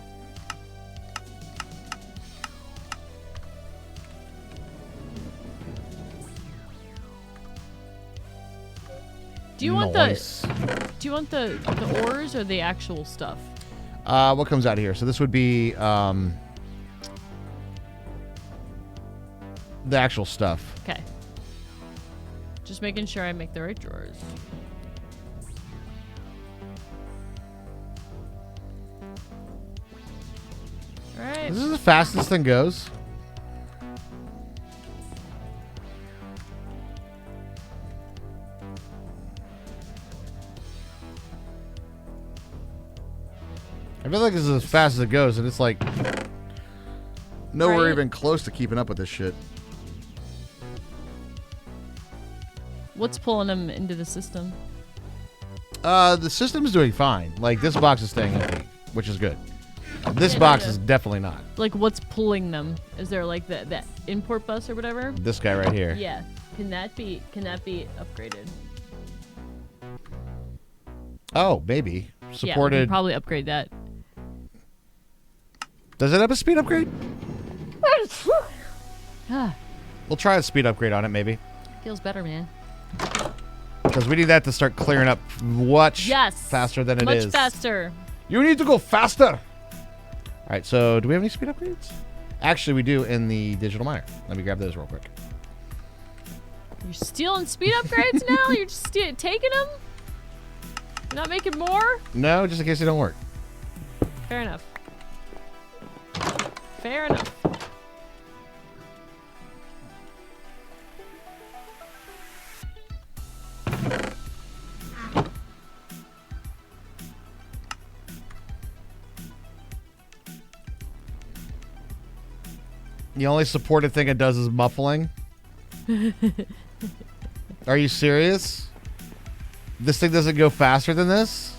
S3: Do you want
S2: Nice.
S3: the ores or the actual stuff?
S2: What comes out here? So this would be the actual stuff.
S3: Okay. Just making sure I make the right drawers. All right.
S2: This is the fastest thing goes. I feel like this is as fast as it goes, and it's like nowhere
S3: Right.
S2: even close to keeping up with this shit.
S3: What's pulling them into the system?
S2: The system's doing fine. Like, this box is staying empty, which is good. This
S3: Yeah,
S2: box
S3: yeah.
S2: is definitely not.
S3: Like, what's pulling them? Is there like that import bus or whatever?
S2: This guy right here.
S3: Yeah. Can that be upgraded?
S2: Oh, maybe.
S3: Yeah, we can
S2: Supported.
S3: probably upgrade that.
S2: Does it have a speed upgrade?
S3: Ah,
S2: We'll try a speed upgrade on it, maybe.
S3: feels better, man.
S2: Because we need that to start clearing up much
S3: Yes.
S2: faster than it
S3: Much
S2: is.
S3: faster.
S2: You need to go faster. All right, so do we have any speed upgrades? Actually, we do in the digital miner. Let me grab those real quick.
S3: You're stealing speed upgrades now? You're just taking them? You're not making more?
S2: No, just in case they don't work.
S3: Fair enough. Fair enough.
S2: The only supported thing it does is muffling. Are you serious? This thing doesn't go faster than this?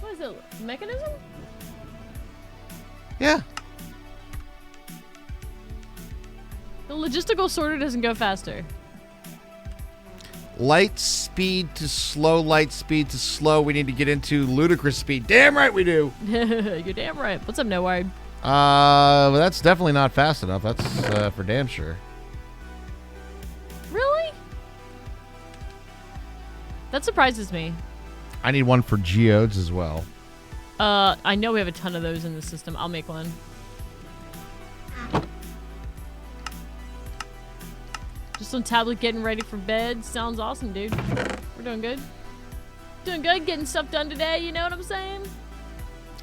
S3: What is it? Mechanism?
S2: Yeah.
S3: The logistical sorter doesn't go faster.
S2: Light speed to slow, light speed to slow. We need to get into ludicrous speed. Damn right we do.
S3: You're damn right. What's up, No Wide?
S2: Well, that's definitely not fast enough. That's for damn sure.
S3: Really? That surprises me.
S2: I need one for geodes as well.
S3: I know we have a ton of those in the system. I'll make one. Just on tablet getting ready for bed. Sounds awesome, dude. We're doing good. Doing good, getting stuff done today, you know what I'm saying?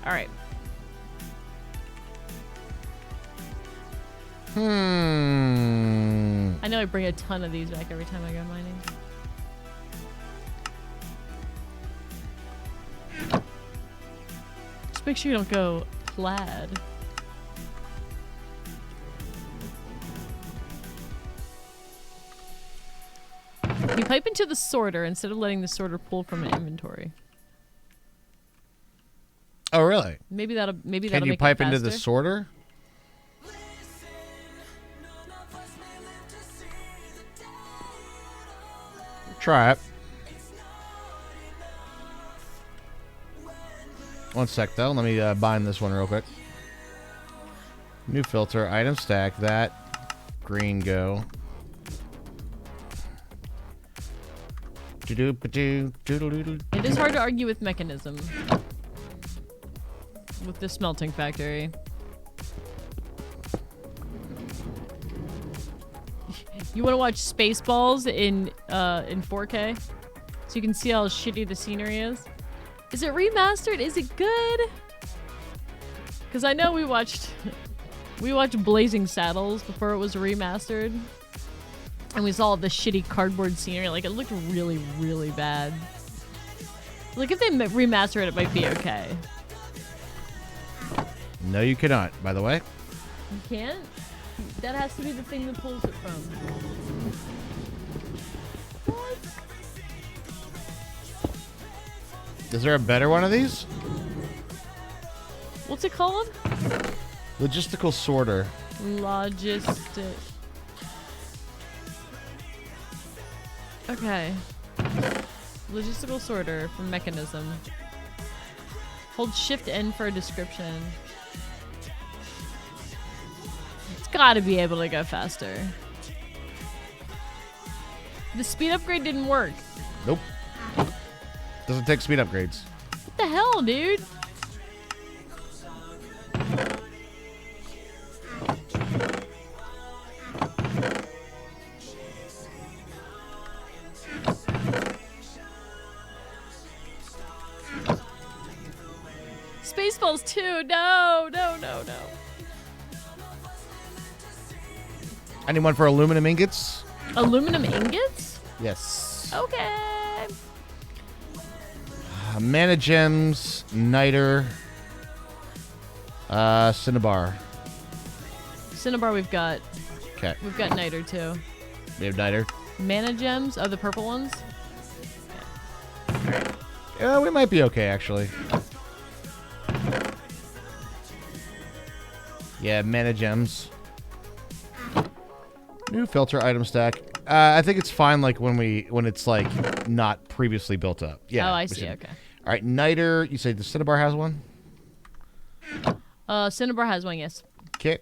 S3: Alright. I know I bring a ton of these back every time I go mining. Just make sure you don't go plaid. You pipe into the sorter instead of letting the sorter pull from an inventory.
S2: Oh, really?
S3: Maybe that'll
S2: Can
S3: make
S2: you
S3: it
S2: pipe into the
S3: faster.
S2: sorter? Try it. One sec, though. Let me bind this one real quick. New filter, item stack, that. Green go.
S3: It is hard to argue with mechanism. With the smelting factory. You want to watch Spaceballs in 4K? So you can see how shitty the scenery is? Is it remastered? Is it good? Because I know we watched Blazing Saddles before it was remastered. And we saw the shitty cardboard scenery. Like, it looked really, really bad. Like, if they remaster it, it might be okay.
S2: No, you cannot, by the way.
S3: You can't? That has to be the thing that pulls it from. What?
S2: Is there a better one of these?
S3: What's it called?
S2: Logistical sorter.
S3: Logistic. Okay. Logistical sorter from Mechanism. Hold Shift N for a description. It's got to be able to go faster. The speed upgrade didn't work.
S2: Nope. Doesn't take speed upgrades.
S3: What the hell, dude? Spaceballs 2. No.
S2: Anyone for aluminum ingots?
S3: Aluminum ingots?
S2: Yes.
S3: Okay.
S2: Mana gems, niter, cinnabar.
S3: Cinnabar we've got.
S2: Okay.
S3: We've got niter too.
S2: We have niter.
S3: Mana gems? Oh, the purple ones?
S2: Yeah, we might be okay, actually. Yeah, mana gems. New filter item stack. I think it's fine, like when it's like not previously built up. Yeah.
S3: Oh, I
S2: we
S3: see.
S2: should-
S3: Okay.
S2: All right, niter. You say the cinnabar has one.
S3: Cinnabar has one. Yes.
S2: Okay.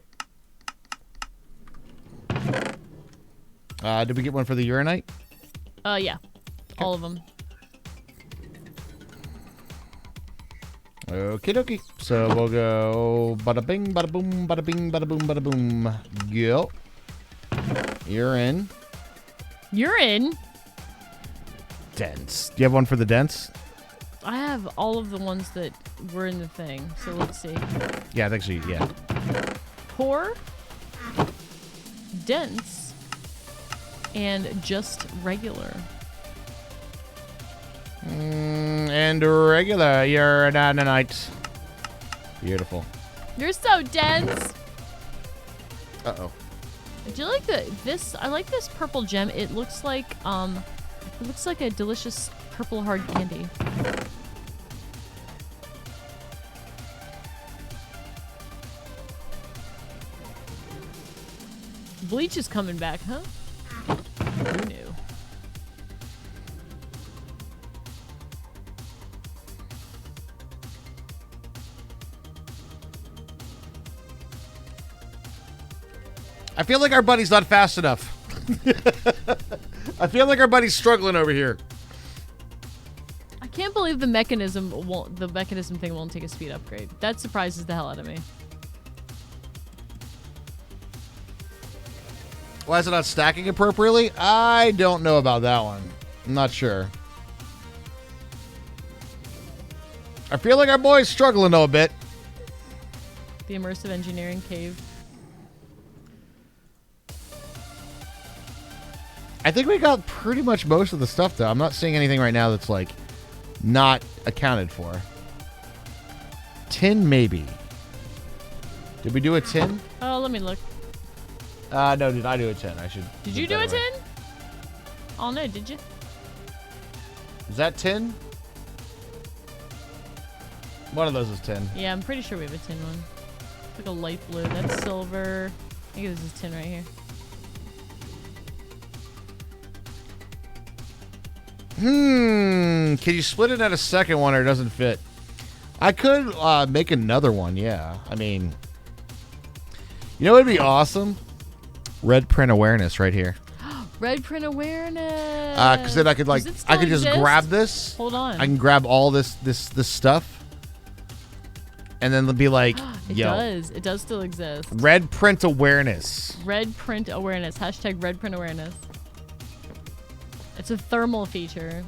S2: Did we get one for the uranite?
S3: Yeah. All of them.
S2: Okie dokie. So we'll go bada bing, bada boom, bada bing, bada boom, bada boom. Go. You're in.
S3: You're in.
S2: Dense. Do you have one for the dense?
S3: I have all of the ones that were in the thing. So let's see.
S2: Yeah, I think so. Yeah.
S3: Poor, dense, and just regular.
S2: And regular. You're down tonight. Beautiful.
S3: You're so dense.
S2: Uh-oh.
S3: Do you like this? I like this purple gem. It looks like a delicious purple hard candy. Bleach is coming back, huh? Who knew?
S2: I feel like our buddy's not fast enough. I feel like our buddy's struggling over here.
S3: I can't believe the mechanism thing won't take a speed upgrade. That surprises the hell out of me.
S2: Why is it not stacking appropriately? I don't know about that one. I'm not sure. I feel like our boy's struggling though a bit.
S3: The immersive engineering cave.
S2: I think we got pretty much most of the stuff though. I'm not seeing anything right now that's like not accounted for. Tin maybe. Did we do a tin?
S3: Oh, let me look.
S2: No, did I do a tin? I should.
S3: Did you do a 10? Oh no, did you?
S2: Is that tin? One of those is tin.
S3: Yeah, I'm pretty sure we have a tin one. It's like a light blue. That's silver. I think this is tin right here.
S2: Can you split it at a second one or it doesn't fit? I could make another one, yeah. I mean, you know what would be awesome? Red print awareness right here.
S3: Red print awareness.
S2: Because then I could
S3: Does it still
S2: just
S3: exist?
S2: grab this.
S3: Hold on.
S2: I can grab all this stuff, and then be like,
S3: It
S2: yo,
S3: does. It does still exist.
S2: red print awareness.
S3: Red print awareness. Hashtag red print awareness. It's a thermal feature.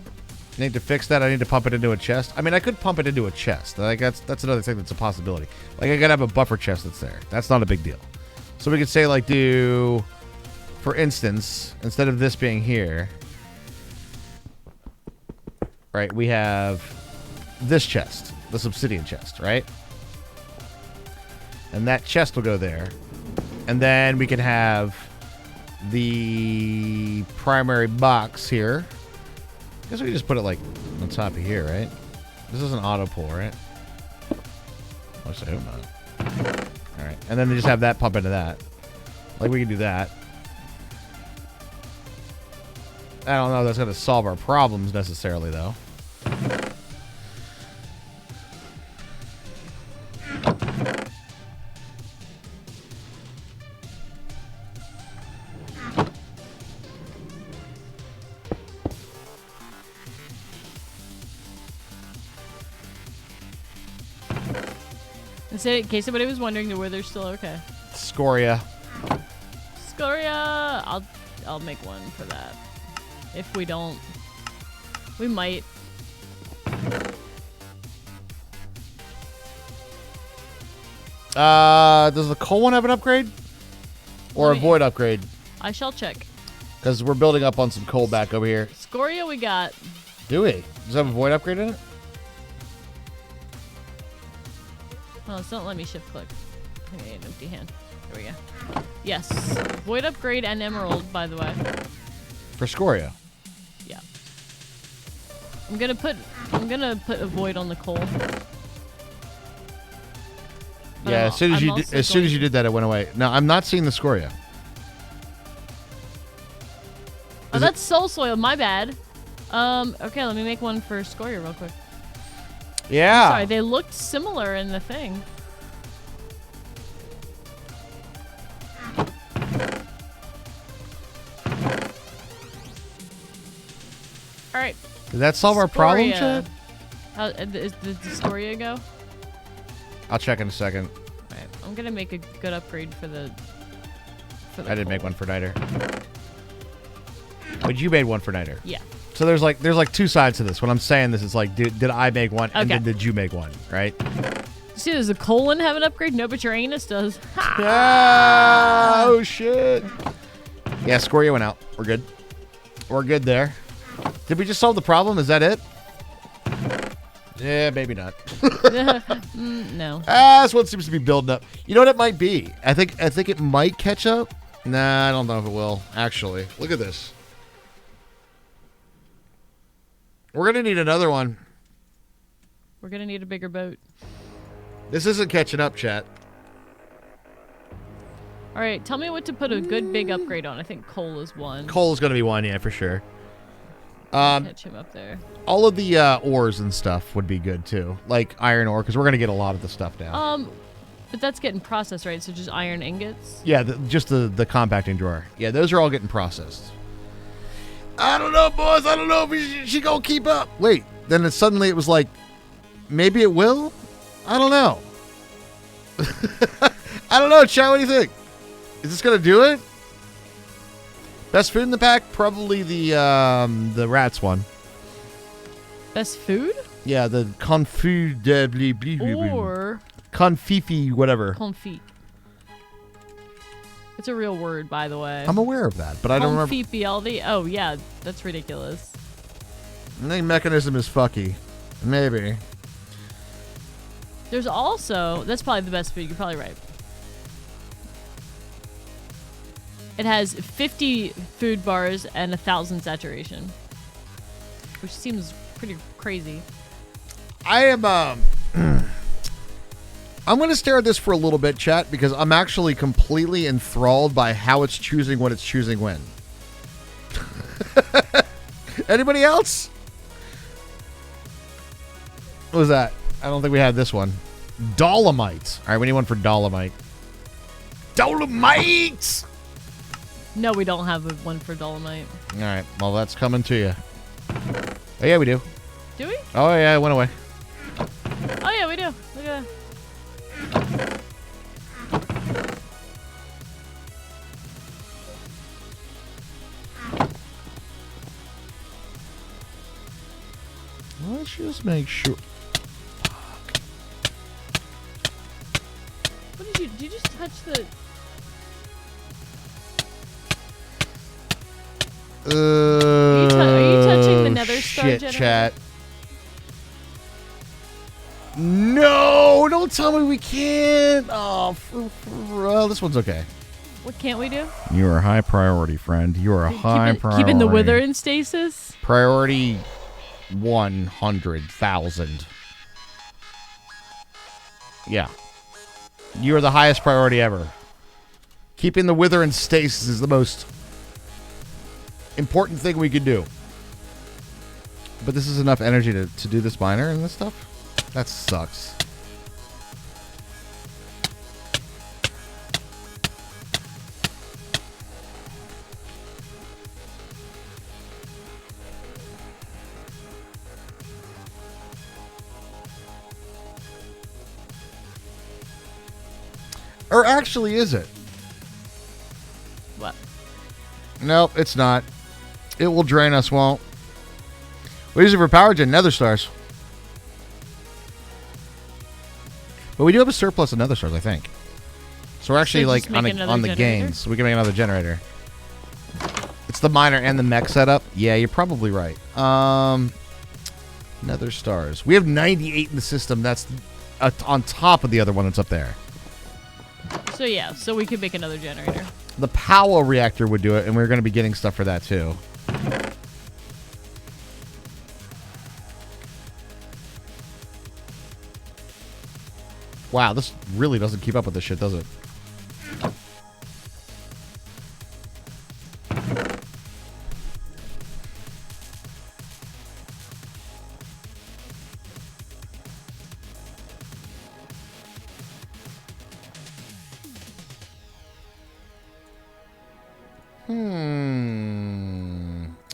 S2: I need to fix that. I need to pump it into a chest. I mean, I could pump it into a chest. Like that's another thing that's a possibility. Like I gotta have a buffer chest that's there. That's not a big deal. So we could say like do, for instance, instead of this being here, right? We have this chest, this obsidian chest, right? And that chest will go there, and then we can have the primary box here. I guess we can just put it like on top of here, right? This is an auto pull, right? I hope not. All right, and then they just have that pump into that. Like we can do that. I don't know if that's going to solve our problems necessarily, though.
S3: In case somebody was wondering, the Wither's still okay.
S2: Scoria.
S3: Scoria, I'll make one for that. If we don't, we might.
S2: Does the coal one have an upgrade? Or a void upgrade?
S3: I shall check.
S2: Because we're building up on some coal back over here.
S3: Scoria we got.
S2: Do we? Does it have a void upgrade in it?
S3: Oh, it's not let me shift click. I need an empty hand. There we go. Yes. Void upgrade and emerald, by the way.
S2: For Scoria.
S3: Yeah. I'm gonna put a void on the coal. But
S2: Yeah, as soon as you did that, it went away. No, I'm not seeing the Scoria.
S3: Oh, that's soul soil. My bad. Okay, let me make one for Scoria real quick.
S2: Yeah.
S3: Sorry, they looked similar in the thing. All right.
S2: Did that solve our problem,
S3: Scoria.
S2: Chad?
S3: How did the Scoria go?
S2: I'll check in a second.
S3: All right, I'm gonna make a good upgrade for the.
S2: I did make one for Niter. But you made one for Niter.
S3: Yeah.
S2: So there's like two sides to this. When I'm saying this, it's like, did I make one, and then did you make one, right?
S3: See, does the colon have an upgrade? No, but your anus does.
S2: Ah, oh shit. Yeah, Scoria went out. We're good. We're good there. Did we just solve the problem? Is that it? Yeah, maybe not.
S3: No.
S2: This one seems to be building up. You know what it might be? I think it might catch up. Nah, I don't know if it will. Actually, look at this. We're gonna need another one.
S3: We're gonna need a bigger boat.
S2: This isn't catching up, chat.
S3: All right, tell me what to put a good big upgrade on. I think coal is one.
S2: Coal is gonna be one, yeah, for sure.
S3: Catch him up there.
S2: All of the ores and stuff would be good too, like iron ore, because we're gonna get a lot of the stuff down.
S3: But that's getting processed, right? So just iron ingots.
S2: Yeah, just the compacting drawer. Yeah, those are all getting processed. I don't know, boys. I don't know if she gonna keep up. Wait, then it was like, maybe it will. I don't know. I don't know, Chow. What do you think? Is this gonna do it? Best food in the pack? Probably the rats one.
S3: Best food?
S2: Yeah, the confit de bli bli bli.
S3: Or
S2: confifi, whatever.
S3: confit. It's a real word, by the way.
S2: I'm aware of that, but I don't remember.
S3: Confit BLD? Oh, yeah, that's ridiculous.
S2: I think mechanism is fucky. Maybe.
S3: There's also, that's probably the best food. You're probably right. It has 50 food bars and 1,000 saturation, which seems pretty crazy.
S2: I am, I'm going to stare at this for a little bit, chat, because I'm actually completely enthralled by how it's choosing what it's choosing when. Anybody else? What was that? I don't think we had this one. Dolomite. All right, we need one for Dolomite. Dolomite!
S3: No, we don't have one for dolomite.
S2: All right, well, that's coming to you. Oh, yeah, we do.
S3: Do we?
S2: Oh, yeah, it went away.
S3: Oh, yeah, we do. Look at that.
S2: Let's just make sure.
S3: What did you just touch the... Are you touching the nether star
S2: shit,
S3: generator?
S2: chat. No, don't tell me we can't. Oh, well, this one's okay.
S3: What can't we do?
S2: You are a high priority, friend. You are a high priority.
S3: Keeping the wither in stasis?
S2: Priority 100,000. Yeah. You are the highest priority ever. Keeping the wither in stasis is the most important thing we could do. But this is enough energy to do this miner and this stuff? That sucks. Or actually, is it?
S3: What?
S2: Nope, it's not. It will drain us, won't. We use it for power gen nether stars. But we do have a surplus of nether stars, I think. So we're actually
S3: So
S2: like
S3: just make another
S2: on the
S3: generator?
S2: gains. So we can make another generator. It's the miner and the mech setup. Yeah, you're probably right. Nether stars. We have 98 in the system. That's on top of the other one that's up there.
S3: So yeah, so we could make another generator.
S2: The power reactor would do it, and we're going to be getting stuff for that too. Wow, this really doesn't keep up with this shit, does it?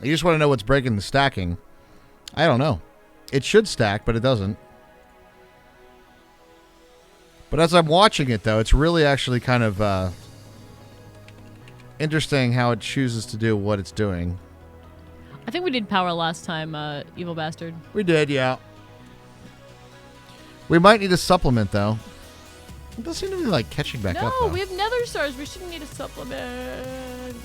S2: You just want to know what's breaking the stacking. I don't know. It should stack, but it doesn't. But as I'm watching it, though, it's really actually kind of interesting how it chooses to do what it's doing.
S3: I think we did power last time, Evil Bastard.
S2: We did, yeah. We might need a supplement, though. It doesn't seem to be, like, catching back up,
S3: No,
S2: though.
S3: we have nether stars. We shouldn't need a supplement.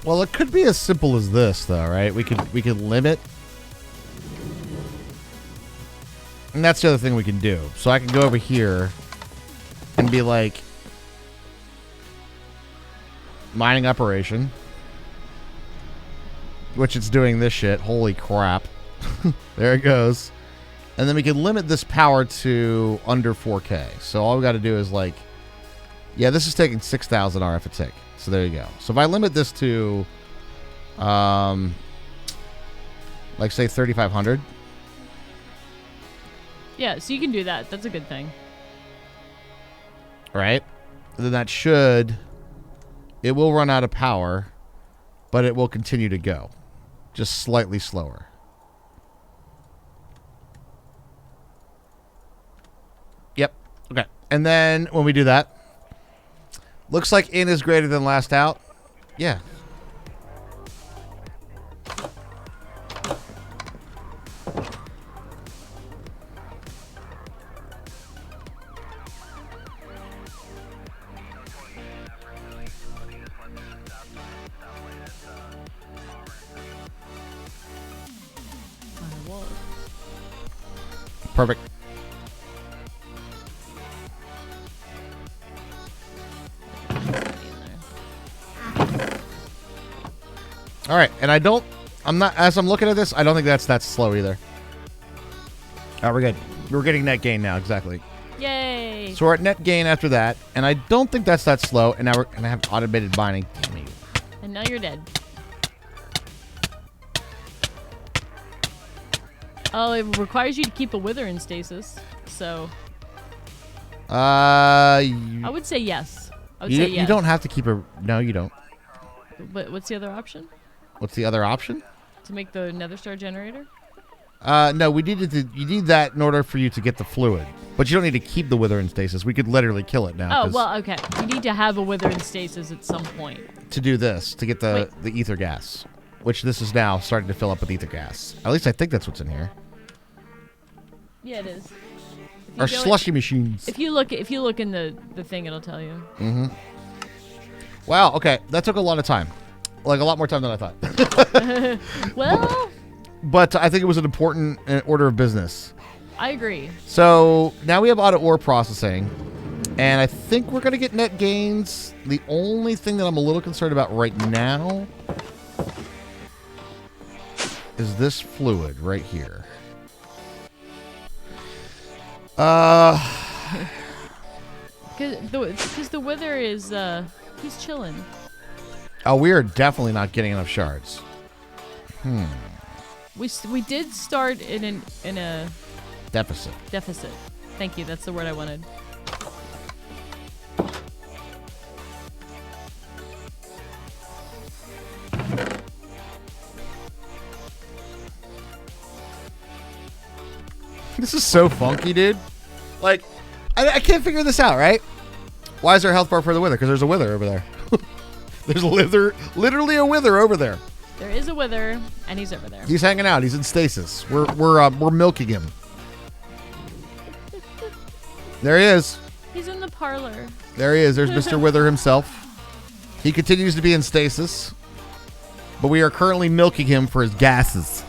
S2: Well, it could be as simple as this, though, right? We could limit. And that's the other thing we can do. So I can go over here and be like, mining operation, which it's doing this shit. Holy crap. There it goes. And then we can limit this power to under 4K. So all we got to do is like, yeah, this is taking 6,000 RF a tick. So there you go. So if I limit this to, like say 3,500.
S3: Yeah, so you can do that. That's a good thing.
S2: Right? Then that should, it will run out of power, but it will continue to go. Just slightly slower. Yep. Okay. And then when we do that, looks like in is greater than last out. Yeah. Perfect. All right, and I'm not, as I'm looking at this, I don't think that's that slow either. All right, we're good. We're getting net gain now, exactly.
S3: Yay!
S2: So we're at net gain after that, and I don't think that's that slow, and now we're going to have automated mining. Damn you.
S3: And now you're dead. Oh, it requires you to keep a wither in stasis, so... I would say yes. I would say yes.
S2: You don't have to keep a... No, you don't.
S3: But what's the other option?
S2: What's the other option?
S3: To make the nether star generator?
S2: No, you need that in order for you to get the fluid. But you don't need to keep the wither in stasis. We could literally kill it now.
S3: Oh, well, okay. You need to have a wither in stasis at some point.
S2: To do this, to get the ether gas. Which this is now starting to fill up with ether gas. At least I think that's what's in here.
S3: Yeah, it is.
S2: Our slushy machines.
S3: If you look in the thing, it'll tell you.
S2: Mm-hmm. Wow, okay. That took a lot of time. Like, a lot more time than I thought.
S3: Well...
S2: But I think it was an important order of business.
S3: I agree.
S2: So, now we have auto ore processing. And I think we're going to get net gains. The only thing that I'm a little concerned about right now is this fluid right here.
S3: Because the wither is, he's chilling.
S2: Oh, we are definitely not getting enough shards.
S3: We did start in a
S2: deficit.
S3: Deficit. Thank you. That's the word I wanted.
S2: This is so funky, dude. Like, I can't figure this out, right? Why is there a health bar for the wither? Because there's a wither over there. There's literally a wither over there.
S3: There is a wither, and he's over there.
S2: He's hanging out. He's in stasis. We're milking him. There he is.
S3: He's in the parlor.
S2: There he is. There's Mr. Wither himself. He continues to be in stasis, but we are currently milking him for his gases.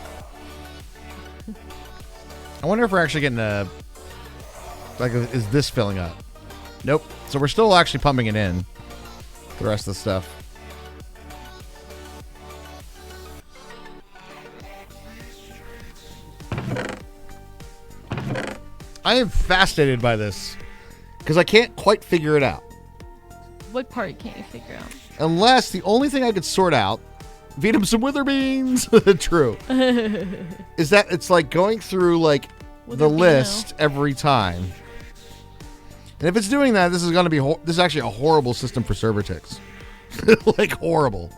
S2: I wonder if we're actually getting is this filling up? Nope. So we're still actually pumping it in. The rest of the stuff. I am fascinated by this because I can't quite figure it out.
S3: What part can't you figure out?
S2: Unless the only thing I could sort out, feed him some wither beans. True. Is that it's like going through like the list every time. And if it's doing that, this is going to be this is actually a horrible system for server ticks. Like horrible.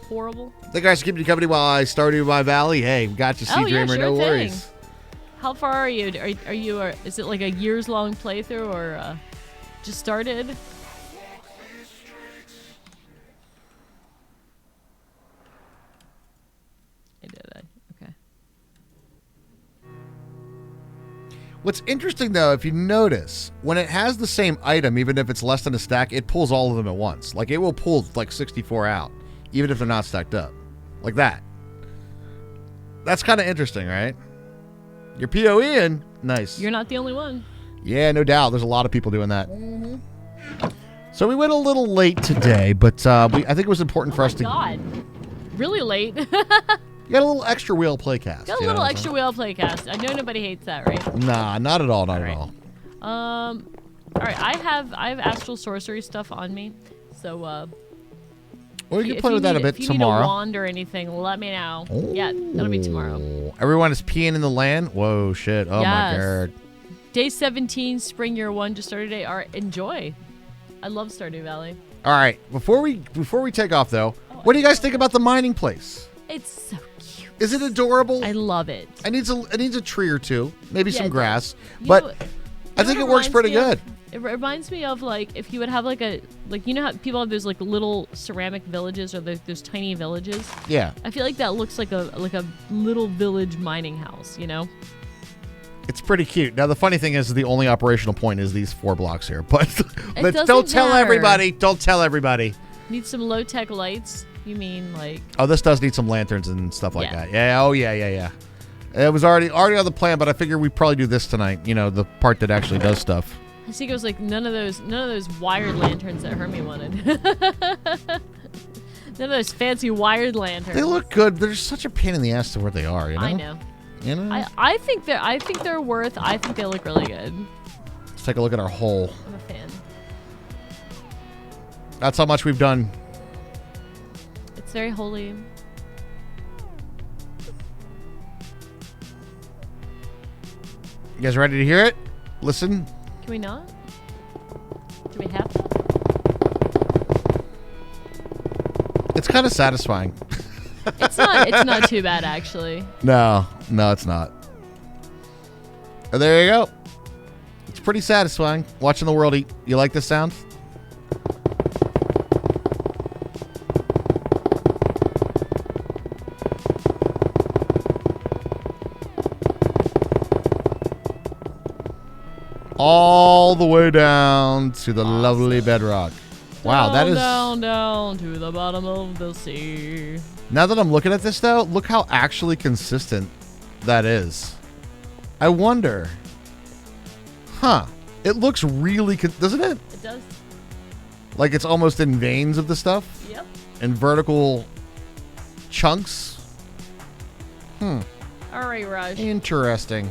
S3: Horrible.
S2: The guys keep you company while I Stardew my Valley. Hey, got you, Sea Dreamer.
S3: Sure
S2: No
S3: thing.
S2: worries.
S3: How far are you? Are you? Is it like a years-long playthrough or just started? I did it. Okay.
S2: What's interesting though, if you notice, when it has the same item, even if it's less than a stack, it pulls all of them at once. Like it will pull like 64 out, even if they're not stacked up, like that. That's kind of interesting, right? You're PoEing. Nice.
S3: You're not the only one.
S2: Yeah, no doubt. There's a lot of people doing that. So we went a little late today, but I think it was important for us to.
S3: God, really late.
S2: You got a little extra wheel playcast.
S3: Got a little extra wheel playcast. I know nobody hates that, right?
S2: Nah, not at all. Not at all.
S3: All right. I have astral sorcery stuff on me, so
S2: Well, you can play with that a bit
S3: if you
S2: tomorrow.
S3: need a wand or anything, let me know. Yeah, that'll be tomorrow.
S2: Everyone is peeing in the land. Whoa, shit! Oh my
S3: Yes.
S2: god.
S3: Day 17, Spring Year 1 just started today. All right, enjoy. I love Stardew Valley.
S2: All right. Before we take off though, what do you guys think about the mining place?
S3: It's so cute.
S2: Is it adorable?
S3: I love it.
S2: It needs a tree or two, maybe
S3: Yeah,
S2: some
S3: it
S2: grass,
S3: You
S2: but
S3: know-
S2: I
S3: you
S2: think
S3: know
S2: it
S3: what
S2: works pretty
S3: reminds
S2: good.
S3: me of? It reminds me of like if you would have like you know how people have those like little ceramic villages or those tiny villages.
S2: Yeah,
S3: I feel like that looks like a little village mining house. You know.
S2: it's pretty cute. Now the funny thing is, the only operational point is these 4 blocks here, but
S3: doesn't
S2: don't tell
S3: matter.
S2: everybody. Don't tell everybody.
S3: Need some low tech lights. You mean like?
S2: Oh, this does need some lanterns and stuff like
S3: Yeah.
S2: that. Yeah. Oh yeah. It was already on the plan, but I figured we'd probably do this tonight. You know, the part that actually does stuff.
S3: I think it was like none of those wired lanterns that Hermie wanted. None of those fancy wired lanterns.
S2: They look good. They're such a pain in the ass to where they are. You know.
S3: I know.
S2: You know.
S3: I think they're worth. I think they look really good.
S2: Let's take a look at our hole.
S3: I'm a fan.
S2: That's how much we've done.
S3: It's very holy.
S2: You guys ready to hear it? Listen.
S3: Can we not? Do we have to?
S2: It's kind of satisfying.
S3: It's not too bad actually.
S2: No, it's not. Oh, there you go. It's pretty satisfying watching the world eat. You like this sound? All the way down to the lovely bedrock. Wow, that is...
S3: down to the bottom of the sea.
S2: Now that I'm looking at this, though, look how actually consistent that is. I wonder... Huh. It looks really... doesn't it?
S3: It does.
S2: Like it's almost in veins of the stuff?
S3: Yep.
S2: In vertical chunks?
S3: All right, Raj.
S2: Interesting.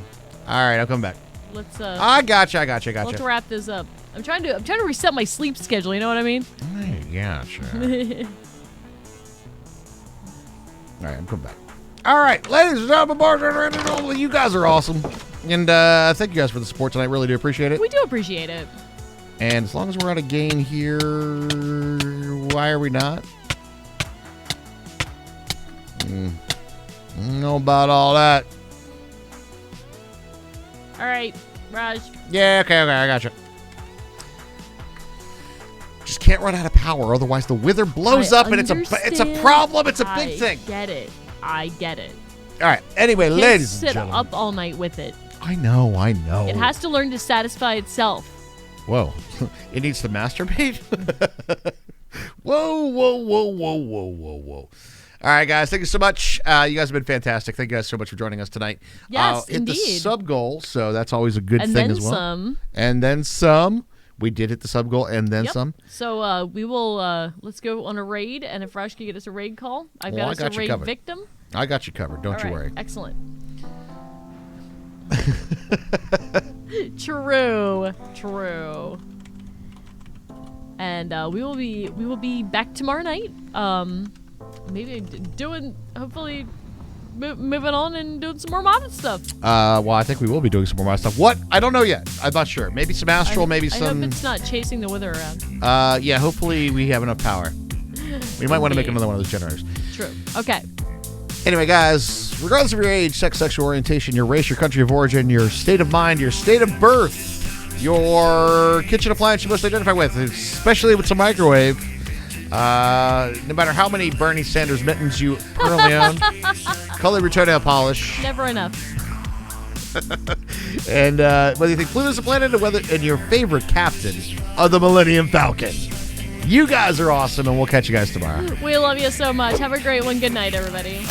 S2: All right, I'll come back.
S3: Let's
S2: I gotcha.
S3: let's wrap this up. I'm trying to reset my sleep schedule. You know what I mean?
S2: I gotcha. All right, I'm coming back. All right, ladies and gentlemen, bartenders, you guys are awesome. And thank you guys for the support tonight. Really do appreciate it.
S3: We do appreciate it.
S2: And as long as we're out of gain here, why are we not? Know about all that.
S3: All right, Raj.
S2: Yeah, okay, I gotcha. Just can't run out of power, otherwise the wither blows up, and it's a problem. It's a big thing.
S3: I get it.
S2: All right. Anyway,
S3: Can't
S2: ladies and
S3: sit
S2: gentlemen.
S3: up all night with it.
S2: I know.
S3: It has to learn to satisfy itself.
S2: Whoa. It needs to masturbate? Whoa. All right, guys. Thank you so much. You guys have been fantastic. Thank you guys so much for joining us tonight.
S3: Yes,
S2: hit
S3: indeed.
S2: the sub goal, so that's always a good
S3: And
S2: thing
S3: then
S2: as well.
S3: some.
S2: And then some. We did hit the sub goal and then
S3: Yep.
S2: some.
S3: So we will let's go on a raid, and if Raj can get us a raid call, I've
S2: Well, I
S3: got us
S2: got
S3: a
S2: you
S3: raid
S2: covered.
S3: victim.
S2: I got you covered. Don't
S3: All
S2: you
S3: right,
S2: worry.
S3: Excellent. True. And we will be back tomorrow night. Maybe hopefully moving on and doing some more modded stuff.
S2: Well, I think we will be doing some more mod stuff. What? I don't know yet. I'm not sure. Maybe some astral, maybe
S3: I
S2: some.
S3: hope it's not chasing the wither around.
S2: Yeah, hopefully we have enough power. We might want to make another one of those generators.
S3: True. Okay.
S2: Anyway, guys, regardless of your age, sex, sexual orientation, your race, your country of origin, your state of mind, your state of birth, your kitchen appliance you most identify with, especially with some microwave, no matter how many Bernie Sanders mittens you currently own, color your toenail polish,
S3: Never enough.
S2: and whether you think Pluto's a planet or whether and your favorite captain of the Millennium Falcon. You guys are awesome, and we'll catch you guys tomorrow.
S3: We love you so much. Have a great one. Good night, everybody.